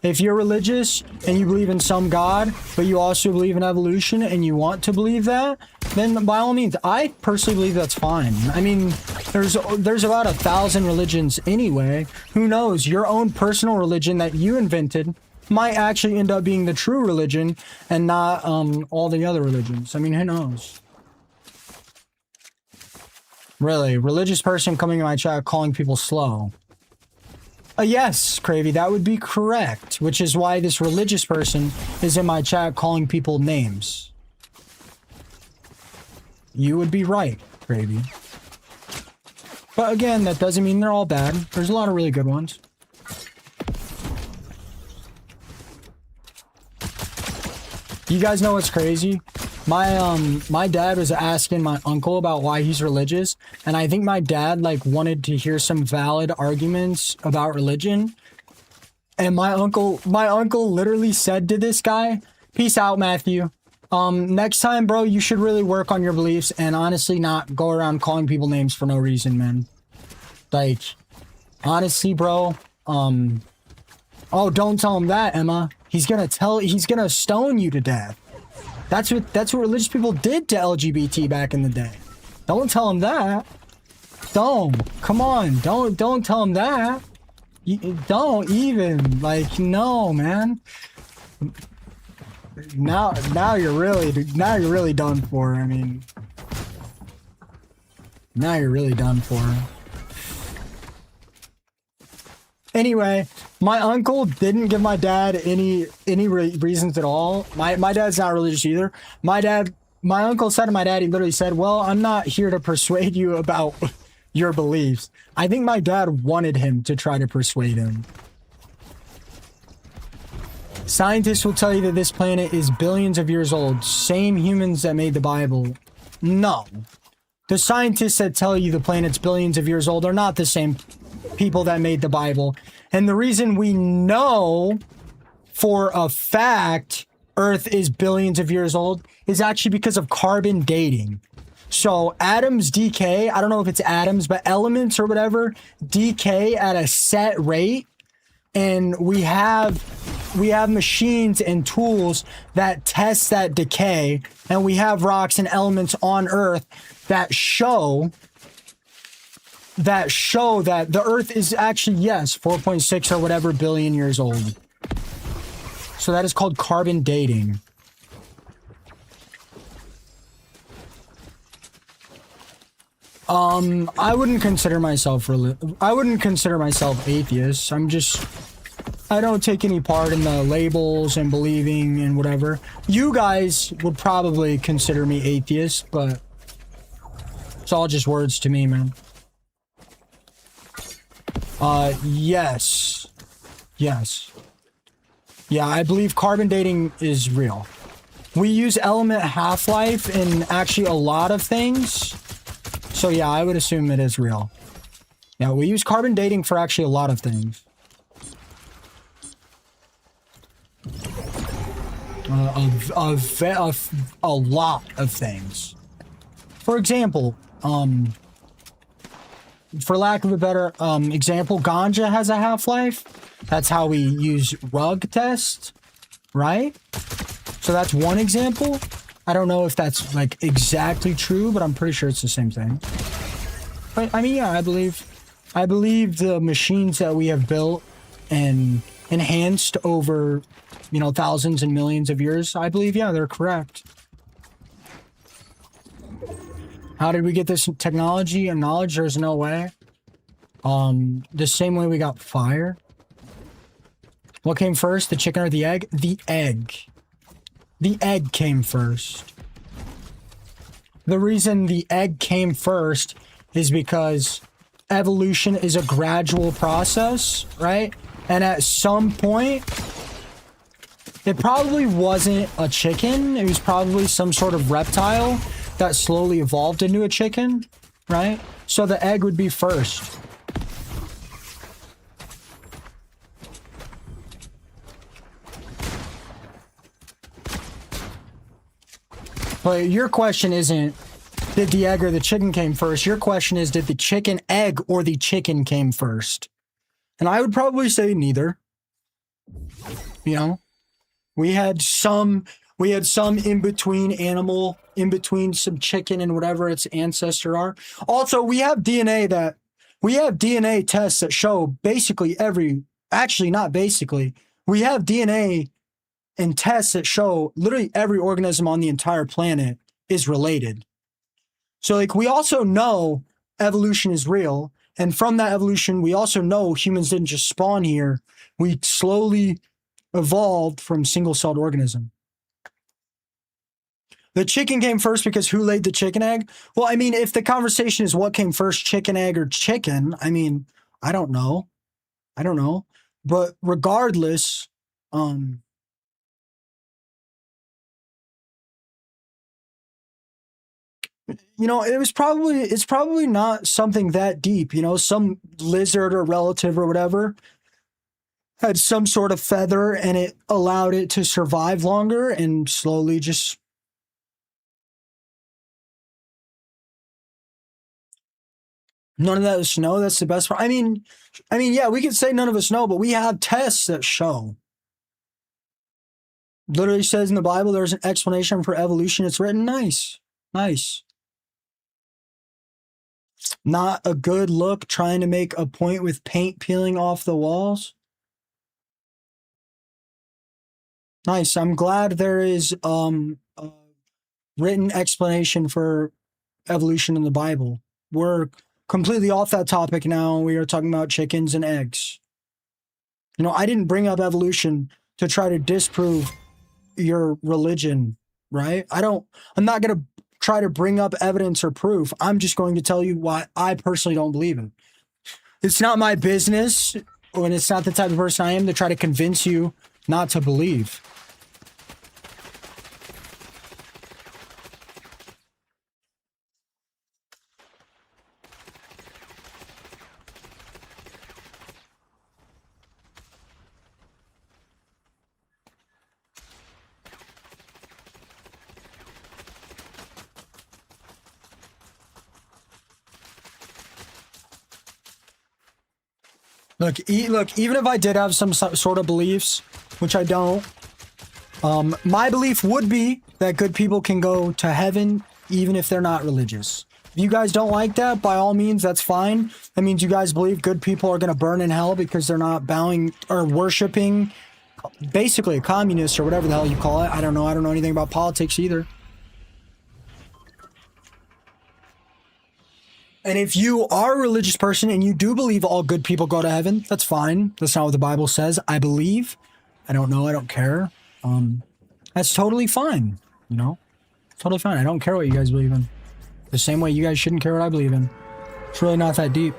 If you're religious and you believe in some god, but you also believe in evolution and you want to believe that, then by all means, I personally believe that's fine. I mean, there's about 1,000 religions anyway. Who knows? Your own personal religion that you invented might actually end up being the true religion and not all the other religions. I mean, who knows? Really, religious person coming in my chat calling people slow. Yes, Cravey, that would be correct, which is why this religious person is in my chat calling people names. You would be right, Cravey. But again, that doesn't mean they're all bad. There's a lot of really good ones. You guys know what's crazy? My dad was asking my uncle about why he's religious, and I think my dad like wanted to hear some valid arguments about religion. And my uncle literally said to this guy, "Peace out, Matthew. Next time, bro, you should really work on your beliefs and honestly not go around calling people names for no reason, man. Like, honestly, bro, oh, don't tell him that, Emma. He's gonna stone you to death. That's what religious people did to LGBT back in the day. Don't tell him that. Don't. Come on. Don't tell him that. Don't even. Like, no, man. Now you're really done for. I mean, now you're really done for. Anyway, my uncle didn't give my dad any reasons at all. My dad's not religious either. My uncle said to my dad, he literally said, "Well, I'm not here to persuade you about your beliefs." I think my dad wanted him to try to persuade him. Scientists will tell you that this planet is billions of years old. Same humans that made the Bible. No. The scientists that tell you the planet's billions of years old are not the same people that made the Bible. And the reason we know for a fact Earth is billions of years old is actually because of carbon dating. So atoms decay, I don't know if it's atoms, but elements or whatever decay at a set rate. And we have machines and tools that test that decay. And we have rocks and elements on Earth that show that the Earth is actually, yes, 4.6 or whatever billion years old. So that is called carbon dating. I wouldn't consider myself atheist. I don't take any part in the labels and believing and whatever. You guys would probably consider me atheist, but it's all just words to me, man. Yes. Yes. Yeah, I believe carbon dating is real. We use element half-life in actually a lot of things. So yeah, I would assume it is real. Yeah, we use carbon dating for actually a lot of things. A lot of things. For example, for lack of a better example, ganja has a half-life. That's how we use rug test, right? So that's one example. I don't know if that's like exactly true, but I'm pretty sure it's the same thing. But I mean, yeah, I believe the machines that we have built and enhanced over, you know, thousands and millions of years, I believe, yeah, they're correct. How did we get this technology and knowledge? There's no way. The same way we got fire. What came first, the chicken or the egg? The egg. The egg came first. The reason the egg came first is because evolution is a gradual process, right? And at some point, it probably wasn't a chicken. It was probably some sort of reptile that slowly evolved into a chicken, right? So the egg would be first. But your question isn't, did the egg or the chicken came first? Your question is, did the chicken egg or the chicken came first? And I would probably say neither. You know, we had some in between animal, in between some chicken and whatever its ancestor are. Also, we have DNA tests that show basically actually not basically, we have DNA and tests that show literally every organism on the entire planet is related. So like we also know evolution is real. And from that evolution, we also know humans didn't just spawn here. We slowly evolved from single-celled organism. The chicken came first because who laid the chicken egg? Well, I mean, if the conversation is what came first, chicken egg or chicken, I mean, I don't know. But regardless, you know, it's probably not something that deep, you know, some lizard or relative or whatever had some sort of feather and it allowed it to survive longer and slowly just. None of that is snow. That's the best part. I mean, yeah, we could say none of us know, but we have tests that show. Literally says in the Bible, there's an explanation for evolution. It's written nice. Not a good look trying to make a point with paint peeling off the walls. Nice. I'm glad there is a written explanation for evolution in the Bible. We're completely off that topic now. We are talking about chickens and eggs. You know, I didn't bring up evolution to try to disprove your religion, right? I'm not going to try to bring up evidence or proof. I'm just going to tell you why I personally don't believe it. It's not my business, and it's not the type of person I am to try to convince you not to believe. Look, even if I did have some sort of beliefs, which I don't, my belief would be that good people can go to heaven even if they're not religious. If you guys don't like that, by all means, that's fine. That means you guys believe good people are going to burn in hell because they're not bowing or worshiping basically a communist or whatever the hell you call it. I don't know anything about politics either. And if you are a religious person and you do believe all good people go to heaven, that's fine. That's not what the Bible says. I believe. I don't know. I don't care. That's totally fine. You know? Totally fine. I don't care what you guys believe in. The same way you guys shouldn't care what I believe in. It's really not that deep.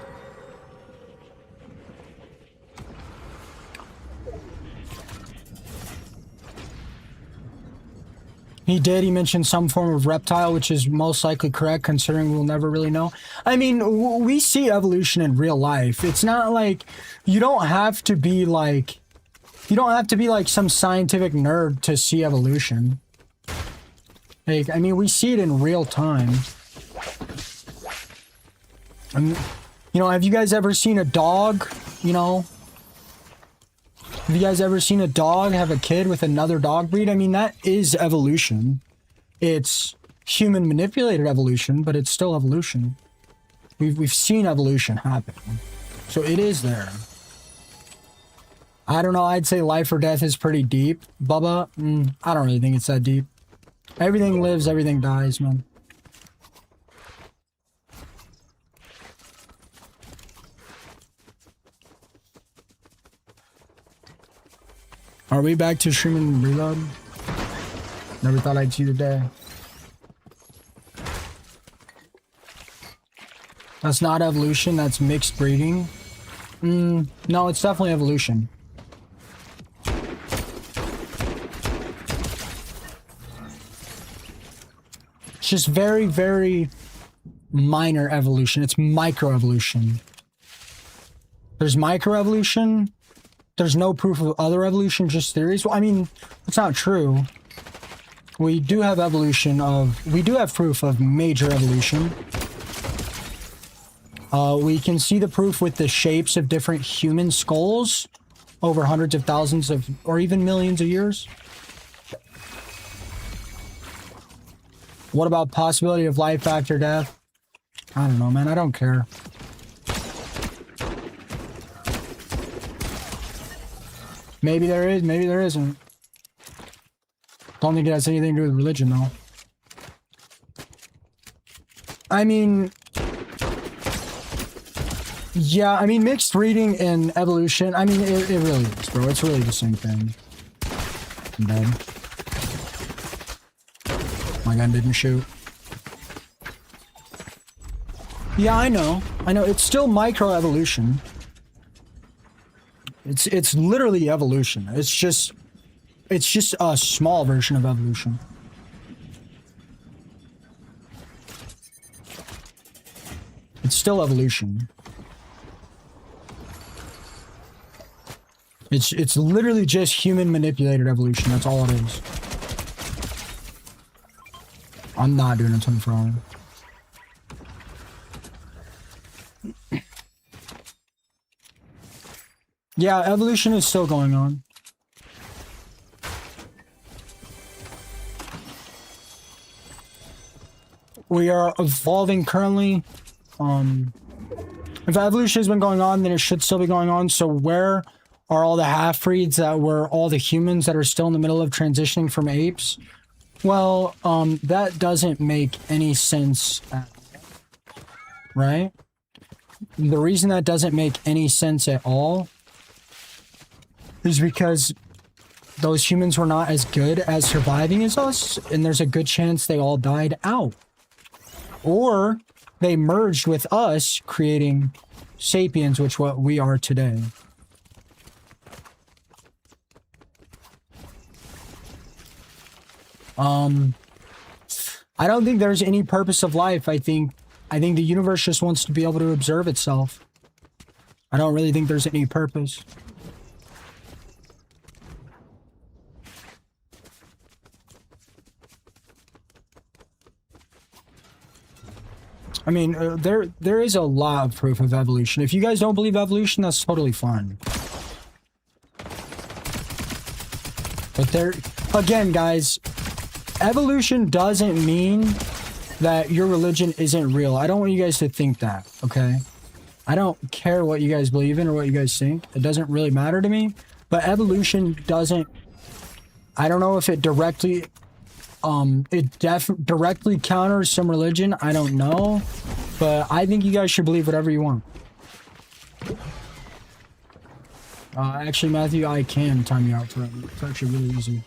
He mentioned some form of reptile, which is most likely correct considering we'll never really know. I mean, we see evolution in real life. It's not like you don't have to be like some scientific nerd to see evolution. Like, I mean, we see it in real time. You know, have you guys ever seen a dog, you know? Have you guys ever seen a dog have a kid with another dog breed? I mean, that is evolution. It's human manipulated evolution, but it's still evolution. We've seen evolution happen. So it is there. I don't know, I'd say life or death is pretty deep. Bubba, I don't really think it's that deep. Everything lives, everything dies, man. Are we back to streaming reload? Never thought I'd see the day. That's not evolution, that's mixed breeding. No, it's definitely evolution. It's just very, very minor evolution. It's microevolution. There's microevolution. There's no proof of other evolution, just theories. Well, I mean, it's not true. We do have proof of major evolution. We can see the proof with the shapes of different human skulls over hundreds of thousands of, or even millions of years. What about possibility of life after death? I don't know, man. I don't care. Maybe there is, maybe there isn't. Don't think it has anything to do with religion, though. I mean... yeah, I mean, mixed reading and evolution, I mean, it really is, bro. It's really the same thing. I'm dead. My gun didn't shoot. Yeah, I know. I know. It's still microevolution. It's literally evolution. It's just a small version of evolution. It's still evolution. It's literally just human manipulated evolution. That's all it is. I'm not doing a 24-hour. Yeah, evolution is still going on. We are evolving currently. If evolution has been going on, then it should still be going on. So where are all the half-breeds that were all the humans that are still in the middle of transitioning from apes? Well, that doesn't make any sense, right? The reason that doesn't make any sense at all is because those humans were not as good as surviving as us, and there's a good chance they all died out. Or they merged with us, creating sapiens, which what we are today. I don't think there's any purpose of life. I think the universe just wants to be able to observe itself. I don't really think there's any purpose. I mean, there is a lot of proof of evolution. If you guys don't believe evolution, that's totally fine. But there, again, guys, evolution doesn't mean that your religion isn't real. I don't want you guys to think that, okay? I don't care what you guys believe in or what you guys think. It doesn't really matter to me. But evolution doesn't... I don't know if it directly... directly counters some religion. I don't know. But I think you guys should believe whatever you want. Actually, Matthew, I can time you out for it. It's actually really easy.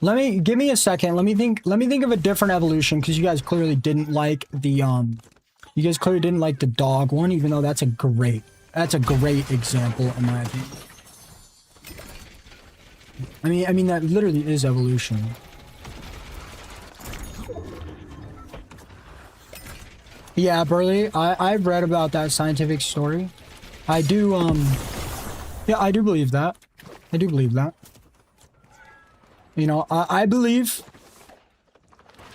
Give me a second. Let me think of a different evolution, because you guys clearly didn't like the you guys clearly didn't like the dog one, even though that's a great example in my opinion. I mean that literally is evolution. Yeah, Burley, I've read about that scientific story. I do yeah, I do believe that. I do believe that. You know, I believe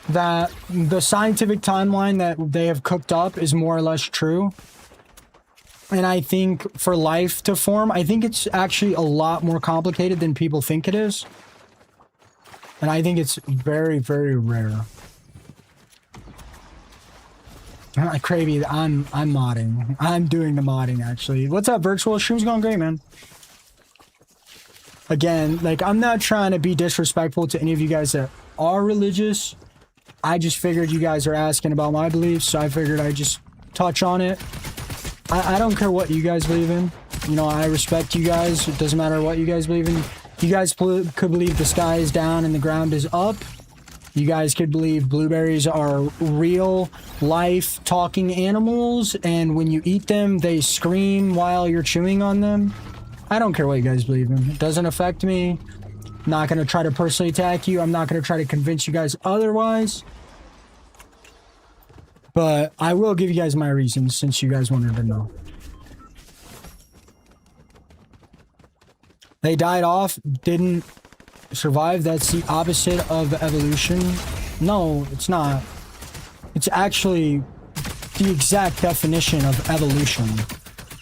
that the scientific timeline that they have cooked up is more or less true. And I think for life to form, I think it's actually a lot more complicated than people think it is. And I think it's very, very rare. Cravey, I'm modding. I'm doing the modding, actually. What's up, Virtual? Stream's going great, man. Again, like, I'm not trying to be disrespectful to any of you guys that are religious. I just figured you guys are asking about my beliefs, so I figured I'd just touch on it. I don't care what you guys believe in. You know, I respect you guys. It doesn't matter what you guys believe in. You guys could believe the sky is down and the ground is up. You guys could believe blueberries are real life talking animals, and when you eat them, they scream while you're chewing on them. I don't care what you guys believe in. It doesn't affect me. I'm not going to try to personally attack you. I'm not going to try to convince you guys otherwise. But I will give you guys my reasons since you guys wanted to know. They died off, didn't survive. That's the opposite of evolution. No, it's not. It's actually the exact definition of evolution.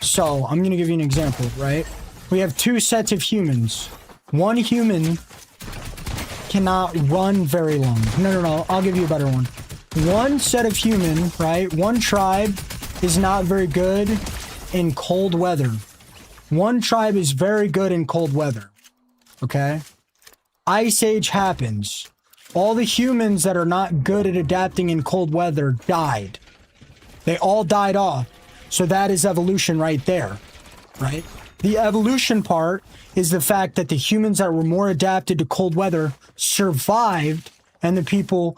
So, I'm going to give you an example, right? We have two sets of humans. One human cannot run very long. No. I'll give you a better one. One set of human, right? One tribe is not very good in cold weather. One tribe is very good in cold weather. Okay? Ice Age happens. All the humans that are not good at adapting in cold weather died. They all died off. So that is evolution right there. Right? The evolution part is the fact that the humans that were more adapted to cold weather survived, and the people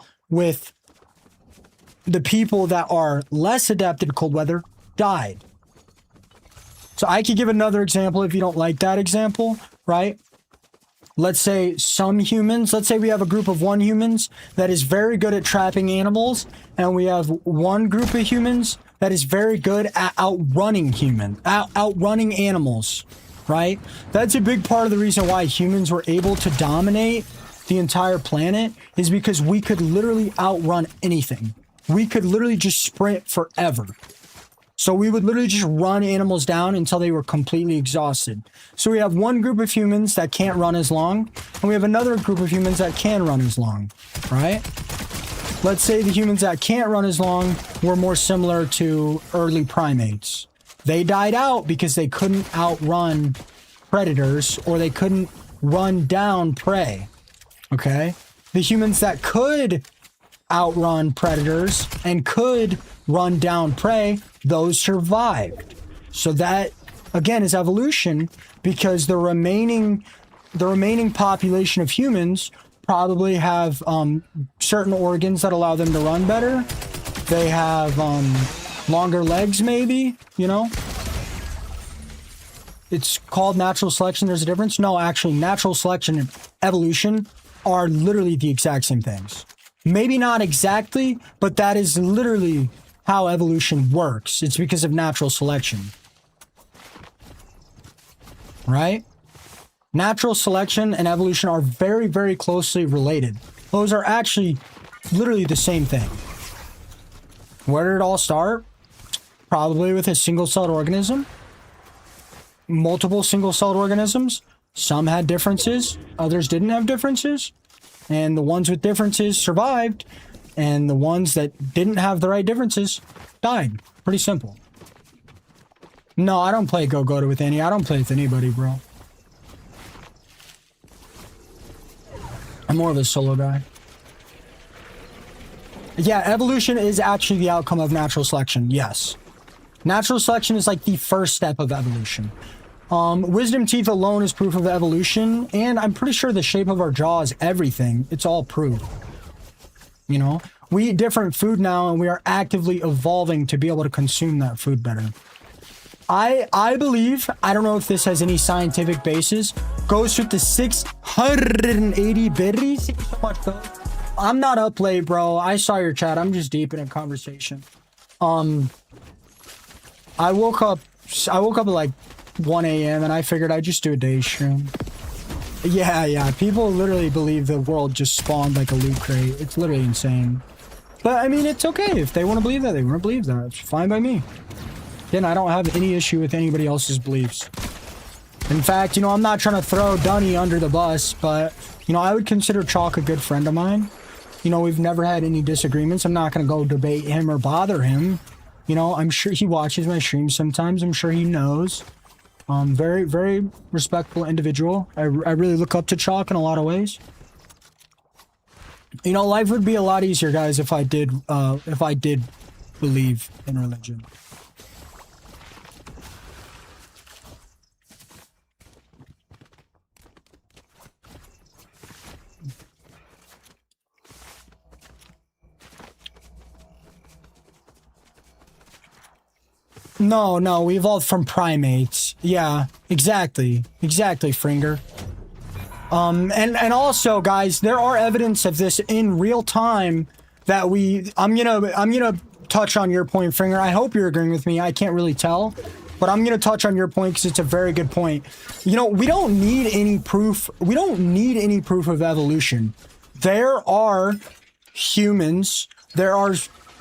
that are less adapted to cold weather died. So I could give another example if you don't like that example, right? Let's say some humans, let's say we have a group of one humans that is very good at trapping animals, and we have one group of humans that is very good at outrunning animals, right? That's a big part of the reason why humans were able to dominate the entire planet, is because we could literally outrun anything. We could literally just sprint forever. So we would literally just run animals down until they were completely exhausted. So we have one group of humans that can't run as long, and we have another group of humans that can run as long, right? Let's say the humans that can't run as long were more similar to early primates. They died out because they couldn't outrun predators, or they couldn't run down prey, okay? The humans that could outrun predators and could run down prey, those survived. So that, again, is evolution, because the remaining population of humans probably have certain organs that allow them to run better. They have longer legs, maybe, you know? It's called natural selection. There's a difference. No, actually, natural selection and evolution are literally the exact same things. Maybe not exactly, but that is literally how evolution works. It's because of natural selection. Right? Natural selection and evolution are very, very closely related. Those are actually literally the same thing. Where did it all start? Probably with a single-celled organism. Multiple single-celled organisms. Some had differences, others didn't have differences. And the ones with differences survived, and the ones that didn't have the right differences died. Pretty simple. No, I don't play Go-Goda with any. I don't play with anybody, bro. I'm more of a solo guy. Yeah, evolution is actually the outcome of natural selection, yes. Natural selection is like the first step of evolution. Wisdom teeth alone is proof of evolution, and I'm pretty sure the shape of our jaw is everything. It's all proof. You know? We eat different food now, and we are actively evolving to be able to consume that food better. I believe, I don't know if this has any scientific basis, Ghost with the 680 berries. Thank you so much, though. I'm not up late, bro. I saw your chat. I'm just deep in a conversation. I woke up at like 1 a.m. and I figured I'd just do a day stream. Yeah. People literally believe the world just spawned like a loot crate. It's literally insane. But I mean, it's okay. If they want to believe that, they want to believe that. It's fine by me. Again, I don't have any issue with anybody else's beliefs. In fact, you know, I'm not trying to throw Dunny under the bus, but, you know, I would consider Chalk a good friend of mine. You know, we've never had any disagreements. I'm not going to go debate him or bother him. You know, I'm sure he watches my streams sometimes. I'm sure he knows. Very, very respectful individual. I really look up to Chalk in a lot of ways. You know, life would be a lot easier, guys, if I did believe in religion. No, we evolved from primates. Yeah, exactly, Fringer. And also, guys, there are evidence of this in real time that I'm gonna touch on your point, Fringer. I hope you're agreeing with me. I can't really tell, but I'm gonna touch on your point because it's a very good point. You know, we don't need any proof. We don't need any proof of evolution. There are humans. There are,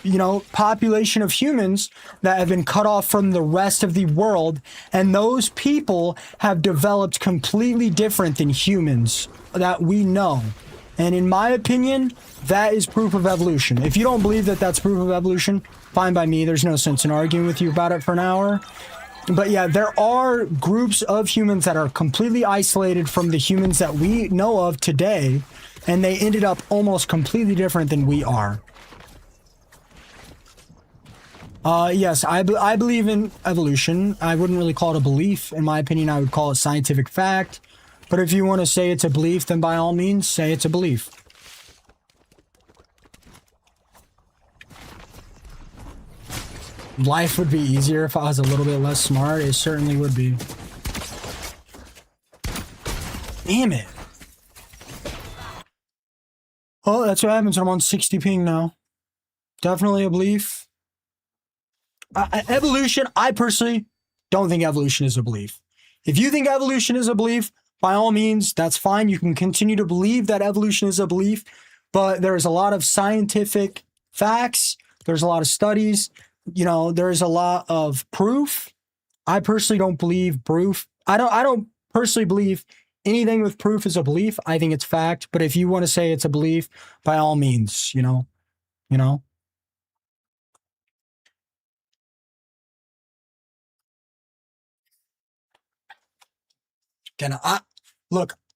you know, population of humans that have been cut off from the rest of the world, and those people have developed completely different than humans that we know. And in my opinion, that is proof of evolution. If you don't believe that that's proof of evolution, fine by me. There's no sense in arguing with you about it for an hour. But yeah, there are groups of humans that are completely isolated from the humans that we know of today, and they ended up almost completely different than we are. Yes, I believe in evolution. I wouldn't really call it a belief. In my opinion, I would call it scientific fact. But if you want to say it's a belief, then by all means, say it's a belief. Life would be easier if I was a little bit less smart. It certainly would be. Damn it. Oh, that's what happens when I'm on 60 ping now. Definitely a belief. Evolution, I personally don't think evolution is a belief. If you think evolution is a belief, by all means, that's fine. You can continue to believe that evolution is a belief, but there's a lot of scientific facts. There's a lot of studies. You know, there's a lot of proof. I personally don't believe proof. I don't personally believe anything with proof is a belief. I think it's fact. But if you want to say it's a belief, by all means, you know.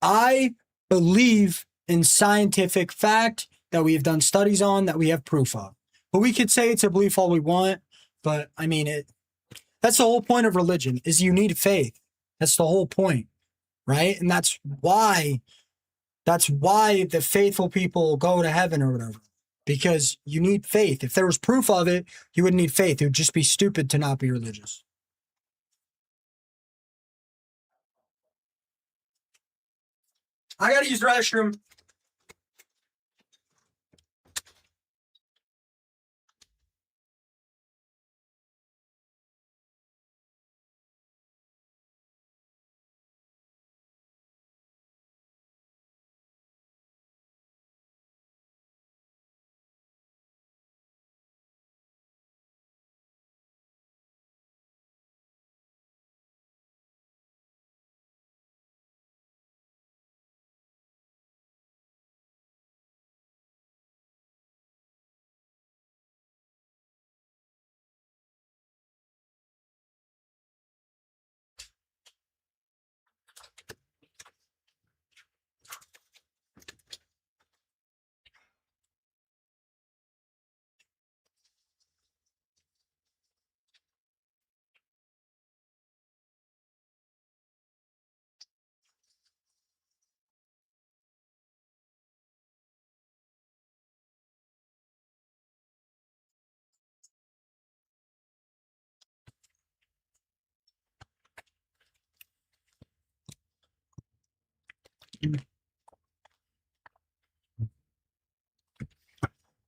I believe in scientific fact that we have done studies on, that we have proof of. But we could say it's a belief all we want, but I mean, that's the whole point of religion, is you need faith. That's the whole point, right? And that's why the faithful people go to heaven or whatever, because you need faith. If there was proof of it, you wouldn't need faith. It would just be stupid to not be religious. I gotta use the restroom.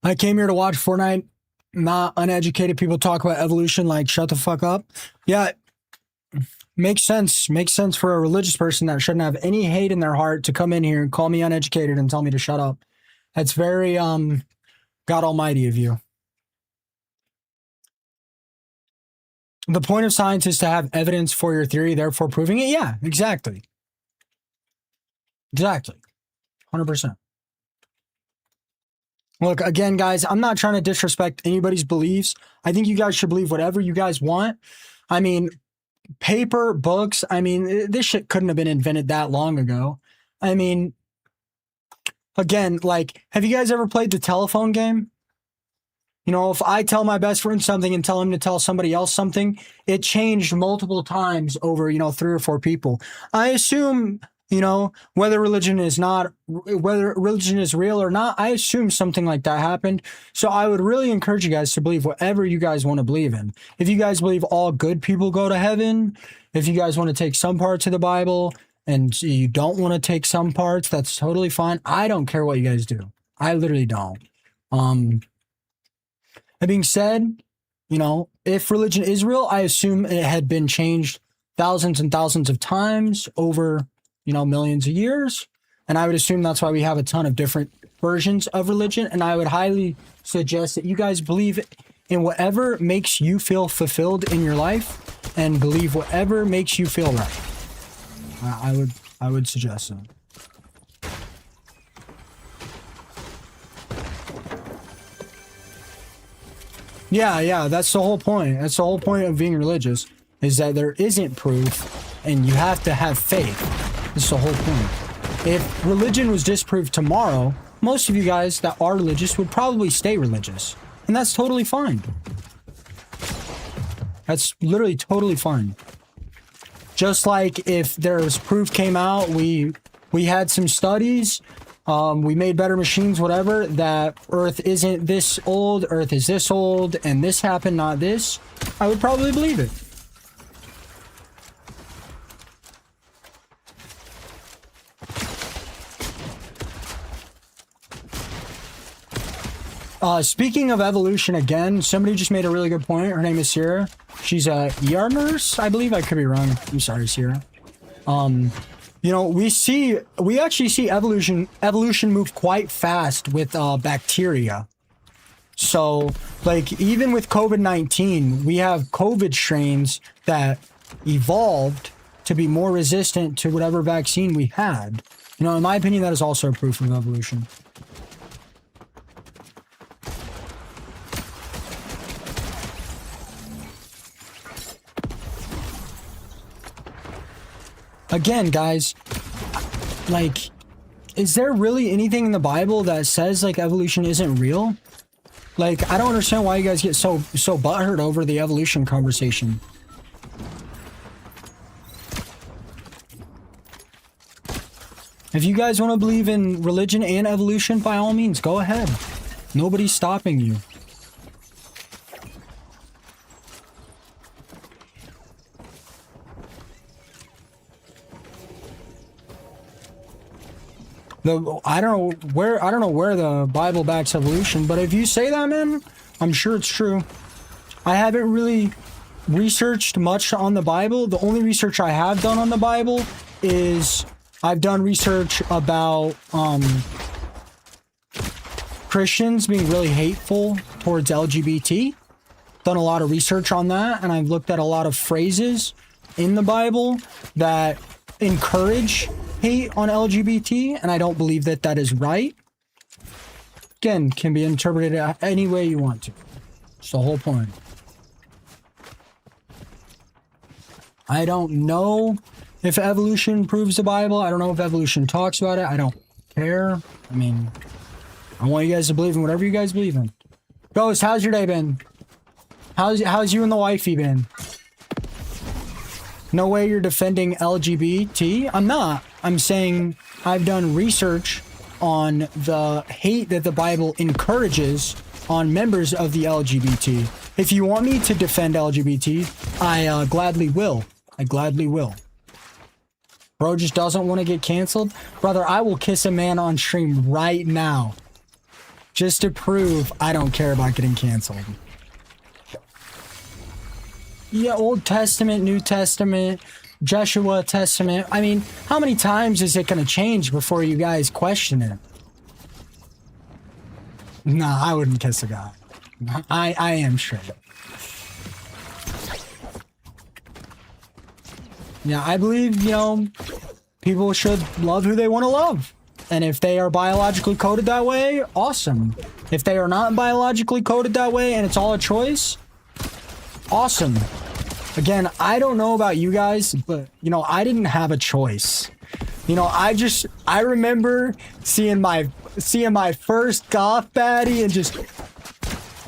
I came here to watch Fortnite, not uneducated people talk about evolution. Like, shut the fuck up. Yeah, makes sense. Makes sense for a religious person that shouldn't have any hate in their heart to come in here and call me uneducated and tell me to shut up. That's very God Almighty of you. The point of science is to have evidence for your theory, therefore proving it. Yeah, exactly. Exactly. 100%. Look, again, guys, I'm not trying to disrespect anybody's beliefs. I think you guys should believe whatever you guys want. I mean, paper, books, I mean, this shit couldn't have been invented that long ago. I mean, again, like, have you guys ever played the telephone game? You know, if I tell my best friend something and tell him to tell somebody else something, it changed multiple times over, 3 or 4 people. I assume, whether religion is real or not, I assume something like that happened. So I would really encourage you guys to believe whatever you guys want to believe in. If you guys believe all good people go to heaven, if you guys want to take some parts of the Bible and you don't want to take some parts, that's totally fine. I don't care what you guys do. I literally don't. That being said, if religion is real, I assume it had been changed thousands and thousands of times over, millions of years. And I would assume that's why we have a ton of different versions of religion. And I would highly suggest that you guys believe in whatever makes you feel fulfilled in your life and believe whatever makes you feel right. I would suggest so. Yeah, that's the whole point. That's the whole point of being religious, is that there isn't proof, and you have to have faith. That's the whole point. If religion was disproved tomorrow, most of you guys that are religious would probably stay religious. And that's totally fine. That's literally totally fine. Just like if there's proof came out, we had some studies, we made better machines, whatever, that Earth isn't this old, Earth is this old, and this happened, not this, I would probably believe it. Speaking of evolution again, somebody just made a really good point. Her name is Sierra. She's a ER nurse, I believe. I could be wrong. I'm sorry, Sierra. We actually see evolution move quite fast with bacteria. So, like, even with COVID-19, we have COVID strains that evolved to be more resistant to whatever vaccine we had. In my opinion, that is also proof of evolution. Again, guys, like, is there really anything in the Bible that says, like, evolution isn't real? Like, I don't understand why you guys get so butthurt over the evolution conversation. If you guys want to believe in religion and evolution, by all means, go ahead. Nobody's stopping you. I don't know where the Bible backs evolution, but if you say that, man, I'm sure it's true. I haven't really researched much on the Bible. The only research I have done on the Bible is I've done research about Christians being really hateful towards LGBT. Done a lot of research on that, and I've looked at a lot of phrases in the Bible that encourage hate on LGBT, and I don't believe that that is right. Again, can be interpreted any way you want to. It's the whole point. I don't know if evolution proves the Bible. I don't know if evolution talks about it. I don't care. I mean, I want you guys to believe in whatever you guys believe in. Ghost, how's your day been? How's you and the wifey been? No way you're defending LGBT. I'm not. I'm saying I've done research on the hate that the Bible encourages on members of the LGBT. If you want me to defend LGBT, I gladly will. I gladly will. Bro just doesn't want to get canceled. Brother, I will kiss a man on stream right now just to prove I don't care about getting canceled. Yeah, Old Testament, New Testament, Joshua Testament. I mean, how many times is it going to change before you guys question it? Nah, I wouldn't kiss a guy. I am straight. Yeah, I believe, you know, people should love who they want to love. And if they are biologically coded that way, awesome. If they are not biologically coded that way and it's all a choice, awesome. Again, I don't know about you guys, but, you know, I didn't have a choice. You know, I remember seeing my first goth baddie and just,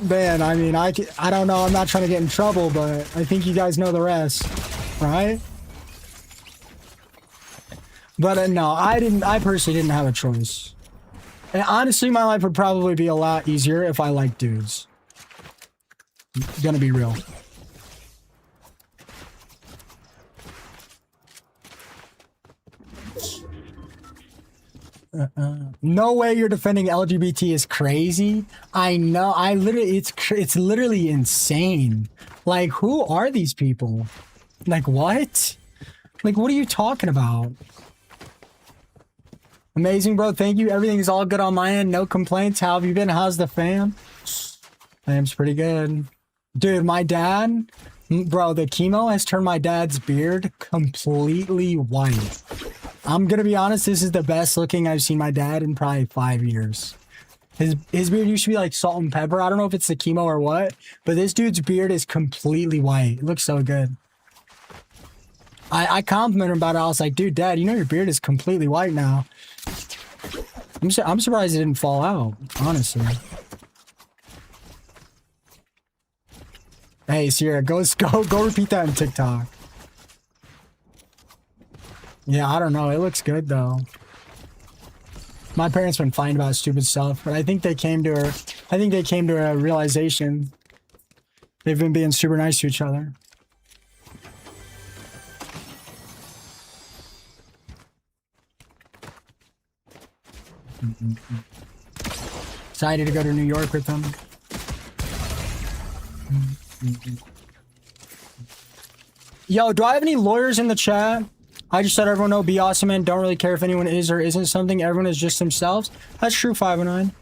man, I mean, I don't know, I'm not trying to get in trouble, but I think you guys know the rest, right? But no, I personally didn't have a choice. And honestly, my life would probably be a lot easier if I liked dudes. Gonna be real. No way you're defending LGBT is crazy. I know. I literally, it's literally insane. Like, who are these people? Like, what? Like, what are you talking about? Amazing, bro. Thank you. Everything's all good on my end. No complaints. How have you been? How's the fam? Fam's pretty good. Dude, my dad, bro, the chemo has turned my dad's beard completely white. I'm gonna be honest, this is the best looking I've seen my dad in probably 5 years. His beard used to be like salt and pepper. I don't know if it's the chemo or what, but this dude's beard is completely white. It looks so good. I complimented him about it. I was like, dude, dad, you know your beard is completely white now. I'm surprised it didn't fall out, honestly. Hey, Sierra, go repeat that on TikTok. Yeah, I don't know. It looks good though. My parents been fighting about stupid stuff, but I think they came to a realization. They've been being super nice to each other. Excited to go to New York with them. Yo, do I have any lawyers in the chat? I just let everyone know, be awesome, man. Don't really care if anyone is or isn't something. Everyone is just themselves. That's true, 509.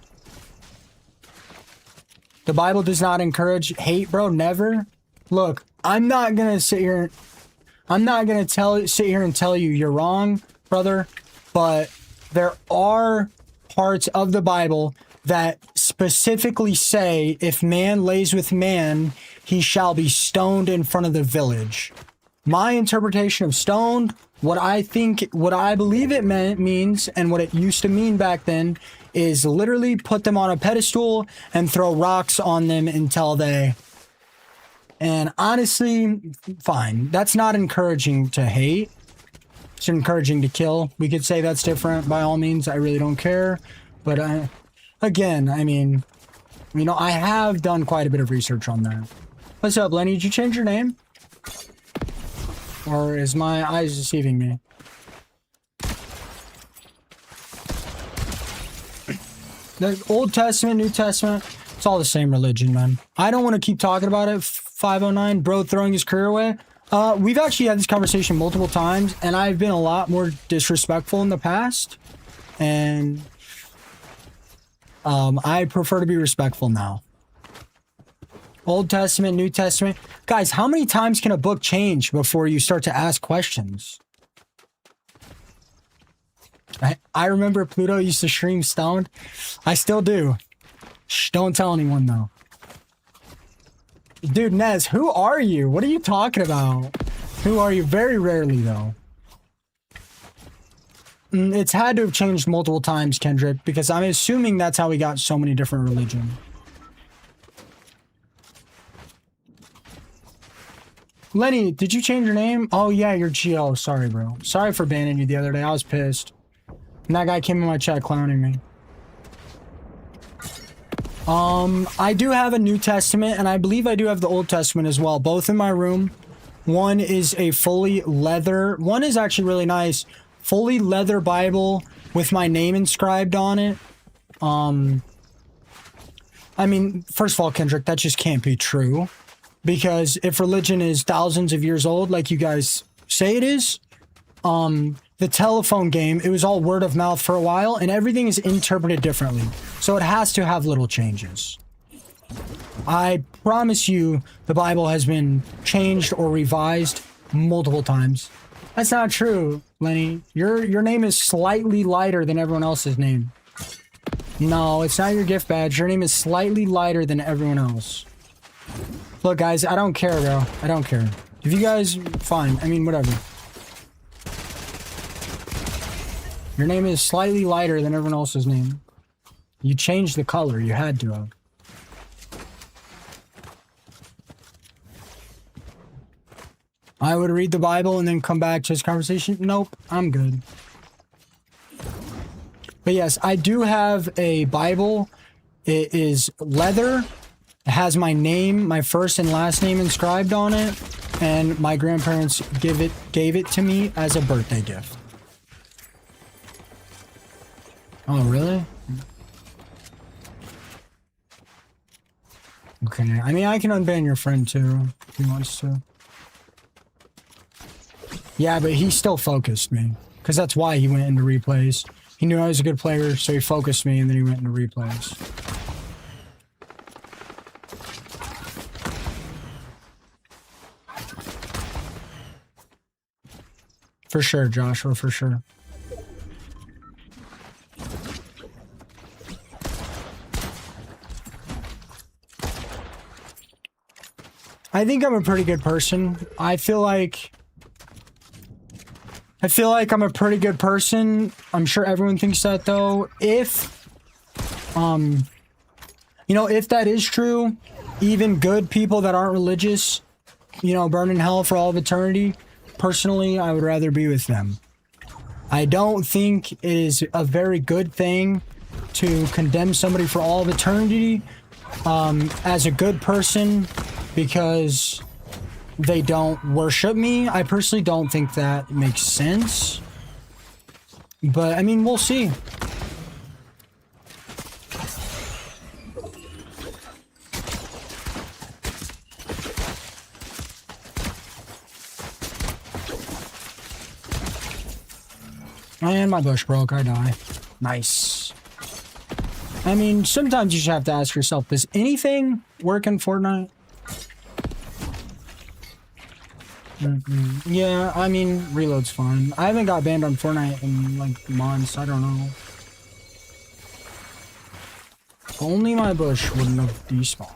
The Bible does not encourage hate, bro. Never. Look, I'm not gonna sit here and tell you you're wrong, brother. But there are parts of the Bible that specifically say, if man lays with man, he shall be stoned in front of the village. My interpretation of stoned, what I believe it means, and what it used to mean back then, is literally put them on a pedestal and throw rocks on them until they... And honestly, fine. That's not encouraging to hate. It's encouraging to kill. We could say that's different by all means. I really don't care. But again, I mean, you know, I have done quite a bit of research on that. What's up, Lenny? Did you change your name? Or is my eyes deceiving me? The Old Testament, New Testament, it's all the same religion, man. I don't want to keep talking about it. 509, bro throwing his career away. We've actually had this conversation multiple times, and I've been a lot more disrespectful in the past. And I prefer to be respectful now. Old Testament, New Testament. Guys, how many times can a book change before you start to ask questions? I remember Pluto used to stream stoned. I still do. Shh, don't tell anyone though. Dude, Nez, who are you? What are you talking about? Who are you? Very rarely though. It's had to have changed multiple times, Kendrick, because I'm assuming that's how we got so many different religions. Lenny, did you change your name? Oh yeah, you're Gio. Sorry, bro. Sorry for banning you the other day. I was pissed. And that guy came in my chat clowning me. I do have a New Testament, and I believe I do have the Old Testament as well. Both in my room. One is a fully leather. One is actually really nice. Fully leather Bible with my name inscribed on it. I mean, first of all, Kendrick, that just can't be true. Because if religion is thousands of years old, like you guys say it is, the telephone game, it was all word of mouth for a while, and everything is interpreted differently. So it has to have little changes. I promise you, the Bible has been changed or revised multiple times. That's not true, Lenny. Your name is slightly lighter than everyone else's name. No, it's not your gift badge. Your name is slightly lighter than everyone else. Look, guys, I don't care, bro. I don't care. If you guys, fine. I mean, whatever. Your name is slightly lighter than everyone else's name. You changed the color. You had to have. I would read the Bible and then come back to this conversation. Nope, I'm good. But yes, I do have a Bible. It is leather. It has my name, my first and last name inscribed on it. And my grandparents gave it to me as a birthday gift. Oh, really? Okay, I mean, I can unban your friend too, if he wants to. Yeah, but he still focused me. Because that's why he went into replays. He knew I was a good player, so he focused me, and then he went into replays. For sure, Joshua, for sure. I think I'm a pretty good person. I feel like I'm a pretty good person. I'm sure everyone thinks that though. If, you know, if that is true, even good people that aren't religious, you know, burn in hell for all of eternity, personally, I would rather be with them. I don't think it is a very good thing to condemn somebody for all of eternity, as a good person because they don't worship me. I personally don't think that makes sense. But, I mean, we'll see. And my bush broke. I die. Nice. I mean, sometimes you just have to ask yourself, does anything work in Fortnite? Yeah, I mean, reload's fine. I haven't got banned on Fortnite in, like, months. I don't know. If only my bush wouldn't have despawned.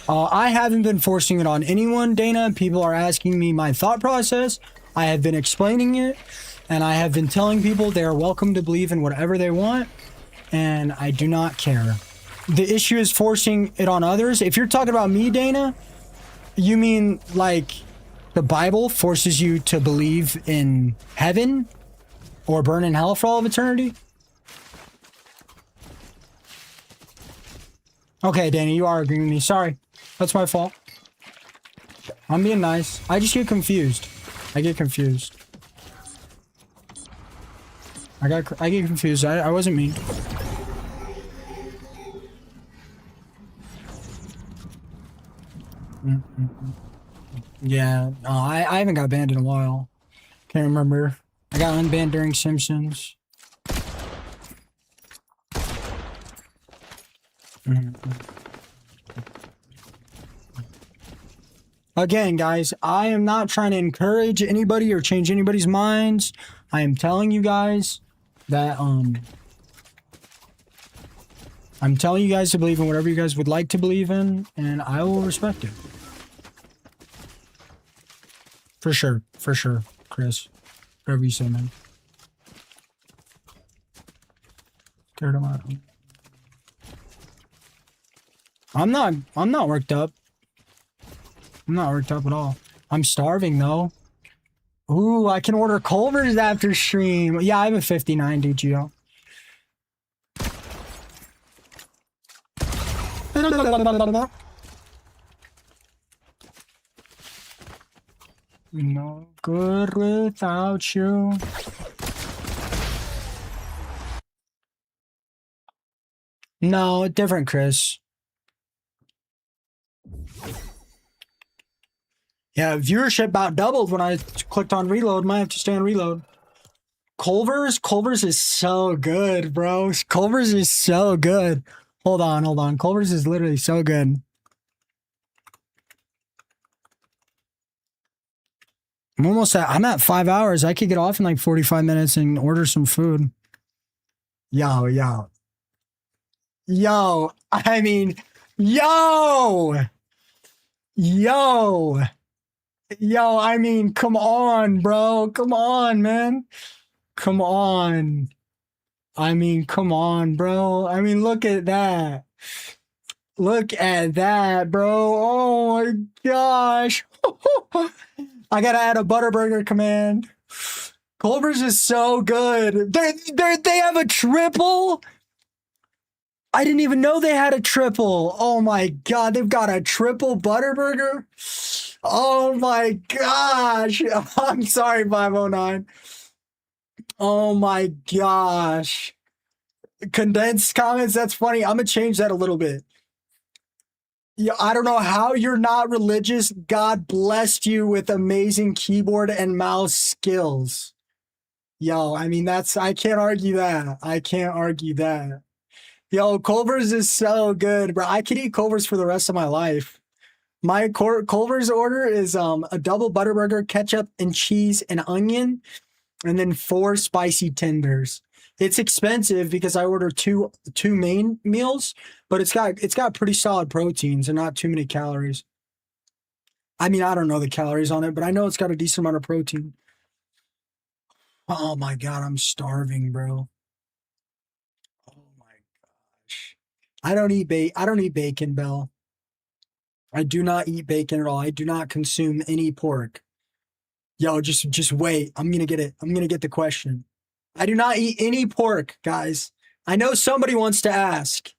I haven't been forcing it on anyone, Dana. People are asking me my thought process. I have been explaining it, and I have been telling people they are welcome to believe in whatever they want, and I do not care. The issue is forcing it on others. If you're talking about me, Dana, you mean like the Bible forces you to believe in heaven or burn in hell for all of eternity? Okay, Dana, you are agreeing with me. Sorry. That's my fault. I'm being nice. I just get confused. I get confused. I get confused. I wasn't mean. Yeah, no, I haven't got banned in a while. Can't remember. I got unbanned during Simpsons. Again, guys, I am not trying to encourage anybody or change anybody's minds. I am telling you guys that, I'm telling you guys to believe in whatever you guys would like to believe in, and I will respect it. For sure, Chris. Whatever you say, man. I'm not worked up. I'm not worked up at all. I'm starving though. Ooh, I can order Culver's after stream. Yeah, I have a 59 DGO. No good without you. No, different, Chris. Yeah, viewership about doubled when I clicked on reload. Might have to stay on reload. Culver's is so good, bro. Culver's is so good. Hold on, hold on. Culver's is literally so good. I'm at 5 hours. I could get off in like 45 minutes and order some food. Yo, yo. Yo, I mean, yo, yo, yo, I mean, come on, bro. Come on, man. Come on. I mean, come on, bro. I mean, look at that. Look at that, bro. Oh my gosh. I gotta add a Butterburger command. Culver's is so good. They have a triple. I didn't even know they had a triple. Oh my god, they've got a triple Butterburger. Oh my gosh. I'm sorry, 509. Oh my gosh. Condensed comments, that's funny. I'm gonna change that a little bit. Yeah, I don't know how you're not religious. God blessed you with amazing keyboard and mouse skills. Yo, I mean, I can't argue that. I can't argue that. Yo, Culver's is so good, bro. I could eat Culver's for the rest of my life. My Culver's order is a double Butterburger, ketchup and cheese and onion, and then 4 spicy tenders. It's expensive because I order two main meals, but it's got pretty solid proteins and not too many calories. I mean, I don't know the calories on it, but I know it's got a decent amount of protein. Oh my god, I'm starving, bro. Oh my gosh. I don't eat bacon, Bell. I do not eat bacon at all. I do not consume any pork. Yo, just wait. I'm gonna get it. I'm gonna get the question. I do not eat any pork, guys. I know somebody wants to ask.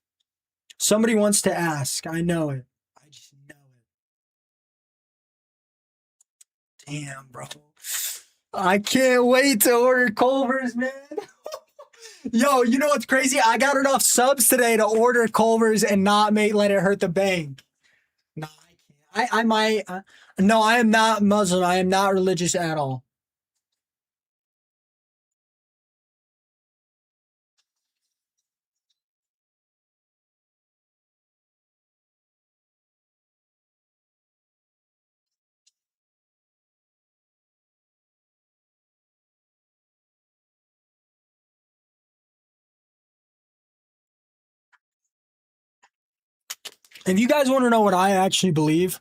Somebody wants to ask. I know it. I just know it. Damn, bro. I can't wait to order Culver's, man. Yo, you know what's crazy? I got enough subs today to order Culver's and not let it hurt the bank. No, I can't. I might. No, I am not Muslim. I am not religious at all. If you guys want to know what I actually believe,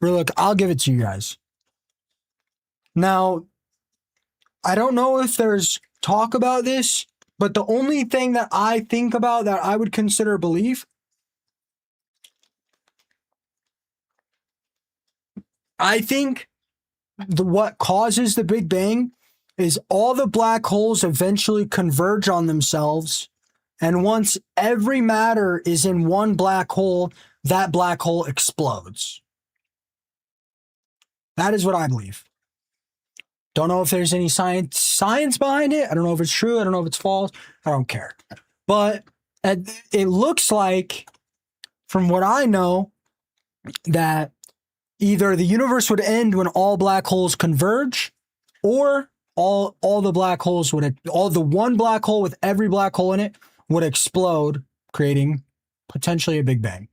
look, I'll give it to you guys. Now, I don't know if there's talk about this, but the only thing that I think about that I would consider belief, I think what causes the Big Bang is all the black holes eventually converge on themselves. And once every matter is in one black hole, that black hole explodes. That is what I believe. Don't know if there's any science behind it. I don't know if it's true. I don't know if it's false. I don't care. But it looks like, from what I know, that either the universe would end when all black holes converge, or all the black holes all the one black hole with every black hole in it would explode, creating potentially a Big Bang.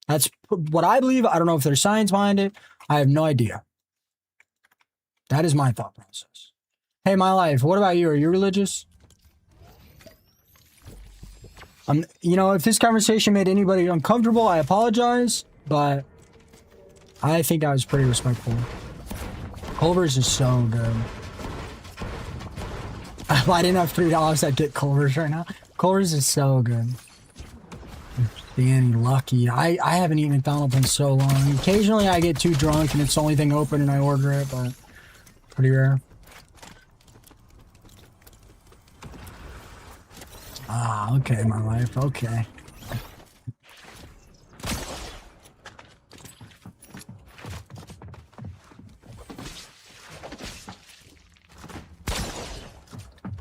That's what I believe. I don't know if there's science behind it. I have no idea. That is my thought process. Hey, my life, what about you? Are you religious? You know, if this conversation made anybody uncomfortable, I apologize, but I think I was pretty respectful. Culver's is so good. If I didn't have $3, I'd get Culver's right now. Culver's is so good. Being lucky. I haven't eaten McDonald's in so long. Occasionally I get too drunk and it's the only thing open and I order it, but pretty rare. Ah, okay, my life. Okay.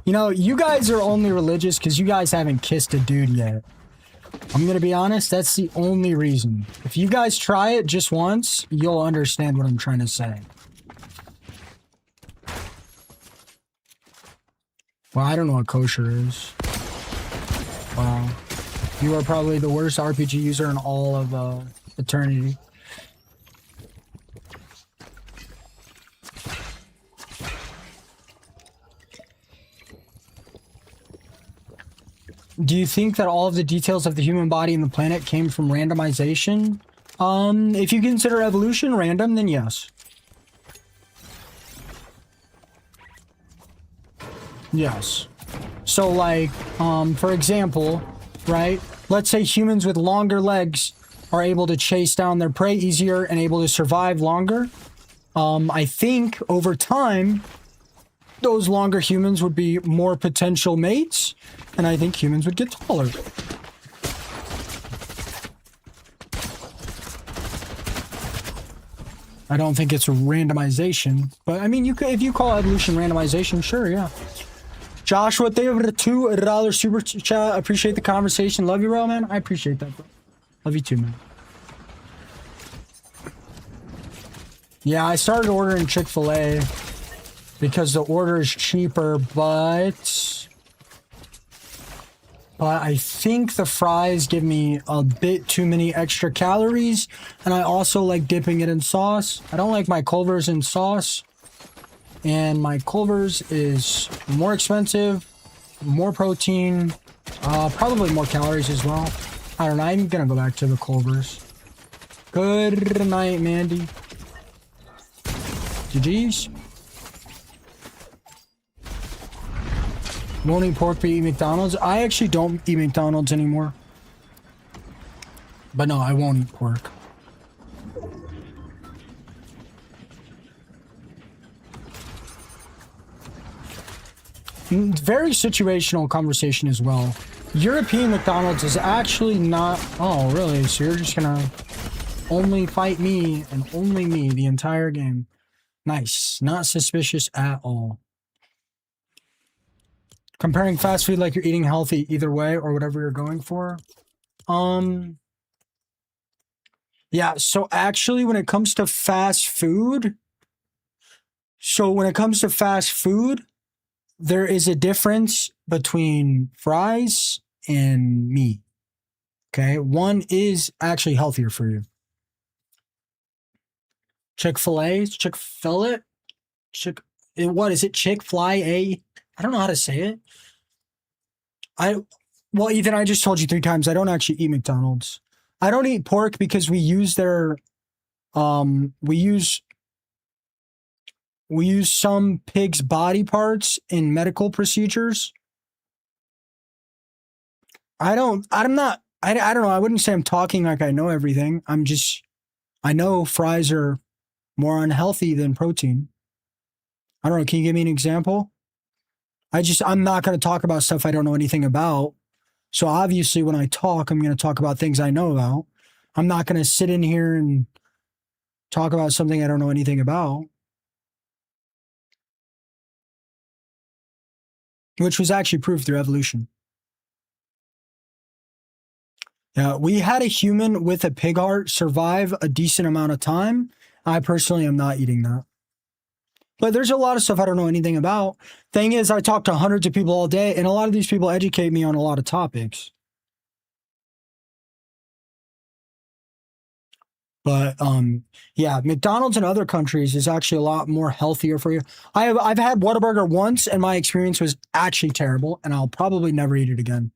You know, you guys are only religious because you guys haven't kissed a dude yet. I'm gonna be honest, that's the only reason. If you guys try it just once, you'll understand what I'm trying to say. Well, I don't know what kosher is. Wow. You are probably the worst RPG user in all of eternity. Do you think that all of the details of the human body and the planet came from randomization? If you consider evolution random, then yes. Yes. So like, for example, right? Let's say humans with longer legs are able to chase down their prey easier and able to survive longer. I think over time, those longer humans would be more potential mates, and I think humans would get taller. I don't think it's a randomization, but I mean, you could, if you call evolution randomization, sure, yeah. Joshua, thank you for the $2 super chat. Appreciate the conversation. Love you, bro, man. I appreciate that, bro. Love you too, man. Yeah, I started ordering Chick-fil-A because the order is cheaper, but I think the fries give me a bit too many extra calories, and I also like dipping it in sauce. I don't like my Culver's in sauce, and my Culver's is more expensive, more protein, probably more calories as well. I don't know, I'm gonna go back to the Culver's. Good night, Mandy. GG's. Won't eat pork but eat McDonald's. I actually don't eat McDonald's anymore. But no, I won't eat pork. Very situational conversation as well. European McDonald's is actually not... Oh, really? So you're just gonna only fight me and only me the entire game. Nice. Not suspicious at all. Comparing fast food like you're eating healthy either way or whatever you're going for. Yeah, so actually when it comes to fast food, there is a difference between fries and meat. Okay, one is actually healthier for you. Chick-fil-A, Chick-fil-A, what is it? Chick-fil-A? I don't know how to say it. Well, Ethan, I just told you 3 times. I don't actually eat McDonald's. I don't eat pork because we use their, we use some pig's body parts in medical procedures. I don't know. I wouldn't say I'm talking like I know everything. I know fries are more unhealthy than protein. I don't know. Can you give me an example? I'm not going to talk about stuff I don't know anything about. So obviously when I talk, I'm going to talk about things I know about. I'm not going to sit in here and talk about something I don't know anything about. Which was actually proved through evolution. Yeah, we had a human with a pig heart survive a decent amount of time. I personally am not eating that. But there's a lot of stuff I don't know anything about. Thing is, I talk to hundreds of people all day, and a lot of these people educate me on a lot of topics. But yeah, McDonald's in other countries is actually a lot more healthier for you. I've had Whataburger once, and my experience was actually terrible, and I'll probably never eat it again.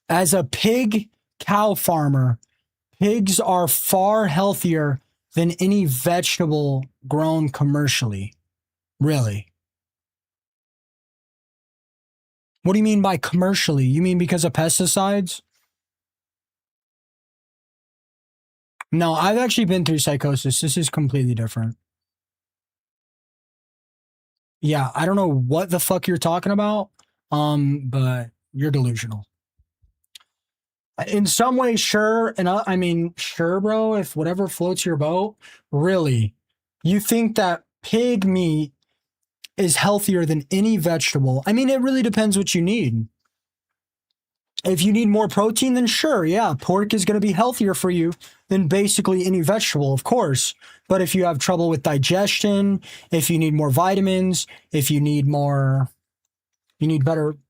As a pig cow farmer, pigs are far healthier than any vegetable grown commercially. Really. What do you mean by commercially? You mean because of pesticides? No, I've actually been through psychosis. This is completely different. Yeah, I don't know what the fuck you're talking about, but you're delusional. In some ways, sure. And I mean, sure, bro, if whatever floats your boat, really. You think that pig meat is healthier than any vegetable? I mean, it really depends what you need. If you need more protein, then sure, yeah, pork is going to be healthier for you than basically any vegetable, of course. But if you have trouble with digestion, if you need more vitamins, if you need better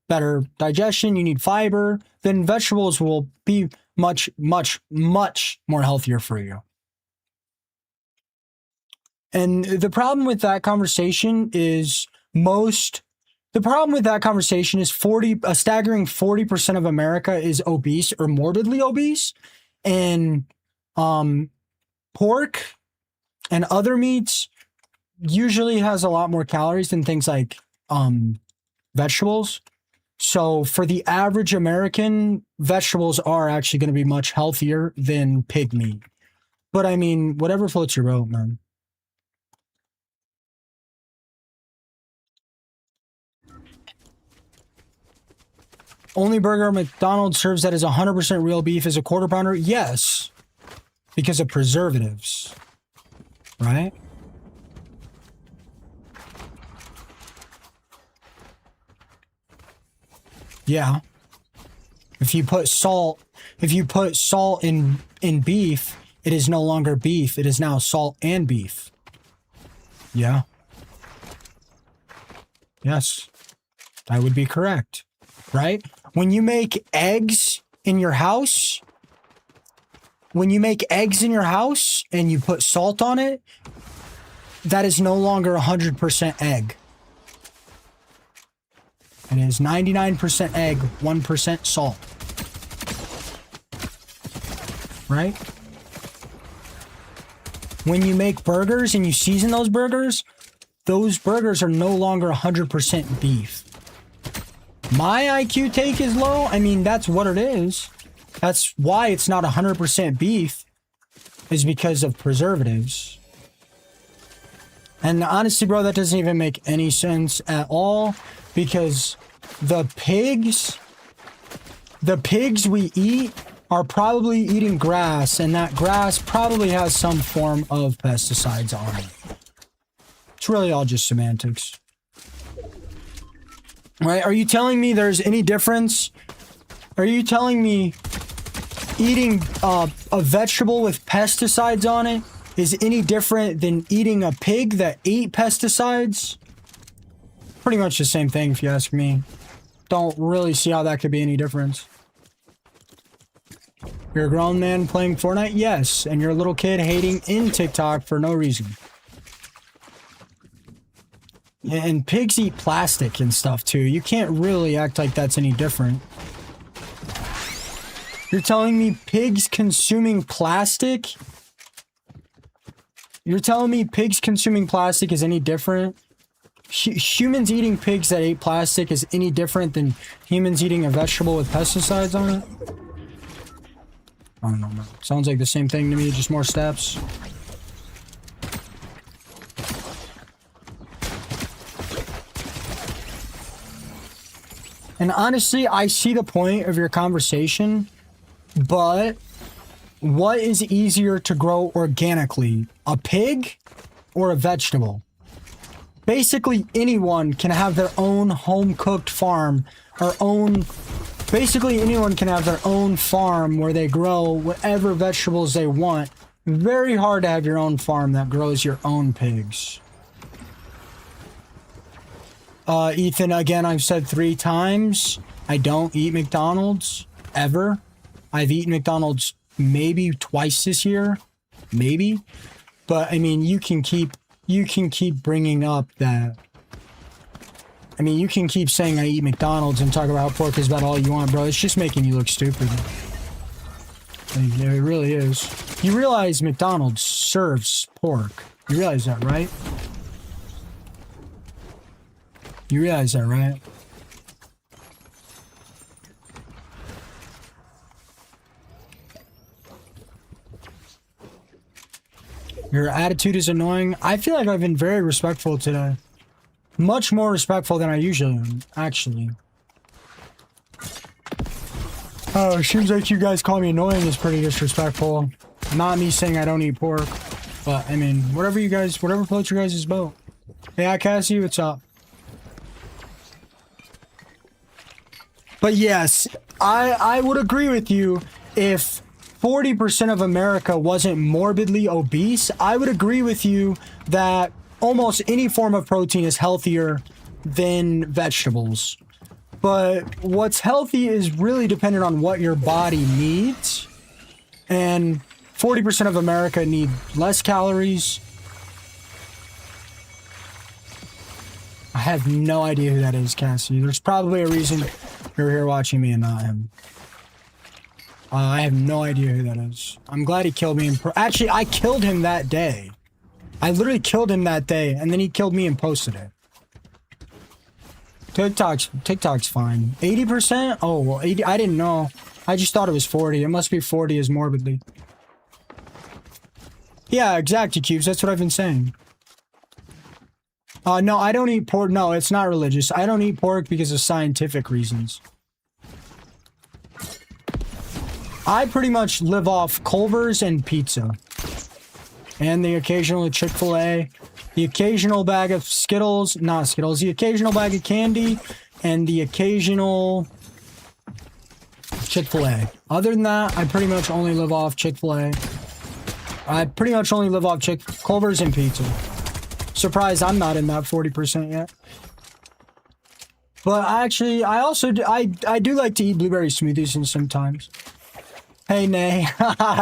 better digestion, you need fiber, then vegetables will be much, much, much more healthier for you. And the problem with that conversation is a staggering 40% of America is obese or morbidly obese. And pork and other meats usually has a lot more calories than things like vegetables. So for the average American, vegetables are actually going to be much healthier than pig meat. But I mean, whatever floats your boat, man. Only burger McDonald's serves that is 100% real beef is a quarter pounder? Yes. Because of preservatives. Right? Yeah. If you put salt in beef, it is no longer beef. It is now salt and beef. Yeah. Yes. That would be correct. Right? When you make eggs in your house, and you put salt on it, that is no longer 100% egg. It is 99% egg, 1% salt. Right? When you make burgers and you season those burgers are no longer 100% beef. My IQ take is low. I mean, that's what it is. That's why it's not 100% beef, is because of preservatives. And honestly, bro, that doesn't even make any sense at all, because the pigs we eat are probably eating grass, and that grass probably has some form of pesticides on it. It's really all just semantics. Right? Are you telling me there's any difference? Are you telling me eating a vegetable with pesticides on it is any different than eating a pig that ate pesticides? Pretty much the same thing, if you ask me. Don't really see how that could be any difference. You're a grown man playing Fortnite? Yes. And you're a little kid hating in TikTok for no reason. And pigs eat plastic and stuff too. You can't really act like that's any different. You're telling me pigs consuming plastic? You're telling me pigs consuming plastic is any different? Humans eating pigs that ate plastic is any different than humans eating a vegetable with pesticides on it? I don't know, man. Sounds like the same thing to me, just more steps. And honestly, I see the point of your conversation, but what is easier to grow organically, a pig or a vegetable? Basically, anyone can have their own home-cooked farm, basically anyone can have their own farm where they grow whatever vegetables they want. Very hard to have your own farm that grows your own pigs. Ethan, again, I've said 3 times, I don't eat McDonald's, ever. I've eaten McDonald's maybe twice this year, maybe. But, I mean, you can keep bringing up that. I mean, you can keep saying I eat McDonald's and talk about pork is about all you want, bro. It's just making you look stupid. Like, it really is. You realize McDonald's serves pork. You realize that, right? You realize that, right? Your attitude is annoying. I feel like I've been very respectful today. Much more respectful than I usually am, actually. Oh, it seems like you guys call me annoying is pretty disrespectful. Not me saying I don't eat pork. But, I mean, whatever floats your guys' boat. Hey, Cassie, what's up? But yes, I would agree with you if 40% of America wasn't morbidly obese. I would agree with you that almost any form of protein is healthier than vegetables. But what's healthy is really dependent on what your body needs. And 40% of America need less calories. I have no idea who that is, Cassie. There's probably a reason you're here watching me and not him. I have no idea who that is. I'm glad he killed me. Actually, I killed him that day. I literally killed him that day, and then he killed me and posted it. TikTok's fine. 80%? Oh, well, 80. I didn't know. I just thought it was 40. It must be 40 as morbidly. Yeah, exactly, Cubes. That's what I've been saying. No, I don't eat pork. No, it's not religious. I don't eat pork because of scientific reasons. I pretty much live off Culver's and pizza. And the occasional Chick-fil-A. The occasional bag of Skittles. Not Skittles. The occasional bag of candy. And the occasional Chick-fil-A. Other than that, I pretty much only live off Chick-fil-A. I pretty much only live off Culver's and pizza. Surprised I'm not in that 40% yet. But actually, I also do, I do like to eat blueberry smoothies and sometimes. Hey, Nay.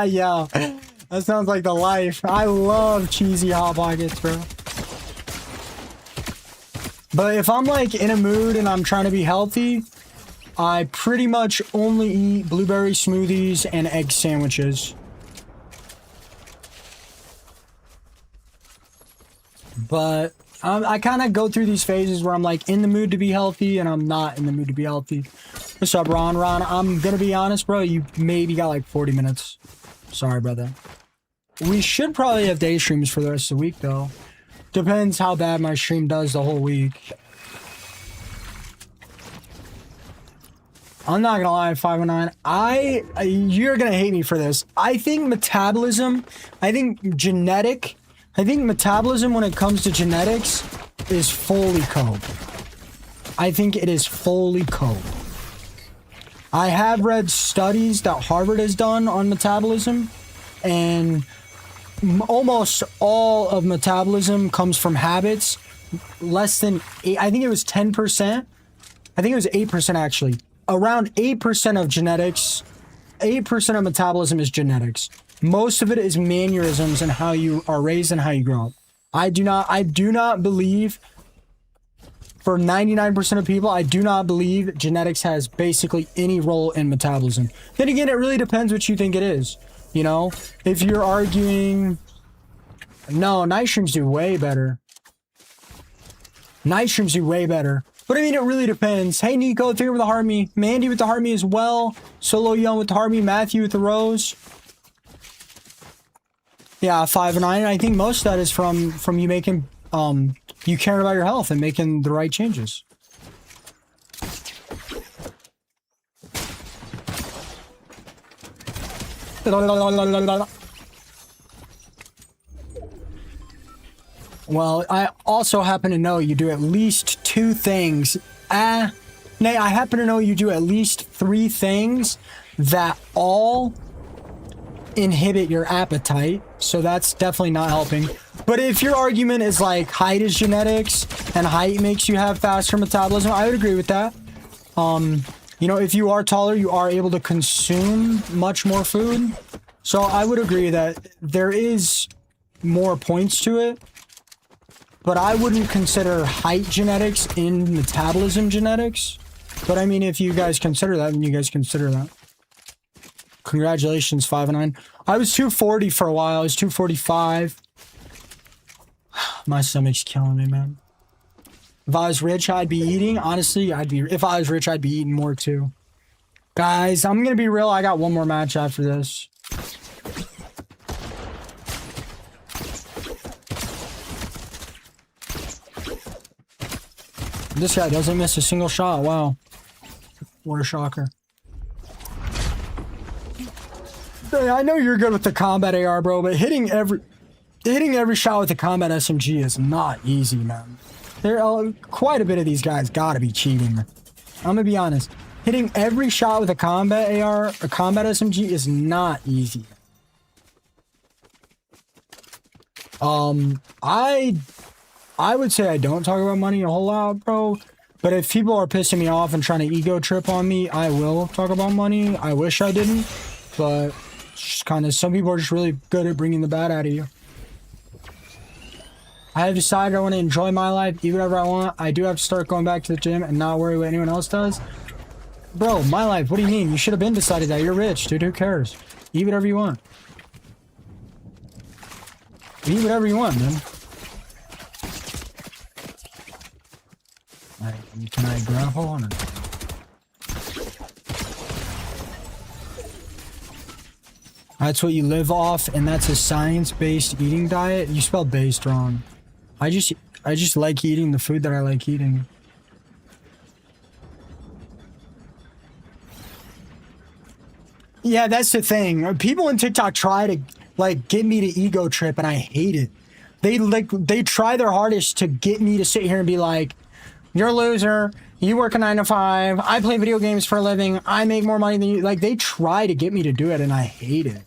Yo, that sounds like the life. I love cheesy Hot Pockets, bro. But if I'm like in a mood and I'm trying to be healthy, I pretty much only eat blueberry smoothies and egg sandwiches. But I kind of go through these phases where I'm like in the mood to be healthy and I'm not in the mood to be healthy. What's up, Ron? Ron, I'm gonna be honest, bro. You maybe got like 40 minutes. Sorry, brother. We should probably have day streams for the rest of the week, though. Depends how bad my stream does the whole week. I'm not gonna lie, 509. You're gonna hate me for this. I think metabolism, I think metabolism when it comes to genetics is fully code. I think it is fully code. I have read studies that Harvard has done on metabolism, and almost all of metabolism comes from habits. Less than 8, I think it was 10%. I think it was 8% actually. Around 8% of genetics, 8% of metabolism is genetics. Most of it is mannerisms and how you are raised and how you grow up. I do not believe, for 99% of people, I do not believe genetics has basically any role in metabolism. Then again, it really depends what you think it is. You know, if you're arguing, no, night streams do way better. Night streams do way better. But I mean, it really depends. Hey, Nico, Figure with the Heart Me. Mandy with the Heart Me as well. Solo Young with the Heart Me. Matthew with the Rose. Yeah, 5 and 9. I think most of that is from you making, you caring about your health and making the right changes. Well, I also happen to know you do at least 2 things. Nay, I happen to know you do at least 3 things that all inhibit your appetite, so that's definitely not helping. But if your argument is like height is genetics and height makes you have faster metabolism, I would agree with that. You know, if you are taller, you are able to consume much more food. So I would agree that there is more points to it. But I wouldn't consider height genetics in metabolism genetics. But I mean, if you guys consider that, then you guys consider that. Congratulations, 5 and 9. I was 240 for a while. I was 245. My stomach's killing me, man. If I was rich, I'd be eating. Honestly, if I was rich, I'd be eating more too. Guys, I'm gonna be real. I got one more match after this. This guy doesn't miss a single shot. Wow. What a shocker. I know you're good with the combat AR, bro, but hitting every shot with the combat SMG is not easy, man. There are quite a bit of these guys gotta be cheating. I'm gonna be honest. Hitting every shot with a combat AR or combat SMG is not easy. I would say I don't talk about money a whole lot, bro. But if people are pissing me off and trying to ego trip on me, I will talk about money. I wish I didn't, but it's just kind of, some people are just really good at bringing the bad out of you. I have decided I want to enjoy my life, eat whatever I want. I do have to start going back to the gym and not worry what anyone else does. Bro, my life, what do you mean? You should have been decided that. You're rich, dude. Who cares? Eat whatever you want. Eat whatever you want, man. Can I grab? Hold on. That's what you live off, and that's a science-based eating diet. You spelled based wrong. I just like eating the food that I like eating. Yeah, that's the thing. People on TikTok try to like get me to ego trip, and I hate it. They try their hardest to get me to sit here and be like, "You're a loser. You work a 9 to 5. I play video games for a living. I make more money than you." Like, they try to get me to do it, and I hate it.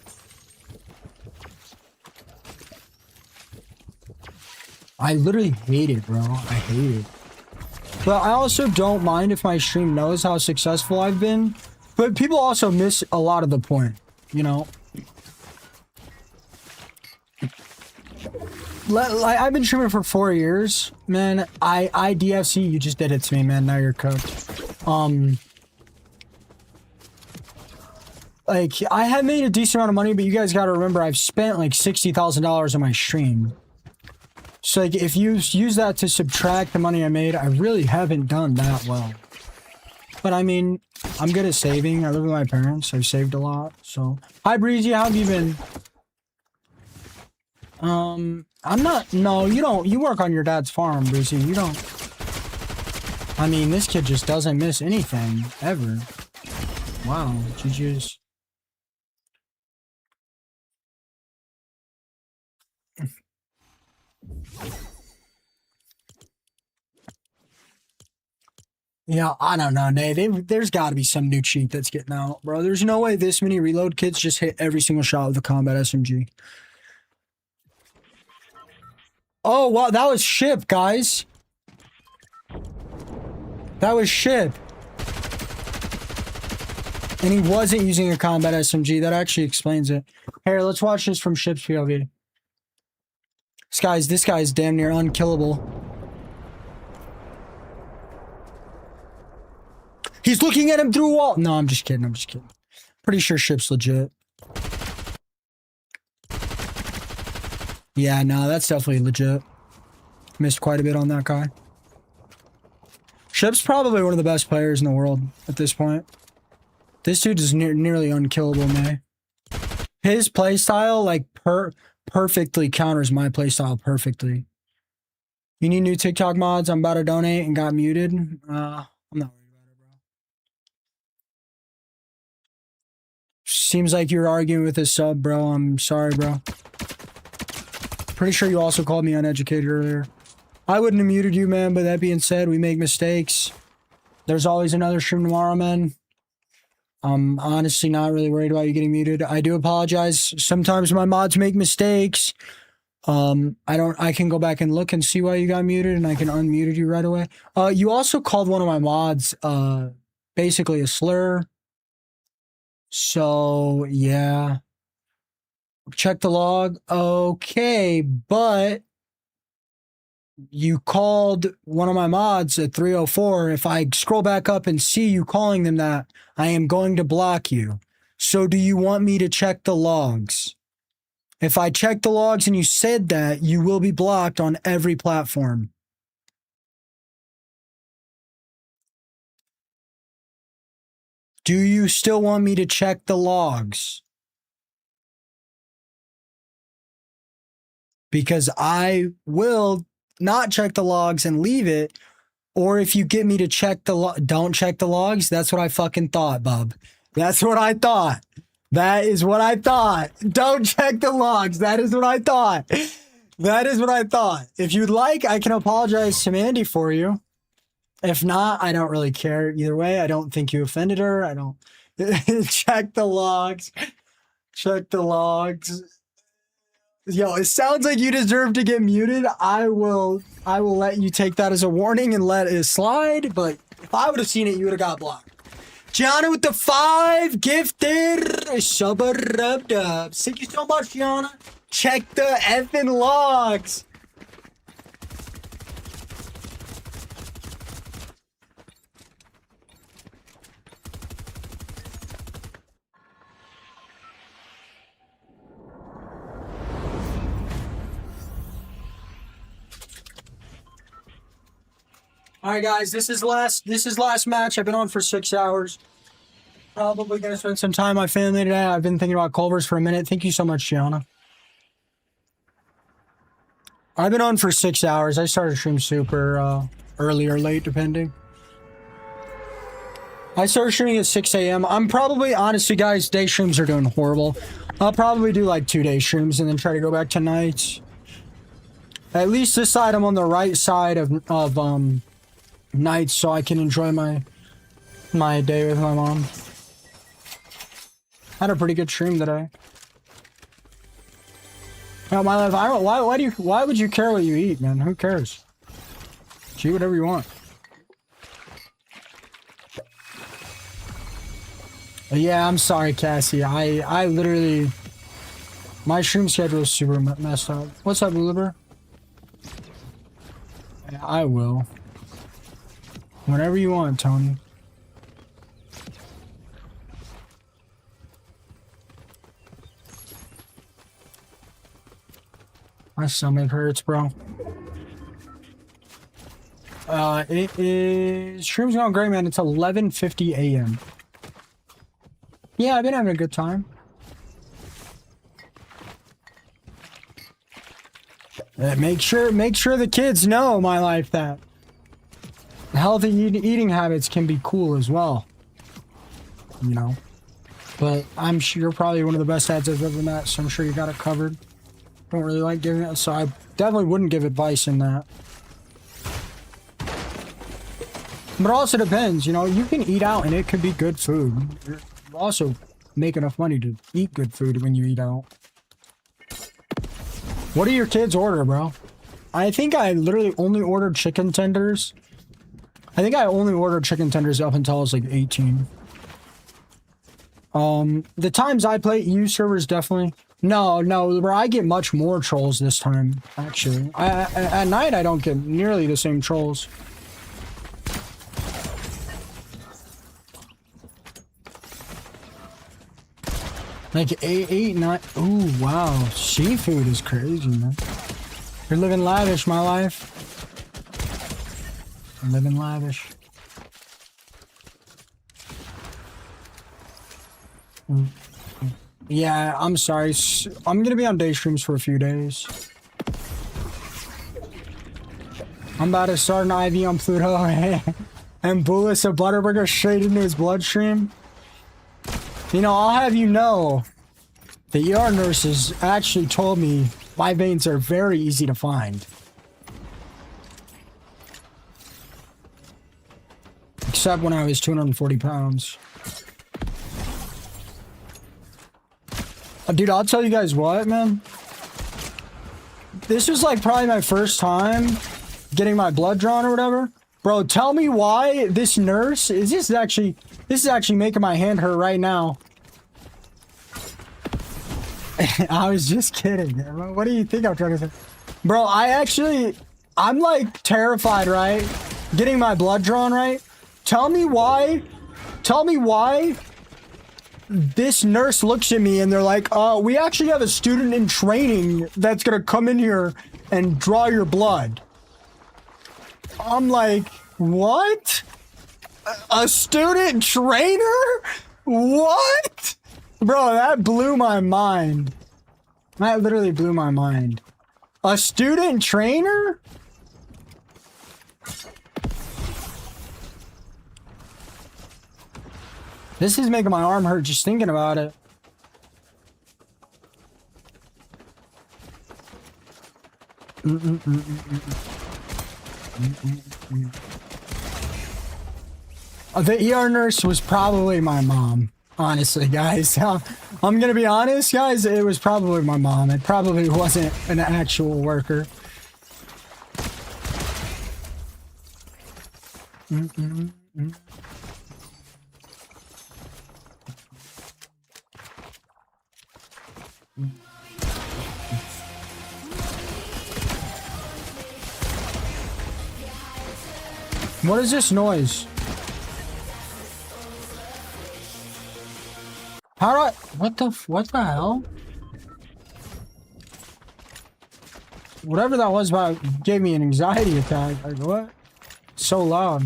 I literally hate it, bro. I hate it. But I also don't mind if my stream knows how successful I've been. But people also miss a lot of the point, you know? I've been streaming for 4 years, man. I DFC, you just did it to me, man. Now you're cooked. Like, I have made a decent amount of money, but you guys gotta remember, I've spent like $60,000 on my stream. So, like, if you use that to subtract the money I made, I really haven't done that well. But, I mean, I'm good at saving. I live with my parents. I've saved a lot, so. Hi, Breezy. How have you been? I'm not... No, you don't. You work on your dad's farm, Breezy. You don't... I mean, this kid just doesn't miss anything, ever. Wow, GG's. Yeah, I don't know, Nate. There's got to be some new cheat that's getting out, bro. There's no way this many reload kits just hit every single shot with a combat SMG. Oh, wow, that was ship, guys. That was ship. And he wasn't using a combat SMG. That actually explains it. Here, let's watch this from ship's POV. This guy's damn near unkillable. He's looking at him through a wall. No, I'm just kidding. Pretty sure ship's legit. Yeah, no, that's definitely legit. Missed quite a bit on that guy. Ship's probably one of the best players in the world at this point. This dude is nearly unkillable, man. His playstyle, like, perfectly counters my playstyle perfectly. You need new TikTok mods? I'm about to donate and got muted. I'm not worried about it, bro. Seems like you're arguing with his sub, bro. I'm sorry, bro. Pretty sure you also called me uneducated earlier. I wouldn't have muted you, man, but that being said, we make mistakes. There's always another stream tomorrow, man. I'm honestly not really worried about you getting muted. I do apologize. Sometimes my mods make mistakes. I can go back and look and see why you got muted, and I can unmute you right away. You also called one of my mods, basically a slur. So, yeah. Check the log. Okay, but you called one of my mods at 304. If I scroll back up and see you calling them that, I am going to block you. So do you want me to check the logs? If I check the logs and you said that, you will be blocked on every platform. Do you still want me to check the logs? Because I will not check the logs and leave it. Or if you get me to check the don't check the logs. That's what I fucking thought, bub. That's what I thought. That is what I thought. Don't check the logs. That is what I thought. That is what I thought. If you'd like, I can apologize to Mandy for you. If not, I don't really care either way. I don't think you offended her. I don't. Check the logs. Check the logs. Yo, it sounds like you deserve to get muted. I will let you take that as a warning and let it slide, but if I would have seen it, you would have got blocked. Gianna with the 5 gifted sub-a-rub-dub. Thank you so much, Gianna. Check the effing logs. All right, guys, this is last match. I've been on for 6 hours. Probably gonna spend some time with my family today. I've been thinking about Culver's for a minute. Thank you so much, Gianna. I've been on for 6 hours. I started stream super early or late, depending. I started streaming at 6 a.m. I'm probably, honestly, guys, day streams are doing horrible. I'll probably do like 2-day streams and then try to go back to nights. At least this side, I'm on the right side of nights, so I can enjoy my day with my mom. Had a pretty good stream today. No, my life. I don't. Why would you care what you eat, man? Who cares? Just eat whatever you want. Yeah, I'm sorry, Cassie. I literally, my stream schedule is super messed up. What's up, Uliber? Yeah, I will. Whenever you want, Tony. My stomach hurts, bro. It is... Stream's going great, man. It's 11:50 a.m. Yeah, I've been having a good time. Make sure the kids know, my life, that healthy eating habits can be cool as well. You know? But I'm sure you're probably one of the best ads I've ever met, so I'm sure you got it covered. Don't really like giving it, so I definitely wouldn't give advice in that. But it also depends, you know, you can eat out and it could be good food. You also make enough money to eat good food when you eat out. What do your kids order, bro? I think I literally only ordered chicken tenders. I think I only ordered chicken tenders up until I was like 18. The times I play EU servers, definitely. No, bro, I get much more trolls this time, actually. At night, I don't get nearly the same trolls. Like 8, 9. Ooh, wow. Seafood is crazy, man. You're living lavish, my life. I'm living lavish. Yeah, I'm sorry. I'm gonna be on day streams for a few days. I'm about to start an IV on Pluto and bolus a Butterburger straight into his bloodstream. You know, I'll have you know, the ER nurses actually told me my veins are very easy to find. Except when I was 240 pounds. Dude, I'll tell you guys what, man. This was like probably my first time getting my blood drawn or whatever. Bro, tell me why this nurse is this is actually making my hand hurt right now. I was just kidding. What do you think I'm trying to say? Bro, I'm like terrified, right? Getting my blood drawn, right? Tell me why this nurse looks at me and they're like, we actually have a student in training that's gonna come in here and draw your blood. I'm like, what? A student trainer? What? Bro, that blew my mind. That literally blew my mind. A student trainer? This is making my arm hurt just thinking about it. The ER nurse was probably my mom. Honestly, guys, I'm gonna be honest, guys. It was probably my mom. It probably wasn't an actual worker. What is this noise? How do I? What the hell? Whatever that was about gave me an anxiety attack. Like what? So loud.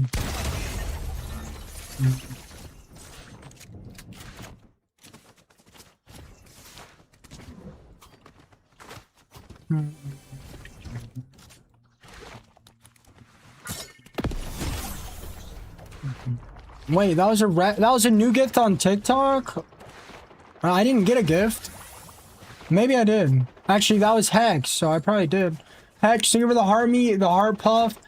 Wait, that was a new gift on TikTok? I didn't get a gift. Maybe I did. Actually, that was Hex, so I probably did. Hex, thank you for the heart meat, the heart puff,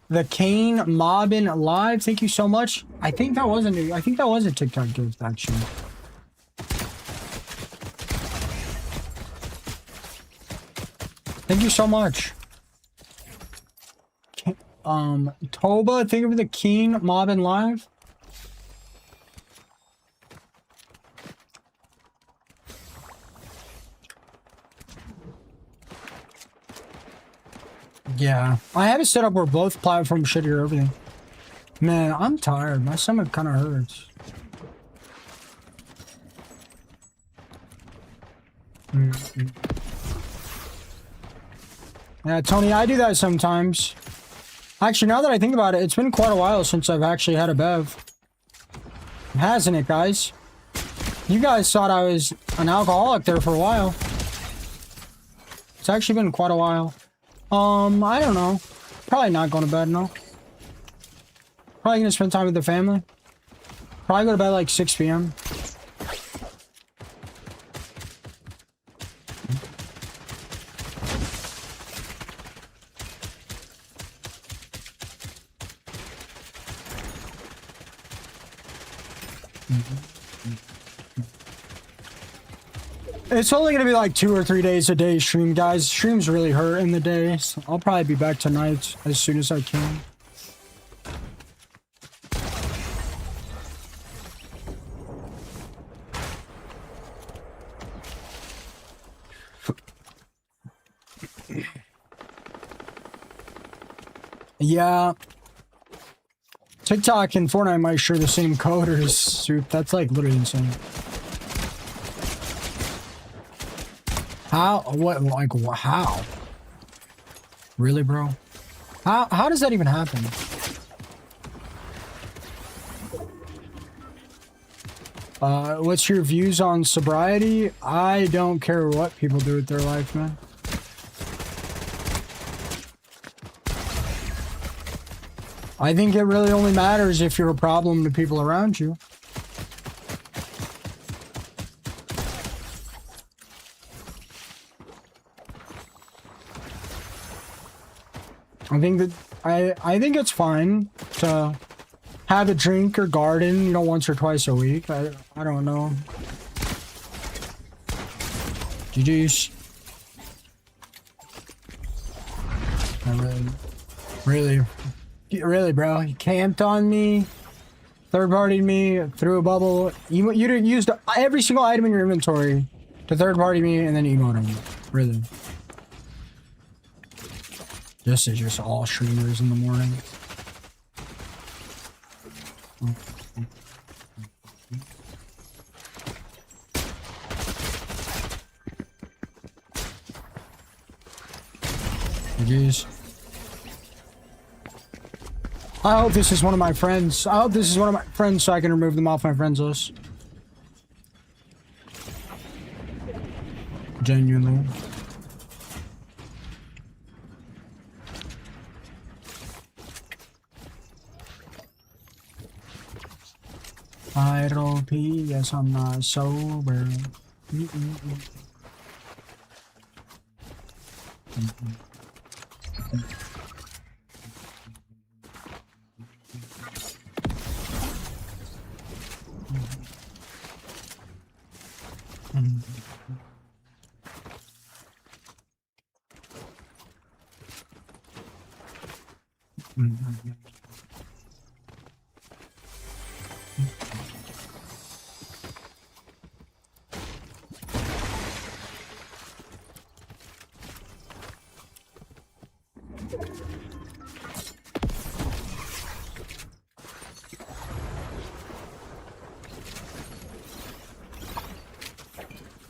the Kane Mobbin Live. Thank you so much. I think that was a TikTok gift, actually. Thank you so much. Toba, thank you for the Keen Mobbin Live. Yeah, I have it set up where both platforms should hear everything. Man, I'm tired. My stomach kind of hurts. Yeah, Tony, I do that sometimes. Actually, now that I think about it, it's been quite a while since I've actually had a bev. Hasn't it, guys? You guys thought I was an alcoholic there for a while. It's actually been quite a while. I don't know. Probably not going to bed, no. Probably gonna spend time with the family. Probably go to bed like 6 p.m. It's only gonna be like 2 or 3 days a day stream, guys. Streams really hurt in the day, so I'll probably be back tonight as soon as I can. Yeah. TikTok and Fortnite might share the same coders, Soup. That's like literally insane. How? What? Like, how? Really, bro? How does that even happen? What's your views on sobriety? I don't care what people do with their life, man. I think it really only matters if you're a problem to people around you. I think it's fine to have a drink or garden, you know, once or twice a week. I don't know. GG's. Really, bro. You camped on me, third-partied me, threw a bubble. You used every single item in your inventory to third-party me and then emote me. Really. This is just all streamers in the morning. Jeez. I hope this is one of my friends. I hope this is one of my friends so I can remove them off my friends list. Genuinely. I don't pee, yes, I'm not sober.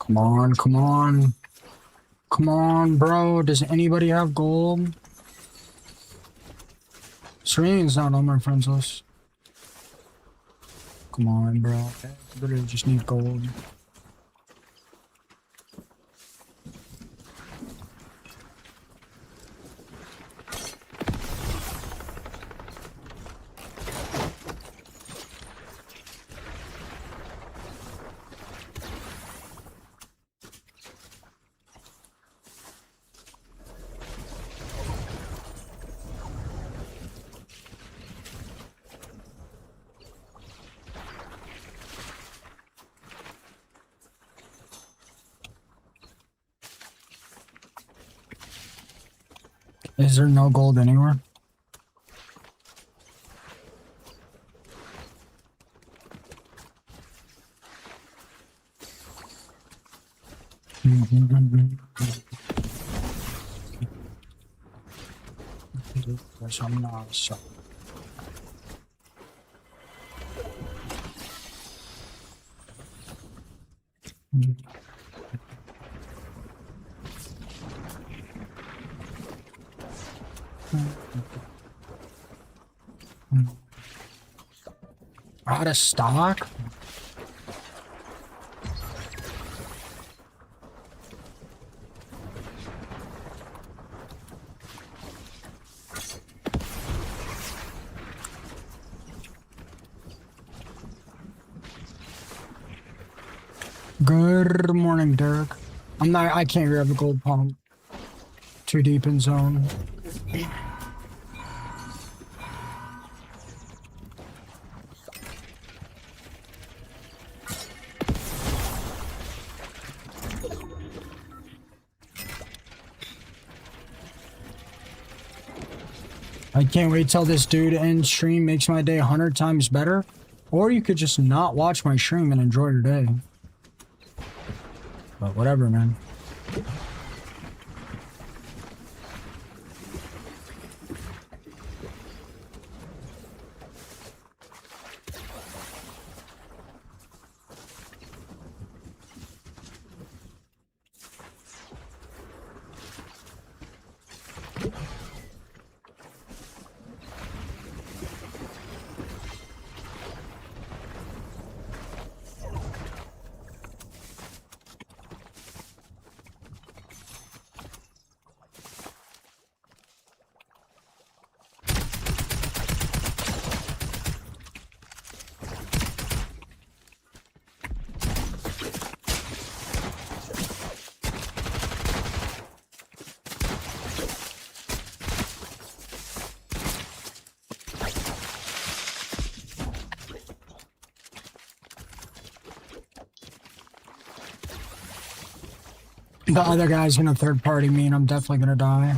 Come on, come on. Come on, bro. Does anybody have gold? Serene's not on my friends list. Come on, bro. I literally just need gold. Is there no gold anywhere? Yes, I'm not. So. Out of stock? Good morning, Derek. I can't grab the gold pump. Too deep in zone. I can't wait till this dude ends stream makes my day 100 times better. Or you could just not watch my stream and enjoy your day. But whatever, man. The other guy's gonna third party me and I'm definitely gonna die.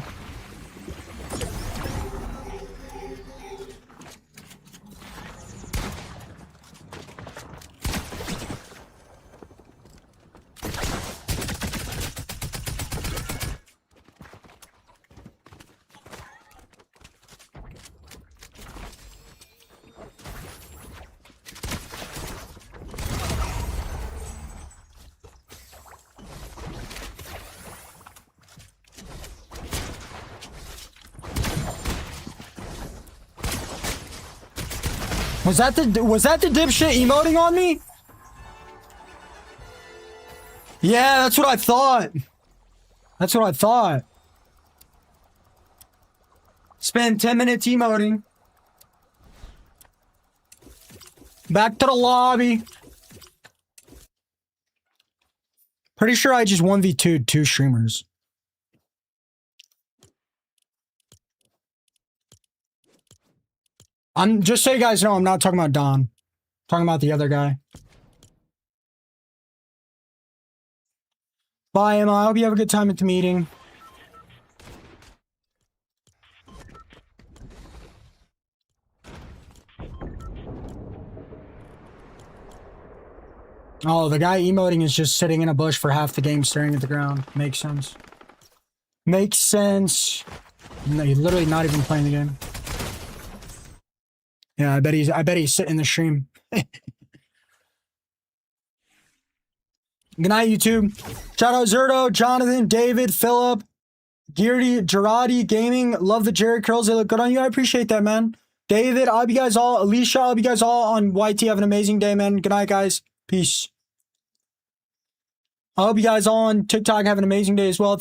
Was that the dipshit emoting on me? Yeah, that's what I thought. That's what I thought. Spend 10 minutes emoting. Back to the lobby. Pretty sure I just 1v2'd 2 streamers. I'm just so you guys know, I'm not talking about Don. I'm talking about the other guy. Bye, Emma. I hope you have a good time at the meeting. Oh, the guy emoting is just sitting in a bush for half the game staring at the ground. Makes sense. Makes sense. No, he's literally not even playing the game. Yeah, I bet he's sitting in the stream. Good night, YouTube. Shout out Zerto, Jonathan, David, Philip, Geardy, Girardi Gaming. Love the Jerry curls. They look good on you. I appreciate that, man. David, I hope you guys all, Alicia, I hope you guys all on YT have an amazing day, man. Good night, guys. Peace. I hope you guys all on TikTok have an amazing day as well.